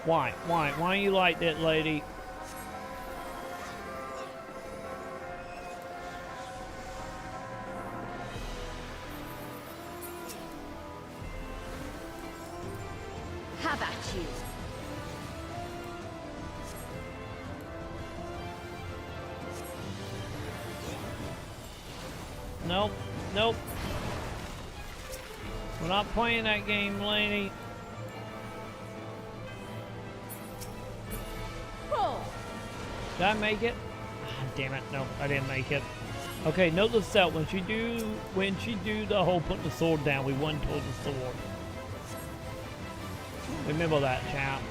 Why? Why are you like that, lady? How about you? Nope. Nope. We're not playing that game, lady. Oh. Did I make it? Ah, damn it. No, I didn't make it. Okay, note the set. When she do the whole putting the sword down, we won toward the sword. Remember that, champ.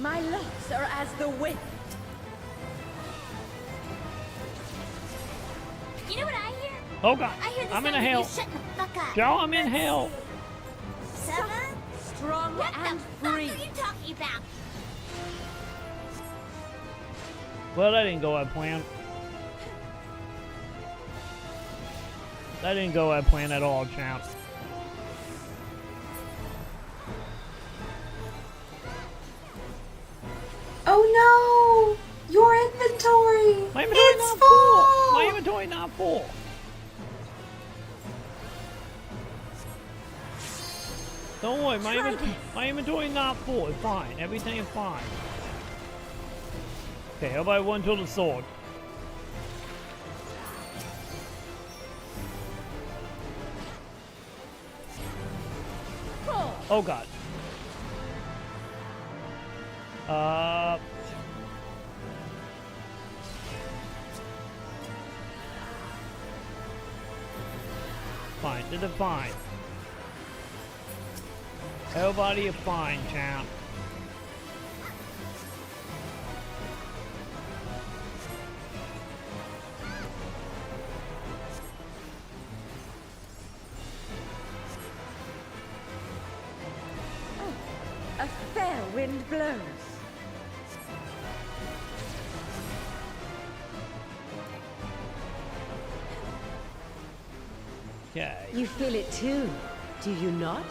My locks are as the wind. You know what I hear? Oh god, I hear the I'm in sound a hell. of you shutting the fuck up. Joe, I'm in hell. 7? Strong what and the free. fuck are you talking about? Well, that didn't go as planned. That didn't go as planned at all, champ. Oh no! Your inventory! My inventory not full! My inventory not full! Don't worry, my inventory not full. It's fine. Everything is fine. Okay, everybody run to the sword. Oh god. Fine, did it fine. Everybody, you're fine, champ. A fair wind blows. Okay. You feel it too, do you not?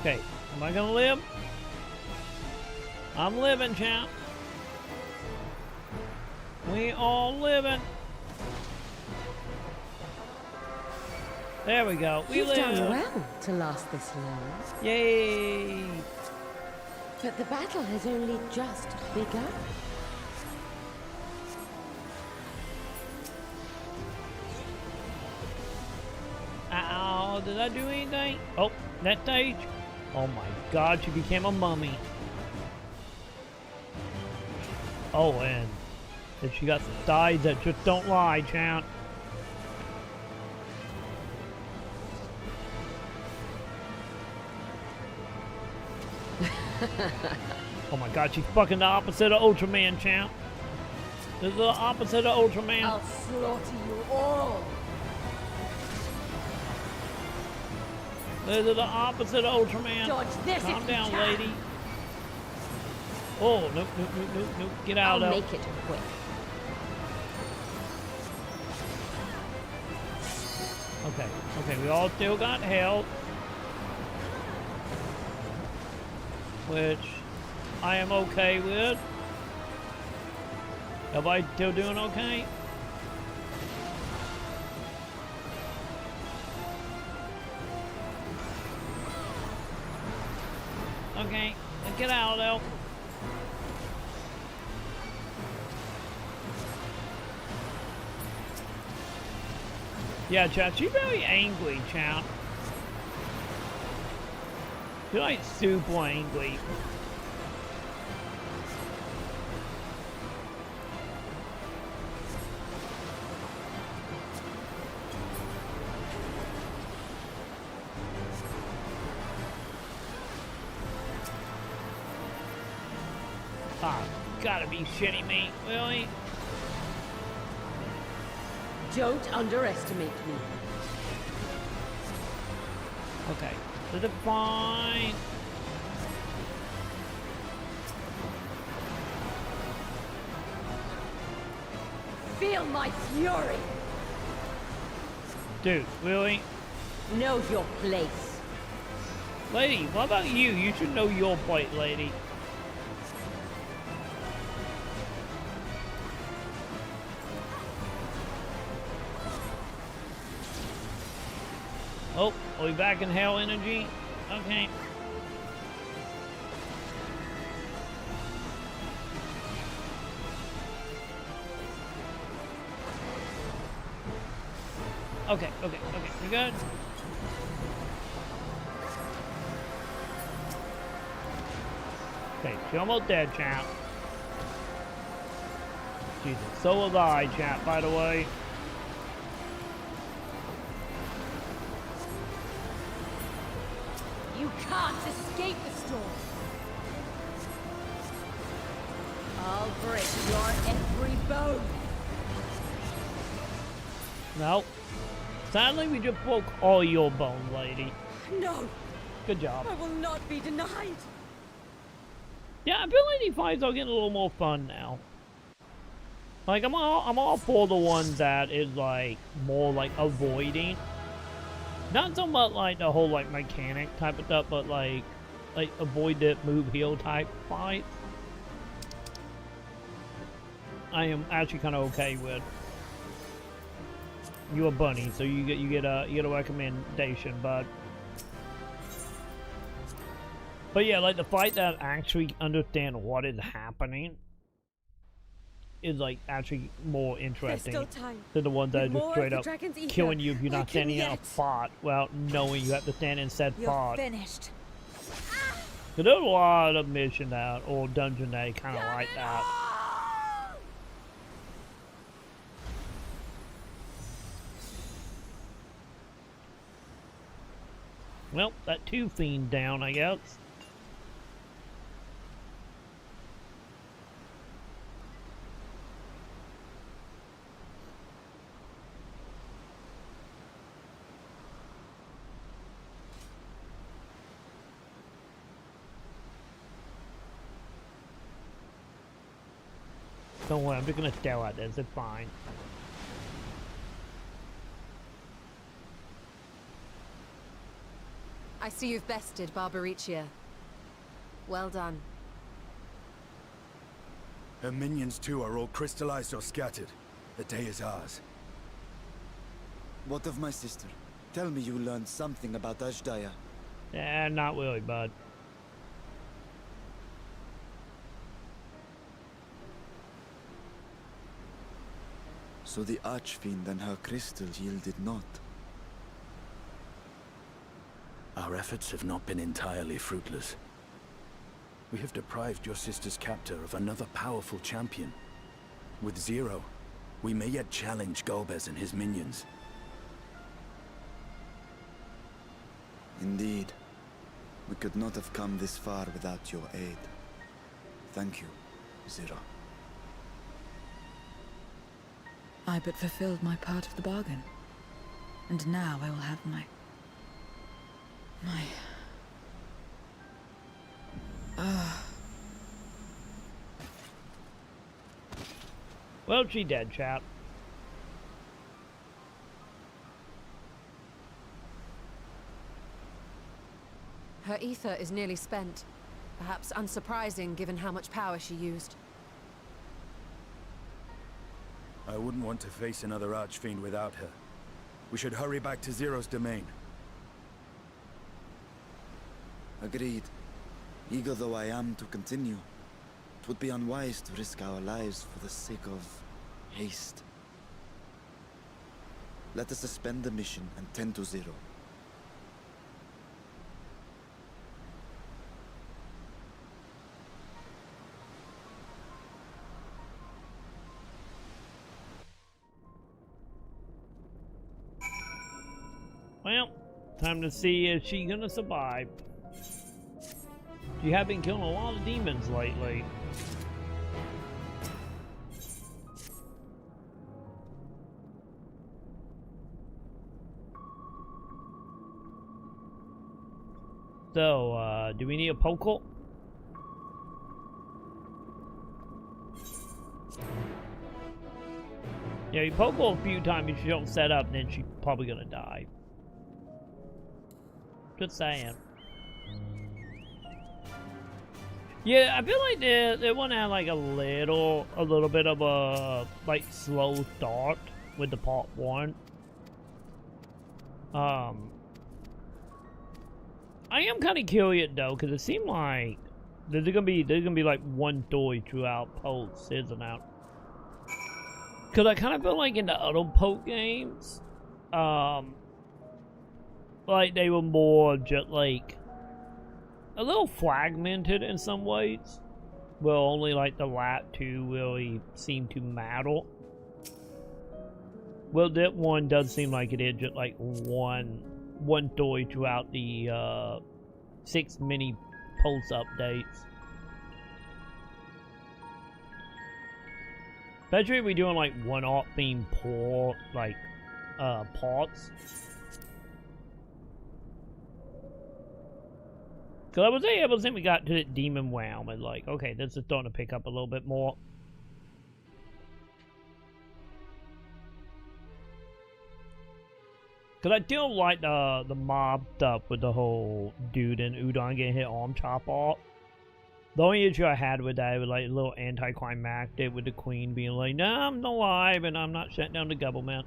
Okay, am I gonna live? I'm living, champ. We all living. There we go. We You've live. done well to last this long. Yay! But the battle has only just begun. Ow, did I do anything? Oh, that stage? Oh my god, she became a mummy. Oh, and she got some thighs that just don't lie, champ. Oh my god, she's fucking the opposite of Ultraman, champ. This is the opposite of Ultraman. I'll slaughter you all. This is the opposite of Ultraman. Dodge this. Calm if down, you can. lady. Oh, nope, nope, nope, nope, nope. Get out I'll of make it quick. Okay, okay, we all still got health. Which I am okay with. Everybody still doing okay? Okay, let's get out though. Yeah, chat, she's very angry, chat. She's like super angry. Ah, gotta be shitting me, really? Don't underestimate me. Okay, did it fine. Feel my fury. Dude, really? Know your place. Lady, what about you? You should know your place, lady. Oh, are we back in hell energy? Okay. Okay, okay, okay, we good? Okay, she's almost dead, champ. Jesus, so was I, champ, by the way. You can't escape the storm. I'll break your every bone. No. Sadly, we just broke all your bones, lady. No. Good job. I will not be denied. Yeah, I feel like these fights are getting a little more fun now. Like, I'm all for the ones that is, like, more, like, avoiding. Not so much, like, the whole, like, mechanic type of stuff, but, like avoid it, move, heal type fight. I am actually kind of okay with. You're a bunny, so you get a recommendation, but yeah, like the fight that actually understand what is happening. is like actually more interesting There's still time. than the ones that are just More straight of up the dragon's ether. killing you if you're I not can standing in a yet. spot without knowing you have to stand in said You're spot. finished. So there's a lot of mission that or dungeon that kind of like that. Well, that 2 fiend down, I guess. Don't worry, I'm just gonna stare at this, it's fine. I see you've bested Barbaricia. Well done. Her minions too are all crystallized or scattered. The day is ours. What of my sister? Tell me you learned something about Ashdaya. Not really, bud. So the Archfiend and her crystal yielded not. Our efforts have not been entirely fruitless. We have deprived your sister's captor of another powerful champion. With Zero, we may yet challenge Golbez and his minions. Indeed. We could not have come this far without your aid. Thank you, Zero. I but fulfilled my part of the bargain. And now I will have my... Well, she dead, chap. Her ether is nearly spent. Perhaps unsurprising given how much power she used. I wouldn't want to face another Archfiend without her. We should hurry back to Zero's domain. Agreed. Eager though I am to continue, it would be unwise to risk our lives for the sake of haste. Let us suspend the mission and tend to Zero. Well, time to see if she's gonna survive. You have been killing a lot of demons lately. So, do we need a pokel? Yeah, you pokel a few times if you don't set up, then she's probably gonna die. Just saying. Yeah, I feel like they want to have like a little bit of a like slow start with the part 1. I am kind of curious though, because it seemed like there's gonna be like one story throughout Post, isn't it? Because I kind of feel like in the other Post games, like they were more just like a little fragmented in some ways. Well, only like the last 2 really seem to matter. Well, that one does seem like it is just like one story throughout the 6 mini Post updates. Especially if we're doing like one-off themed parts. Cause I was able to think we got to the demon realm and like, okay, this is starting to pick up a little bit more. Cause I do like the mob stuff with the whole dude and Udon getting hit arm chop off. The only issue I had with that was like a little anticlimactic with the queen being like, "No, I'm alive and I'm not shutting down the government."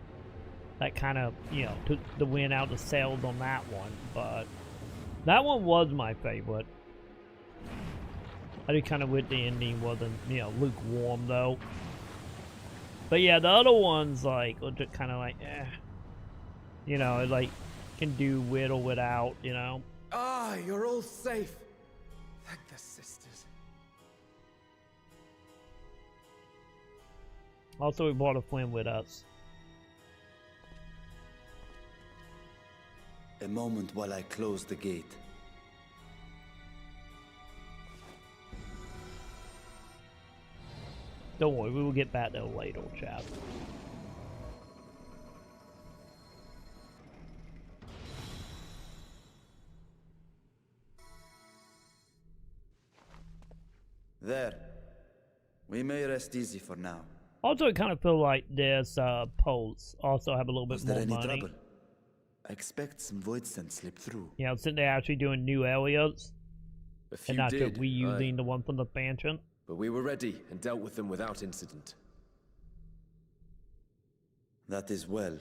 That kind of, you know, took the wind out of the sails on that one, but that one was my favorite. I just kind of wish the ending wasn't, you know, lukewarm though. But yeah, the other ones, like, are just kind of like, you know, like, can do with or without, you know. Ah, you're all safe. Thank the sisters. Also, we brought a Flynn with us. A moment while I close the gate. Don't worry, we will get back there later, chap. There. We may rest easy for now. Also, I kind of feel like this Pulse also have a little bit Was there more any money. trouble? I expect some void scent slip through. You know, since they're actually doing new areas. A few And not did, just reusing the one from the expansion. but we were ready and dealt with them without incident. That is well.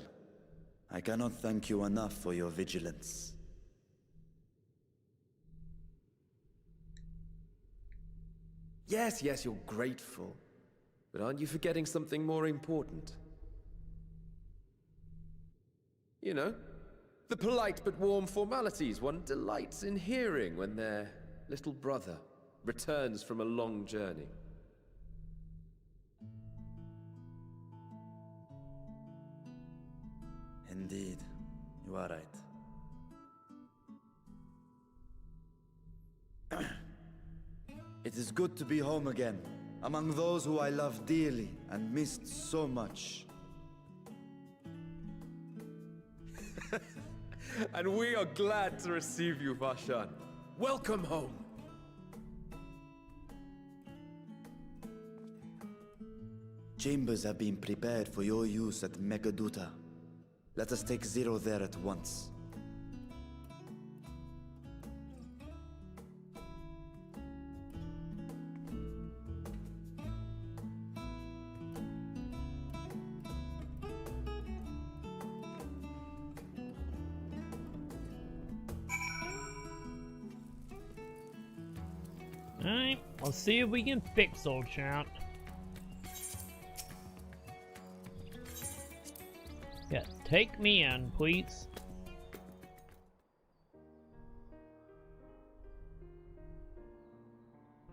I cannot thank you enough for your vigilance. Yes, yes, you're grateful. But aren't you forgetting something more important? You know, the polite but warm formalities one delights in hearing when their little brother returns from a long journey. Indeed, you are right. It is good to be home again, among those who I love dearly and missed so much. And we are glad to receive you, Vashan. Welcome home. Chambers have been prepared for your use at Megaduta. Let us take Zero there at once. Alright, let's see if we can fix old chat. Yeah, take me in, please.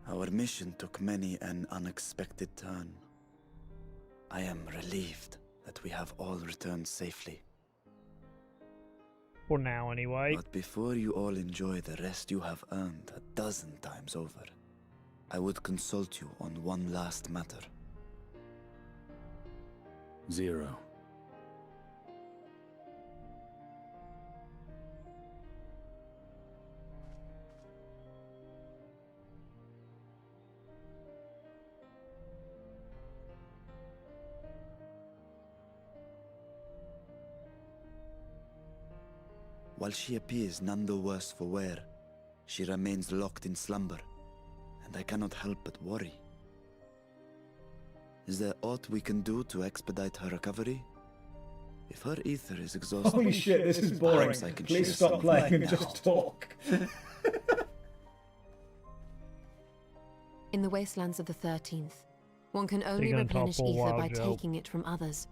Our mission took many an unexpected turn. I am relieved that we have all returned safely. For now, anyway. But before you all enjoy the rest you have earned 12 times over, I would consult you on one last matter. Zero. While she appears none the worse for wear, she remains locked in slumber, and I cannot help but worry. Is there aught we can do to expedite her recovery? If her ether is exhausted... Holy shit, this is boring. Please stop playing and just talk. In the wastelands of the 13th, one can only replenish ether by taking it from others,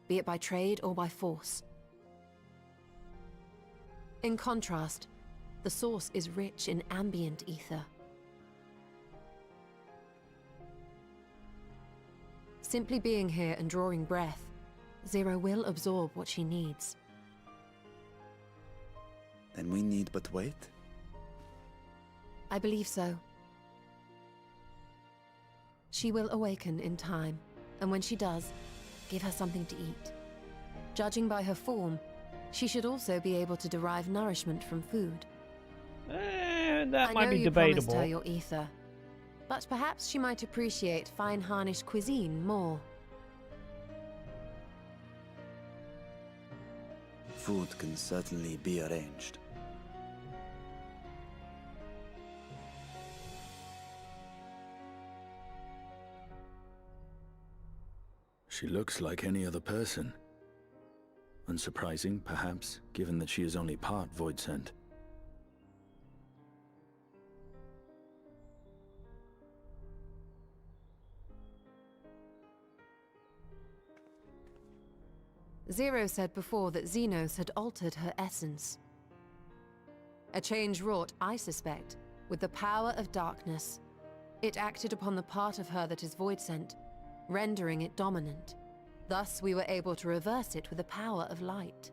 be it by trade or by force. In contrast, the source is rich in ambient ether. Simply being here and drawing breath, Zero will absorb what she needs. Then we need but wait? I believe so. She will awaken in time, and when she does, give her something to eat. Judging by her form, she should also be able to derive nourishment from food. That might be debatable. I know you promised her your ether, but perhaps she might appreciate fine harnished cuisine more. Food can certainly be arranged. She looks like any other person. Unsurprising, perhaps, given that she is only part void scent. Zero said before that Xenos had altered her essence. A change wrought, I suspect, with the power of darkness. It acted upon the part of her that is void-sent, rendering it dominant. Thus, we were able to reverse it with the power of light.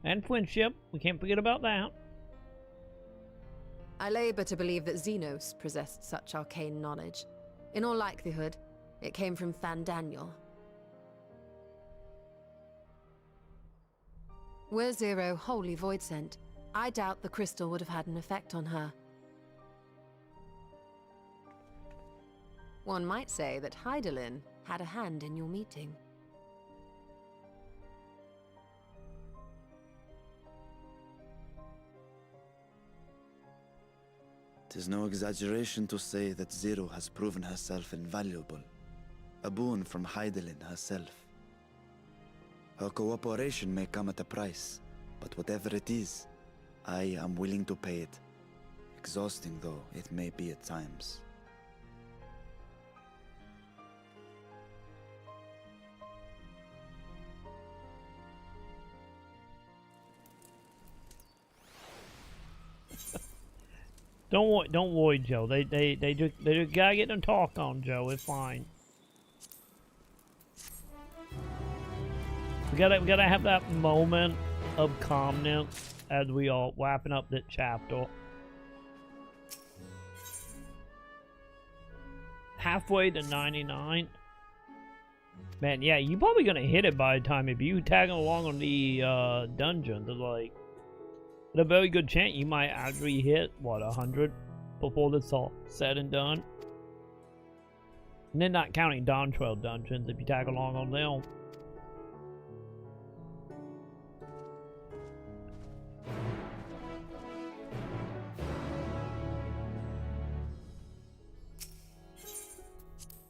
And twinship, we can't forget about that. I labor to believe that Xenos possessed such arcane knowledge. In all likelihood, it came from Fandaniel. Were Zero wholly void-sent, I doubt the crystal would have had an effect on her. One might say that Hydaelyn had a hand in your meeting. It is no exaggeration to say that Zero has proven herself invaluable. A boon from Hydaelyn herself. Her cooperation may come at a price, but whatever it is, I am willing to pay it. Exhausting though it may be at times. Don't worry, Joe. They just gotta get them talk on, Joe. It's fine. We gotta have that moment of calmness as we are wrapping up that chapter. Halfway to 99. Man, yeah, you're probably gonna hit it by the time if you tag along on the dungeon. There's like a very good chance you might actually hit what 100 before this all said and done. And then not counting Dawn Trail dungeons if you tag along on them.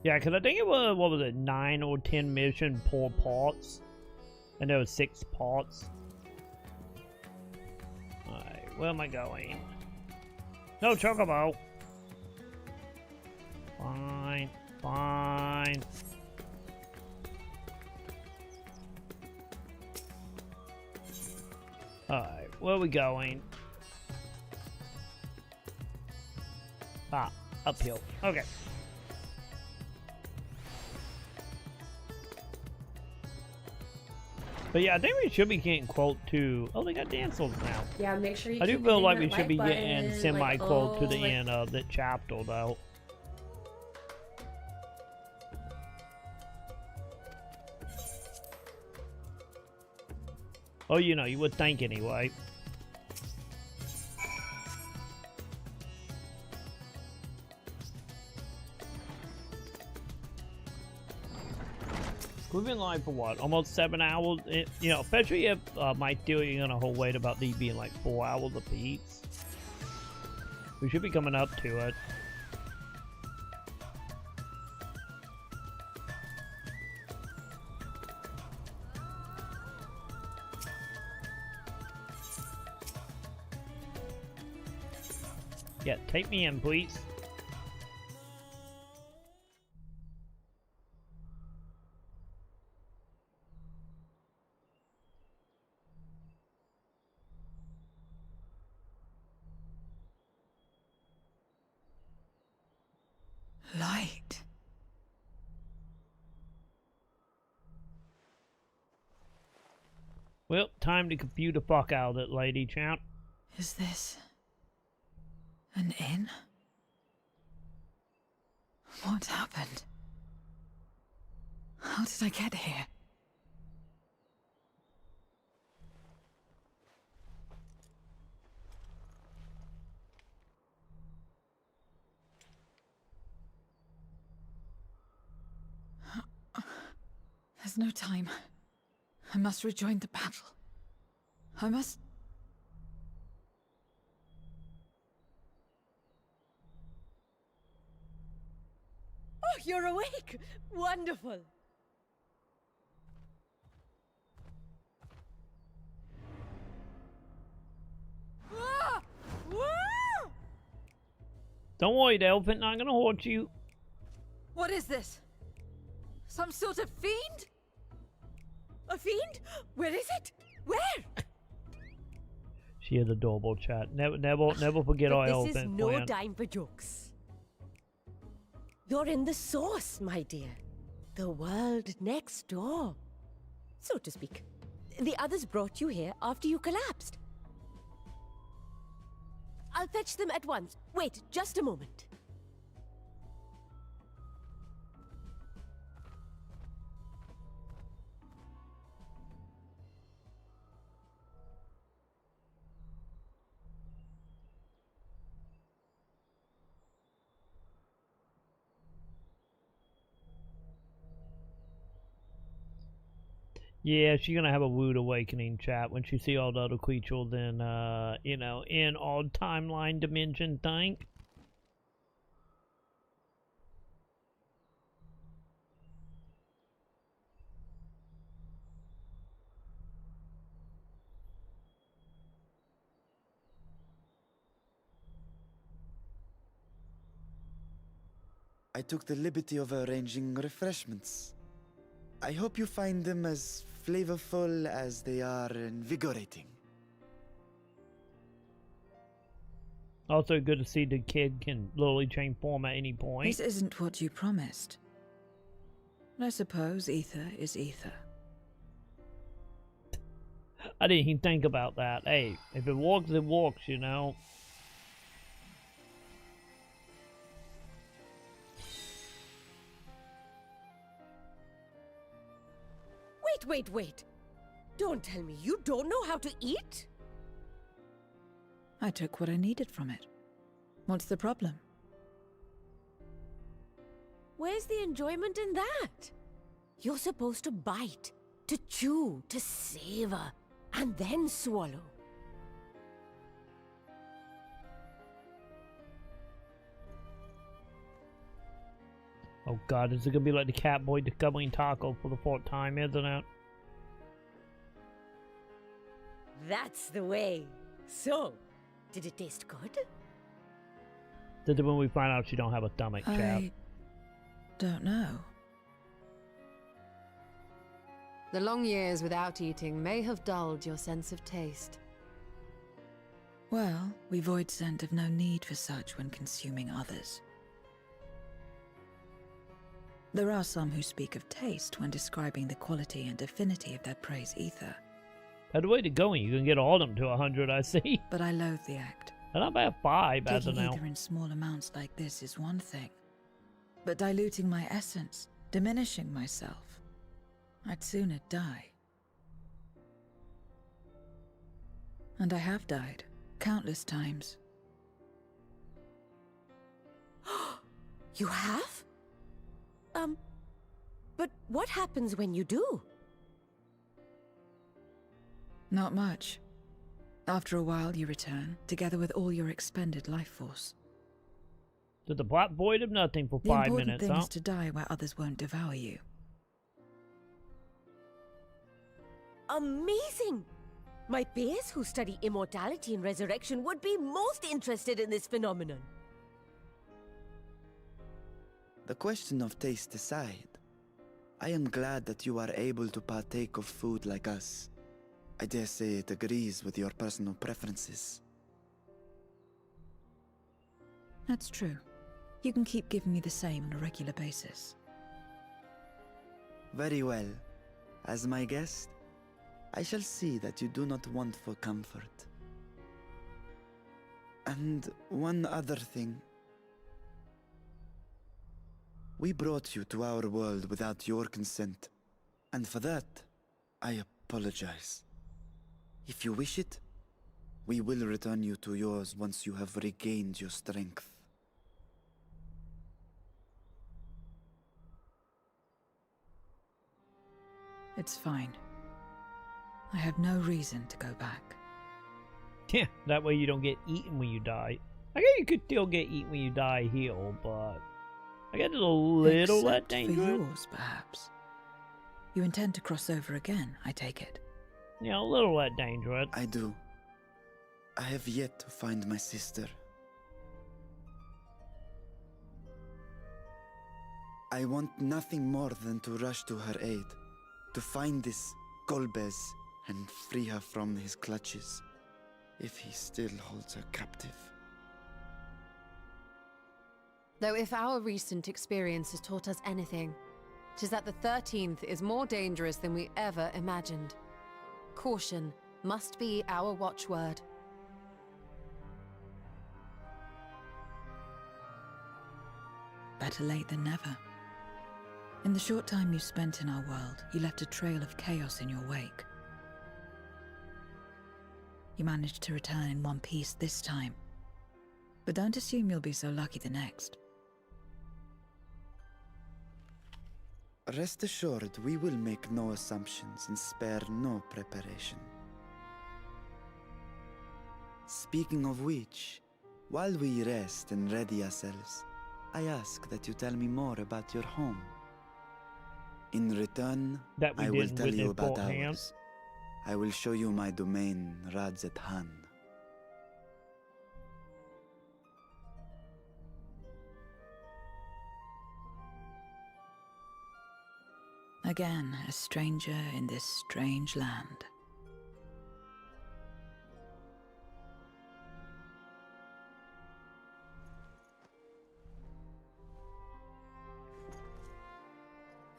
Yeah, because I think it was, what was it, 9 or 10 mission per parts. And there was 6 parts. Alright, where am I going? No chocobo! Fine, fine. Alright, where are we going? Ah, uphill. Okay. But yeah, I think we should be getting quote to. Oh, they got dance songs now. Yeah, make sure you. I do feel like we should be getting semi-quote to the end of the chapter, though. Oh, you know, you would think anyway. We've been live for what, almost 7 hours? You know, especially if my theory on a whole wait about these being like 4 hours apiece. We should be coming up to it. Yeah, take me in, please. Light. Well, time to confuse the fuck out of it, lady champ. Is this an inn? What happened? How did I get here? There's no time. I must rejoin the battle. I must... Oh, you're awake! Wonderful! Ah! Ah! Don't worry, the elephant not gonna hurt you. What is this? Some sort of fiend? A fiend? Where is it? Where? She is adorable, chat. Never forget our elephant. This is no time for jokes. You're in the source, my dear. The world next door, so to speak. The others brought you here after you collapsed. I'll fetch them at once. Wait, just a moment. Yeah, she's gonna have a rude awakening, chat, when she see all the other creatures in, you know, in all timeline dimension thing. I took the liberty of arranging refreshments. I hope you find them as flavorful as they are invigorating. Also good to see the kid can literally change form at any point. This isn't what you promised. I suppose ether is ether. I didn't even think about that. Hey, if it walks, it walks, you know. Wait. Don't tell me you don't know how to eat? I took what I needed from it. What's the problem? Where's the enjoyment in that? You're supposed to bite, to chew, to savor, and then swallow. Oh god, is it gonna be like the Catboy discovering taco for the 4th time, isn't it? That's the way. So, did it taste good? Did it when we find out she don't have a stomach, chat? I don't know. The long years without eating may have dulled your sense of taste. Well, we void scent have no need for such when consuming others. There are some who speak of taste when describing the quality and affinity of their prey's ether. By the way to going, you can get all of them to 100, I see. But I loathe the act. And I'm about 5 as of Taking now. ether in small amounts like this is one thing. But diluting my essence, diminishing myself, I'd sooner die. And I have died, countless times. You have? But what happens when you do? Not much. After a while, you return, together with all your expended life force. Did the plot void of nothing for 5 minutes, The important thing is to die where others won't devour you. Amazing! My peers who study immortality and resurrection would be most interested in this phenomenon. The question of taste aside, I am glad that you are able to partake of food like us. I dare say it agrees with your personal preferences. That's true. You can keep giving me the same on a regular basis. Very well. As my guest, I shall see that you do not want for comfort. And one other thing. We brought you to our world without your consent, and for that, I apologize. If you wish it, we will return you to yours once you have regained your strength. It's fine. I have no reason to go back. Yeah, that way you don't get eaten when you die. I guess you could still get eaten when you die here, but I guess it's a little less dangerous. For yours, perhaps. You intend to cross over again, I take it. Yeah, a little less dangerous. I do. I have yet to find my sister. I want nothing more than to rush to her aid, to find this Golbez and free her from his clutches, if he still holds her captive. Though if our recent experience has taught us anything, 'tis that the 13th is more dangerous than we ever imagined. Caution must be our watchword. Better late than never. In the short time you spent in our world, you left a trail of chaos in your wake. You managed to return in one piece this time, but don't assume you'll be so lucky the next. Rest assured, we will make no assumptions and spare no preparation. Speaking of which, while we rest and ready ourselves, I ask that you tell me more about your home. In return, I will tell you about ours. I will show you my domain, Radzet-Han. Again, a stranger in this strange land.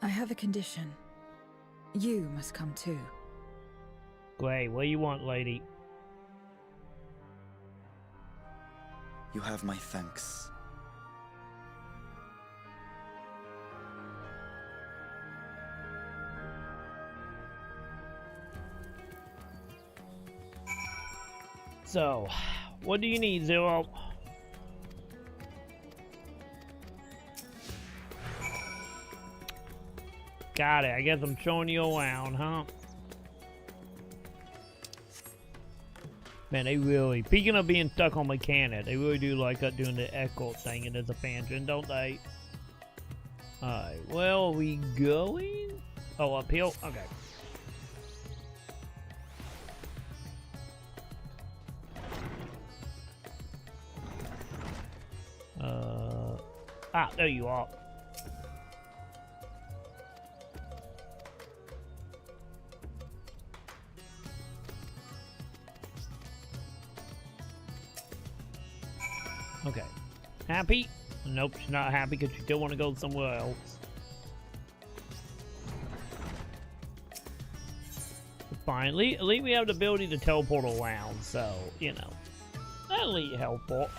I have a condition. You must come too. Great, what do you want, lady? You have my thanks. So, what do you need, Zero? Got it. I guess I'm showing you around, huh? Man, they really, speaking of being stuck on mechanic, they really do like doing the echo thing in this expansion, don't they? Alright, well, are we going? Oh, uphill? Okay. There you are. Okay. Happy? Nope, she's not happy because she still want to go somewhere else. Fine. At least we have the ability to teleport around, so, you know. That'll be helpful.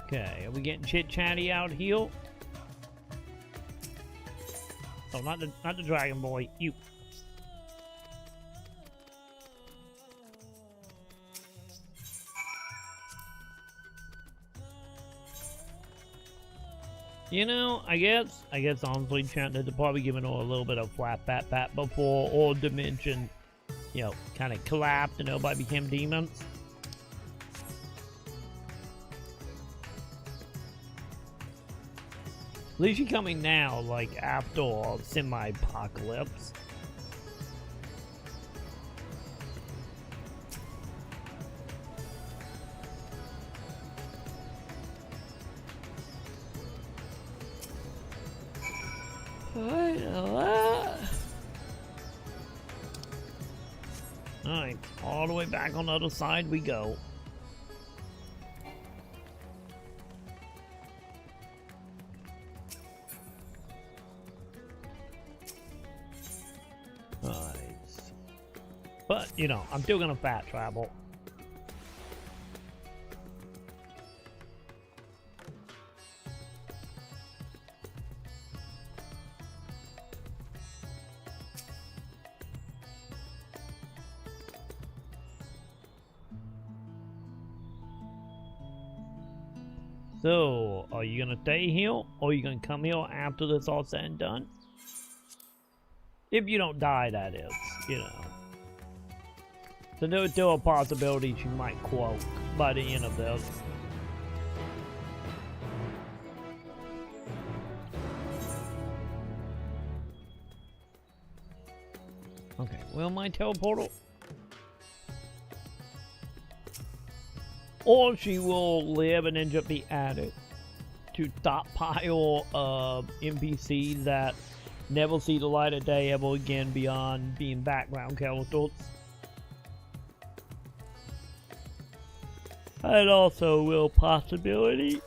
Okay, are we getting chit-chatty out here? Oh, not the dragon boy. You. You know, I guess honestly, chat, they're probably giving her a little bit of flap pat before all dimension, you know, kind of collapsed and everybody became demons. At least you're coming now, like, after a semi-apocalypse. Alright, all the way back on the other side we go. But, you know, I'm still gonna fat travel. So, are you gonna stay here, or are you gonna come here after this all said and done? If you don't die, that is, you know. So there's still a possibility she might croak by the end of this. Okay, well, my teleportal. or she will live and end up be added to stockpile of NPCs that never see the light of day ever again beyond being background characters. And also a real possibility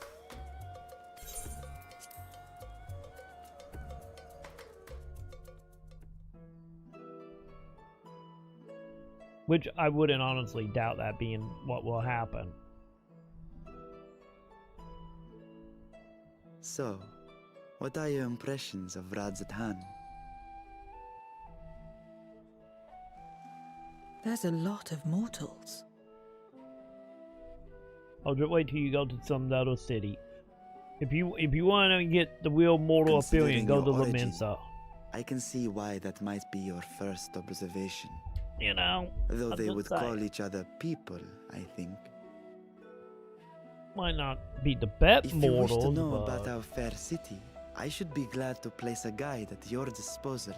which I wouldn't honestly doubt that being what will happen. So, what are your impressions of Radzatan? There's a lot of mortals. I'll just wait till you go to some other city. If you want to get the real mortal feeling, go to Laminsa. I can see why that might be your first observation. You know, though they would call each other people, I think. Might not be the best mortals, if you wish to know about our fair city, I should be glad to place a guide at your disposal.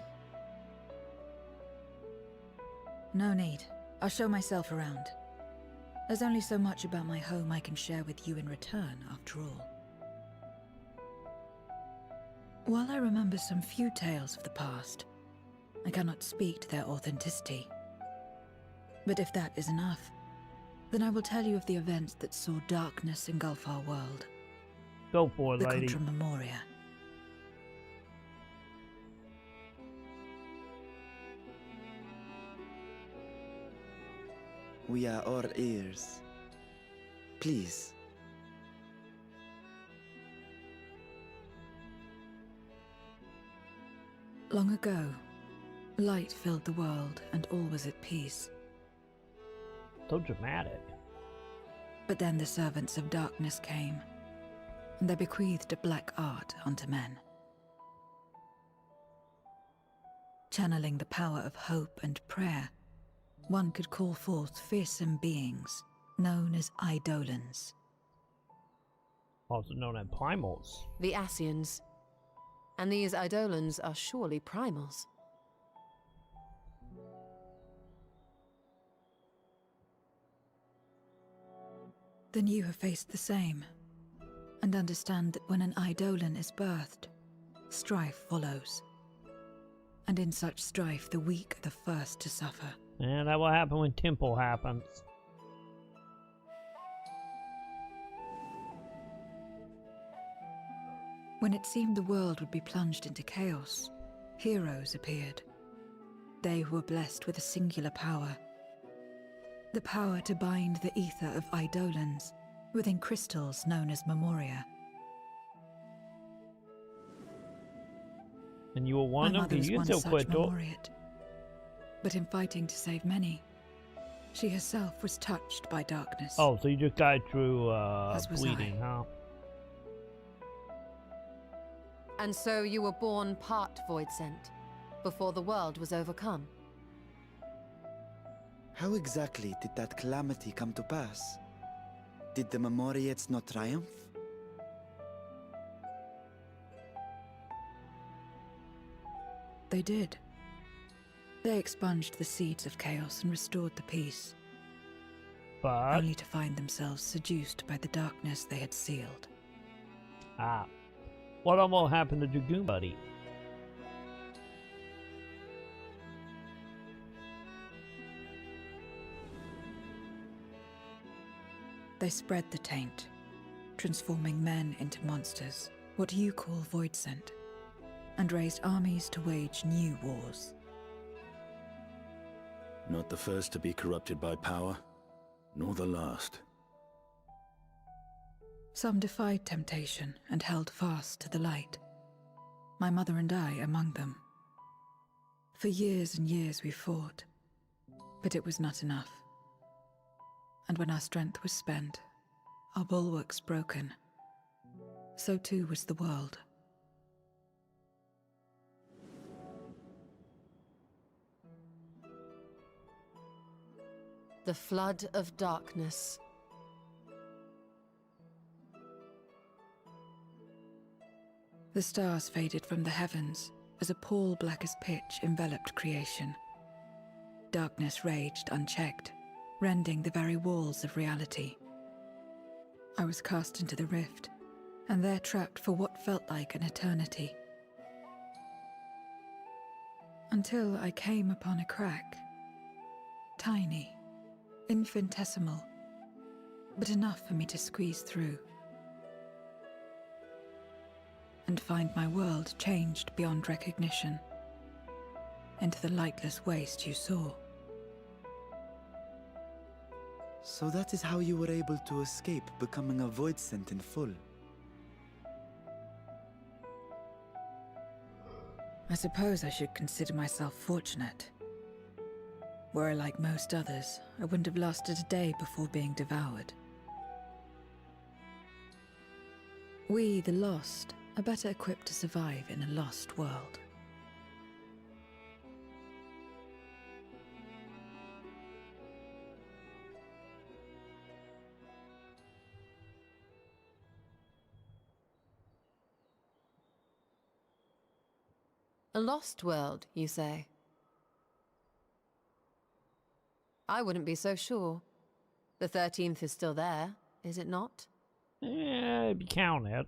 No need. I'll show myself around. There's only so much about my home I can share with you in return, after all. While I remember some few tales of the past, I cannot speak to their authenticity. But if that is enough, then I will tell you of the events that saw darkness engulf our world. Go for it, lady. The Contra Memoria. We are all ears. Please. Long ago, light filled the world and all was at peace. So dramatic. But then the servants of darkness came, and they bequeathed a black art unto men. Channeling the power of hope and prayer, one could call forth fearsome beings known as Eidolons. Also known as primals. The Ascians. And these Eidolons are surely primals. Then you have faced the same, and understand that when an Eidolon is birthed, strife follows. And in such strife, the weak are the first to suffer. And that will happen when Temple happens. When it seemed the world would be plunged into chaos, heroes appeared. They who were blessed with a singular power. The power to bind the ether of Eidolons within crystals known as Memoria. And you were one of them? You still quit, but in fighting to save many, she herself was touched by darkness. Oh, so you just died through bleeding, huh? And so you were born part Void Sent, before the world was overcome. How exactly did that calamity come to pass? Did the Memoriates not triumph? They did. They expunged the seeds of chaos and restored the peace. But only to find themselves seduced by the darkness they had sealed. Ah. What almost happened to Dragoon Buddy? They spread the taint, transforming men into monsters, what you call Void Sent, and raised armies to wage new wars. Not the first to be corrupted by power, nor the last. Some defied temptation and held fast to the light. My mother and I among them. For years and years we fought, but it was not enough. And when our strength was spent, our bulwarks broken, so too was the world. The flood of darkness. The stars faded from the heavens as a pall black as pitch enveloped creation. Darkness raged unchecked, rending the very walls of reality. I was cast into the rift, and there trapped for what felt like an eternity. Until I came upon a crack. Tiny, infinitesimal, but enough for me to squeeze through. And find my world changed beyond recognition, into the lightless waste you saw. So that is how you were able to escape becoming a Voidsent in full. I suppose I should consider myself fortunate. Were I like most others, I wouldn't have lasted a day before being devoured. We, the Lost, are better equipped to survive in a lost world. A lost world, you say? I wouldn't be so sure. The 13th is still there, is it not? Yeah, if you count it.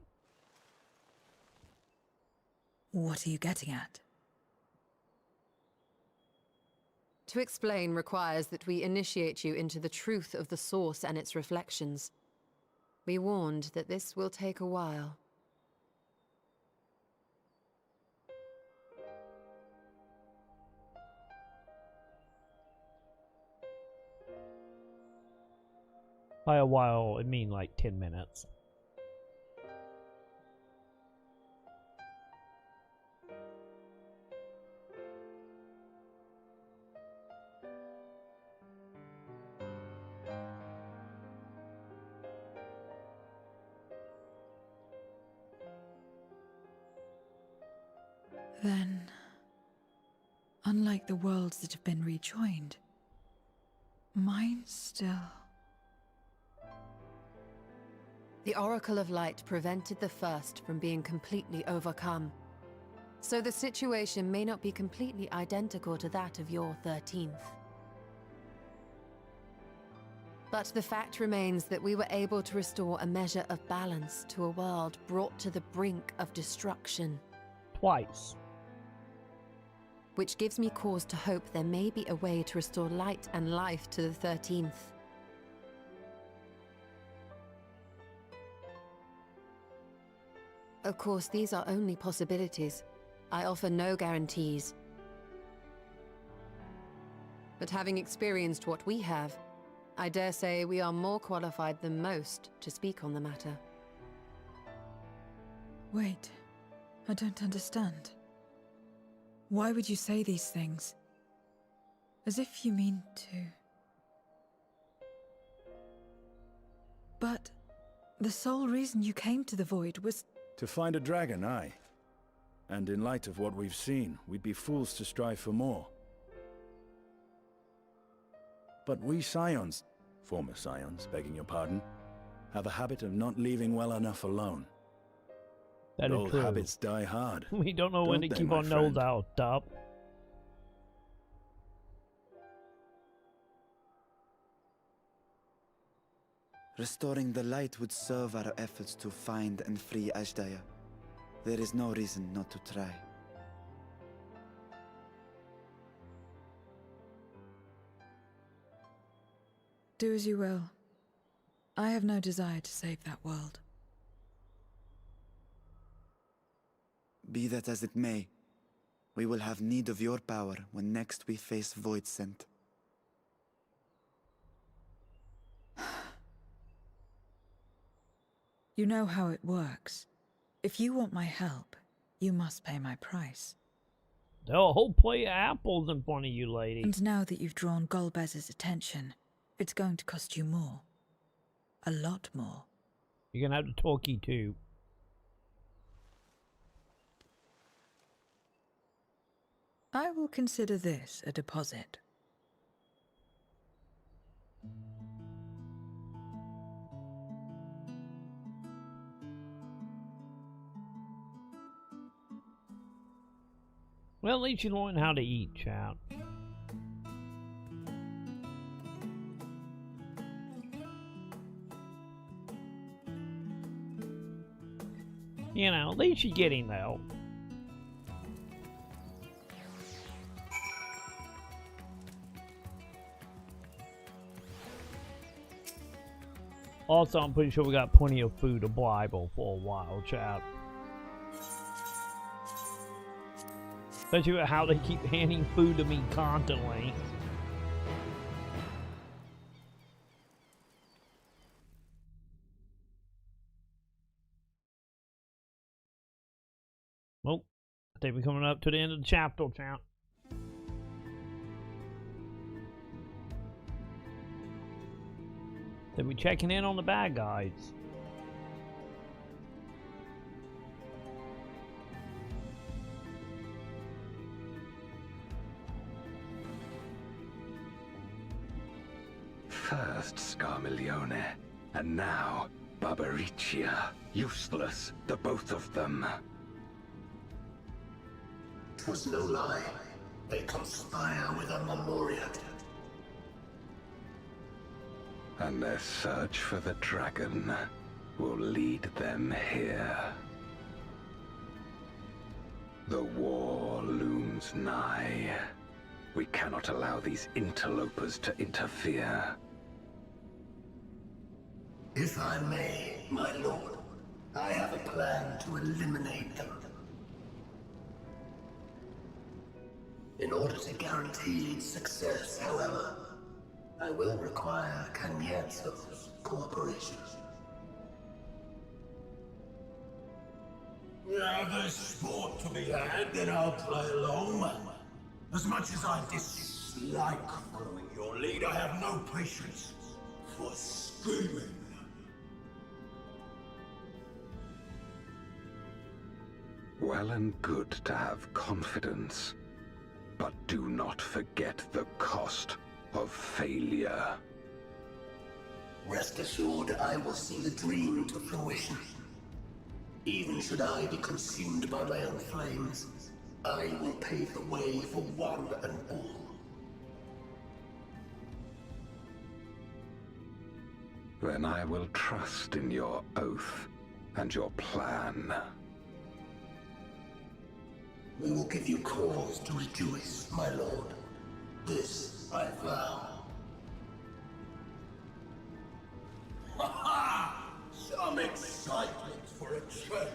What are you getting at? To explain requires that we initiate you into the truth of the source and its reflections. Be warned that this will take a while. By a while, I mean like 10 minutes. Then, unlike the worlds that have been rejoined, mine still... The Oracle of Light prevented the first from being completely overcome. So the situation may not be completely identical to that of your 13th. But the fact remains that we were able to restore a measure of balance to a world brought to the brink of destruction. Twice. Which gives me cause to hope there may be a way to restore light and life to the 13th. Of course, these are only possibilities. I offer no guarantees. But having experienced what we have, I dare say we are more qualified than most to speak on the matter. Wait, I don't understand. Why would you say these things? As if you mean to... But the sole reason you came to the Void was... To find a dragon, aye. And in light of what we've seen, we'd be fools to strive for more. But we Scions, former Scions, begging your pardon, have a habit of not leaving well enough alone. That old is true. Habits die hard. We don't know when to keep our nose out, Top. Restoring the light would serve our efforts to find and free Ashdaya. There is no reason not to try. Do as you will. I have no desire to save that world. Be that as it may, we will have need of your power when next we face Voidsent. You know how it works. If you want my help, you must pay my price. There's a whole plate of apples in front of you, lady. And now that you've drawn Golbez's attention, it's going to cost you more. A lot more. You're gonna have to talkie too. I will consider this a deposit. Well, at least you learn how to eat, chat. You know, at least you're getting though. Also, I'm pretty sure we got plenty of food available for a while, chat. Especially with how they keep handing food to me constantly. Well, I think we're coming up to the end of the chapter, chat. Then we checking in on the bad guys. First Scarmiglione, and now Barbariccia. Useless, the both of them. 'Twas no lie. They conspire with a Memoriat. And their search for the dragon will lead them here. The war looms nigh. We cannot allow these interlopers to interfere. If I may, my lord, I have a plan to eliminate them. In order to guarantee success, however, I will require Cagnazzo's cooperation. Now there's sport to be had, then I'll play along. As much as I dislike following your lead, I have no patience for scheming. Well and good to have confidence, but do not forget the cost of failure. Rest assured, I will see the dream to fruition. Even should I be consumed by my own flames, I will pave the way for one and all. Then I will trust in your oath and your plan. We will give you cause to rejoice, my lord. This I vow. Ha ha! Some excitement for a change.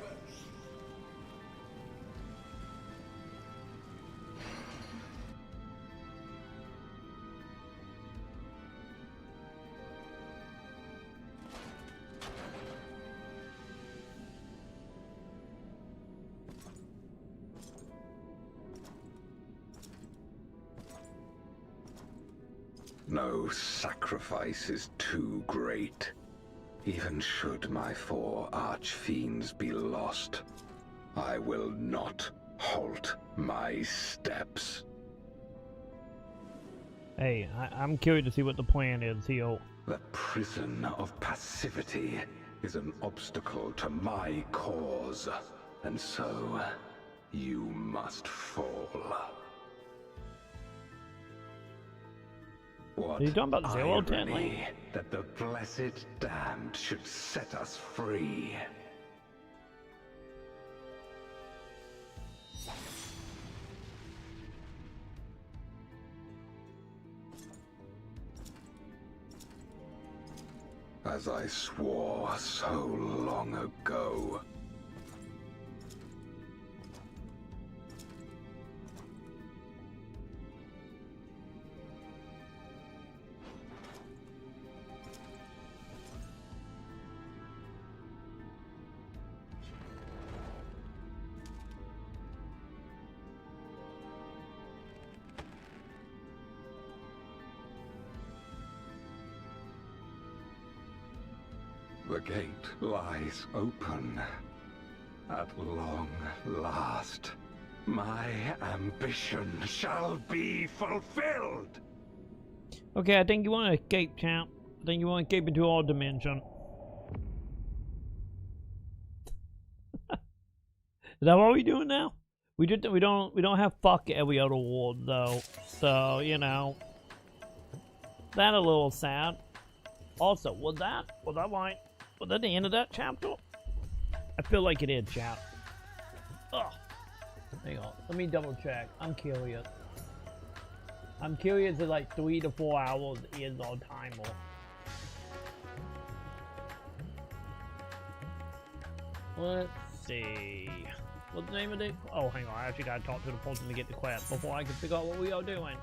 No sacrifice is too great. Even should my 4 archfiends be lost, I will not halt my steps. Hey, I'm curious to see what the plan is, Heel. The prison of passivity is an obstacle to my cause, and so you must fall. What Are you talking about Zero irony that the blessed damned should set us free. As I swore so long ago. The gate lies open. At long last, my ambition shall be fulfilled. Okay, I think you want to escape, champ. I think you want to escape into all dimension. Is that what we're doing now? We don't have fuck every other world though, so you know that a little sad. Also, was that right? Was that the end of that chapter? I feel like it is, chat. Ugh. Hang on. Let me double check. I'm curious. I'm curious if like 3 to 4 hours is our timer. Let's see. What's the name of it? Oh, hang on. I actually gotta talk to the person to get the quest before I can figure out what we are doing.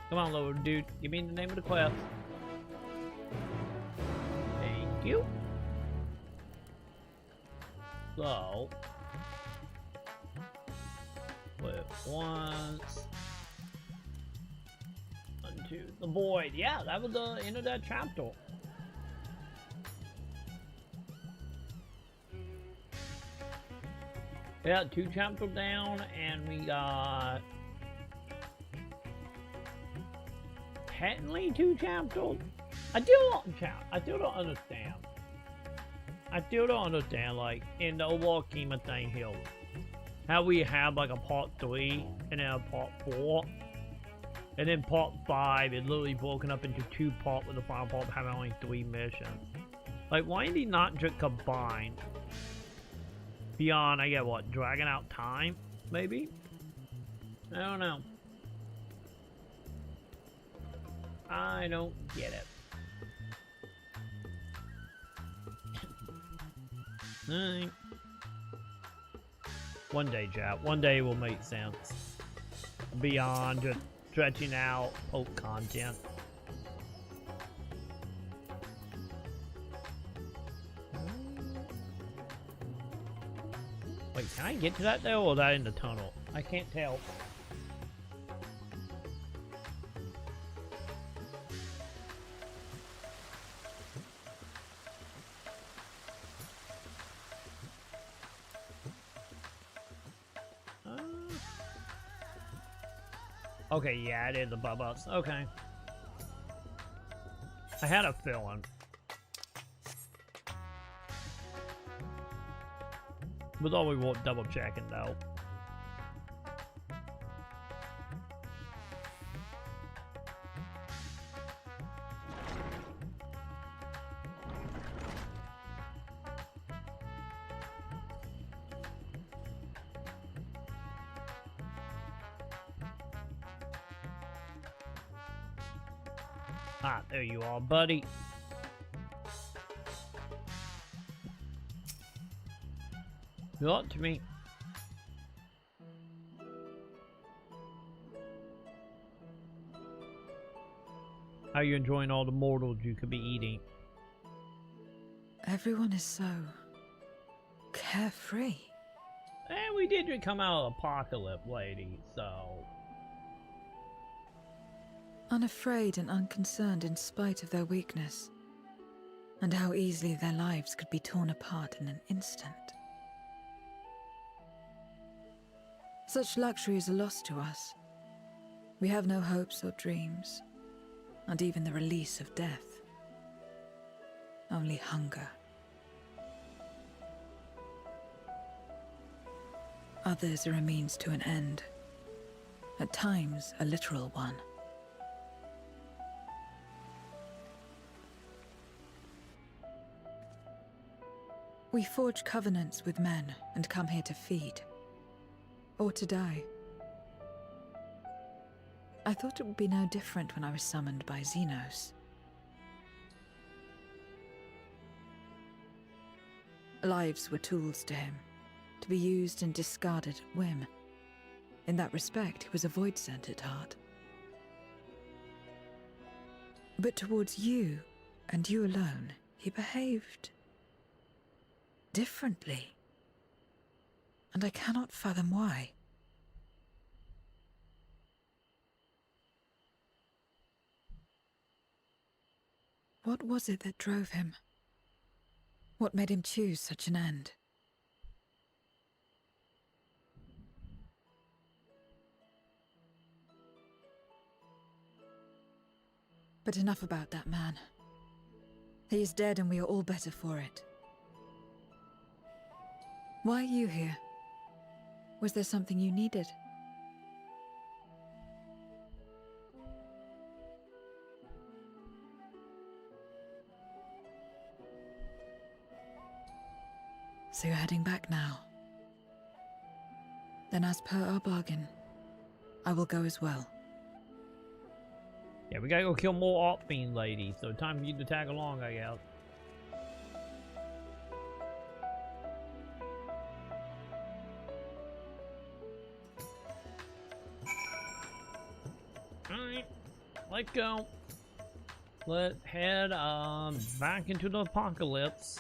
Come on, little dude. Give me the name of the quest. Thank you. So, wait, once, unto the void. Yeah, that was the end of that chapter. Yeah, 2 chapters down, and we got technically 2 chapters. I still don't understand. I still don't understand, like, in the overall scheme of things here, how we have, like, a part 3, and then a part 4, and then part 5 is literally broken up into 2 parts, with the final part having only 3 missions. Like, why are they not just combined? Beyond, I get what, dragging out time, maybe? I don't know. I don't get it. Alright. One day, chat. One day will make sense. Beyond just stretching out poke content. Wait, can I get to that though, or is that in the tunnel? I can't tell. Okay, yeah, it is above us. Okay. I had a feeling. But all we won't double checking though. Ah, there you are, buddy. Good luck to me. How are you enjoying all the mortals you could be eating? Everyone is so carefree. And we did come out of apocalypse, lady, so... Unafraid and unconcerned in spite of their weakness, and how easily their lives could be torn apart in an instant. Such luxury is a loss to us. We have no hopes or dreams, not even the release of death. Only hunger. Others are a means to an end, at times a literal one. We forge covenants with men and come here to feed. Or to die. I thought it would be no different when I was summoned by Xenos. Lives were tools to him, to be used and discarded at whim. In that respect, he was a void-sent at heart. But towards you, and you alone, he behaved differently. And I cannot fathom why. What was it that drove him? What made him choose such an end? But enough about that man. He is dead and we are all better for it. Why are you here? Was there something you needed? So you're heading back now. Then as per our bargain, I will go as well. Yeah, we gotta go kill more Arcfiend ladies, so time for you to tag along, I guess. Alright, let's go. Let's head back into the apocalypse.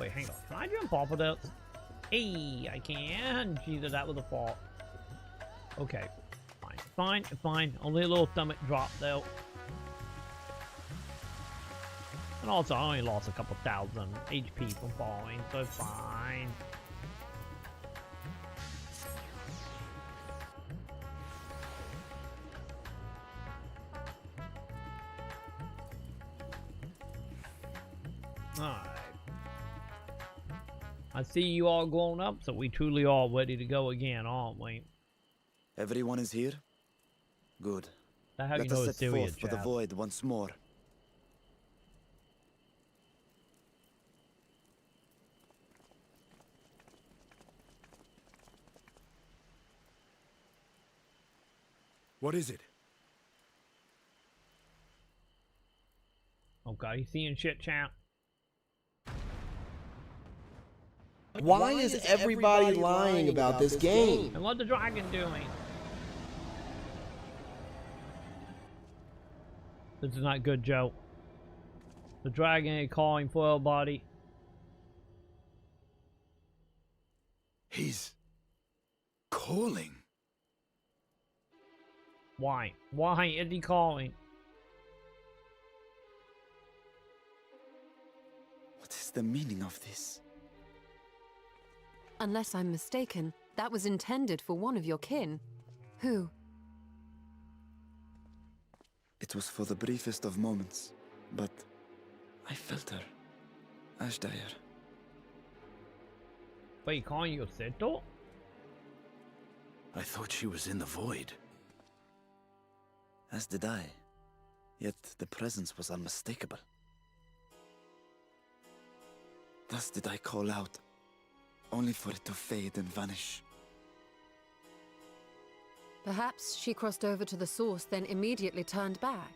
Wait, hang on. Can I jump off of this? Hey, I can. Jesus, that was a fault. Okay. Fine. Only a little stomach drop, though. And also, I only lost a couple thousand HP from falling, so it's fine. Alright. I see you all grown up, so we truly are ready to go again, aren't we? Everyone is here? Good. That's how Let you know us it's set serious, forth for the chap. void once more. What is it? Okay, you seeing shit, champ? Why is everybody lying about this game? And what the dragon doing? This is not good, Joe. The dragon ain't calling for everybody. He's calling. Why? Why is he calling? What is the meaning of this? Unless I'm mistaken, that was intended for one of your kin. Who? It was for the briefest of moments, but I felt her. Ashdire. Wait, you calling you a Seto? I thought she was in the void. As did I. Yet the presence was unmistakable. Thus did I call out, only for it to fade and vanish. Perhaps she crossed over to the source, then immediately turned back.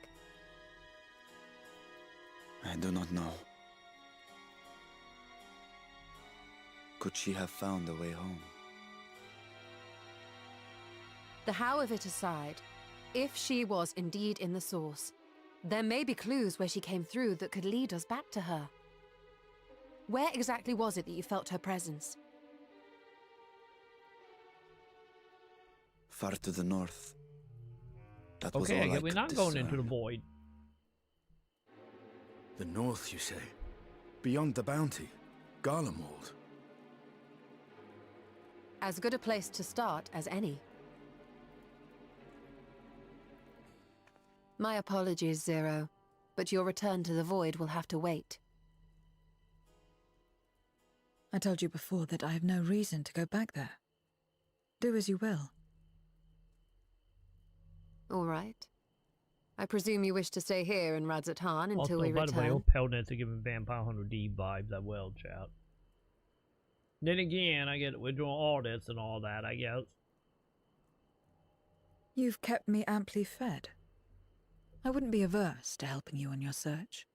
I do not know. Could she have found a way home? The how of it aside, if she was indeed in the source, there may be clues where she came through that could lead us back to her. Where exactly was it that you felt her presence? Far to the north. That was Okay, all I I guess we're could not going into the discern. void. The north, you say? Beyond the bounty? Garlemald? As good a place to start as any. My apologies, Zero, but your return to the void will have to wait. I told you before that I have no reason to go back there. Do as you will. All right. I presume you wish to stay here in Radzatan until Also, we by return. the way, all Pelnets are giving Vampire Hunter D vibes. I will, chat. Then again, I get we're doing all this and all that, I guess. You've kept me amply fed. I wouldn't be averse to helping you on your search.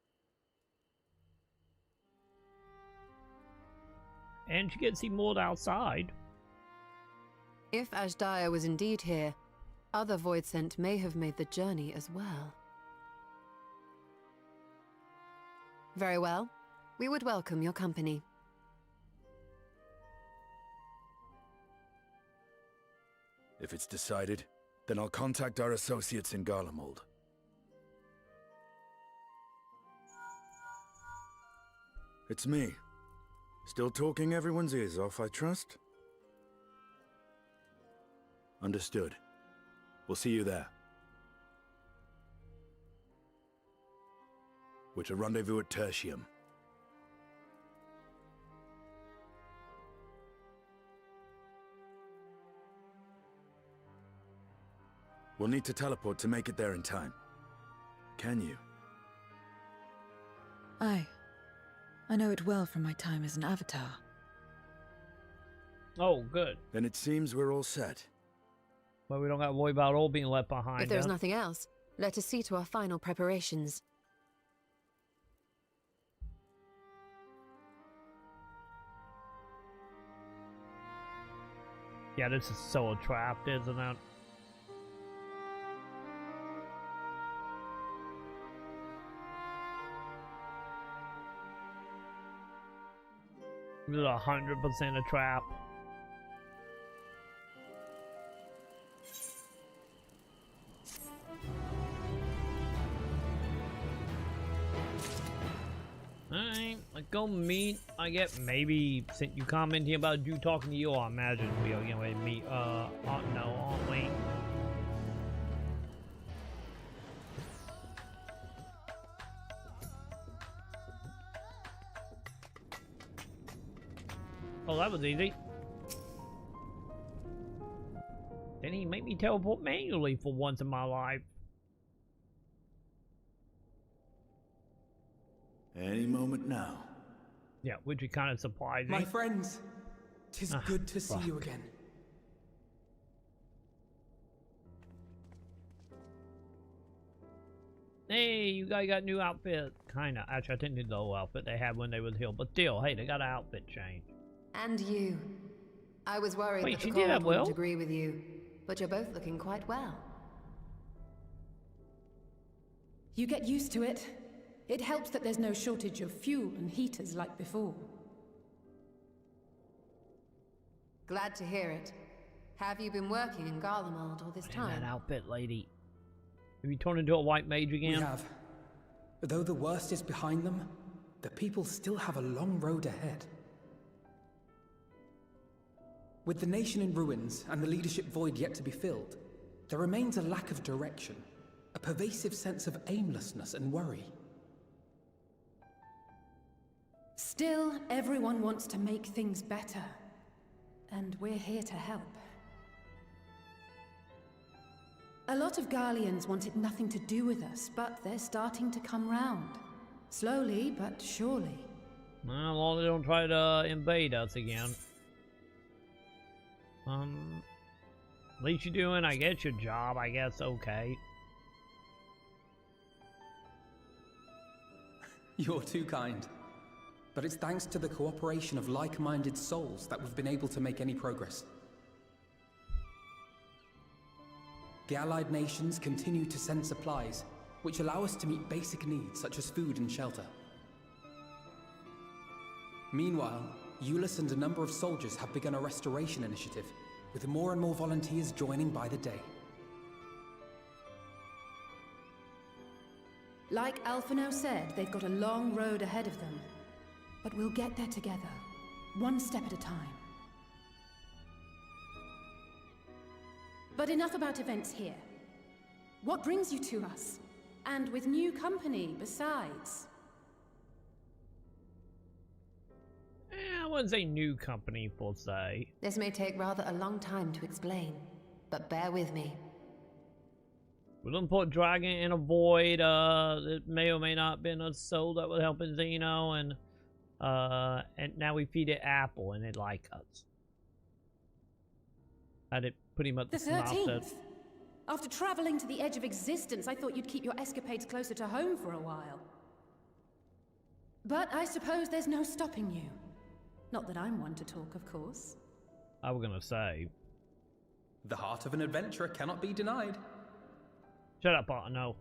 And you get to see more outside. If Ashdaya was indeed here, other Voidsent may have made the journey as well. Very well. We would welcome your company. If it's decided, then I'll contact our associates in Garlemald. It's me. Still talking everyone's ears off, I trust? Understood. We'll see you there. We're to rendezvous at Tertium. We'll need to teleport to make it there in time. Can you? Aye. I know it well from my time as an avatar. Oh, good. Then it seems we're all set. Well, we don't got to worry about all being left behind. If there's nothing else, let us see to our final preparations. Yeah, this is so a trap, isn't it? This is 100% a trap. Alright, let's go meet. I get maybe since you commenting about you talking to you, I imagine we are gonna meet no, aren't we? Oh, that was easy. Didn't he make me teleport manually for once in my life? Any moment now. Yeah, which is kind of surprising. My friends, 'tis good to see you again. Hey, you guys got new outfit. Kinda. Actually, I think it's the old outfit they had when they was here. But still, hey, they got an outfit change. And you. I was worried Wait, that she the did that cold well? wouldn't agree with you, but you're both looking quite well. You get used to it. It helps that there's no shortage of fuel and heaters like before. Glad to hear it. Have you been working in Garlemald all this time? That outfit, lady. Have you turned into a white mage again? We have. Though the worst is behind them, the people still have a long road ahead. With the nation in ruins and the leadership void yet to be filled, there remains a lack of direction, a pervasive sense of aimlessness and worry. Still, everyone wants to make things better. And we're here to help. A lot of Garleans wanted nothing to do with us, but they're starting to come round. Slowly, but surely. Well, as long as they don't try to invade us again. At least you're doing, I guess, your job, I guess, okay. You're too kind. But it's thanks to the cooperation of like-minded souls that we've been able to make any progress. The allied nations continue to send supplies, which allow us to meet basic needs such as food and shelter. Meanwhile, Euless and a number of soldiers have begun a restoration initiative, with more and more volunteers joining by the day. Like Alphino said, they've got a long road ahead of them. But we'll get there together, one step at a time. But enough about events here. What brings you to us? And with new company, besides. I wouldn't say new company, per se. This may take rather a long time to explain, but bear with me. We done put Dragon in a void, that may or may not have been a soul that was helping Xeno, and now we feed it apple and it like us. Had it pretty much The 13th! After traveling to the edge of existence, I thought you'd keep your escapades closer to home for a while. But I suppose there's no stopping you. Not that I'm one to talk, of course. I was gonna say. The heart of an adventurer cannot be denied. Shut up, Otto.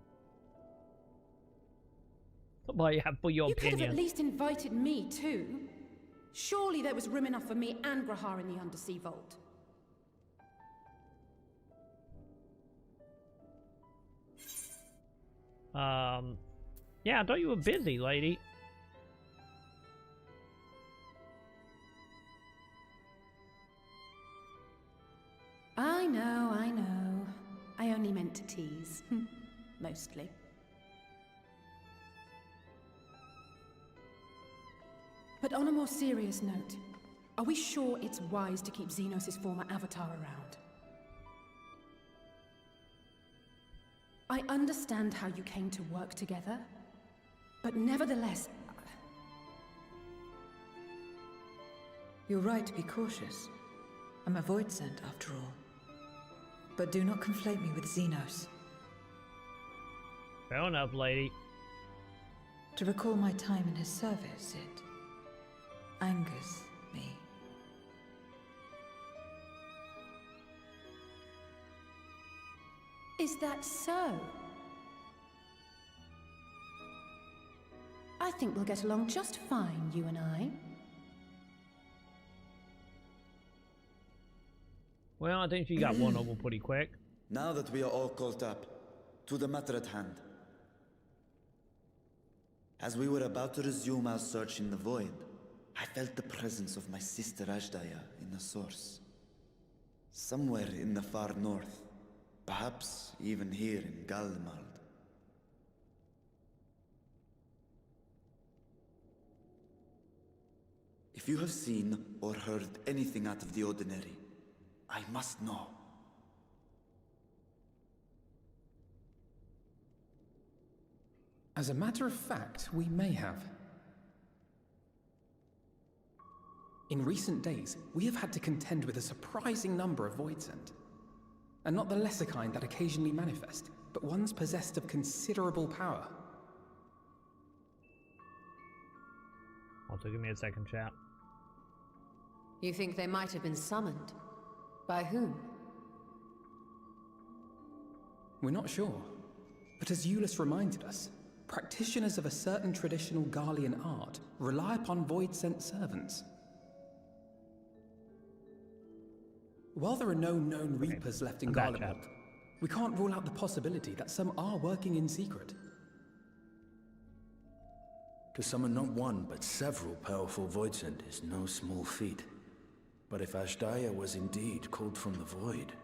Somebody have for your opinion. You could have at least invited me too. Surely there was room enough for me and Grahar in the Undersea Vault. Yeah, I thought you were busy, lady. I know, I know. I only meant to tease. Mostly. But on a more serious note, are we sure it's wise to keep Xenos' former avatar around? I understand how you came to work together, but nevertheless, You're right to be cautious. I'm a void scent after all. But do not conflate me with Xenos. Fair enough, lady. To recall my time in his service, it angers me. Is that so? I think we'll get along just fine, you and I. Well, I think she got one over pretty quick. Now that we are all caught up, to the matter at hand. As we were about to resume our search in the void, I felt the presence of my sister Ashdaya in the source. Somewhere in the far north, perhaps even here in Galmald. If you have seen or heard anything out of the ordinary, I must know. As a matter of fact, we may have. In recent days, we have had to contend with a surprising number of voidsent. And not the lesser kind that occasionally manifest, but ones possessed of considerable power. Also, give me a second, chat. You think they might have been summoned? By whom? We're not sure. But as Euless reminded us, practitioners of a certain traditional Garlean art rely upon void-sent servants. While there are no known Reapers left in Garlemald, we can't rule out the possibility that some are working in secret. To summon not one, but several powerful voidsent is no small feat. But if Ashdaya was indeed called from the void...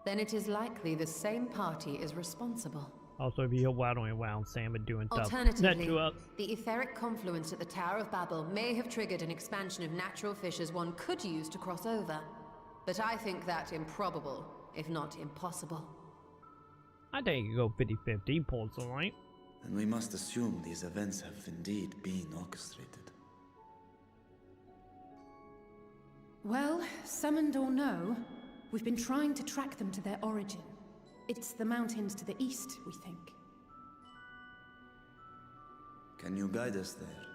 Then it is likely the same party is responsible. Also, be a waddling around Sam and doing stuff. Alternatively, the etheric confluence at the Tower of Babel may have triggered an expansion of natural fissures one could use to cross over. But I think that improbable, if not impossible. I think you go 50-50, Paul's alright. And we must assume these events have indeed been orchestrated. Well, summoned or no, we've been trying to track them to their origin. It's the mountains to the east, we think. Can you guide us there?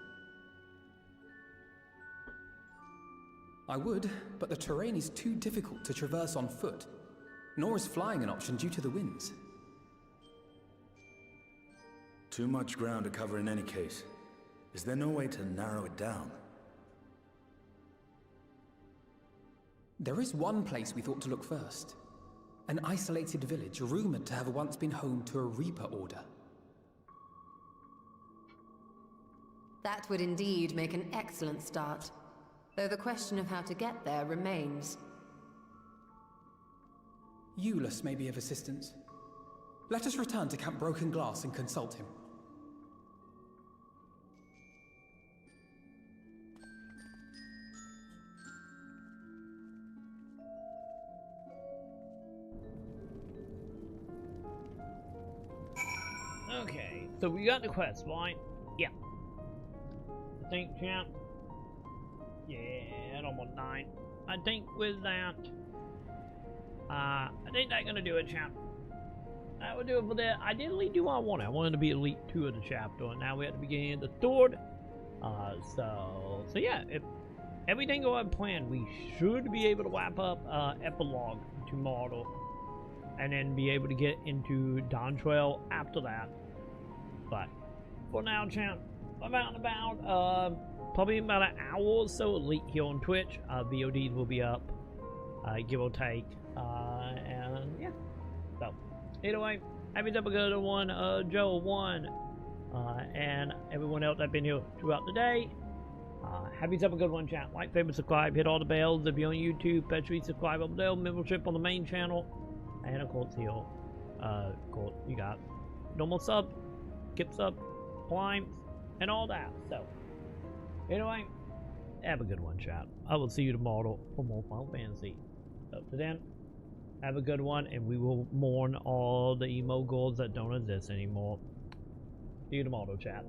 I would, but the terrain is too difficult to traverse on foot. Nor is flying an option due to the winds. Too much ground to cover in any case. Is there no way to narrow it down? There is one place we thought to look first. An isolated village rumored to have once been home to a Reaper order. That would indeed make an excellent start. Though the question of how to get there remains. Euless may be of assistance. Let us return to Camp Broken Glass and consult him. Okay, so we got the quest, right? Yeah. I think, champ. Yeah, almost 9. I think with that, I think that's gonna do it, champ. That would do it for that. I did Elite 2 I wanted. I wanted to be Elite 2 of the chapter, and now we're at the beginning of the 3rd. So yeah, if everything go as planned, we should be able to wrap up Epilogue tomorrow, and then be able to get into Dawn Trail after that. But for now, champ, about probably about an hour or so Elite here on Twitch. VODs will be up, give or take, and yeah. So either way, have a good one, Joe 1, and everyone else that's been here throughout the day. Have yourself a good one, chat. Like, favorite, subscribe, hit all the bells if you're on YouTube. Especially subscribe up there, membership on the main channel, and of course here, you got normal sub, skip sub, climbs, and all that. So anyway, have a good one, chat. I will see you tomorrow for more Final Fantasy. So to then, have a good one, and we will mourn all the emo goals that don't exist anymore. See you tomorrow, chat.